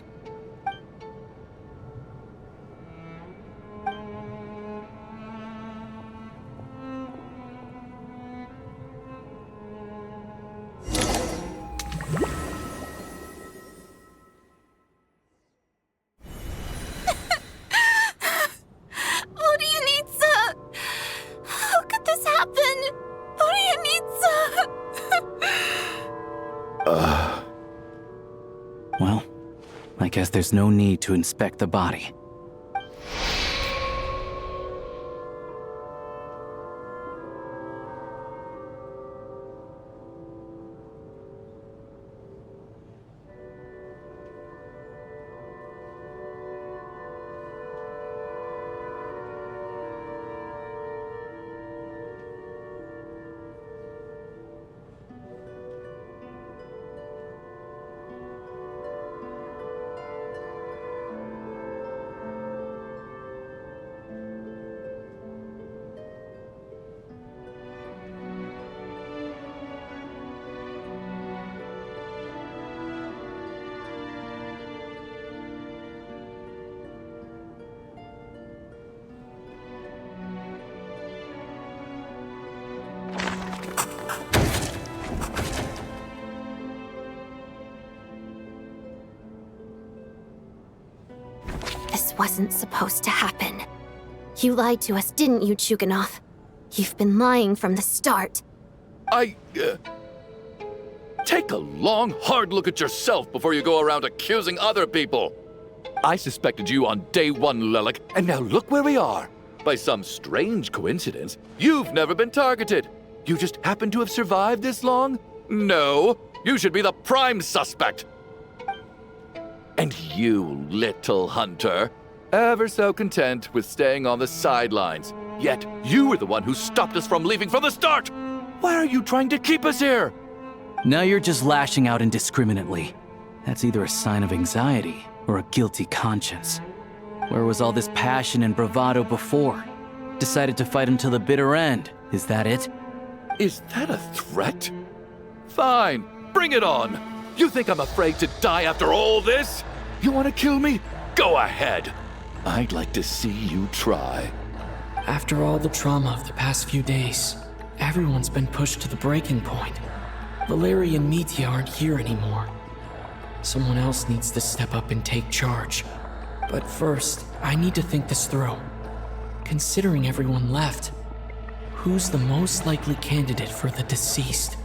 Well, I guess there's no need to inspect the body. This wasn't supposed to happen. You lied to us, didn't you, Chuganov? You've been lying from the start. Take a long, hard look at yourself before you go around accusing other people. I suspected you on day one, Lelik, and now look where we are. By some strange coincidence, you've never been targeted. You just happen to have survived this long? No, you should be the prime suspect. And you, little hunter, ever so content with staying on the sidelines. Yet you were the one who stopped us from leaving from the start. Why are you trying to keep us here? Now you're just lashing out indiscriminately. That's either a sign of anxiety or a guilty conscience. Where was all this passion and bravado before? Decided to fight until the bitter end. Is that it? Is that a threat? Fine, bring it on. You think I'm afraid to die after all this? You want to kill me? Go ahead. I'd like to see you try. After all the trauma of the past few days, everyone's been pushed to the breaking point. Valeri and Mitya aren't here anymore. Someone else needs to step up and take charge. But first, I need to think this through. Considering everyone left, who's the most likely candidate for the deceased?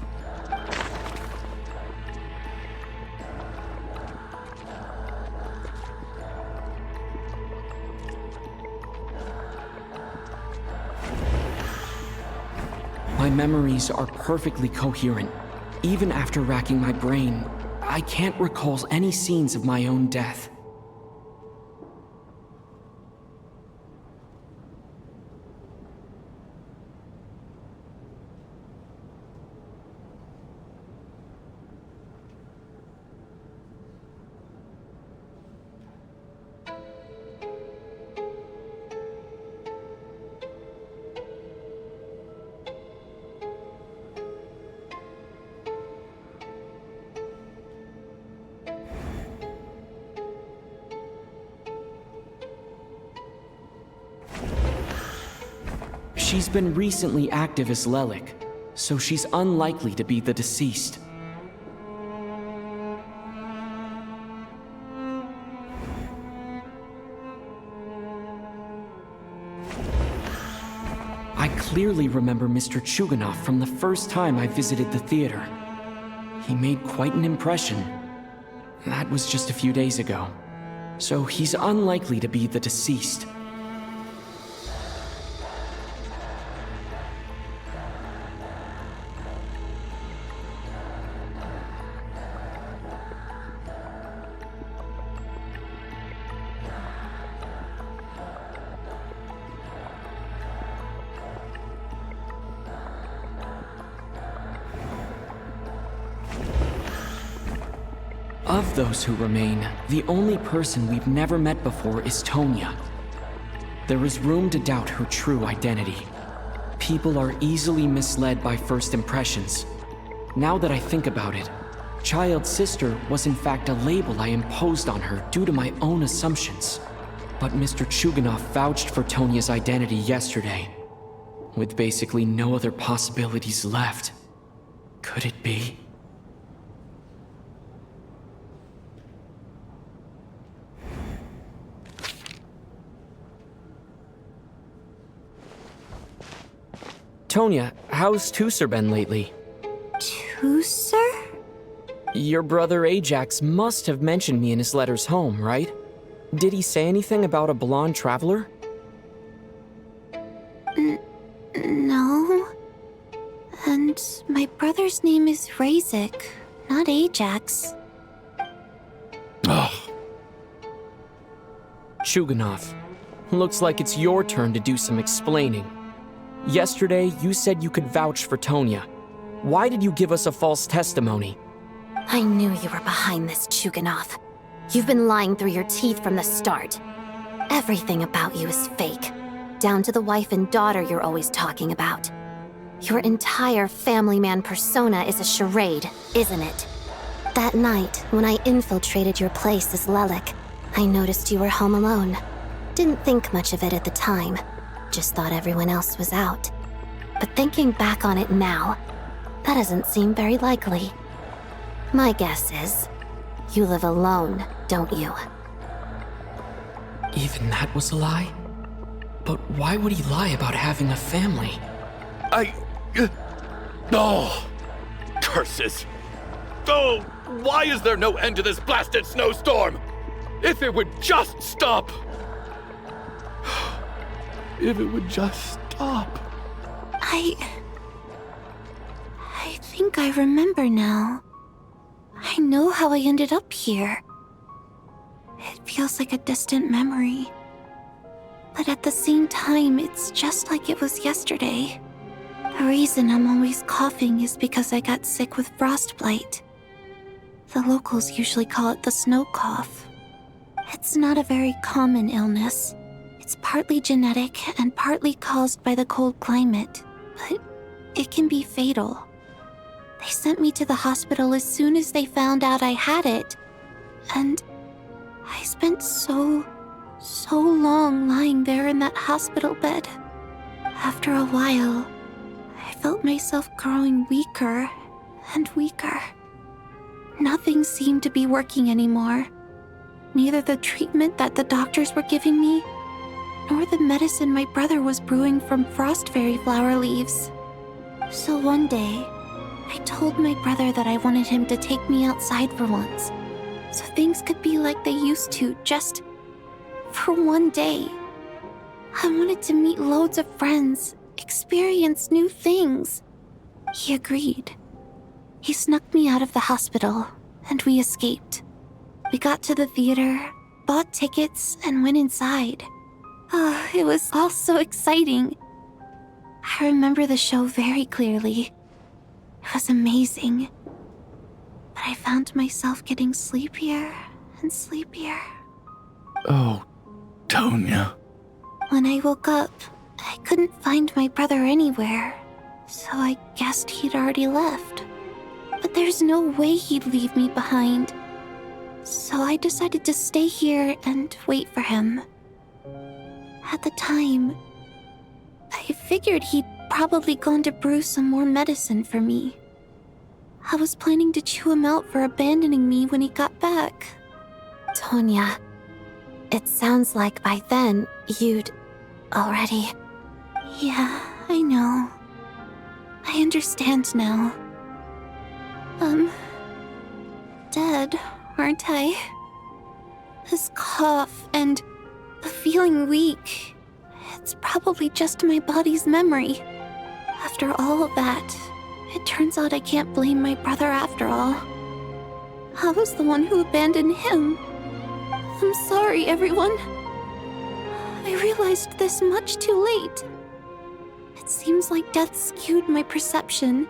My memories are perfectly coherent. Even after racking my brain, I can't recall any scenes of my own death. She's been recently active as Lelik, so she's unlikely to be the deceased. I clearly remember Mr. Chuganov from the first time I visited the theater. He made quite an impression. That was just a few days ago, so he's unlikely to be the deceased. Of those who remain, the only person we've never met before is Tonya. There is room to doubt her true identity. People are easily misled by first impressions. Now that I think about it, Child's sister was in fact a label I imposed on her due to my own assumptions. But Mr. Chuganov vouched for Tonya's identity yesterday, with basically no other possibilities left. Could it be? Tonya, how's Tusser been lately? Tusser? Your brother Ajax must have mentioned me in his letters home, right? Did he say anything about a blonde traveler? No. And my brother's name is Razik, not Ajax. Chuganov, looks like it's your turn to do some explaining. Yesterday, you said you could vouch for Tonya. Why did you give us a false testimony? I knew you were behind this, Chuganov. You've been lying through your teeth from the start. Everything about you is fake, down to the wife and daughter you're always talking about. Your entire family man persona is a charade, isn't it? That night, when I infiltrated your place as Lelik, I noticed you were home alone. Didn't think much of it at the time. Just thought everyone else was out. But thinking back on it now, that doesn't seem very likely. My guess is, you live alone, don't you? Even that was a lie? But why would he lie about having a family? Oh! Curses! Oh! Why is there no end to this blasted snowstorm? If it would just stop! If it would just stop. I think I remember now. I know how I ended up here. It feels like a distant memory. But at the same time, it's just like it was yesterday. The reason I'm always coughing is because I got sick with frostbite. The locals usually call it the snow cough. It's not a very common illness. It's partly genetic and partly caused by the cold climate, but it can be fatal. They sent me to the hospital as soon as they found out I had it. And I spent so long lying there in that hospital bed. After a while, I felt myself growing weaker and weaker. Nothing seemed to be working anymore. Neither the treatment that the doctors were giving me, nor the medicine my brother was brewing from frost fairy flower leaves. So one day, I told my brother that I wanted him to take me outside for once, so things could be like they used to, just for one day. I wanted to meet loads of friends, experience new things. He agreed. He snuck me out of the hospital, and we escaped. We got to the theater, bought tickets, and went inside. It was all so exciting. I remember the show very clearly. It was amazing. But I found myself getting sleepier and sleepier. Oh, Tonya. When I woke up, I couldn't find my brother anywhere, so I guessed he'd already left. But there's no way he'd leave me behind. So I decided to stay here and wait for him. At the time, I figured he'd probably gone to brew some more medicine for me. I was planning to chew him out for abandoning me when he got back. Tonya, it sounds like by then you'd already... Yeah, I know. I understand now. Dead, aren't I? This cough and the feeling weak, it's probably just my body's memory. After all of that, it turns out I can't blame my brother after all. I was the one who abandoned him. I'm sorry, everyone. I realized this much too late. It seems like death skewed my perception.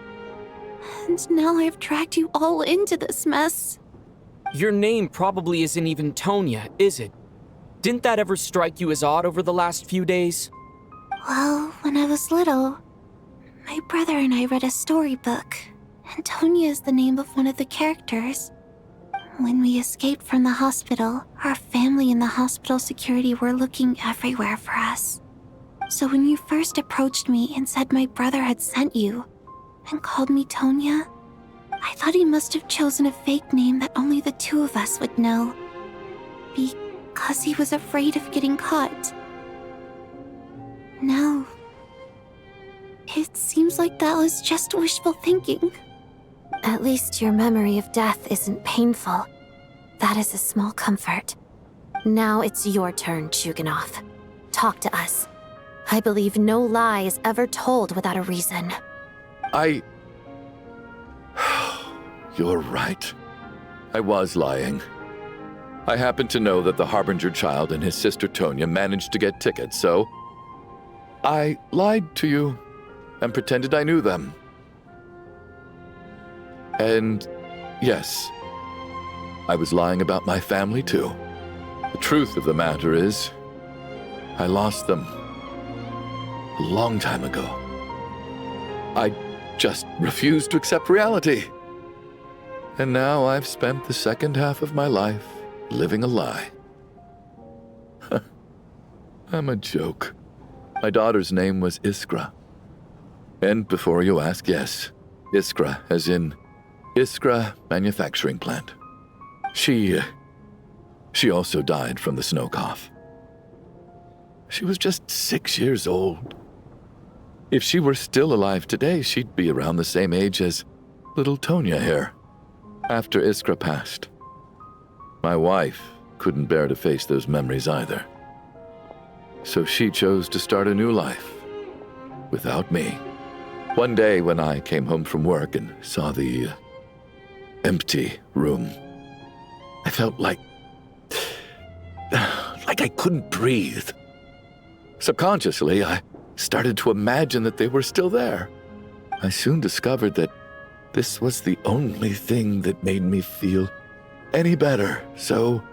And now I've dragged you all into this mess. Your name probably isn't even Tonya, is it? Didn't that ever strike you as odd over the last few days? Well, when I was little, my brother and I read a storybook, and Tonya is the name of one of the characters. When we escaped from the hospital, our family and the hospital security were looking everywhere for us. So when you first approached me and said my brother had sent you, and called me Tonya, I thought he must have chosen a fake name that only the two of us would know. Because he was afraid of getting caught. Now, it seems like that was just wishful thinking. At least your memory of death isn't painful. That is a small comfort. Now it's your turn, Chuganov. Talk to us. I believe no lie is ever told without a reason. You're right. I was lying. I happen to know that the Harbinger child and his sister Tonya managed to get tickets, so I lied to you and pretended I knew them. And yes, I was lying about my family too. The truth of the matter is, I lost them a long time ago. I just refused to accept reality. And now I've spent the second half of my life living a lie. I'm a joke. My daughter's name was Iskra. And before you ask, yes, Iskra, as in Iskra Manufacturing Plant. She also died from the snow cough. She was just 6 years old. If she were still alive today, she'd be around the same age as little Tonya here. After Iskra passed, my wife couldn't bear to face those memories either. So she chose to start a new life without me. One day when I came home from work and saw the empty room, I felt like I couldn't breathe. Subconsciously, I started to imagine that they were still there. I soon discovered that this was the only thing that made me feel any better, so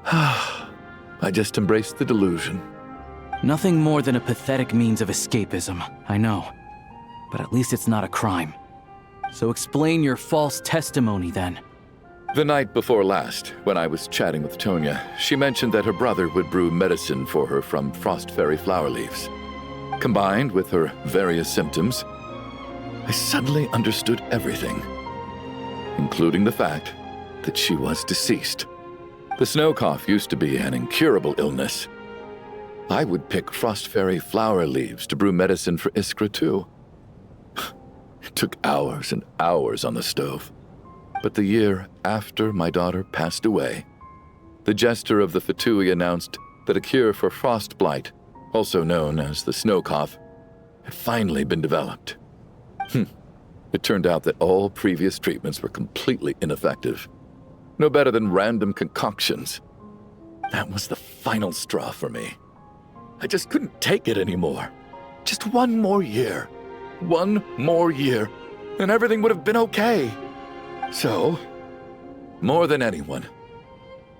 I just embraced the delusion. Nothing more than a pathetic means of escapism, I know. But at least it's not a crime. So explain your false testimony then. The night before last, when I was chatting with Tonya, she mentioned that her brother would brew medicine for her from frost fairy flower leaves. Combined with her various symptoms, I suddenly understood everything, including the fact that she was deceased. The snow cough used to be an incurable illness. I would pick frost fairy flower leaves to brew medicine for Iskra too. It took hours and hours on the stove. But the year after my daughter passed away, the jester of the Fatui announced that a cure for frost blight, also known as the snow cough, had finally been developed. It turned out that all previous treatments were completely ineffective. No better than random concoctions. That was the final straw for me. I just couldn't take it anymore. Just one more year. One more year, and everything would have been okay. So, more than anyone,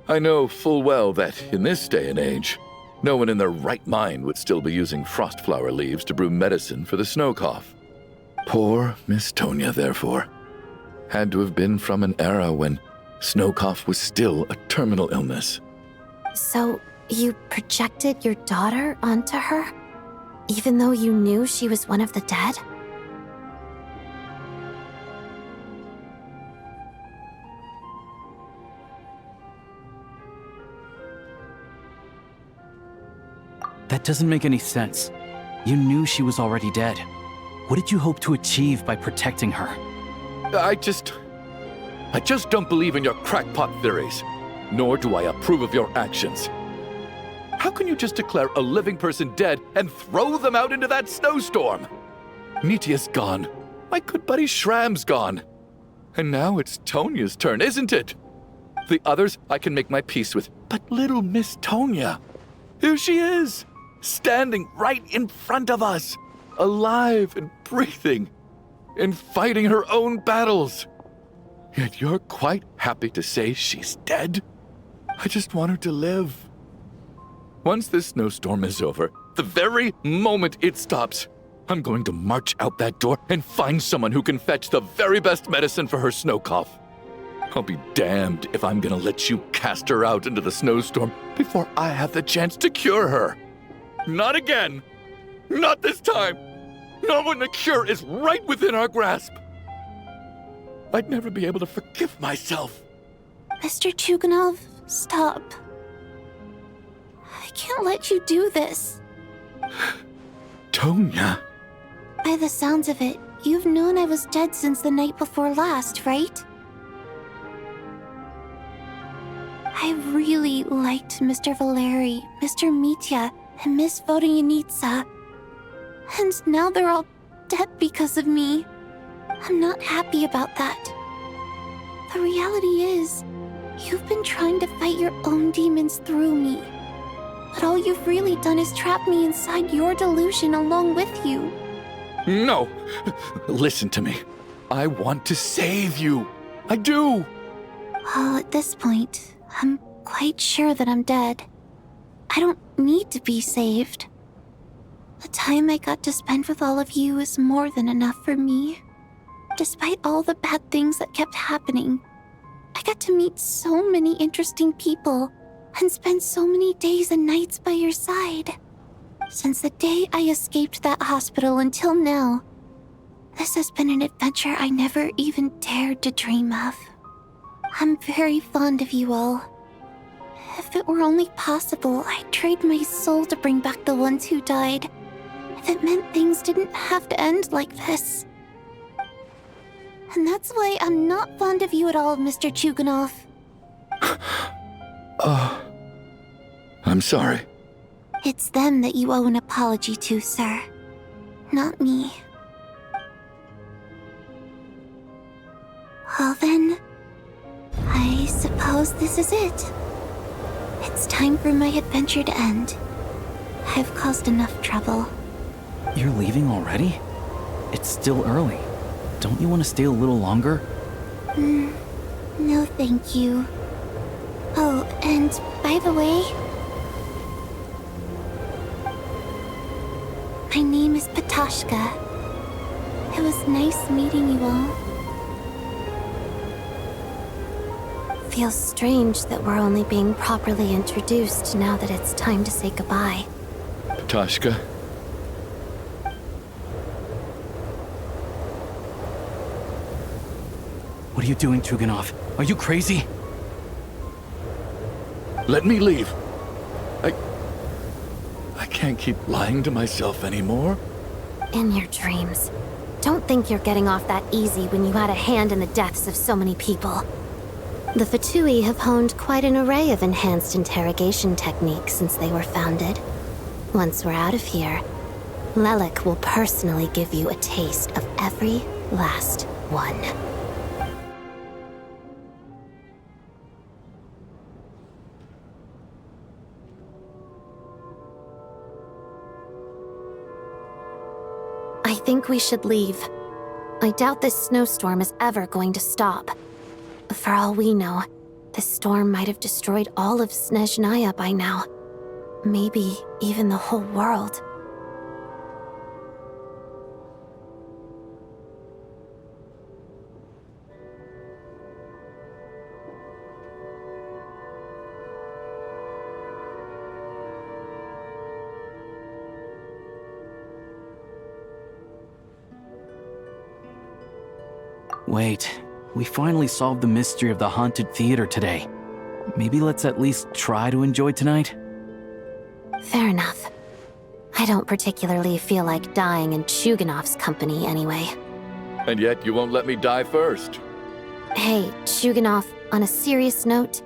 I know full well that in this day and age, no one in their right mind would still be using frost flower leaves to brew medicine for the snow cough. Poor Miss Tonya, therefore, had to have been from an era when snow cough was still a terminal illness. So, you projected your daughter onto her? Even though you knew she was one of the dead? That doesn't make any sense. You knew she was already dead. What did you hope to achieve by protecting her? I just don't believe in your crackpot theories, nor do I approve of your actions. How can you just declare a living person dead and throw them out into that snowstorm? Nitia's gone. My good buddy Shram's gone. And now it's Tonya's turn, isn't it? The others I can make my peace with, but little Miss Tonya, here she is, standing right in front of us, alive and breathing, and fighting her own battles. Yet you're quite happy to say she's dead? I just want her to live. Once this snowstorm is over, the very moment it stops, I'm going to march out that door and find someone who can fetch the very best medicine for her snow cough. I'll be damned if I'm gonna let you cast her out into the snowstorm before I have the chance to cure her. Not again! Not this time! Not when the cure is right within our grasp! I'd never be able to forgive myself. Mr. Chuganov, stop. I can't let you do this. Tonya. By the sounds of it, you've known I was dead since the night before last, right? I really liked Mr. Valeri, Mr. Mitya, and Miss Vodyanitsa. And now they're all dead because of me. I'm not happy about that. The reality is, you've been trying to fight your own demons through me. But all you've really done is trap me inside your delusion along with you. No! Listen to me. I want to save you. I do! Well, at this point, I'm quite sure that I'm dead. I don't need to be saved. The time I got to spend with all of you is more than enough for me. Despite all the bad things that kept happening, I got to meet so many interesting people and spend so many days and nights by your side. Since the day I escaped that hospital until now, this has been an adventure I never even dared to dream of. I'm very fond of you all. If it were only possible, I'd trade my soul to bring back the ones who died. If it meant things didn't have to end like this. And that's why I'm not fond of you at all, Mr. Chuganov. I'm sorry. It's them that you owe an apology to, sir. Not me. Well then, I suppose this is it. It's time for my adventure to end. I've caused enough trouble. You're leaving already? It's still early. Don't you want to stay a little longer? No thank you. Oh, and by the way, my name is Patashka. It was nice meeting you all. Feels strange that we're only being properly introduced now that it's time to say goodbye. Patashka. What are you doing, Chuganov? Are you crazy? Let me leave. I can't keep lying to myself anymore. In your dreams. Don't think you're getting off that easy when you had a hand in the deaths of so many people. The Fatui have honed quite an array of enhanced interrogation techniques since they were founded. Once we're out of here, Lelik will personally give you a taste of every last one. I think we should leave. I doubt this snowstorm is ever going to stop. For all we know, this storm might have destroyed all of Snezhnaya by now. Maybe even the whole world. Wait, we finally solved the mystery of the haunted theater today. Maybe let's at least try to enjoy tonight? Fair enough. I don't particularly feel like dying in Chuganov's company anyway. And yet you won't let me die first. Hey, Chuganov, on a serious note,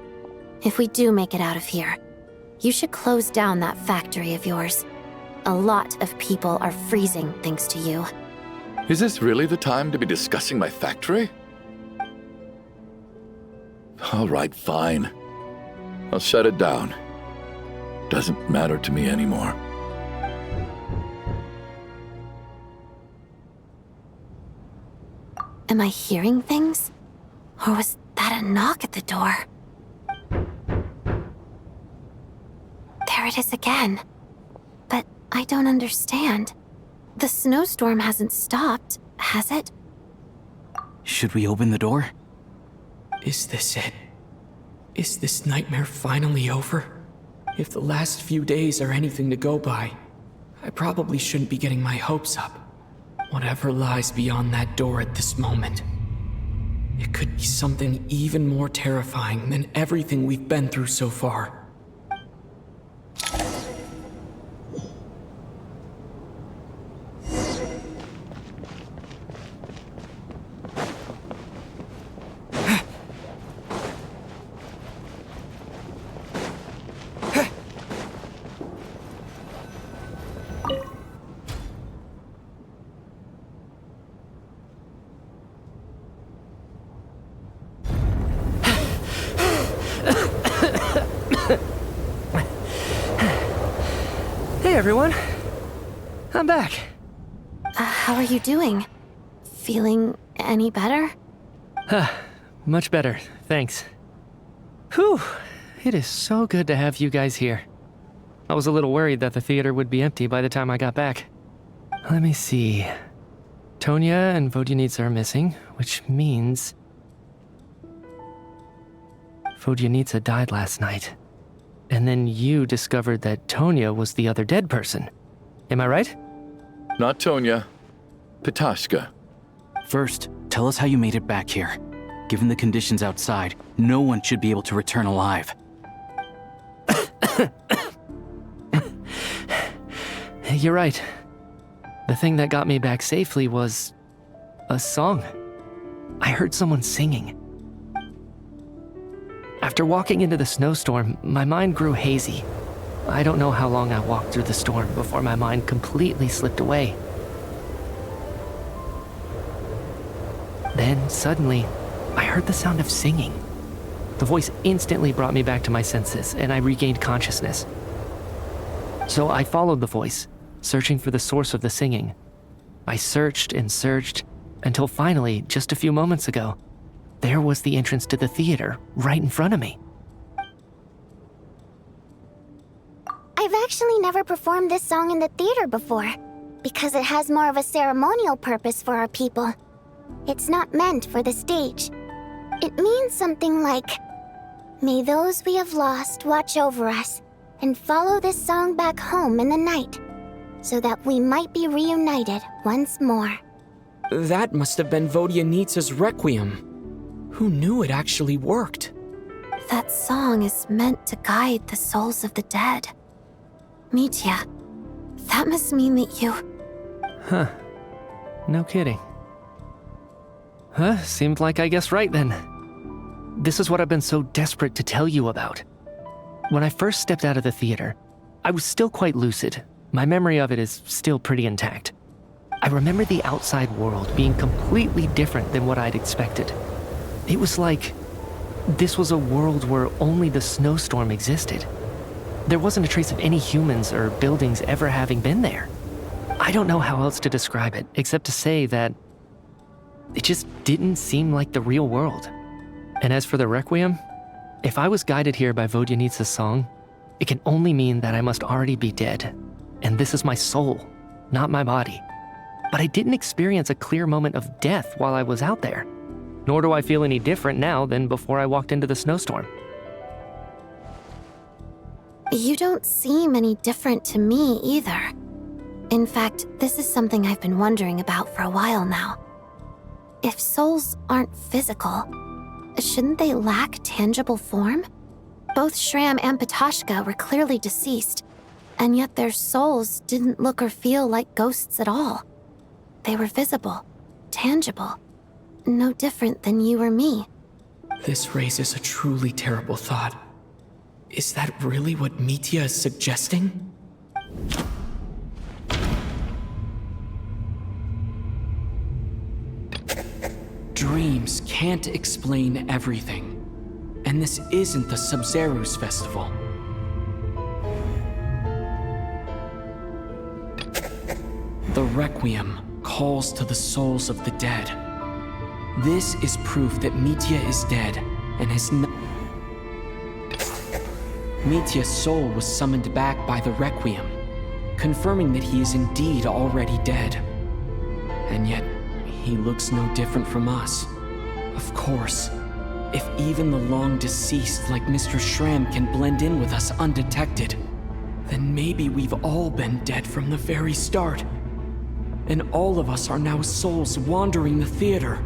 if we do make it out of here, you should close down that factory of yours. A lot of people are freezing thanks to you. Is this really the time to be discussing my factory? All right, fine. I'll shut it down. Doesn't matter to me anymore. Am I hearing things? Or was that a knock at the door? There it is again. But I don't understand. The snowstorm hasn't stopped, has it? Should we open the door? Is this it? Is this nightmare finally over? If the last few days are anything to go by, I probably shouldn't be getting my hopes up. Whatever lies beyond that door at this moment. It could be something even more terrifying than everything we've been through so far. everyone. I'm back. How are you doing? Feeling any better? Much better, thanks. Whew, it is so good to have you guys here. I was a little worried that the theater would be empty by the time I got back. Let me see. Tonya and Vodyanitsa are missing, which means... Vodyanitsa died last night. And then you discovered that Tonya was the other dead person. Am I right? Not Tonya. Pitashka. First, tell us how you made it back here. Given the conditions outside, no one should be able to return alive. You're right. The thing that got me back safely was... a song. I heard someone singing. After walking into the snowstorm, my mind grew hazy. I don't know how long I walked through the storm before my mind completely slipped away. Then, suddenly, I heard the sound of singing. The voice instantly brought me back to my senses, and I regained consciousness. So I followed the voice, searching for the source of the singing. I searched and searched, until finally, just a few moments ago, there was the entrance to the theater, right in front of me. I've actually never performed this song in the theater before, because it has more of a ceremonial purpose for our people. It's not meant for the stage. It means something like, "May those we have lost watch over us, and follow this song back home in the night, so that we might be reunited once more." That must have been Vodyanitsa's Requiem. Who knew it actually worked? That song is meant to guide the souls of the dead. Mitya, that must mean that you... Huh. No kidding. Seemed like I guessed right then. This is what I've been so desperate to tell you about. When I first stepped out of the theater, I was still quite lucid. My memory of it is still pretty intact. I remember the outside world being completely different than what I'd expected. It was like this was a world where only the snowstorm existed. There wasn't a trace of any humans or buildings ever having been there. I don't know how else to describe it, except to say that it just didn't seem like the real world. And as for the Requiem, if I was guided here by Vodyanitsa's song, it can only mean that I must already be dead. And this is my soul, not my body. But I didn't experience a clear moment of death while I was out there. Nor do I feel any different now than before I walked into the snowstorm. You don't seem any different to me either. In fact, this is something I've been wondering about for a while now. If souls aren't physical, shouldn't they lack tangible form? Both Shram and Pitashka were clearly deceased, and yet their souls didn't look or feel like ghosts at all. They were visible, tangible, no different than you or me. This raises a truly terrible thought. Is that really what Mitya is suggesting? Dreams can't explain everything. And this isn't the Sub-Zero's festival. The Requiem calls to the souls of the dead. This is proof that Mitya is dead and has not... Mitya's soul was summoned back by the Requiem, confirming that he is indeed already dead. And yet, he looks no different from us. Of course, if even the long-deceased like Mr. Shram can blend in with us undetected, then maybe we've all been dead from the very start. And all of us are now souls wandering the theater.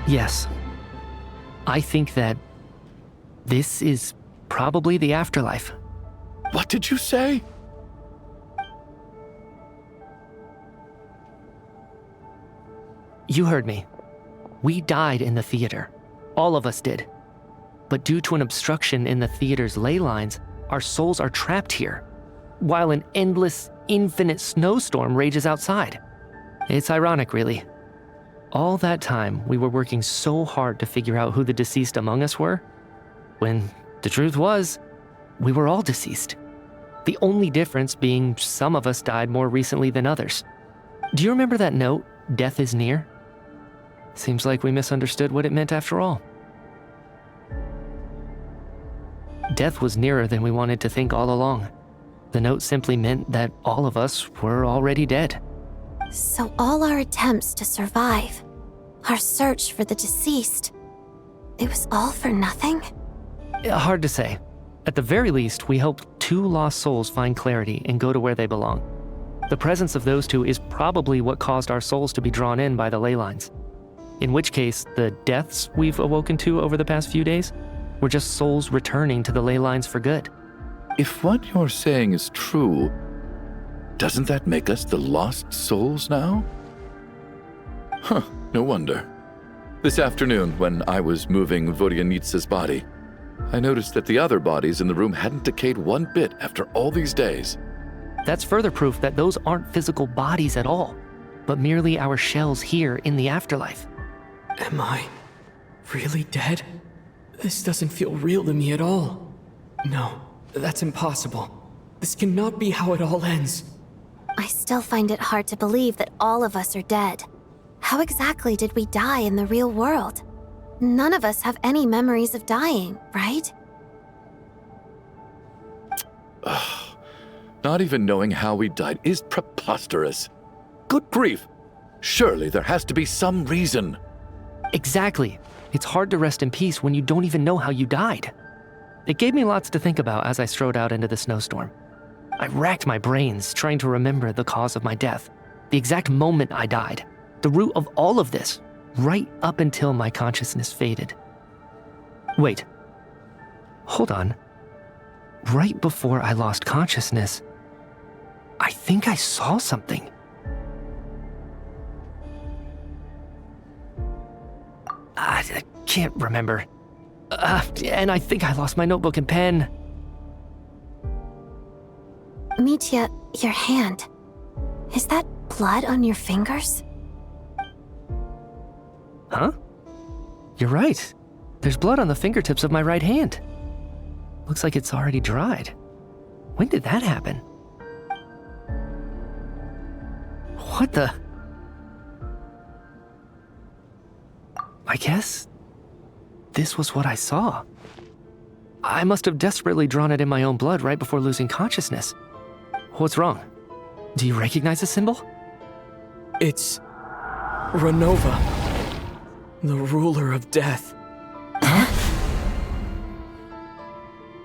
Yes. I think that this is probably the afterlife. What did you say? You heard me. We died in the theater. All of us did. But due to an obstruction in the theater's ley lines, our souls are trapped here, while an endless, infinite snowstorm rages outside. It's ironic, really. All that time, we were working so hard to figure out who the deceased among us were, when the truth was, we were all deceased. The only difference being some of us died more recently than others. Do you remember that note, "Death is near"? Seems like we misunderstood what it meant after all. Death was nearer than we wanted to think all along. The note simply meant that all of us were already dead. So all our attempts to survive, our search for the deceased, it was all for nothing? Hard to say. At the very least, we helped 2 lost souls find clarity and go to where they belong. The presence of those 2 is probably what caused our souls to be drawn in by the ley lines. In which case, the deaths we've awoken to over the past few days were just souls returning to the ley lines for good. If what you're saying is true, doesn't that make us the lost souls now? Huh, no wonder. This afternoon, when I was moving Vodyanitsa's body, I noticed that the other bodies in the room hadn't decayed one bit after all these days. That's further proof that those aren't physical bodies at all, but merely our shells here in the afterlife. Am I really dead? This doesn't feel real to me at all. No, that's impossible. This cannot be how it all ends. I still find it hard to believe that all of us are dead. How exactly did we die in the real world? None of us have any memories of dying, right? Not even knowing how we died is preposterous. Good grief! Surely there has to be some reason. Exactly. It's hard to rest in peace when you don't even know how you died. It gave me lots to think about as I strode out into the snowstorm. I racked my brains trying to remember the cause of my death, the exact moment I died, the root of all of this, right up until my consciousness faded. Wait. Hold on. Right before I lost consciousness, I think I saw something. I can't remember. And I think I lost my notebook and pen. Mitya, your hand. Is that blood on your fingers? Huh? You're right. There's blood on the fingertips of my right hand. Looks like it's already dried. When did that happen? What the? I guess this was what I saw. I must have desperately drawn it in my own blood right before losing consciousness. What's wrong? Do you recognize the symbol? It's Renova, the ruler of death.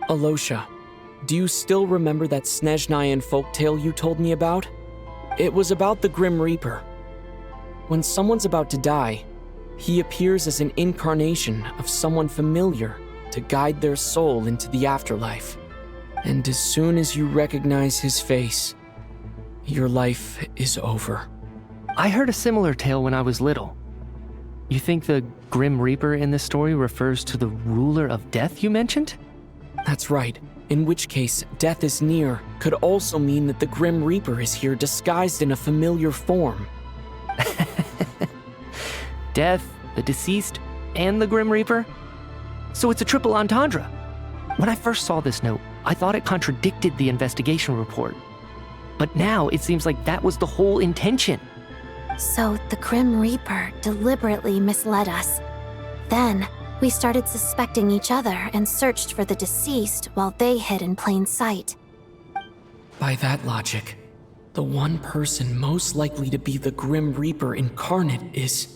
Alosha, do you still remember that Snezhnayan folktale you told me about? It was about the Grim Reaper. When someone's about to die, he appears as an incarnation of someone familiar to guide their soul into the afterlife. And as soon as you recognize his face, your life is over. I heard a similar tale when I was little. You think the Grim Reaper in this story refers to the ruler of death you mentioned? That's right. In which case, death is near could also mean that the Grim Reaper is here disguised in a familiar form. Death, the deceased, and the Grim Reaper? So it's a triple entendre. When I first saw this note, I thought it contradicted the investigation report. But now it seems like that was the whole intention. So the Grim Reaper deliberately misled us. Then, we started suspecting each other and searched for the deceased while they hid in plain sight. By that logic, the one person most likely to be the Grim Reaper incarnate is...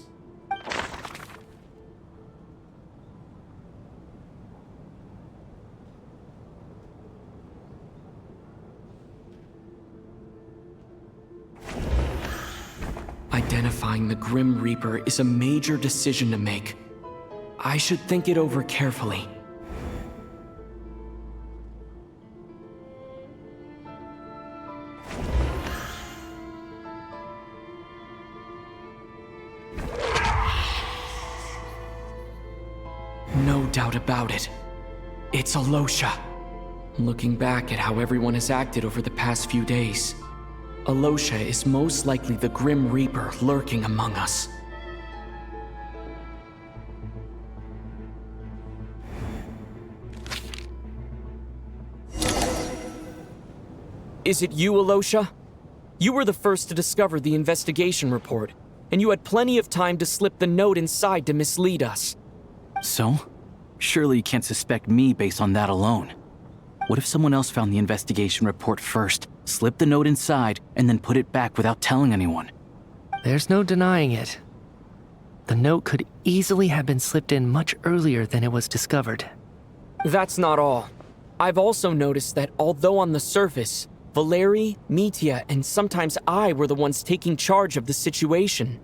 Identifying the Grim Reaper is a major decision to make. I should think it over carefully. No doubt about it. It's Alosha. Looking back at how everyone has acted over the past few days, Alosha is most likely the Grim Reaper lurking among us. Is it you, Alosha? You were the first to discover the investigation report, and you had plenty of time to slip the note inside to mislead us. So? Surely you can't suspect me based on that alone. What if someone else found the investigation report first, slipped the note inside, and then put it back without telling anyone? There's no denying it. The note could easily have been slipped in much earlier than it was discovered. That's not all. I've also noticed that although on the surface, Valeri, Mitya, and sometimes I were the ones taking charge of the situation.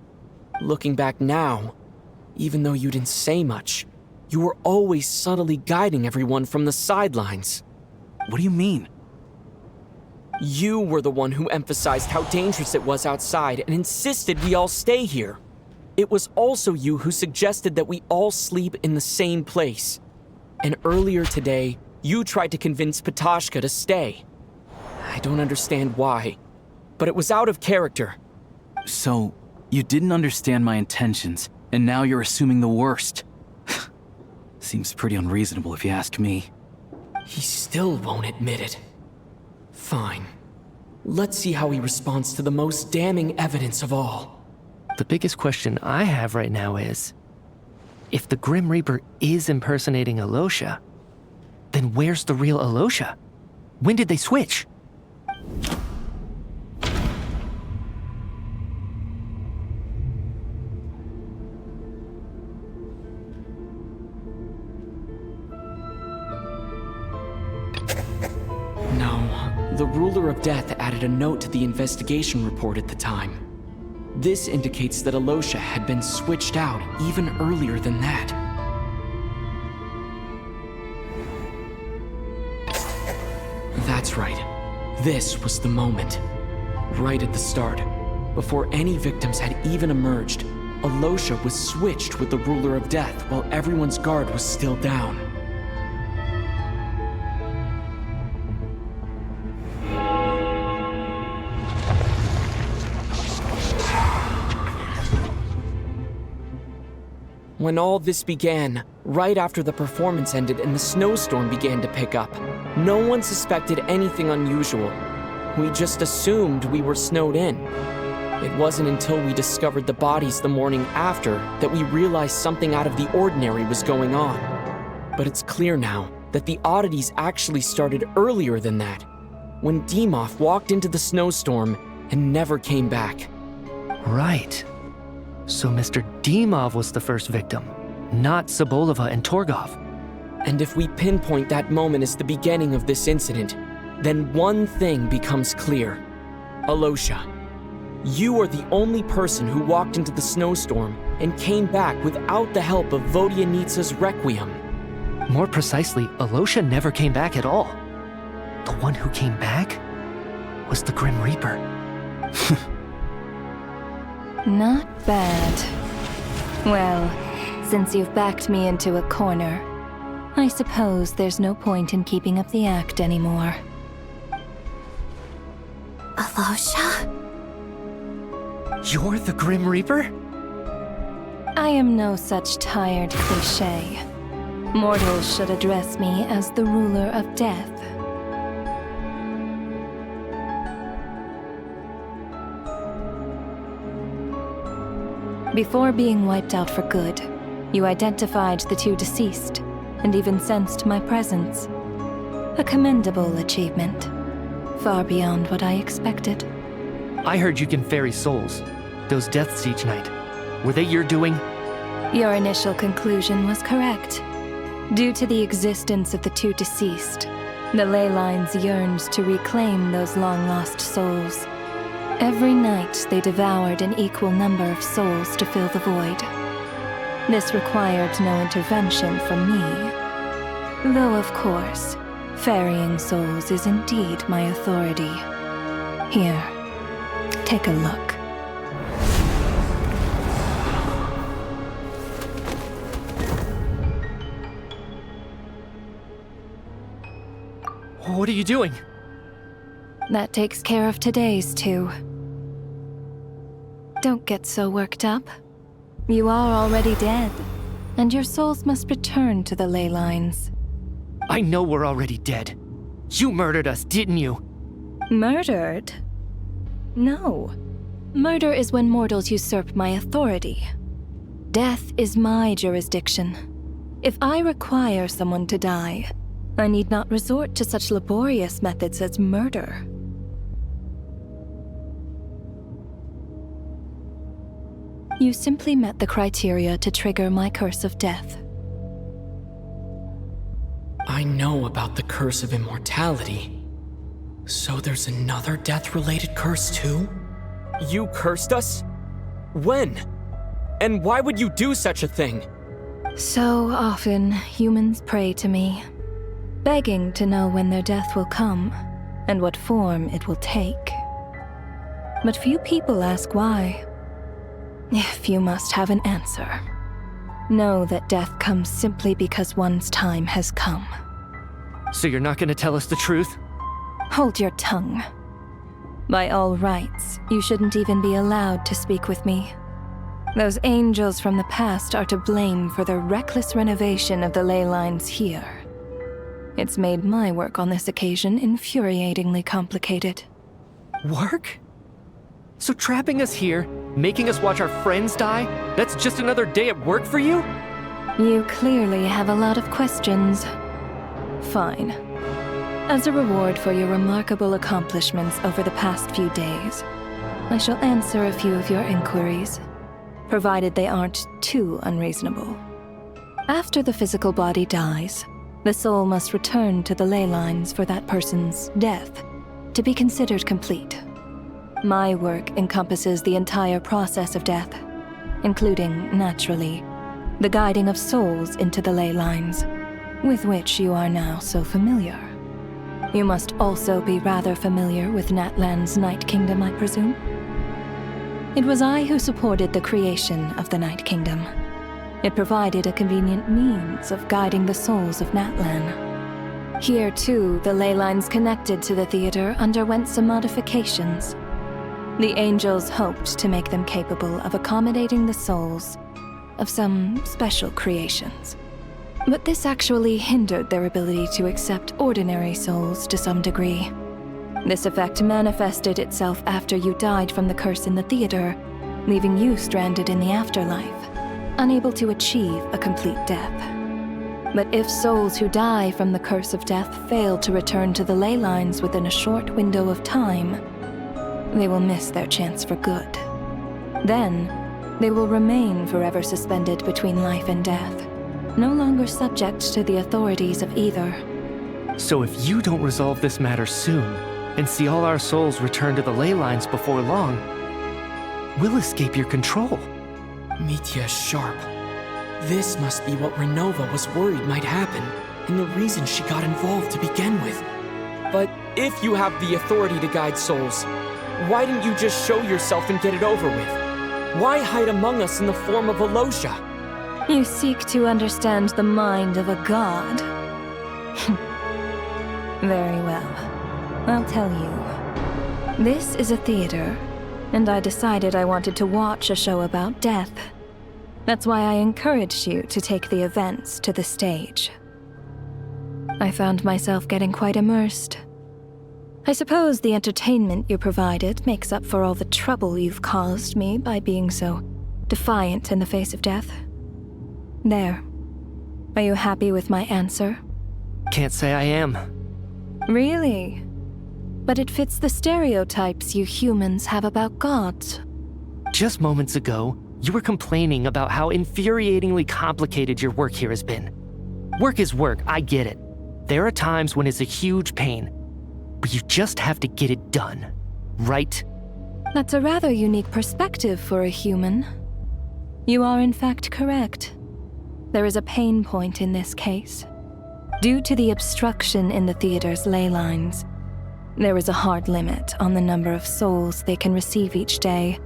Looking back now, even though you didn't say much, you were always subtly guiding everyone from the sidelines. What do you mean? You were the one who emphasized how dangerous it was outside and insisted we all stay here. It was also you who suggested that we all sleep in the same place. And earlier today, you tried to convince Patashka to stay. I don't understand why, but it was out of character. So, you didn't understand my intentions, and now you're assuming the worst. Seems pretty unreasonable if you ask me. He still won't admit it. Fine. Let's see how he responds to the most damning evidence of all. The biggest question I have right now is, if the Grim Reaper is impersonating Alosha, then where's the real Alosha? When did they switch? The ruler of death added a note to the investigation report at the time. This indicates that Alosha had been switched out even earlier than that. That's right. This was the moment. Right at the start, before any victims had even emerged, Alosha was switched with the ruler of death while everyone's guard was still down. When all this began, right after the performance ended and the snowstorm began to pick up, no one suspected anything unusual. We just assumed we were snowed in. It wasn't until we discovered the bodies the morning after that we realized something out of the ordinary was going on. But it's clear now that the oddities actually started earlier than that, when Dimov walked into the snowstorm and never came back. Right. So Mr. Dimov was the first victim, not Sobolova and Torgov. And if we pinpoint that moment as the beginning of this incident, then one thing becomes clear. Alosha, you are the only person who walked into the snowstorm and came back without the help of Vodyanitsa's Requiem. More precisely, Alosha never came back at all. The one who came back was the Grim Reaper. Not bad. Well, since you've backed me into a corner, I suppose there's no point in keeping up the act anymore. Alosha? You're the Grim Reaper? I am no such tired cliché. Mortals should address me as the ruler of death. Before being wiped out for good, you identified the two deceased, and even sensed my presence. A commendable achievement. Far beyond what I expected. I heard you can ferry souls. Those deaths each night. Were they your doing? Your initial conclusion was correct. Due to the existence of the two deceased, the ley lines yearned to reclaim those long-lost souls. Every night, they devoured an equal number of souls to fill the void. This required no intervention from me. Though, of course, ferrying souls is indeed my authority. Here, take a look. What are you doing? That takes care of today's too. Don't get so worked up. You are already dead, and your souls must return to the ley lines. I know we're already dead. You murdered us, didn't you? Murdered? No. Murder is when mortals usurp my authority. Death is my jurisdiction. If I require someone to die, I need not resort to such laborious methods as murder. You simply met the criteria to trigger my curse of death. I know about the curse of immortality. So there's another death-related curse too? You cursed us? When? And why would you do such a thing? So often, humans pray to me, begging to know when their death will come and what form it will take. But few people ask why. If you must have an answer, know that death comes simply because one's time has come. So you're not gonna tell us the truth? Hold your tongue. By all rights, you shouldn't even be allowed to speak with me. Those angels from the past are to blame for the reckless renovation of the ley lines here. It's made my work on this occasion infuriatingly complicated. Work? So trapping us here, making us watch our friends die, that's just another day at work for you? You clearly have a lot of questions. Fine. As a reward for your remarkable accomplishments over the past few days, I shall answer a few of your inquiries, provided they aren't too unreasonable. After the physical body dies, the soul must return to the ley lines for that person's death to be considered complete. My work encompasses the entire process of death, including, naturally, the guiding of souls into the ley lines, with which you are now so familiar. You must also be rather familiar with Natlan's Night Kingdom, I presume? It was I who supported the creation of the Night Kingdom. It provided a convenient means of guiding the souls of Natlan. Here, too, the ley lines connected to the theater underwent some modifications. The angels hoped to make them capable of accommodating the souls of some special creations. But this actually hindered their ability to accept ordinary souls to some degree. This effect manifested itself after you died from the curse in the theater, leaving you stranded in the afterlife, unable to achieve a complete death. But if souls who die from the curse of death fail to return to the ley lines within a short window of time, they will miss their chance for good. Then, they will remain forever suspended between life and death, no longer subject to the authorities of either. So if you don't resolve this matter soon, and see all our souls return to the ley lines before long, we'll escape your control. Mitya is sharp. This must be what Renova was worried might happen, and the reason she got involved to begin with. But if you have the authority to guide souls, why didn't you just show yourself and get it over with? Why hide among us in the form of a Losha? You seek to understand the mind of a god. Very well. I'll tell you. This is a theater, and I decided I wanted to watch a show about death. That's why I encouraged you to take the events to the stage. I found myself getting quite immersed. I suppose the entertainment you provided makes up for all the trouble you've caused me by being so defiant in the face of death. There. Are you happy with my answer? Can't say I am. Really? But it fits the stereotypes you humans have about gods. Just moments ago, you were complaining about how infuriatingly complicated your work here has been. Work is work, I get it. There are times when it's a huge pain, but you just have to get it done, right? That's a rather unique perspective for a human. You are in fact correct. There is a pain point in this case. Due to the obstruction in the theater's ley lines, there is a hard limit on the number of souls they can receive each day,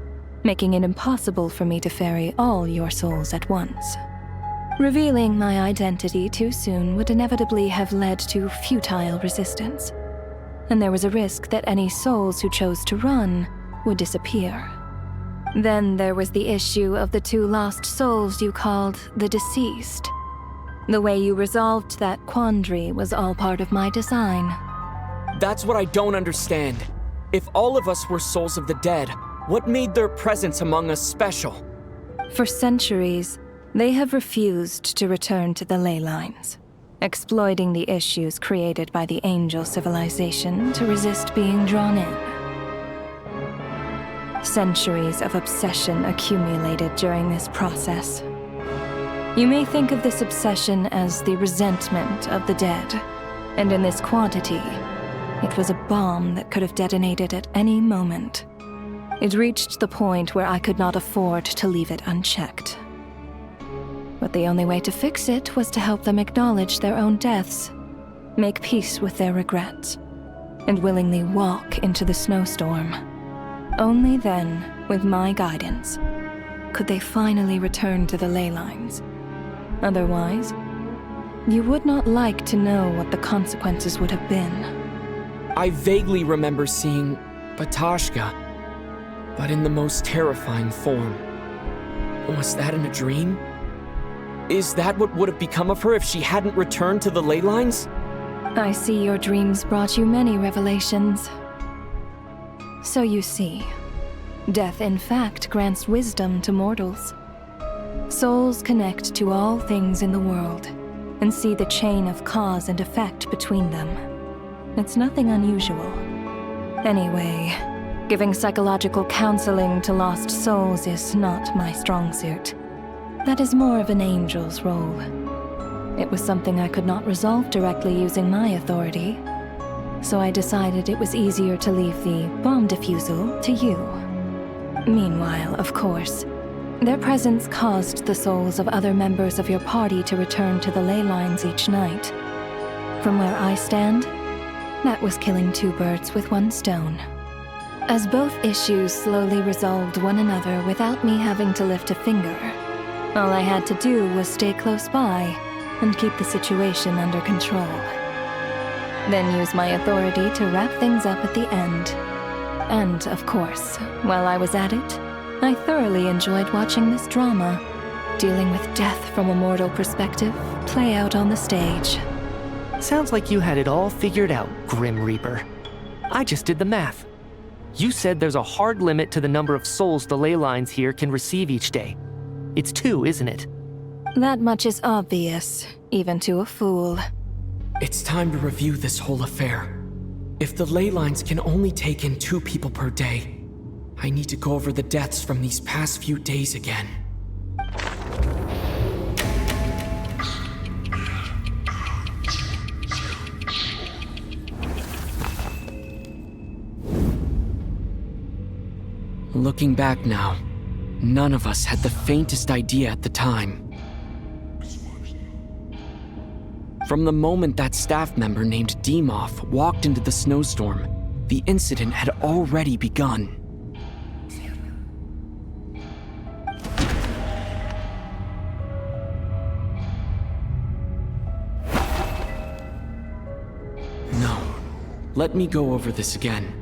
making it impossible for me to ferry all your souls at once. Revealing my identity too soon would inevitably have led to futile resistance. and there was a risk that any souls who chose to run would disappear. Then there was the issue of the 2 lost souls you called the deceased. The way you resolved that quandary was all part of my design. That's what I don't understand. If all of us were souls of the dead, what made their presence among us special? For centuries, they have refused to return to the ley lines, exploiting the issues created by the angel civilization to resist being drawn in. Centuries of obsession accumulated during this process. You may think of this obsession as the resentment of the dead, and in this quantity, it was a bomb that could have detonated at any moment. It reached the point where I could not afford to leave it unchecked. But the only way to fix it was to help them acknowledge their own deaths, make peace with their regrets, and willingly walk into the snowstorm. Only then, with my guidance, could they finally return to the ley lines. Otherwise, you would not like to know what the consequences would have been. I vaguely remember seeing Batashka, but in the most terrifying form. Was that in a dream? Is that what would have become of her if she hadn't returned to the ley lines? I see your dreams brought you many revelations. So you see, death in fact grants wisdom to mortals. Souls connect to all things in the world and see the chain of cause and effect between them. It's nothing unusual. Anyway, giving psychological counseling to lost souls is not my strong suit. That is more of an angel's role. It was something I could not resolve directly using my authority, so I decided it was easier to leave the bomb defusal to you. Meanwhile, of course, their presence caused the souls of other members of your party to return to the ley lines each night. From where I stand, that was killing 2 birds with 1 stone. As both issues slowly resolved one another without me having to lift a finger, all I had to do was stay close by and keep the situation under control. Then use my authority to wrap things up at the end. And, of course, while I was at it, I thoroughly enjoyed watching this drama, dealing with death from a mortal perspective, play out on the stage. Sounds like you had it all figured out, Grim Reaper. I just did the math. You said there's a hard limit to the number of souls the ley lines here can receive each day. It's 2, isn't it? That much is obvious, even to a fool. It's time to review this whole affair. If the ley lines can only take in 2 people per day, I need to go over the deaths from these past few days again. Looking back now, none of us had the faintest idea at the time. From the moment that staff member named Dimov walked into the snowstorm, the incident had already begun. No, let me go over this again.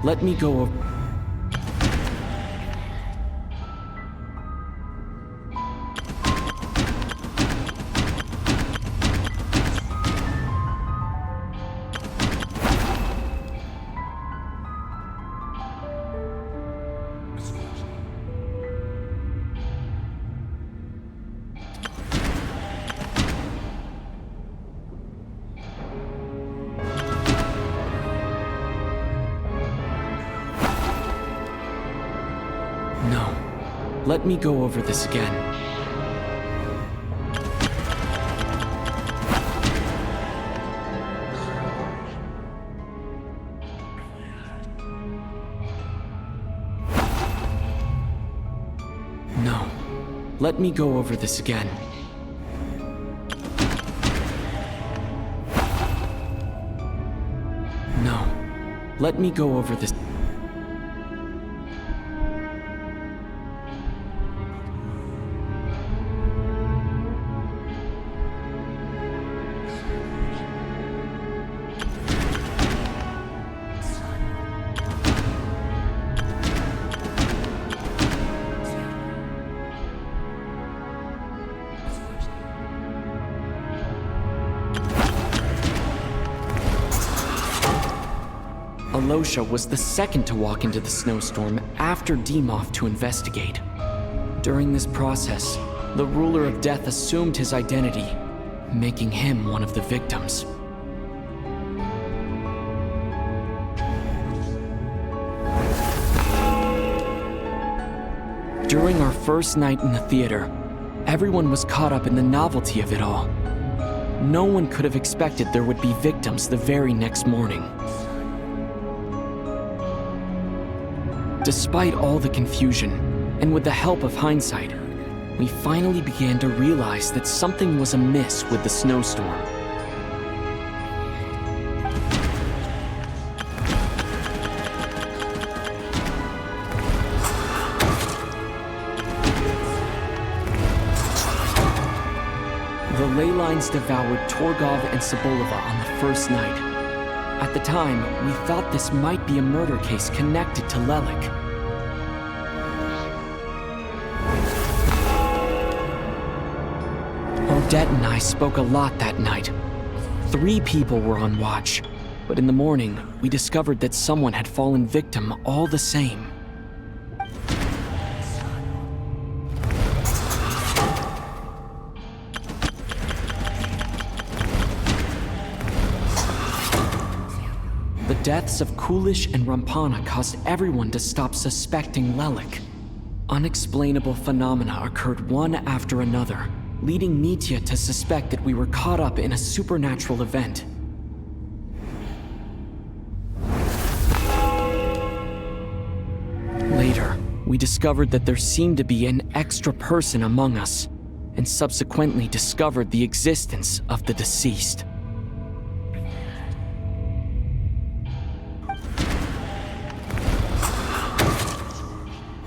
Let me go over... Let me go over this again. No. Let me go over this again. No. Let me go over this... Alosha was the second to walk into the snowstorm after Demoth to investigate. During this process, the ruler of death assumed his identity, making him one of the victims. During our first night in the theater, everyone was caught up in the novelty of it all. No one could have expected there would be victims the very next morning. Despite all the confusion, and with the help of hindsight, we finally began to realize that something was amiss with the snowstorm. The ley lines devoured Torgov and Sobolova on the first night. At the time, we thought this might be a murder case connected to Lelik. Odette and I spoke a lot that night. 3 people were on watch, but in the morning, we discovered that someone had fallen victim all the same. The deaths of Kulish and Rampana caused everyone to stop suspecting Lelik. Unexplainable phenomena occurred one after another, leading Mitya to suspect that we were caught up in a supernatural event. Later, we discovered that there seemed to be an extra person among us, and subsequently discovered the existence of the deceased.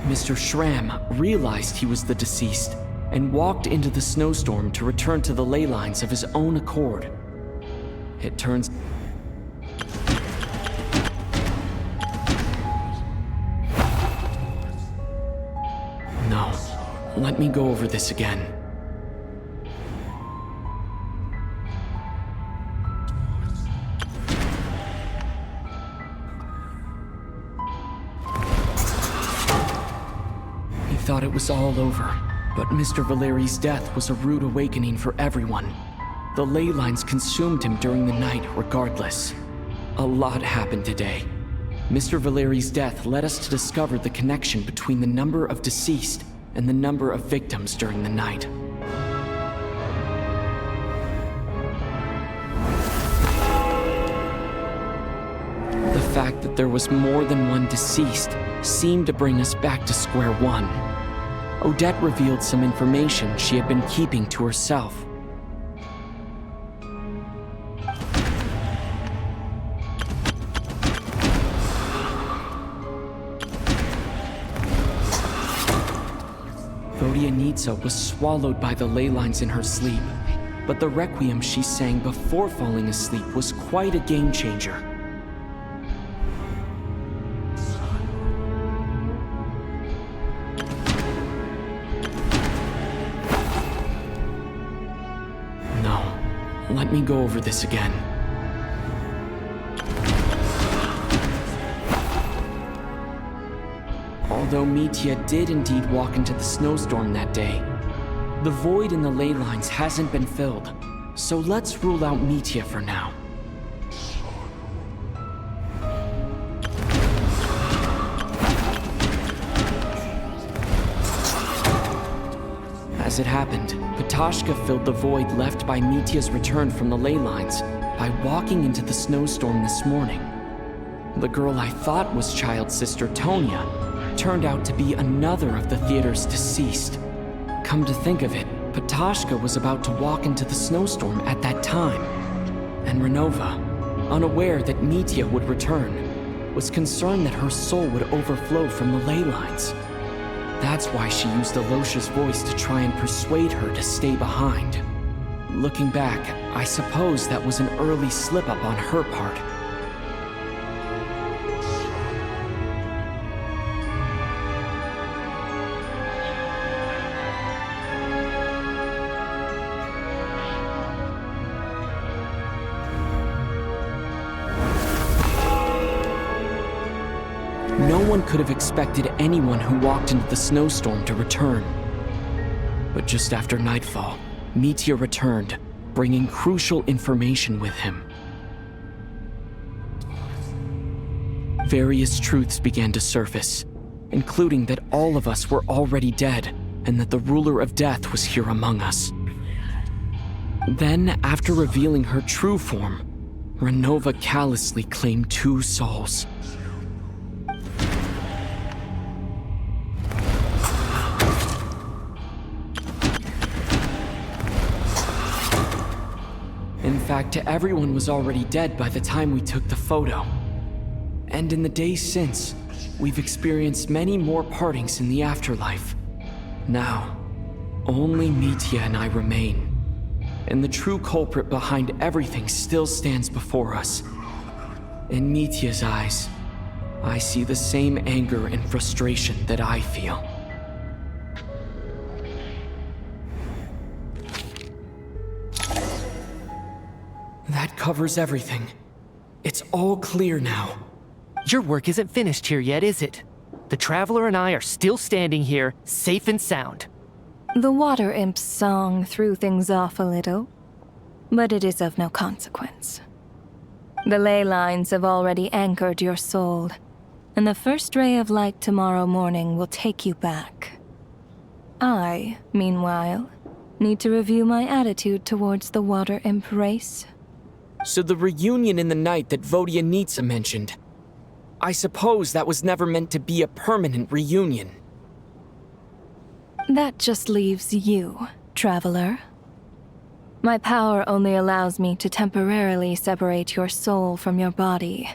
Mr. Schramm realized he was the deceased and walked into the snowstorm to return to the ley lines of his own accord. It turns... No, let me go over this again. We thought it was all over. But Mr. Valeri's death was a rude awakening for everyone. The ley lines consumed him during the night regardless. A lot happened today. Mr. Valeri's death led us to discover the connection between the number of deceased and the number of victims during the night. The fact that there was more than one deceased seemed to bring us back to square one. Odette revealed some information she had been keeping to herself. Vodianitsa was swallowed by the ley lines in her sleep, but the requiem she sang before falling asleep was quite a game changer. Let me go over this again. Although Mitya did indeed walk into the snowstorm that day, the void in the ley lines hasn't been filled, so let's rule out Mitya for now. As it happened, Patashka filled the void left by Mitya's return from the ley lines by walking into the snowstorm this morning. The girl I thought was child sister Tonya turned out to be another of the theater's deceased. Come to think of it, Patashka was about to walk into the snowstorm at that time. And Renova, unaware that Mitya would return, was concerned that her soul would overflow from the ley lines. That's why she used Alosha's voice to try and persuade her to stay behind. Looking back, I suppose that was an early slip-up on her part. one could have expected anyone who walked into the snowstorm to return. But just after nightfall, Meteor returned, bringing crucial information with him. Various truths began to surface, including that all of us were already dead, and that the ruler of death was here among us. Then, after revealing her true form, Renova callously claimed 2 souls. In fact, everyone was already dead by the time we took the photo. And in the days since, we've experienced many more partings in the afterlife. Now, only Mitya and I remain. And the true culprit behind everything still stands before us. In Mitya's eyes, I see the same anger and frustration that I feel. That covers everything. It's all clear now. Your work isn't finished here yet, is it? The Traveler and I are still standing here, safe and sound. The Water Imp's song threw things off a little, but it is of no consequence. The ley lines have already anchored your soul, and the first ray of light tomorrow morning will take you back. I, meanwhile, need to review my attitude towards the Water Imp race. So the reunion in the night that Vodyanitsa mentioned, I suppose that was never meant to be a permanent reunion. That just leaves you, Traveler. My power only allows me to temporarily separate your soul from your body.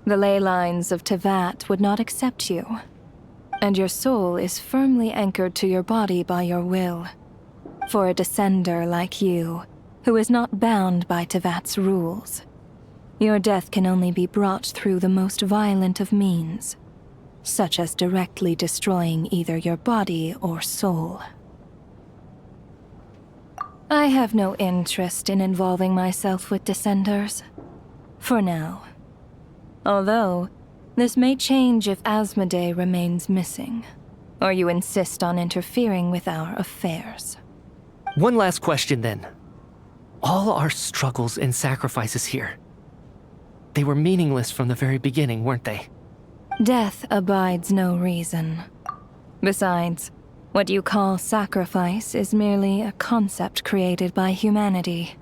The ley lines of Tevat would not accept you, and your soul is firmly anchored to your body by your will. For a descender like you, who is not bound by Tevat's rules, your death can only be brought through the most violent of means, such as directly destroying either your body or soul. I have no interest in involving myself with Descenders, for now. Although, this may change if Asmodee remains missing, or you insist on interfering with our affairs. One last question then. All our struggles and sacrifices here, they were meaningless from the very beginning, weren't they? Death abides no reason. Besides, what you call sacrifice is merely a concept created by humanity.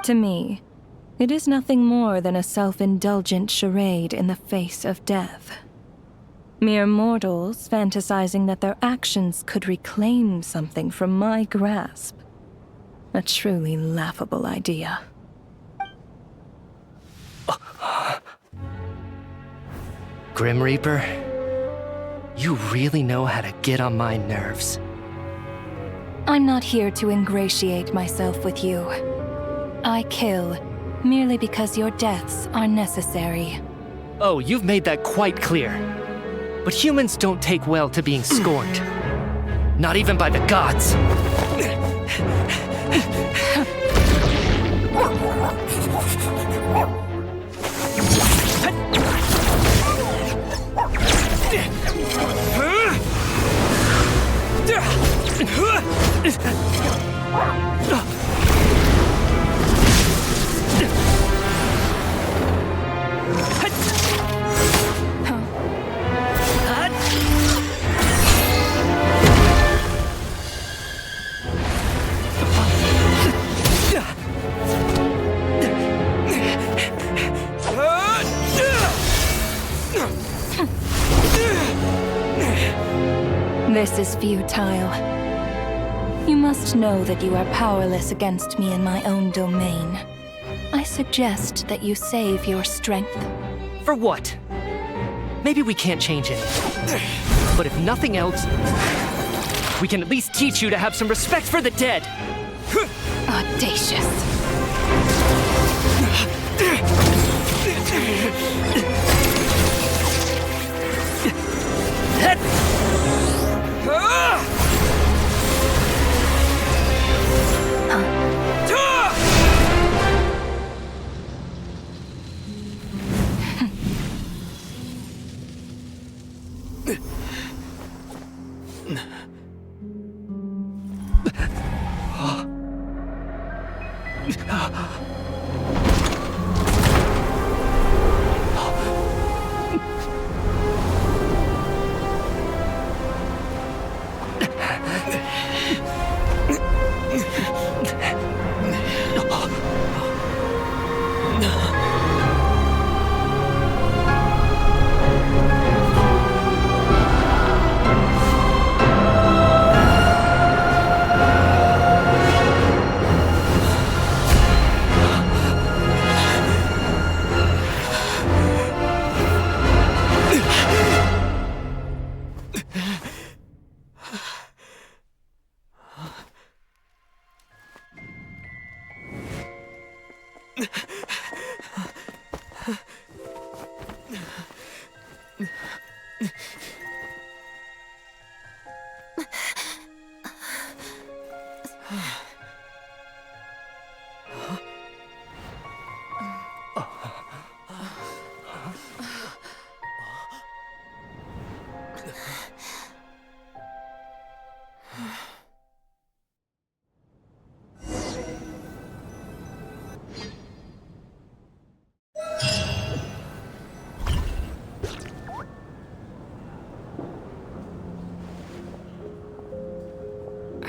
To me, it is nothing more than a self-indulgent charade in the face of death. Mere mortals fantasizing that their actions could reclaim something from my grasp. A truly laughable idea. Grim Reaper, you really know how to get on my nerves. I'm not here to ingratiate myself with you. I kill merely because your deaths are necessary. Oh, you've made that quite clear. But humans don't take well to being scorned. Not even by the gods. This is futile. You must know that you are powerless against me in my own domain. I suggest that you save your strength. For what? Maybe we can't change it. But if nothing else, we can at least teach you to have some respect for the dead. Audacious.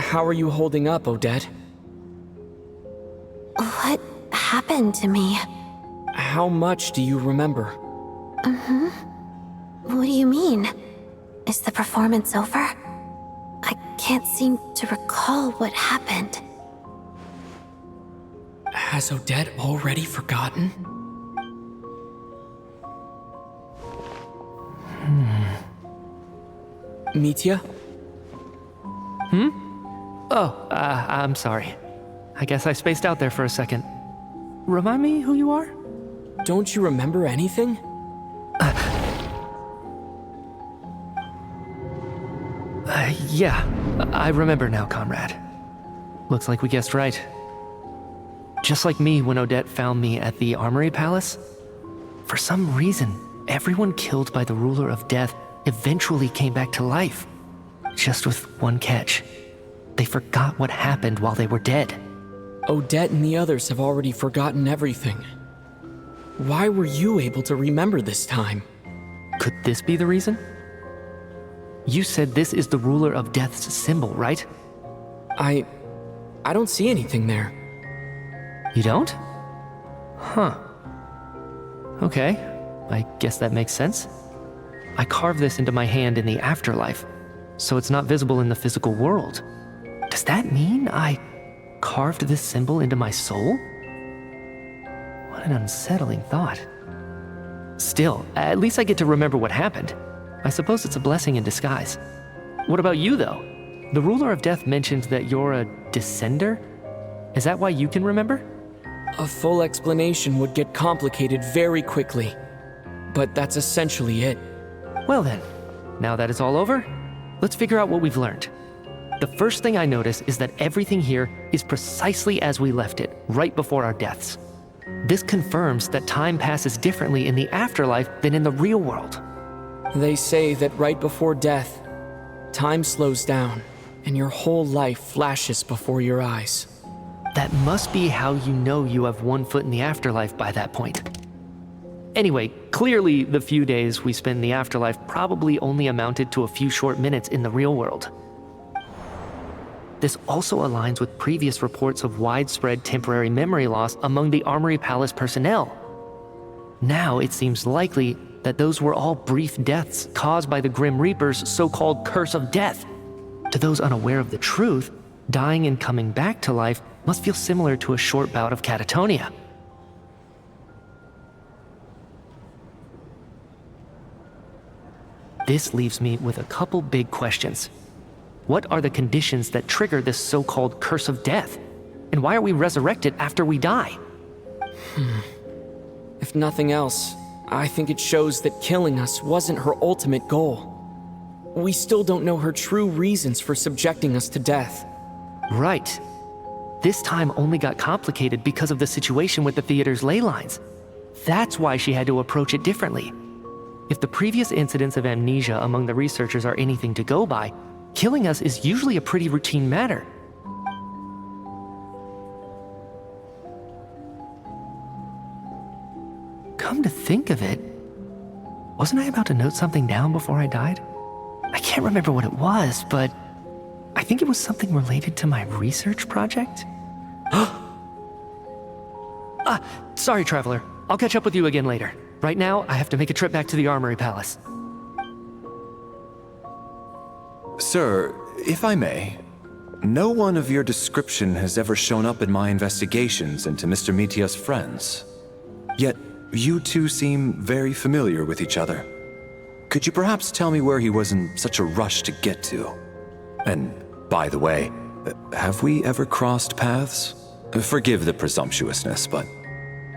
How are you holding up, Odette? What happened to me? How much do you remember? What do you mean? Is the performance over? I can't seem to recall what happened. Has Odette already forgotten? Mitya? Oh, I'm sorry. I guess I spaced out there for a second. Remind me who you are? Don't you remember anything? Yeah, I remember now, comrade. Looks like we guessed right. Just like me when Odette found me at the Armory Palace, for some reason, everyone killed by the ruler of death eventually came back to life. Just with one catch. They forgot what happened while they were dead. Odette and the others have already forgotten everything. Why were you able to remember this time? Could this be the reason? You said this is the ruler of death's symbol, right? I don't see anything there. You don't? Huh. Okay, I guess that makes sense. I carved this into my hand in the afterlife, so it's not visible in the physical world. Does that mean I carved this symbol into my soul? What an unsettling thought. Still, at least I get to remember what happened. I suppose it's a blessing in disguise. What about you, though? The ruler of death mentioned that you're a descender? Is that why you can remember? A full explanation would get complicated very quickly, but that's essentially it. Well then, now that it's all over, let's figure out what we've learned. The first thing I notice is that everything here is precisely as we left it, right before our deaths. This confirms that time passes differently in the afterlife than in the real world. They say that right before death, time slows down, and your whole life flashes before your eyes. That must be how you know you have one foot in the afterlife by that point. Anyway, clearly the few days we spend in the afterlife probably only amounted to a few short minutes in the real world. This also aligns with previous reports of widespread temporary memory loss among the Armory Palace personnel. Now it seems likely that those were all brief deaths caused by the Grim Reaper's so-called curse of death. To those unaware of the truth, dying and coming back to life must feel similar to a short bout of catatonia. This leaves me with a couple big questions. What are the conditions that trigger this so-called curse of death? And why are we resurrected after we die? If nothing else, I think it shows that killing us wasn't her ultimate goal. We still don't know her true reasons for subjecting us to death. Right. This time only got complicated because of the situation with the theater's ley lines. That's why she had to approach it differently. If the previous incidents of amnesia among the researchers are anything to go by, killing us is usually a pretty routine matter. Come to think of it, wasn't I about to note something down before I died? I can't remember what it was, but I think it was something related to my research project. Sorry, Traveler. I'll catch up with you again later. Right now, I have to make a trip back to the Armory Palace. Sir, if I may, no one of your description has ever shown up in my investigations into Mr. Mitia's friends. Yet, you two seem very familiar with each other. Could you perhaps tell me where he was in such a rush to get to? And, by the way, have we ever crossed paths? Forgive the presumptuousness, but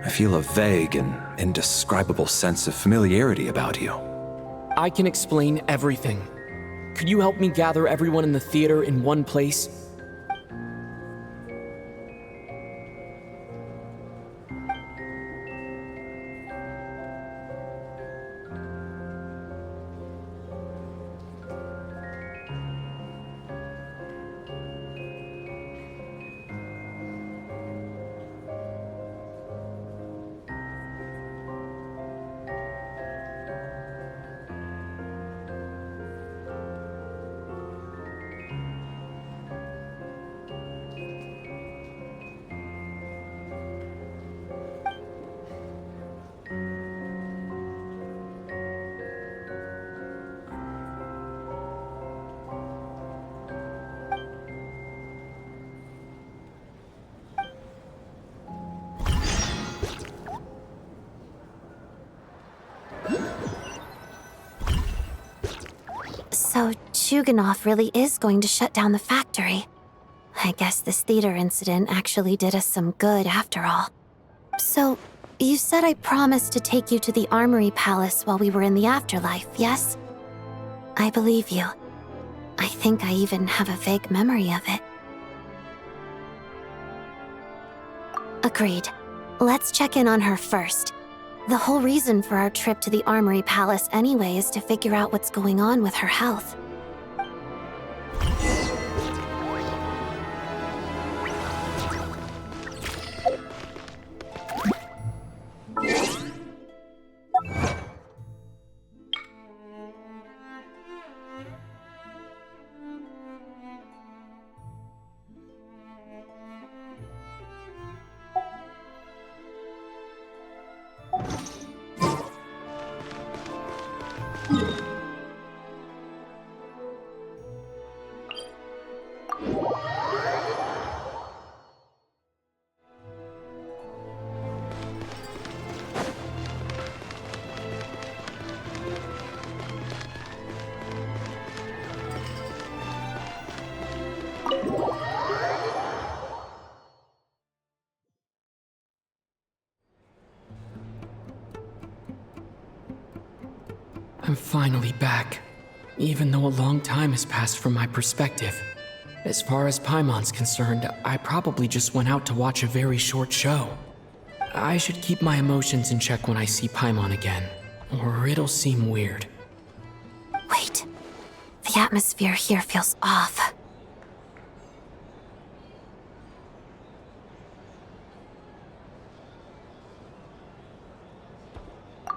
I feel a vague and indescribable sense of familiarity about you. I can explain everything. Could you help me gather everyone in the theater in one place? So, Chuganov really is going to shut down the factory. I guess this theater incident actually did us some good after all. So, you said I promised to take you to the Armory Palace while we were in the afterlife, yes? I believe you. I think I even have a vague memory of it. Agreed. Let's check in on her first. The whole reason for our trip to the Armory Palace anyway is to figure out what's going on with her health. I'm finally back, even though a long time has passed from my perspective. As far as Paimon's concerned, I probably just went out to watch a very short show. I should keep my emotions in check when I see Paimon again, or it'll seem weird. Wait. The atmosphere here feels off.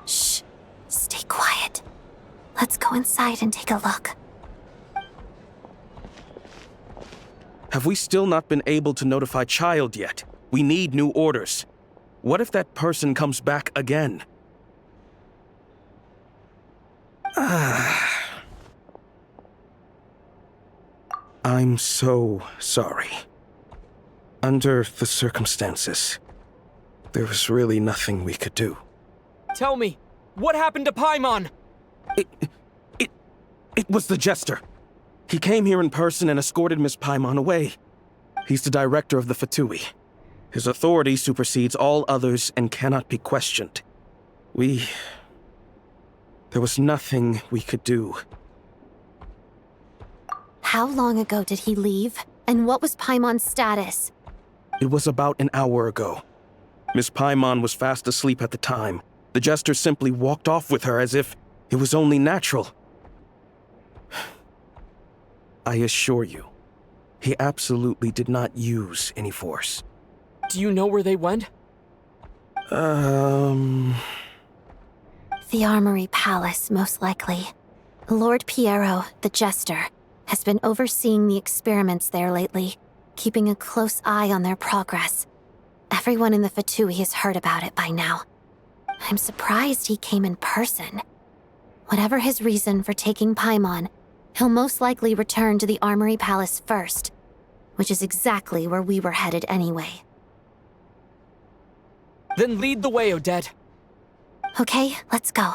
Shh. Stay quiet. Let's go inside and take a look. Have we still not been able to notify Child yet? We need new orders. What if that person comes back again? I'm so sorry. Under the circumstances, there was really nothing we could do. Tell me, what happened to Paimon? It was the Jester. He came here in person and escorted Miss Paimon away. He's the director of the Fatui. His authority supersedes all others and cannot be questioned. There was nothing we could do. How long ago did he leave? And what was Paimon's status? It was about an hour ago. Miss Paimon was fast asleep at the time. The Jester simply walked off with her as if It was only natural. I assure you, he absolutely did not use any force. Do you know where they went? The Armory Palace, most likely. Lord Piero, the Jester, has been overseeing the experiments there lately, keeping a close eye on their progress. Everyone in the Fatui has heard about it by now. I'm surprised he came in person. Whatever his reason for taking Paimon, he'll most likely return to the Armory Palace first, which is exactly where we were headed anyway. Then lead the way, Odette. Okay, let's go.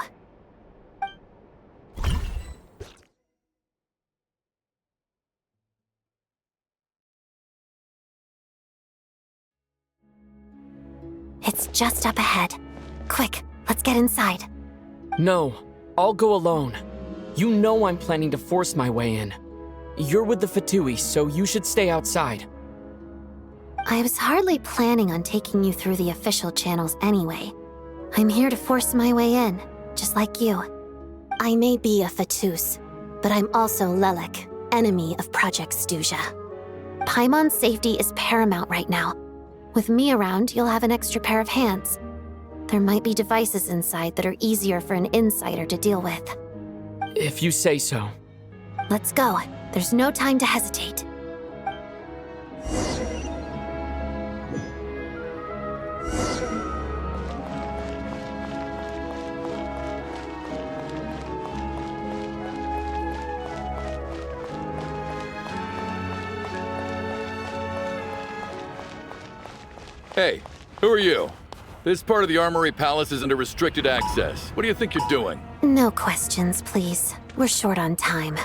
It's just up ahead. Quick, let's get inside. No, I'll go alone. You know I'm planning to force my way in. You're with the Fatui, so you should stay outside. I was hardly planning on taking you through the official channels anyway. I'm here to force my way in, just like you. I may be a Fatus, but I'm also Lelek, enemy of Project Stuzha. Paimon's safety is paramount right now. With me around, you'll have an extra pair of hands. There might be devices inside that are easier for an insider to deal with. If you say so. Let's go. There's no time to hesitate. Hey, who are you? This part of the Armory Palace is under restricted access. What do you think you're doing? No questions, please. We're short on time.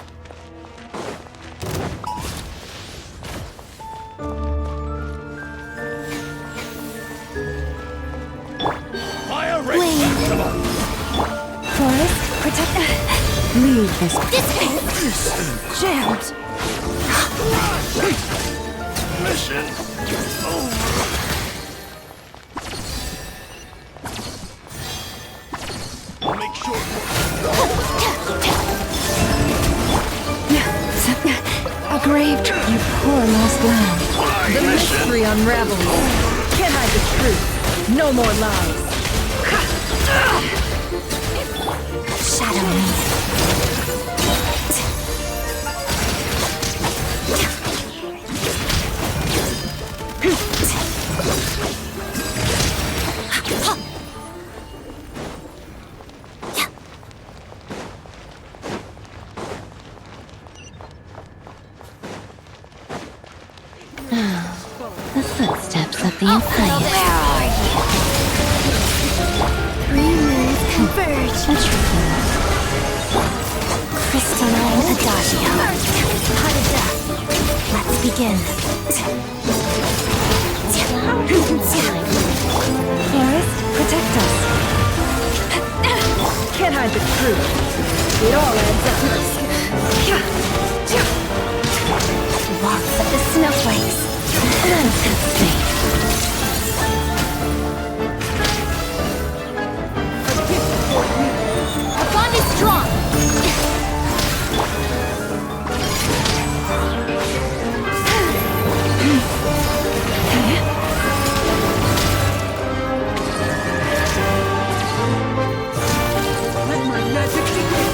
Fire rate Wait. maximum. Forest, protect. Leave this. This is Jammed. mission over. I'll make sure. Aggraved, you poor lost lamb. The mystery unravels. Can't hide the truth. No more lies. Shadow me. The footsteps of the Empire. Where are you? Three moons converge. Crystalline Adagio. Heart of death. Let's begin. Forest, protect us. Can't hide the truth. It all adds up. Walks of the snowflakes. Let's have faith. The bond is strong. Let my magic begin.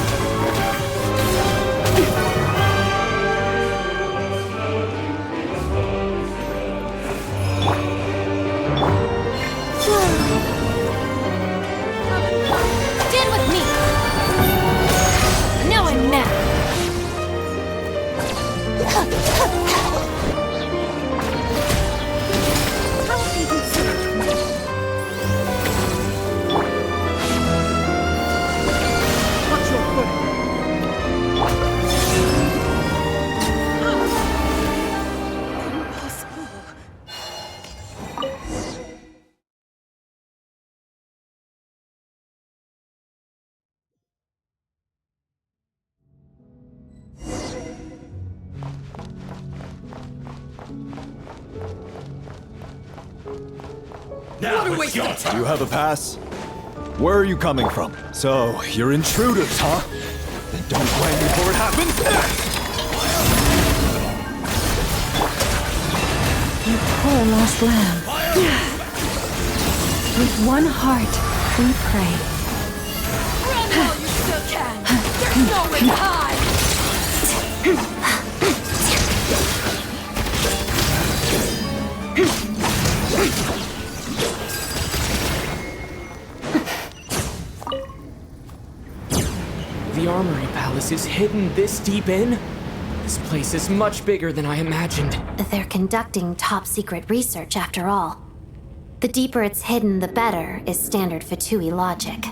Stand with me. Now I'm mad. Watch your footing. Impossible. Now it's your turn. Do you have a pass? Where are you coming from? So, you're intruders, huh? Then don't blame me for what happens next! You poor lost lamb. With one heart, we pray. Run while you still can! There's nowhere to hide! The Armory Palace is hidden this deep in? This place is much bigger than I imagined. They're conducting top-secret research after all. The deeper it's hidden, the better, is standard Fatui logic.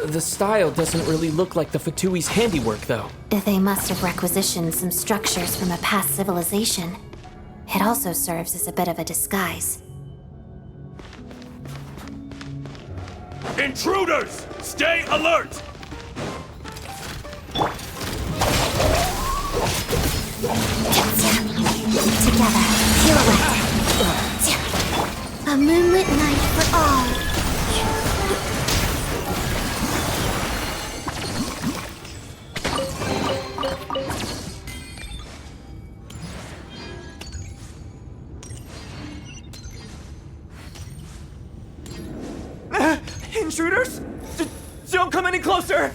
The style doesn't really look like the Fatui's handiwork, though. They must have requisitioned some structures from a past civilization. It also serves as a bit of a disguise. Intruders! Stay alert! Together, pirouette. A moonlit night for all. Intruders? Don't come any closer!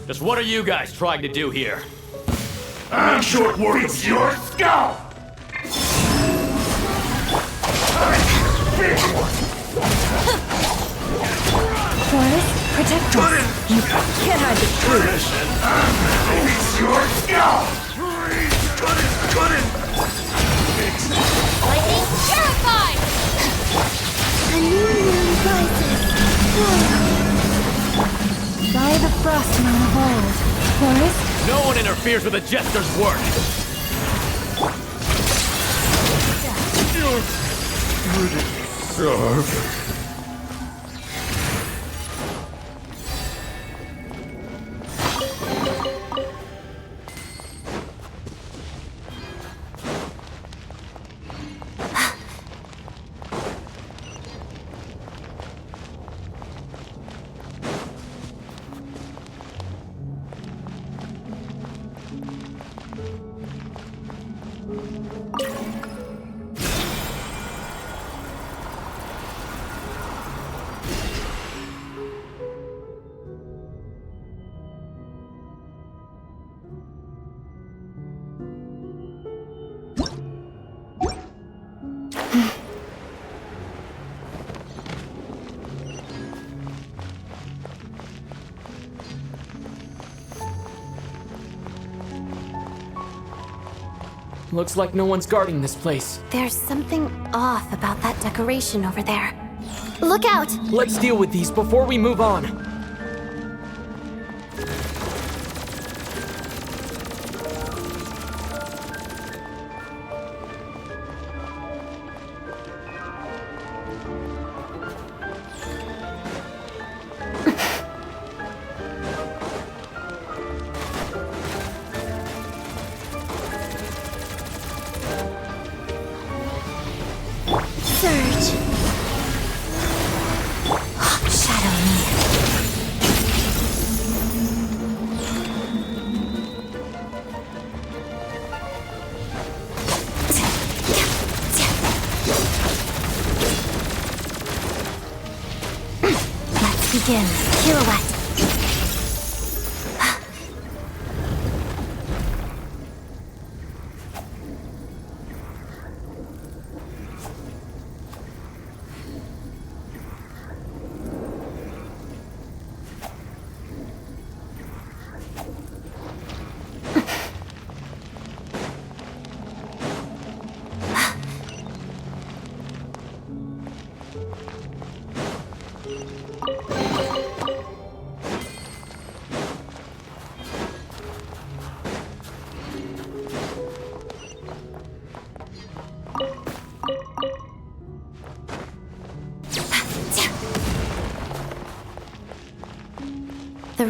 Just what are you guys trying to do here? I'm short words your skull! Forest, protect us. You can't hide the truth. It's your skull! Couldn't! Lightning terrified! A new moon rises. By the frostmoon of old. Forest? No one interferes with a jester's work! Serve. Looks like no one's guarding this place. There's something off about that decoration over there. Look out! Let's deal with these before we move on. Surge. Shadow me. Let's begin. Pirouette.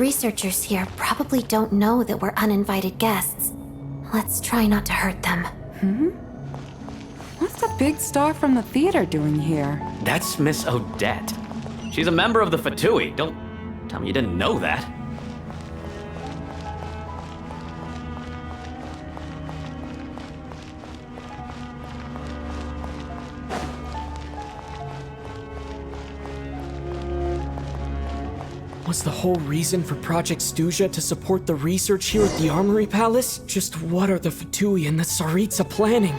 researchers here probably don't know that we're uninvited guests. Let's try not to hurt them. What's the big star from the theater doing here? That's Miss Odette. She's a member of the Fatui. Don't tell me you didn't know that. Was the whole reason for Project Stuja to support the research here at the Armory Palace? Just what are the Fatui and the Tsaritsa planning?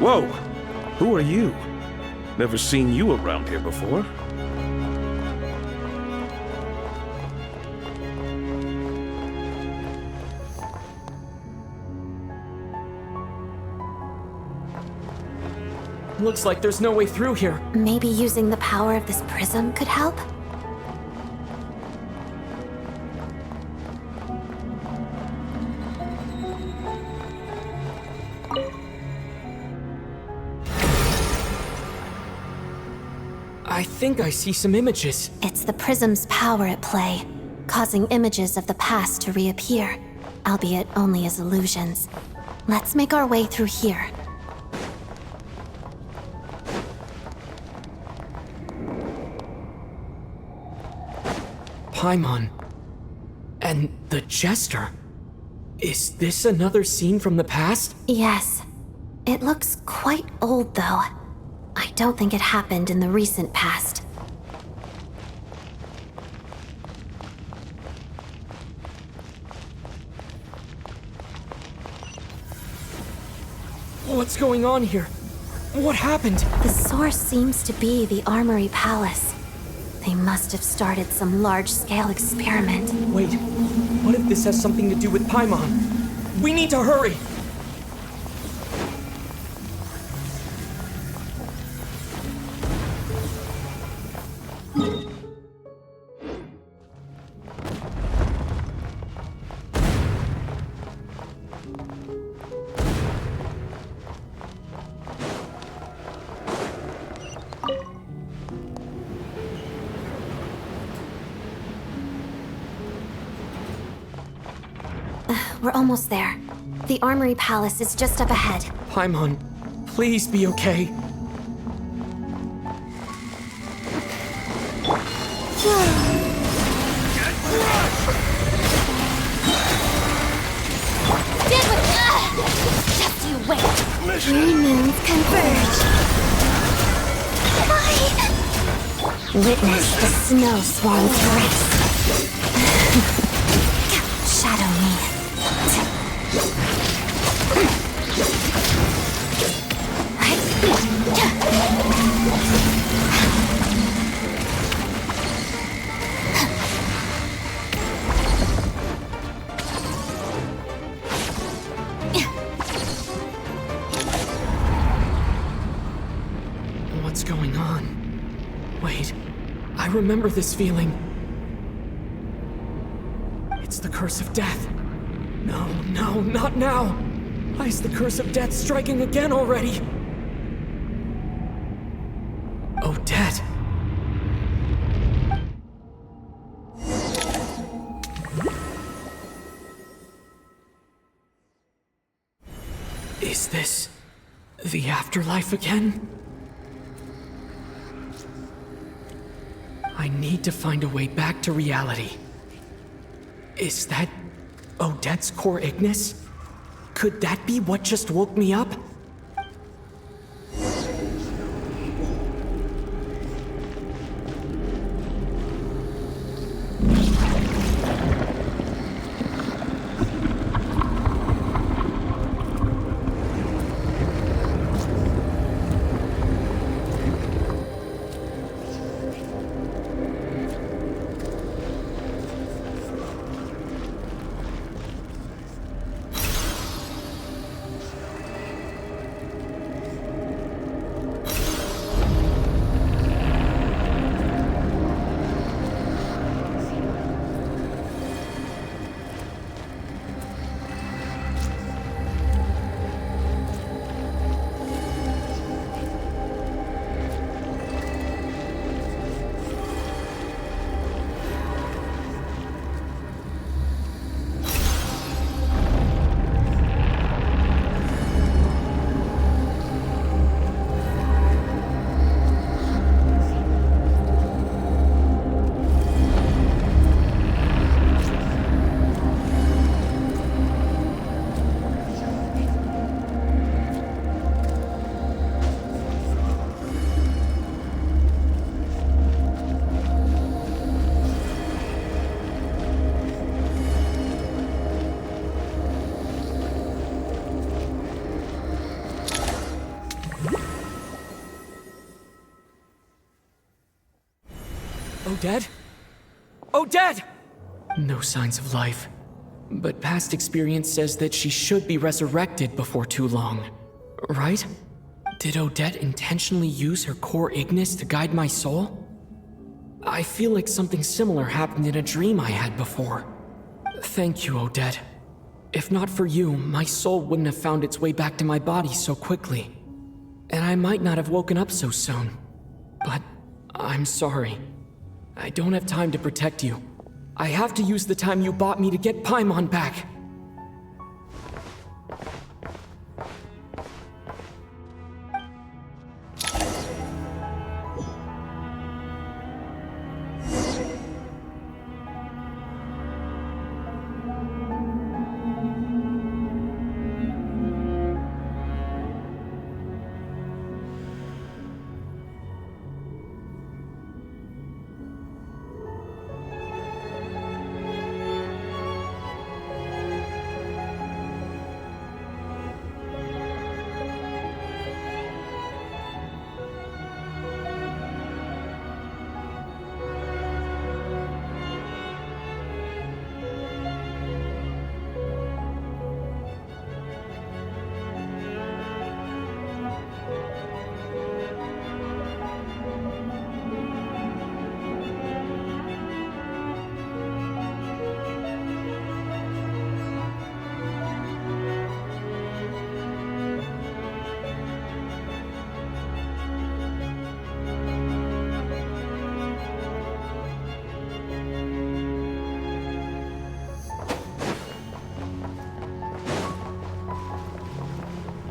Whoa! Who are you? Never seen you around here before. Looks like there's no way through here. Maybe using the power of this prism could help? I think I see some images. It's the prism's power at play, causing images of the past to reappear, albeit only as illusions. Let's make our way through here. Paimon. And the Jester. Is this another scene from the past? Yes. It looks quite old, though. I don't think it happened in the recent past. What's going on here? What happened? The source seems to be the Armory Palace. They must have started some large-scale experiment. Wait, what if this has something to do with Paimon? We need to hurry! We're almost there. The Armory Palace is just up ahead. Paimon, please be okay. Just you wait. Three moons converge. Witness the snow swarm's race. Shadow me. What's going on? Wait, I remember this feeling. It's the curse of death. No, no, not now! Why is the curse of death striking again already? Odette. Is this the afterlife again? I need to find a way back to reality. Is that Odette's core Ignis? Could that be what just woke me up? Odette? Odette! No signs of life. But past experience says that she should be resurrected before too long. Right? Did Odette intentionally use her core Ignis to guide my soul? I feel like something similar happened in a dream I had before. Thank you, Odette. If not for you, my soul wouldn't have found its way back to my body so quickly. And I might not have woken up so soon. But I'm sorry. I don't have time to protect you. I have to use the time you bought me to get Paimon back.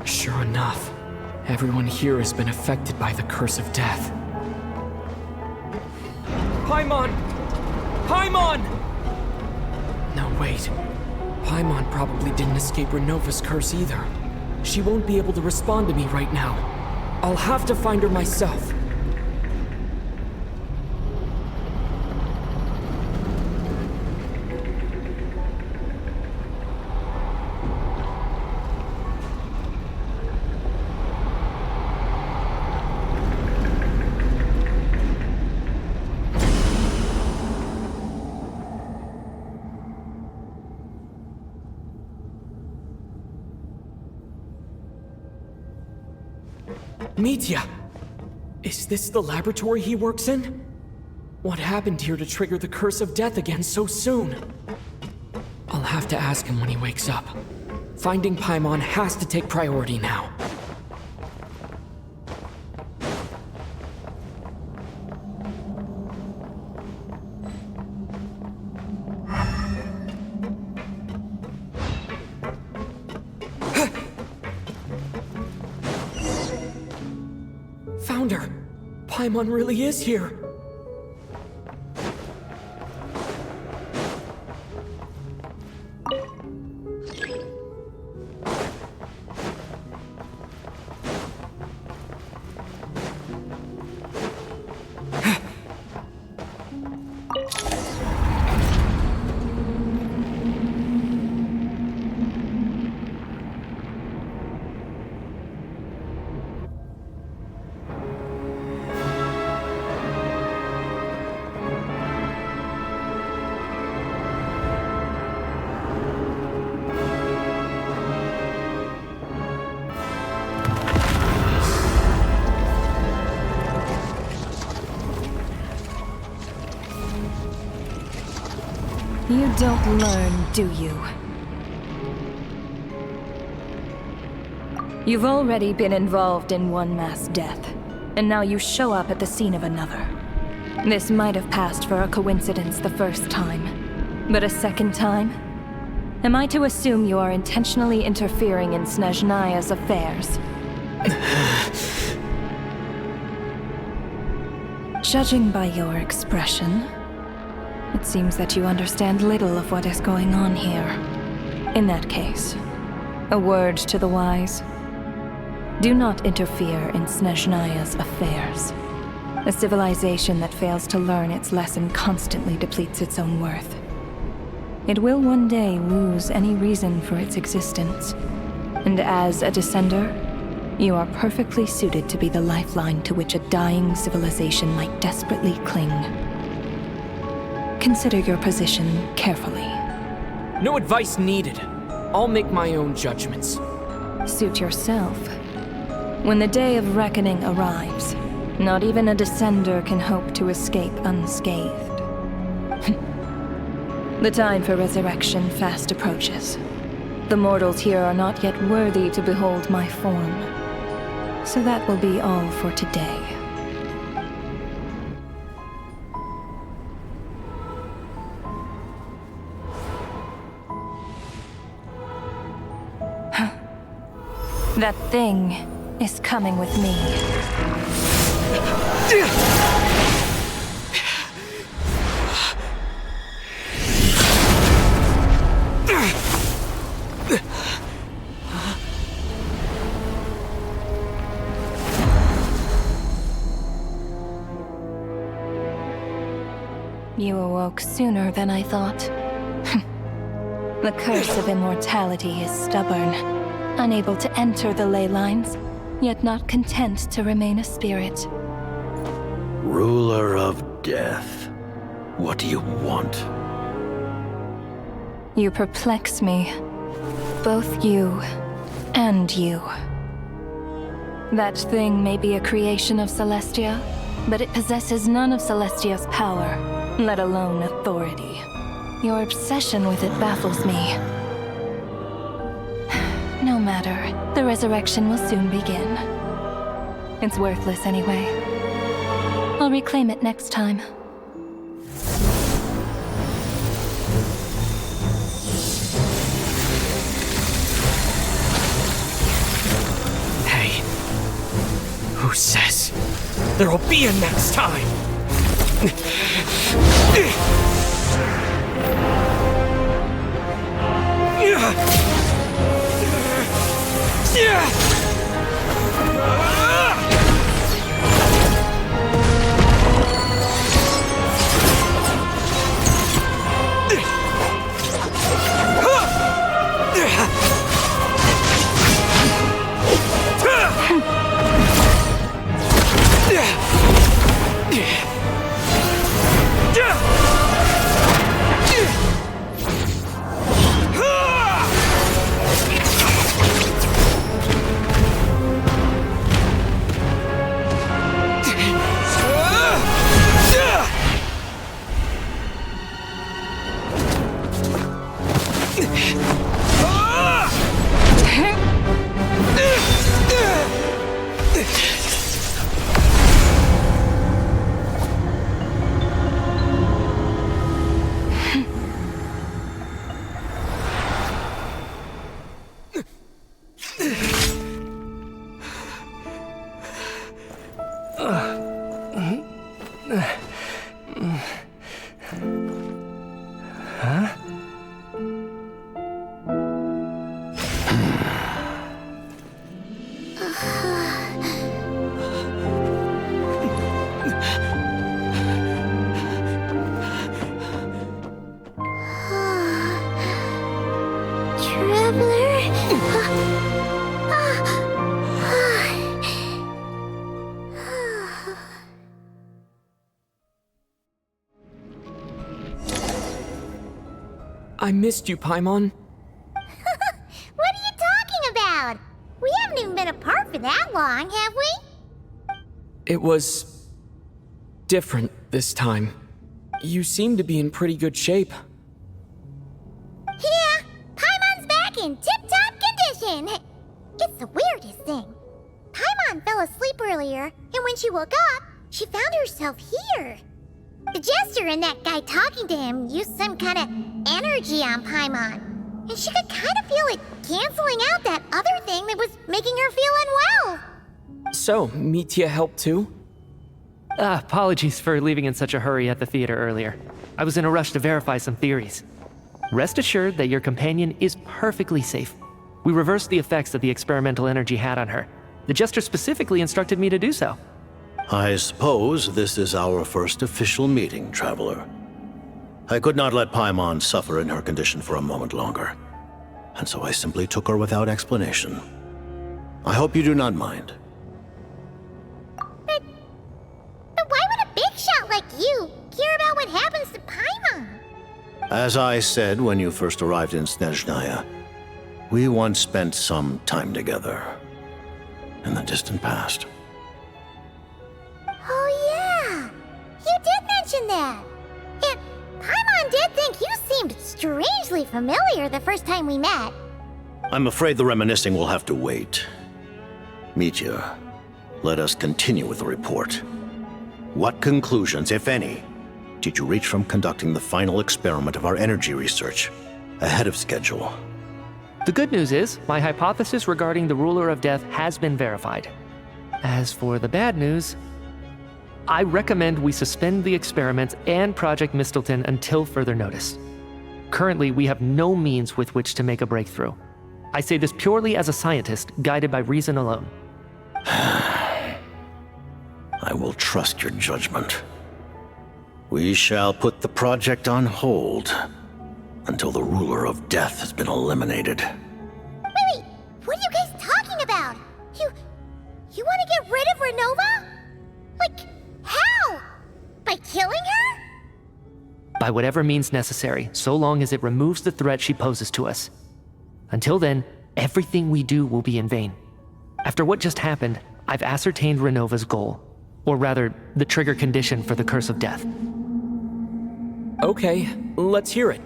Sure enough, everyone here has been affected by the curse of death. Paimon! Paimon! No, wait. Paimon probably didn't escape Renova's curse either. She won't be able to respond to me right now. I'll have to find her myself. Mitya! Is this the laboratory he works in? What happened here to trigger the curse of death again so soon? I'll have to ask him when he wakes up. Finding Paimon has to take priority now. Found her! Paimon really is here! You don't learn, do you? You've already been involved in one mass death, and now you show up at the scene of another. This might have passed for a coincidence the first time, but a second time? Am I to assume you are intentionally interfering in Snezhnaya's affairs? Judging by your expression, it seems that you understand little of what is going on here. In that case, a word to the wise. Do not interfere in Snezhnaya's affairs. A civilization that fails to learn its lesson constantly depletes its own worth. It will one day lose any reason for its existence. And as a descender, you are perfectly suited to be the lifeline to which a dying civilization might desperately cling. Consider your position carefully. No advice needed. I'll make my own judgments. Suit yourself. When the day of reckoning arrives, not even a descender can hope to escape unscathed. The time for resurrection fast approaches. The mortals here are not yet worthy to behold my form. So that will be all for today. That thing is coming with me. You awoke sooner than I thought. The curse of immortality is stubborn, unable to enter the ley lines, yet not content to remain a spirit. Ruler of death, what do you want? You perplex me. Both you and you. That thing may be a creation of Celestia, but it possesses none of Celestia's power, let alone authority. Your obsession with it baffles me. No matter, the resurrection will soon begin. It's worthless anyway. I'll reclaim it next time. Hey, who says there'll be a next time? I missed you, Paimon. What are you talking about? We haven't even been apart for that long, have we? It was different this time. You seem to be in pretty good shape. Yeah, Paimon's back in tip-top condition. It's the weirdest thing. Paimon fell asleep earlier, and when she woke up, she found herself here. The jester and that guy talking to him used some kind of energy on Paimon, and she could kind of feel it canceling out that other thing that was making her feel unwell. So, Mitya helped too? Apologies for leaving in such a hurry at the theater earlier. I was in a rush to verify some theories. Rest assured that your companion is perfectly safe. We reversed the effects that the experimental energy had on her. The jester specifically instructed me to do so. I suppose this is our first official meeting, Traveler. I could not let Paimon suffer in her condition for a moment longer, and so I simply took her without explanation. I hope you do not mind. But why would a big shot like you care about what happens to Paimon? As I said when you first arrived in Snezhnaya, we once spent some time together in the distant past. Oh yeah! You did mention that! And Paimon did think you seemed strangely familiar the first time we met. I'm afraid the reminiscing will have to wait. Mitya, let us continue with the report. What conclusions, if any, did you reach from conducting the final experiment of our energy research ahead of schedule? The good news is, my hypothesis regarding the Ruler of Death has been verified. As for the bad news, I recommend we suspend the experiments and Project Mistleton until further notice. Currently, we have no means with which to make a breakthrough. I say this purely as a scientist, guided by reason alone. I will trust your judgment. We shall put the project on hold until the Ruler of Death has been eliminated. Wait, what are you guys talking about? You want to get rid of Renova? Like, how? By killing her? By whatever means necessary, so long as it removes the threat she poses to us. Until then, everything we do will be in vain. After what just happened, I've ascertained Renova's goal. Or rather, the trigger condition for the Curse of Death. Okay, let's hear it.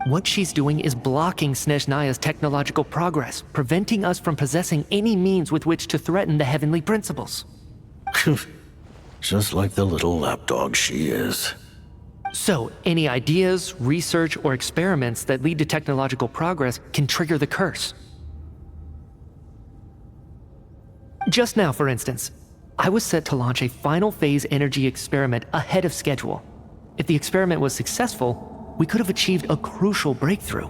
What she's doing is blocking Snezhnaya's technological progress, preventing us from possessing any means with which to threaten the heavenly principles. Just like the little lapdog she is. So, any ideas, research, or experiments that lead to technological progress can trigger the curse. Just now, for instance, I was set to launch a final phase energy experiment ahead of schedule. If the experiment was successful, we could have achieved a crucial breakthrough.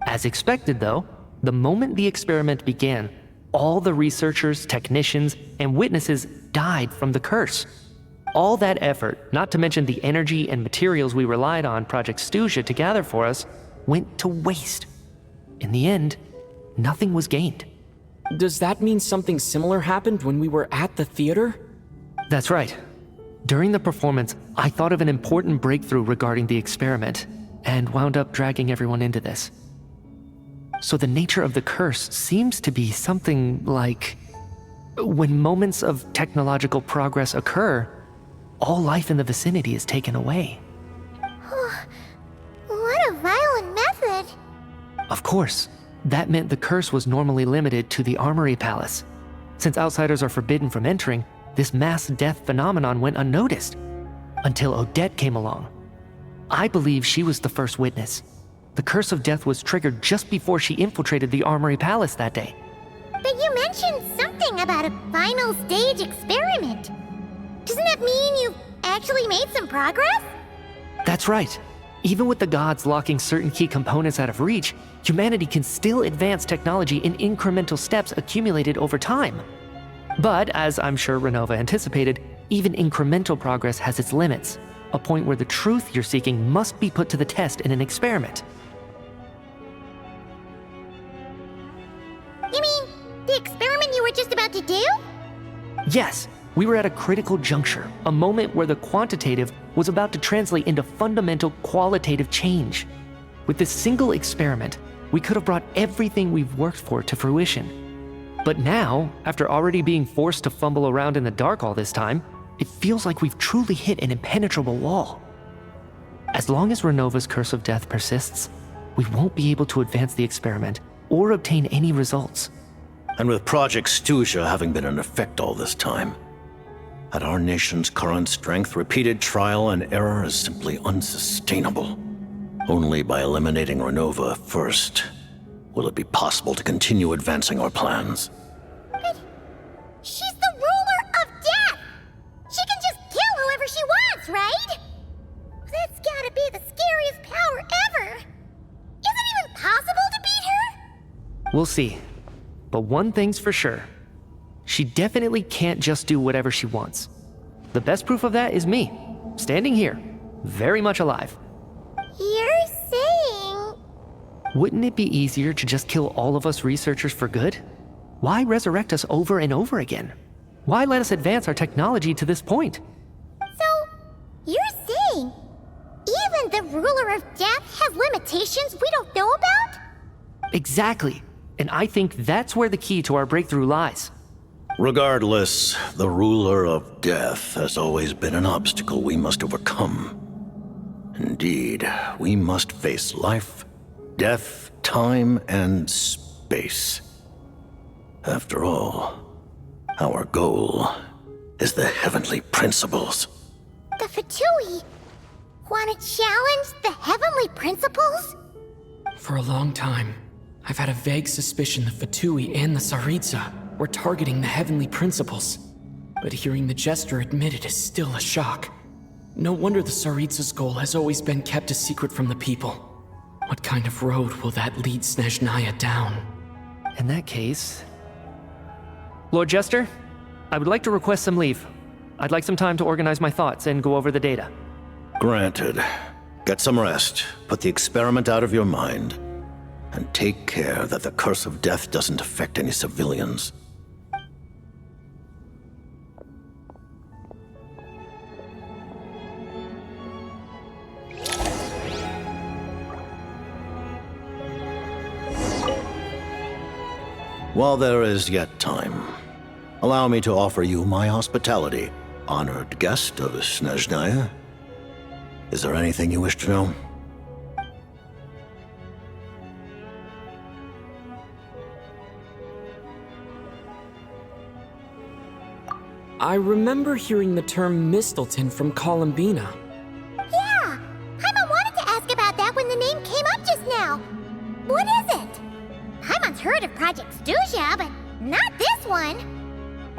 As expected, though, the moment the experiment began, all the researchers, technicians, and witnesses died from the curse. All that effort, not to mention the energy and materials we relied on Project Stuzha to gather for us, went to waste. In the end, nothing was gained. Does that mean something similar happened when we were at the theater? That's right. During the performance, I thought of an important breakthrough regarding the experiment, and wound up dragging everyone into this. So the nature of the curse seems to be something like, when moments of technological progress occur, all life in the vicinity is taken away. What a violent method! Of course, that meant the curse was normally limited to the Armory Palace. Since outsiders are forbidden from entering, this mass death phenomenon went unnoticed, until Odette came along. I believe she was the first witness. The Curse of Death was triggered just before she infiltrated the Armory Palace that day. But you mentioned something about a final stage experiment. Doesn't that mean you've actually made some progress? That's right. Even with the gods locking certain key components out of reach, humanity can still advance technology in incremental steps accumulated over time. But, as I'm sure Renova anticipated, even incremental progress has its limits, a point where the truth you're seeking must be put to the test in an experiment. You mean the experiment you were just about to do? Yes, we were at a critical juncture, a moment where the quantitative was about to translate into fundamental qualitative change. With this single experiment, we could have brought everything we've worked for to fruition. But now, after already being forced to fumble around in the dark all this time, it feels like we've truly hit an impenetrable wall. As long as Renova's Curse of Death persists, we won't be able to advance the experiment or obtain any results. And with Project Stuzha having been in effect all this time, at our nation's current strength, repeated trial and error is simply unsustainable. Only by eliminating Renova first will it be possible to continue advancing our plans. But she's the ruler of death! She can just kill whoever she wants, right? That's gotta be the scariest power ever! Is it even possible to beat her? We'll see. But one thing's for sure. She definitely can't just do whatever she wants. The best proof of that is me, standing here, very much alive. You're saying... Wouldn't it be easier to just kill all of us researchers for good? Why resurrect us over and over again? Why let us advance our technology to this point? So, you're saying even the ruler of death has limitations we don't know about? Exactly. And I think that's where the key to our breakthrough lies. Regardless, the ruler of death has always been an obstacle we must overcome. Indeed, we must face life, death, time, and space. After all, our goal is the heavenly principles. The Fatui want to challenge the heavenly principles? For a long time, I've had a vague suspicion the Fatui and the Tsaritsa were targeting the heavenly principles. But hearing the Jester admit it is still a shock. No wonder the Tsaritsa's goal has always been kept a secret from the people. What kind of road will that lead Snezhnaya down? In that case... Lord Jester, I would like to request some leave. I'd like some time to organize my thoughts and go over the data. Granted. Get some rest, put the experiment out of your mind, and take care that the curse of death doesn't affect any civilians. While there is yet time, allow me to offer you my hospitality, honored guest of Snezhnaya. Is there anything you wish to know? I remember hearing the term Mistleton from Columbina. Yeah! Paimon wanted to ask about that when the name came up just now. What is it? Paimon's heard of Project Stuja, but not this one.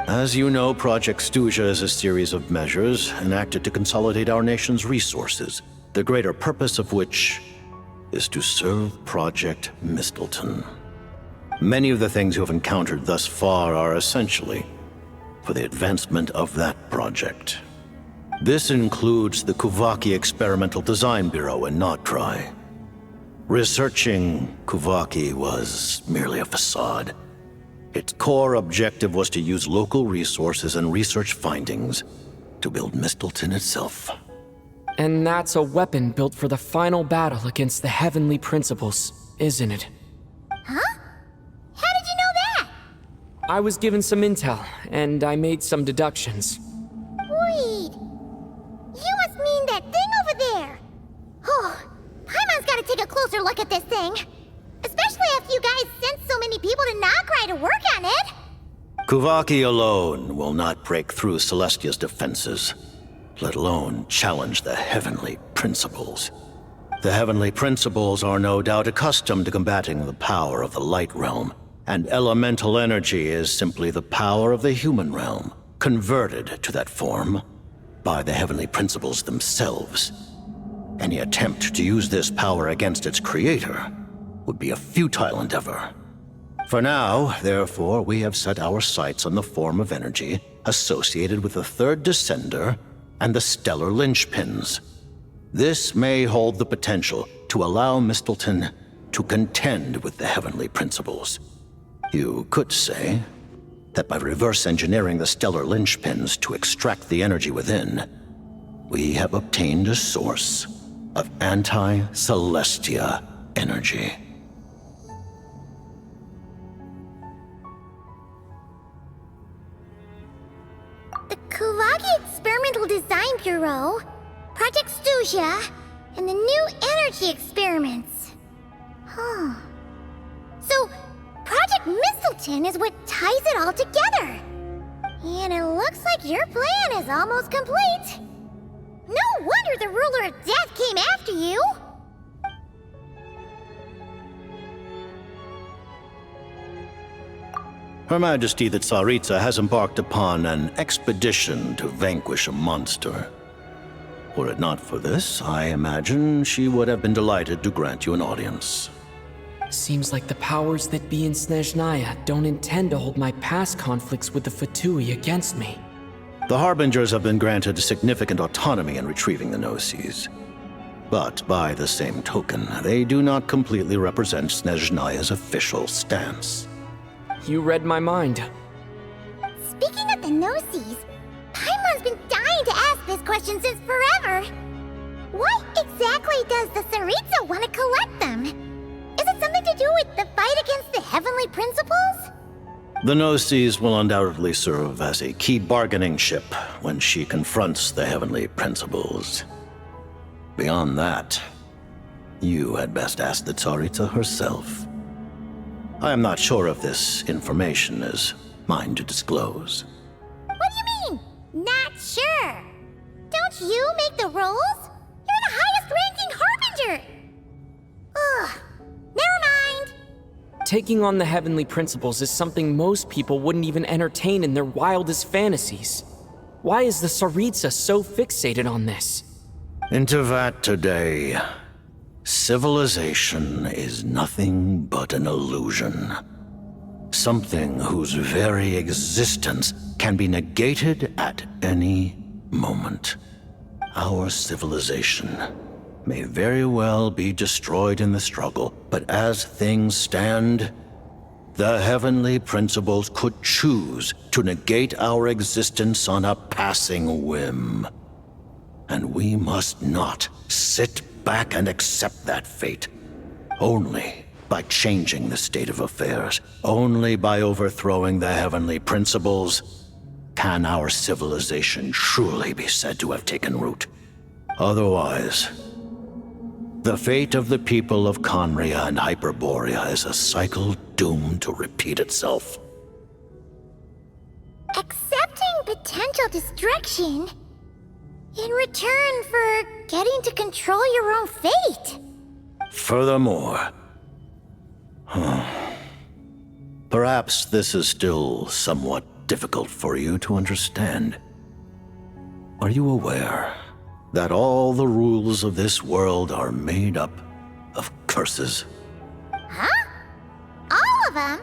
As you know, Project Stuja is a series of measures enacted to consolidate our nation's resources, the greater purpose of which is to serve Project Mistleton. Many of the things you have encountered thus far are essentially for the advancement of that project. This includes the Kuvaki Experimental Design Bureau in Notdry. Researching Kuvaki was merely a facade. Its core objective was to use local resources and research findings to build Mistleton itself. And that's a weapon built for the final battle against the heavenly principles, isn't it? Huh? How did you know that? I was given some intel, and I made some deductions. Wait. You must mean that thing over there. Oh, Paimon's gotta take a closer look at this thing. Especially after you guys sent so many people to Notdry to work on it. Kuvaki alone will not break through Celestia's defenses, let alone challenge the heavenly principles. The heavenly principles are no doubt accustomed to combating the power of the light realm, and elemental energy is simply the power of the human realm, converted to that form by the heavenly principles themselves. Any attempt to use this power against its creator would be a futile endeavor. For now, therefore, we have set our sights on the form of energy associated with the third descender and the stellar linchpins. This may hold the potential to allow Mistleton to contend with the heavenly principles. You could say that by reverse engineering the stellar linchpins to extract the energy within, we have obtained a source of anti-Celestia energy. The Kuvaki Experimental Design Bureau, Project Stuja, and the new energy experiments. Huh. So, Project Mistleton is what ties it all together. And it looks like your plan is almost complete. No wonder the ruler of death came after you. Her Majesty the Tsaritsa has embarked upon an expedition to vanquish a monster. Were it not for this, I imagine she would have been delighted to grant you an audience. Seems like the powers that be in Snezhnaya don't intend to hold my past conflicts with the Fatui against me. The Harbingers have been granted significant autonomy in retrieving the Gnosis. But by the same token, they do not completely represent Snezhnaya's official stance. You read my mind. Speaking of the Gnosis, Paimon's been dying to ask this question since forever. Why exactly does the Tsaritsa want to collect them? Is it something to do with the fight against the heavenly principles? The Gnosis will undoubtedly serve as a key bargaining chip when she confronts the heavenly principles. Beyond that, you had best ask the Tsaritsa herself. I am not sure if this information is mine to disclose. What do you mean, not sure? Don't you make the rolls? You're the highest-ranking Harbinger! Ugh, never mind. Taking on the heavenly principles is something most people wouldn't even entertain in their wildest fantasies. Why is the Tsaritsa so fixated on this? In Tevat today, civilization is nothing but an illusion. Something whose very existence can be negated at any moment. Our civilization may very well be destroyed in the struggle, but as things stand, the heavenly principles could choose to negate our existence on a passing whim. And we must not sit back and accept that fate. Only by changing the state of affairs, only by overthrowing the heavenly principles, can our civilization truly be said to have taken root. Otherwise, the fate of the people of Conria and Hyperborea is a cycle doomed to repeat itself. Accepting potential destruction in return for getting to control your own fate. Furthermore, perhaps this is still somewhat difficult for you to understand. Are you aware that all the rules of this world are made up of curses? Huh? All of them?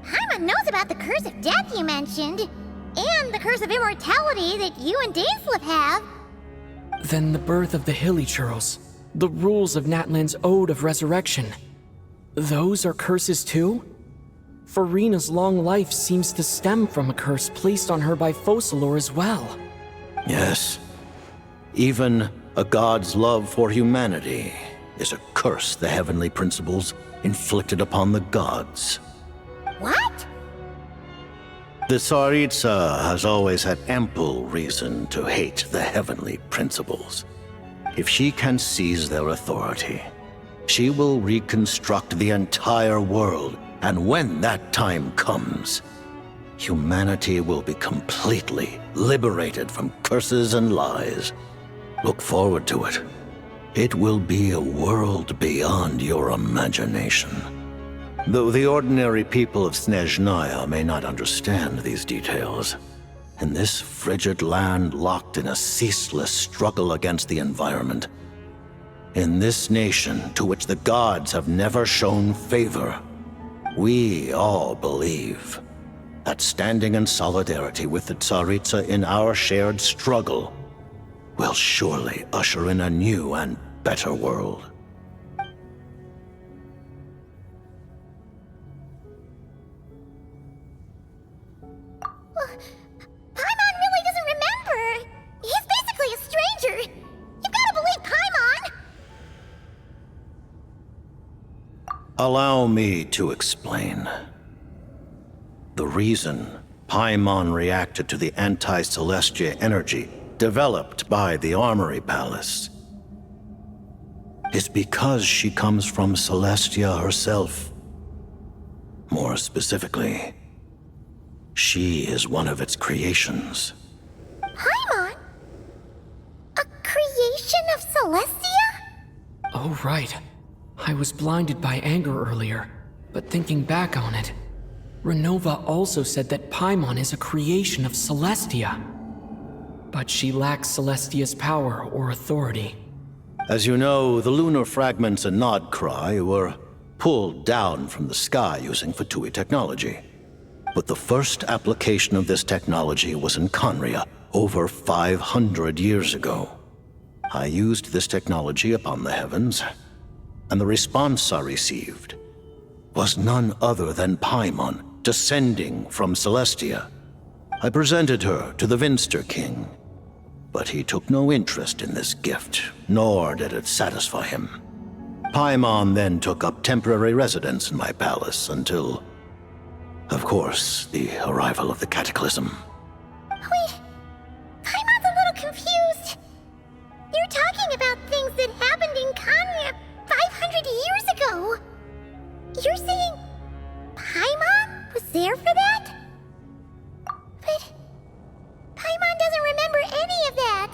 Paimon knows about the curse of death you mentioned, and the curse of immortality that you and Dainsleif have. Then the birth of the Hilichurls, the rules of Natlan's Ode of Resurrection. Those are curses too? Farina's long life seems to stem from a curse placed on her by Focalor as well. Yes. Even a god's love for humanity is a curse the heavenly principles inflicted upon the gods. What? The Tsaritsa has always had ample reason to hate the heavenly principles. If she can seize their authority, she will reconstruct the entire world, and when that time comes, humanity will be completely liberated from curses and lies. Look forward to it. It will be a world beyond your imagination. Though the ordinary people of Snezhnaya may not understand these details, in this frigid land locked in a ceaseless struggle against the environment, in this nation to which the gods have never shown favor, we all believe that standing in solidarity with the Tsaritsa in our shared struggle will surely usher in a new and better world. Paimon really doesn't remember! He's basically a stranger! You've gotta believe Paimon! Allow me to explain. The reason Paimon reacted to the anti-Celestia energy developed by the Armory Palace is because she comes from Celestia herself. More specifically, she is one of its creations. Paimon? A creation of Celestia? Oh, right. I was blinded by anger earlier, but thinking back on it, Renova also said that Paimon is a creation of Celestia. But she lacks Celestia's power or authority. As you know, the lunar fragments in Nodcry were pulled down from the sky using Fatui technology. But the first application of this technology was in Conria over 500 years ago. I used this technology upon the heavens, and the response I received was none other than Paimon descending from Celestia. I presented her to the Vinster King, But he took no interest in this gift, nor did it satisfy him. Paimon then took up temporary residence in my palace until, of course, the arrival of the Cataclysm. Wait, Paimon's a little confused. You're talking about things that happened in Conria 500 years ago. You're saying Paimon was there for that? But Paimon doesn't remember any of that.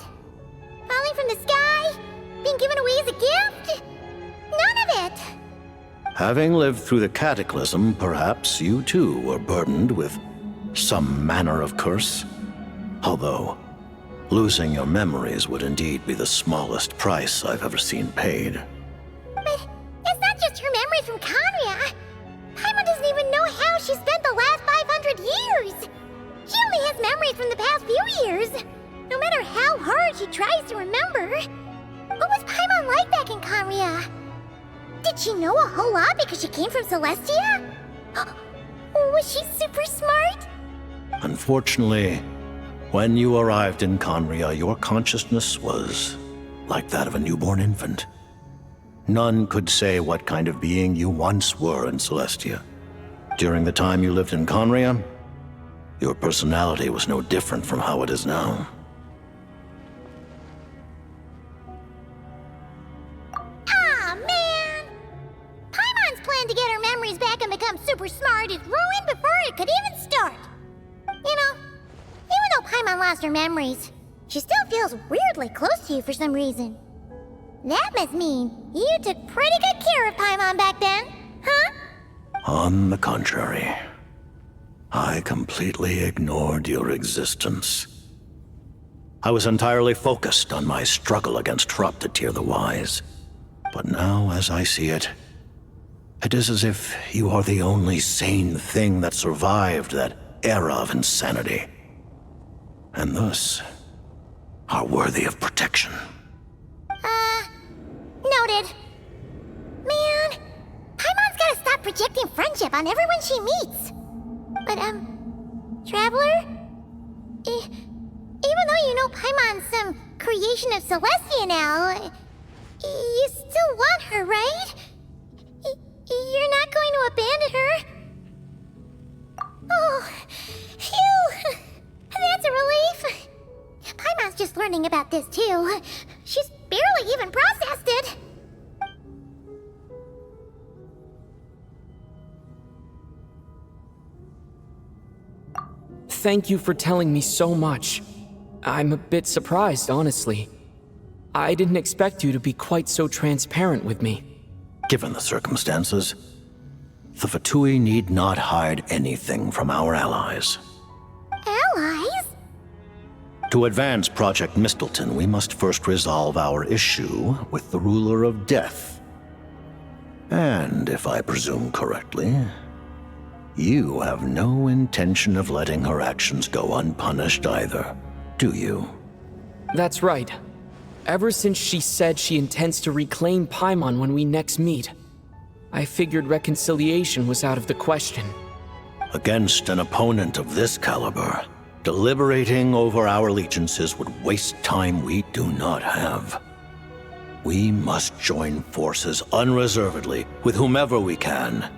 Falling from the sky? Being given away as a gift? None of it. Having lived through the Cataclysm, perhaps you too were burdened with some manner of curse. Although, losing your memories would indeed be the smallest price I've ever seen paid. But it's not just her memory from Conria. Paimon doesn't even know how she spent the last 500 years. She only has memories from the past few years. No matter how hard she tries to remember. What was Paimon like back in Conria? Did she know a whole lot because she came from Celestia? Was she super smart? Unfortunately, when you arrived in Conria, your consciousness was like that of a newborn infant. None could say what kind of being you once were in Celestia. During the time you lived in Conria, your personality was no different from how it is now. Ah, man! Paimon's plan to get her memories back and become super smart is ruined before it could even start. You know, even though Paimon lost her memories, she still feels weirdly close to you for some reason. That must mean you took pretty good care of Paimon back then, huh? On the contrary, I completely ignored your existence. I was entirely focused on my struggle against Troptatir the Wise. But now, as I see it, it is as if you are the only sane thing that survived that era of insanity. And thus, are worthy of protection. Noted. Man, Paimon's gotta stop projecting friendship on everyone she meets. But, Traveler? Even though you know Paimon's some creation of Celestia now, you still want her, right? You're not going to abandon her? Oh, phew! That's a relief. Paimon's just learning about this, too. She's barely even processed it. Thank you for telling me so much. I'm a bit surprised, honestly. I didn't expect you to be quite so transparent with me. Given the circumstances, the Fatui need not hide anything from our allies. Allies? To advance Project Mistleton, we must first resolve our issue with the Ruler of Death. And, if I presume correctly, you have no intention of letting her actions go unpunished either, do you? That's right. Ever since she said she intends to reclaim Paimon when we next meet, I figured reconciliation was out of the question. Against an opponent of this caliber, deliberating over our allegiances would waste time we do not have. We must join forces unreservedly with whomever we can,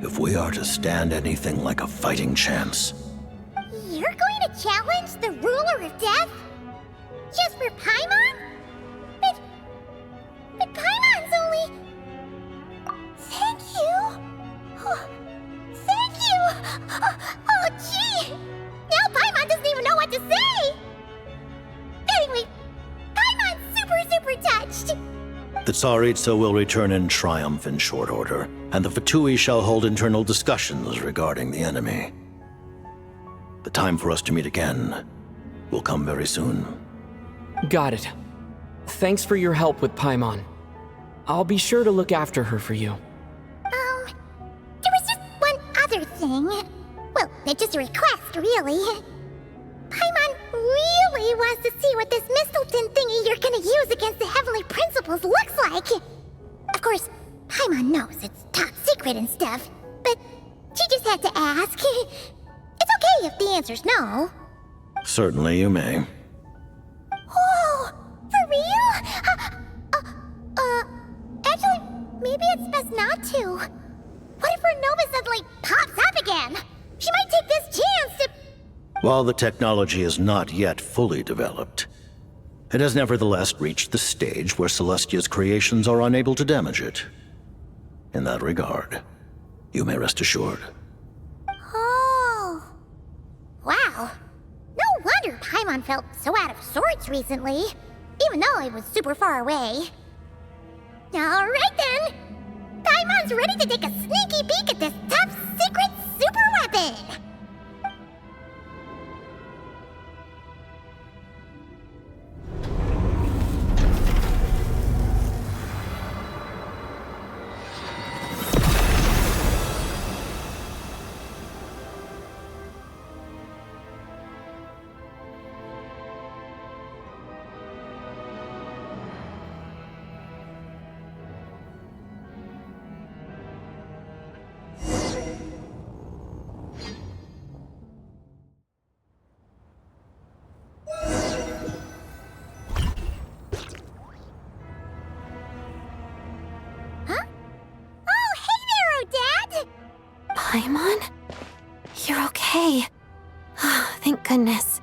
if we are to stand anything like a fighting chance. You're going to challenge the Ruler of Death? Just for Paimon? But Paimon's only... Thank you! Thank you! Oh, gee! Now Paimon doesn't even know what to say! Anyway, Paimon's super touched! The Tsaritsa will return in triumph in short order, and the Fatui shall hold internal discussions regarding the enemy. The time for us to meet again will come very soon. Got it. Thanks for your help with Paimon. I'll be sure to look after her for you. There was just one other thing. Well, it's just a request, really. Paimon really wants to see what this Mistleton thingy you're gonna use against the Heavenly Principles looks like. Of course, Paimon knows it's top secret and stuff, but she just had to ask. It's okay if the answer's no. Certainly you may. Maybe it's best not to. What if her nova suddenly pops up again? She might take this chance to... While the technology is not yet fully developed, it has nevertheless reached the stage where Celestia's creations are unable to damage it. In that regard, you may rest assured. Oh. Wow. No wonder Paimon felt so out of sorts recently, even though it was super far away. Alright then! Paimon's ready to take a sneaky peek at this top secret super weapon! Paimon? You're okay. Thank goodness.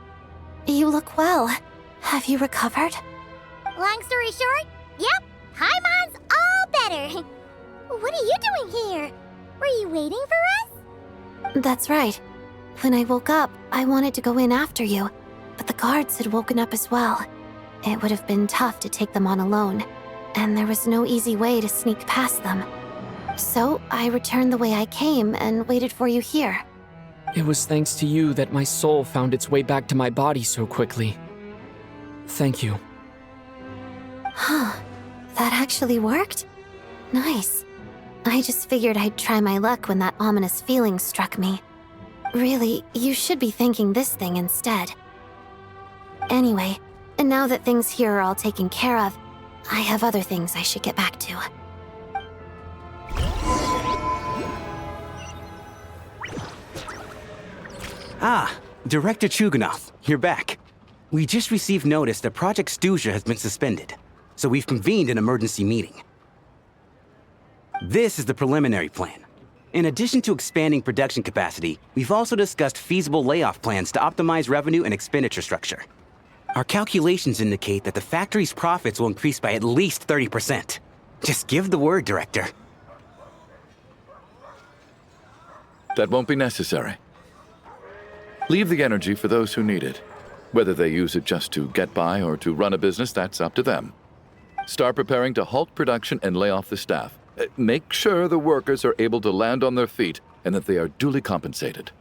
You look well. Have you recovered? Long story short, yep, Paimon's all better. What are you doing here? Were you waiting for us? That's right. When I woke up, I wanted to go in after you, but the guards had woken up as well. It would have been tough to take them on alone, and there was no easy way to sneak past them. So I returned the way I came and waited for you here. It was thanks to you that my soul found its way back to my body so quickly. Thank you. Huh. That actually worked? Nice. I just figured I'd try my luck when that ominous feeling struck me. Really, you should be thanking this thing instead. Anyway, and now that things here are all taken care of, I have other things I should get back to. Ah, Director Chuganov, you're back. We just received notice that Project Snezhnaya has been suspended, so we've convened an emergency meeting. This is the preliminary plan. In addition to expanding production capacity, we've also discussed feasible layoff plans to optimize revenue and expenditure structure. Our calculations indicate that the factory's profits will increase by at least 30%. Just give the word, Director. That won't be necessary. Leave the energy for those who need it. Whether they use it just to get by or to run a business, that's up to them. Start preparing to halt production and lay off the staff. Make sure the workers are able to land on their feet and that they are duly compensated.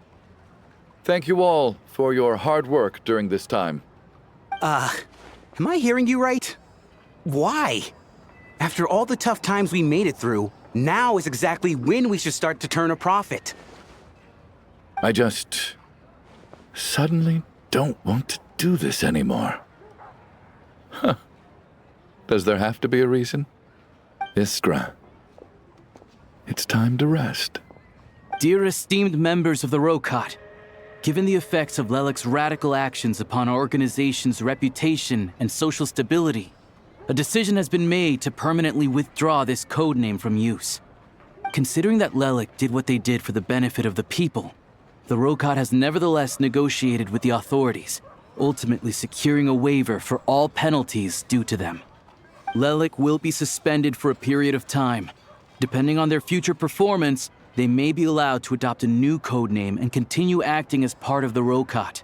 Thank you all for your hard work during this time. Am I hearing you right? Why? After all the tough times we made it through, now is exactly when we should start to turn a profit. I just suddenly don't want to do this anymore. Huh. Does there have to be a reason? Iskra, it's time to rest. Dear esteemed members of the Rokot, given the effects of Lelic's radical actions upon our organization's reputation and social stability, a decision has been made to permanently withdraw this codename from use. Considering that Lelic did what they did for the benefit of the people, the Rokot has nevertheless negotiated with the authorities, ultimately securing a waiver for all penalties due to them. Lelic will be suspended for a period of time. Depending on their future performance, they may be allowed to adopt a new codename and continue acting as part of the Rokot.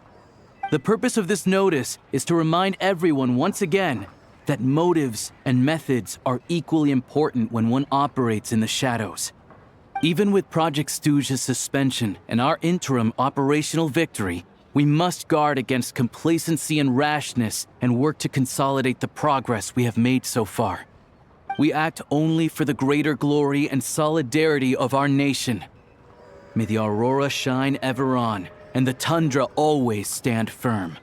The purpose of this notice is to remind everyone once again that motives and methods are equally important when one operates in the shadows. Even with Project Snezhnaya's suspension and our interim operational victory, we must guard against complacency and rashness and work to consolidate the progress we have made so far. We act only for the greater glory and solidarity of our nation. May the aurora shine ever on, and the tundra always stand firm.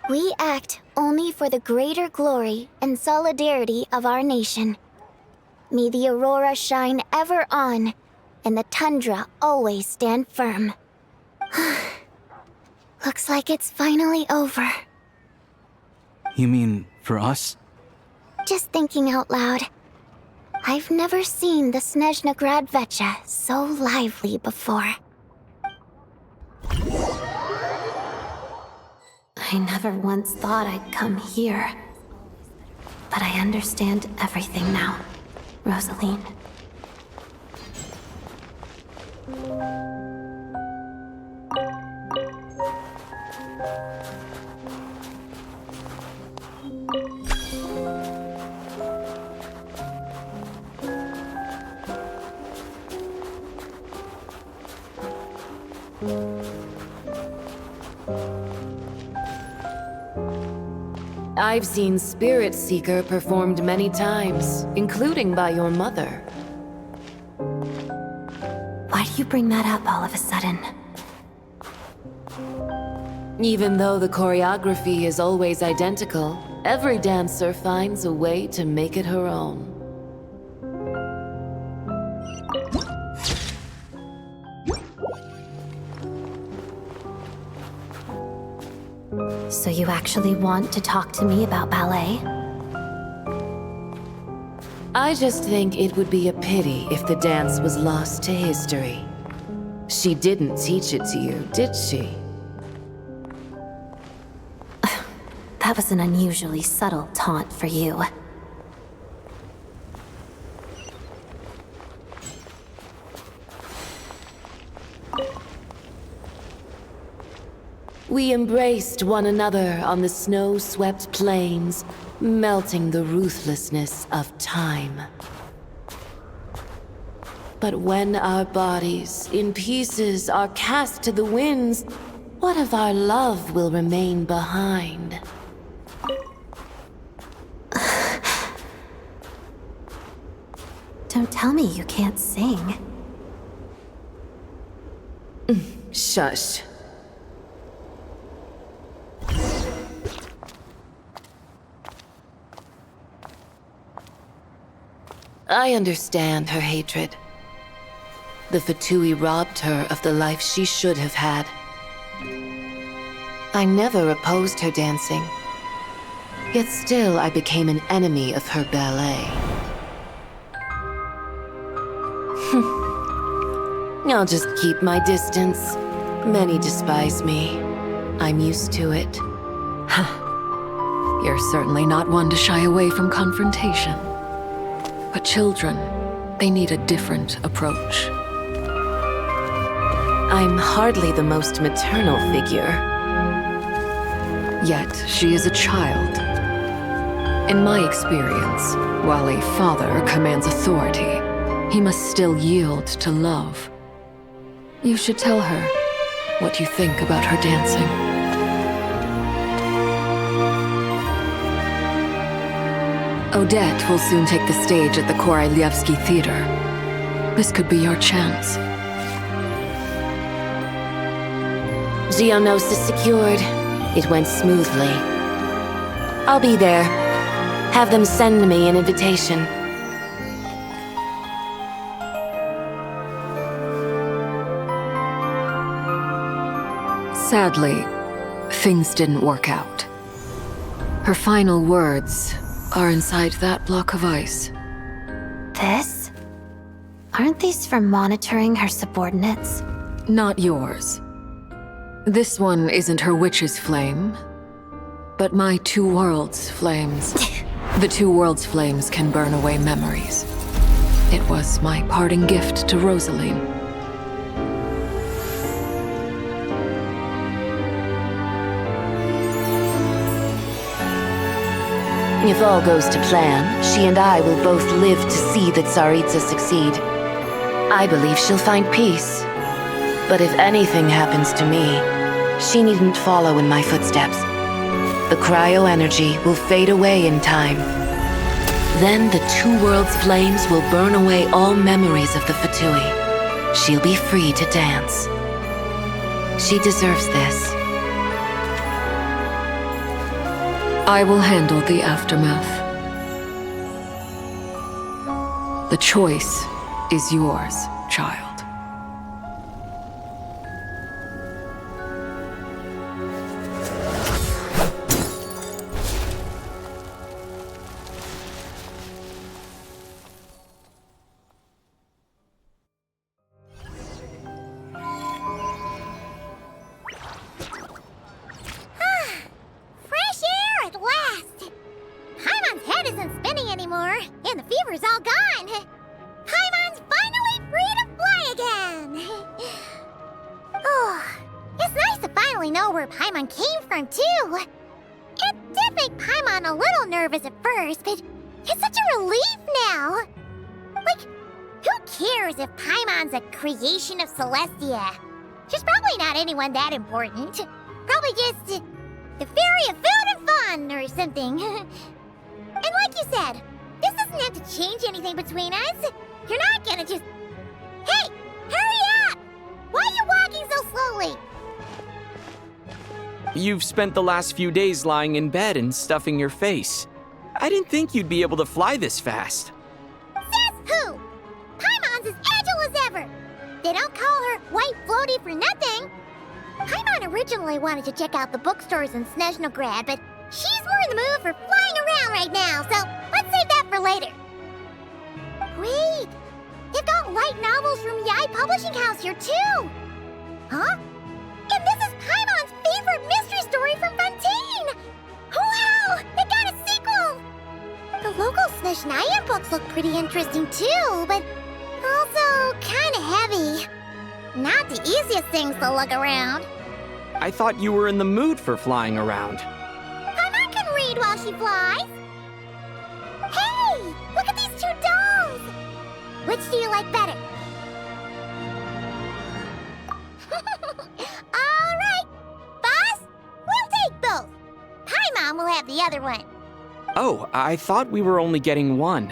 We act only for the greater glory and solidarity of our nation. May the aurora shine ever on, and the tundra always stand firm. Looks like it's finally over. You mean for us? Just thinking out loud. I've never seen the Snezhnaya Vecha so lively before. I never once thought I'd come here. But I understand everything now, Rosaline. I've seen Spirit Seeker performed many times, including by your mother. Why do you bring that up all of a sudden? Even though the choreography is always identical, every dancer finds a way to make it her own. So you actually want to talk to me about ballet? I just think it would be a pity if the dance was lost to history. She didn't teach it to you, did she? That was an unusually subtle taunt for you. We embraced one another on the snow-swept plains, melting the ruthlessness of time. But when our bodies, in pieces, are cast to the winds, what of our love will remain behind? Don't tell me you can't sing. Shush. I understand her hatred. The Fatui robbed her of the life she should have had. I never opposed her dancing. Yet still I became an enemy of her ballet. I'll just keep my distance. Many despise me. I'm used to it. You're certainly not one to shy away from confrontation. But children, they need a different approach. I'm hardly the most maternal figure. Yet, she is a child. In my experience, while a father commands authority, he must still yield to love. You should tell her what you think about her dancing. Odette will soon take the stage at the Koralyevsky Theater. This could be your chance. Geonosis secured. It went smoothly. I'll be there. Have them send me an invitation. Sadly, things didn't work out. Her final words are inside that block of ice. This? Aren't these for monitoring her subordinates? Not yours. This one isn't her witch's flame, but my two worlds' flames. The two worlds' flames can burn away memories. It was my parting gift to Rosaline. If all goes to plan, she and I will both live to see the Tsaritsa succeed. I believe she'll find peace. But if anything happens to me, she needn't follow in my footsteps. The cryo-energy will fade away in time. Then the two worlds' flames will burn away all memories of the Fatui. She'll be free to dance. She deserves this. I will handle the aftermath. The choice is yours, child. where Paimon came from, too. It did make Paimon a little nervous at first, but it's such a relief now. Like, who cares if Paimon's a creation of Celestia? She's probably not anyone that important. Probably just the fairy of food and fun or something. And like you said, this doesn't have to change anything between us. You're not gonna just... Hey! Hurry up! Why are you walking so slowly? You've spent the last few days lying in bed and stuffing your face. I didn't think you'd be able to fly this fast. Says who? Paimon's as agile as ever. They don't call her White Floaty for nothing. Paimon originally wanted to check out the bookstores in Snezhnaya, but she's more in the mood for flying around right now, so let's save that for later. Wait, they've got light novels from VII Publishing House here too. Huh? And this is Paimon's favorite mystery story from Fontaine! Wow! They got a sequel! The local Snezhnaya books look pretty interesting too, but also kinda heavy. Not the easiest things to look around. I thought you were in the mood for flying around. Paimon can read while she flies. Hey! Look at these two dolls! Which do you like better? Alright! Boss, we'll take both. Paimon will have the other one. Oh, I thought we were only getting one.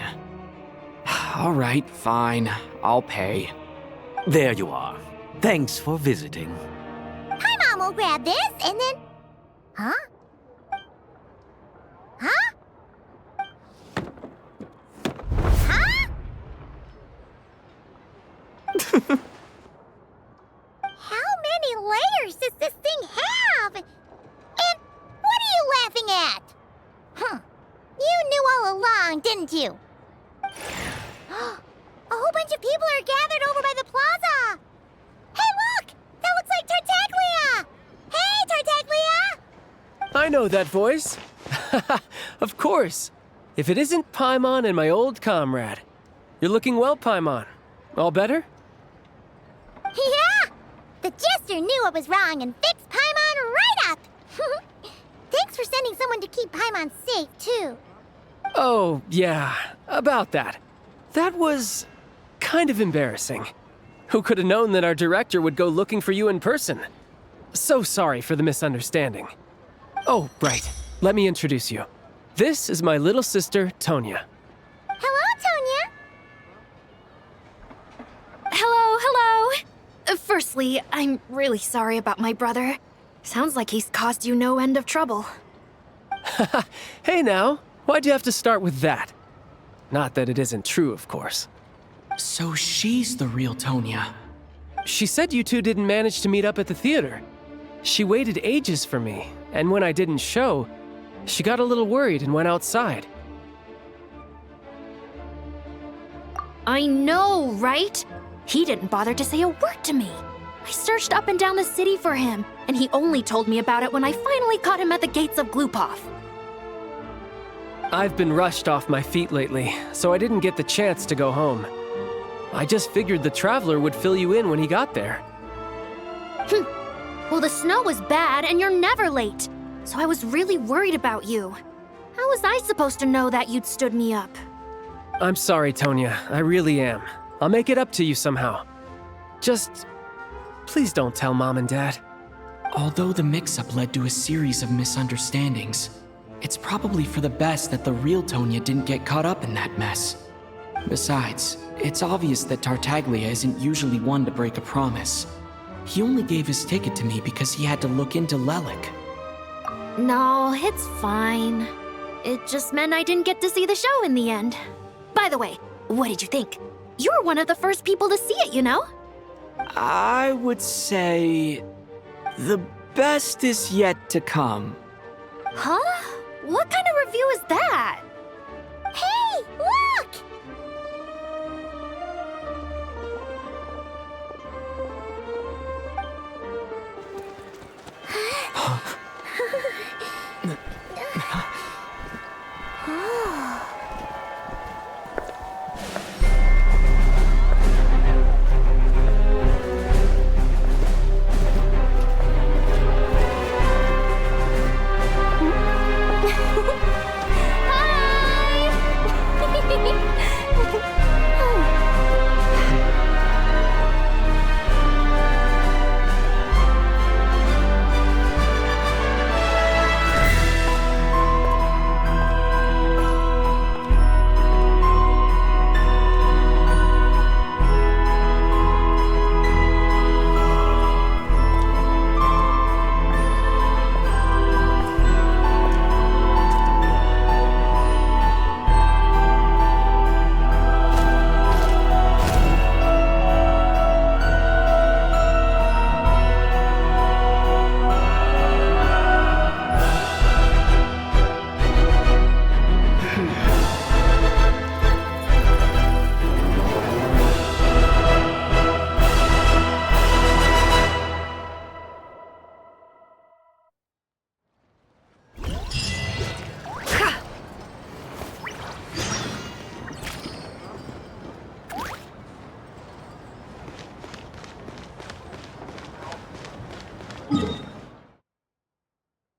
All right, fine. I'll pay. There you are. Thanks for visiting. Paimon will grab this and then... Huh? Huh? Huh? How many layers does this thing have? And what are you laughing at? Huh. You knew all along, didn't you? A whole bunch of people are gathered over by the plaza. Hey, look! That looks like Tartaglia! Hey, Tartaglia! I know that voice. Of course. If it isn't Paimon and my old comrade. You're looking well, Paimon. All better? Yeah! The jester knew I was wrong and fixed Paimon right up! Thanks for sending someone to keep Paimon safe, too. Oh, yeah. About that. That was... kind of embarrassing. Who could have known that our director would go looking for you in person? So sorry for the misunderstanding. Oh, right. Let me introduce you. This is my little sister, Tonya. Hello, Tonya! Hello. Firstly, I'm really sorry about my brother. Sounds like he's caused you no end of trouble. Hey now, why'd you have to start with that? Not that it isn't true, of course. So she's the real Tonya. She said you two didn't manage to meet up at the theater. She waited ages for me, and when I didn't show, she got a little worried and went outside. I know, right? He didn't bother to say a word to me. I searched up and down the city for him, and he only told me about it when I finally caught him at the gates of Glupov. I've been rushed off my feet lately, so I didn't get the chance to go home. I just figured the Traveler would fill you in when he got there. Well, the snow was bad, and you're never late. So I was really worried about you. How was I supposed to know that you'd stood me up? I'm sorry, Tonya. I really am. I'll make it up to you somehow. Just... please don't tell Mom and Dad. Although the mix-up led to a series of misunderstandings, it's probably for the best that the real Tonya didn't get caught up in that mess. Besides, it's obvious that Tartaglia isn't usually one to break a promise. He only gave his ticket to me because he had to look into Lelik. No, it's fine. It just meant I didn't get to see the show in the end. By the way, what did you think? You were one of the first people to see it, you know? I would say... the best is yet to come. Huh? What kind of review is that?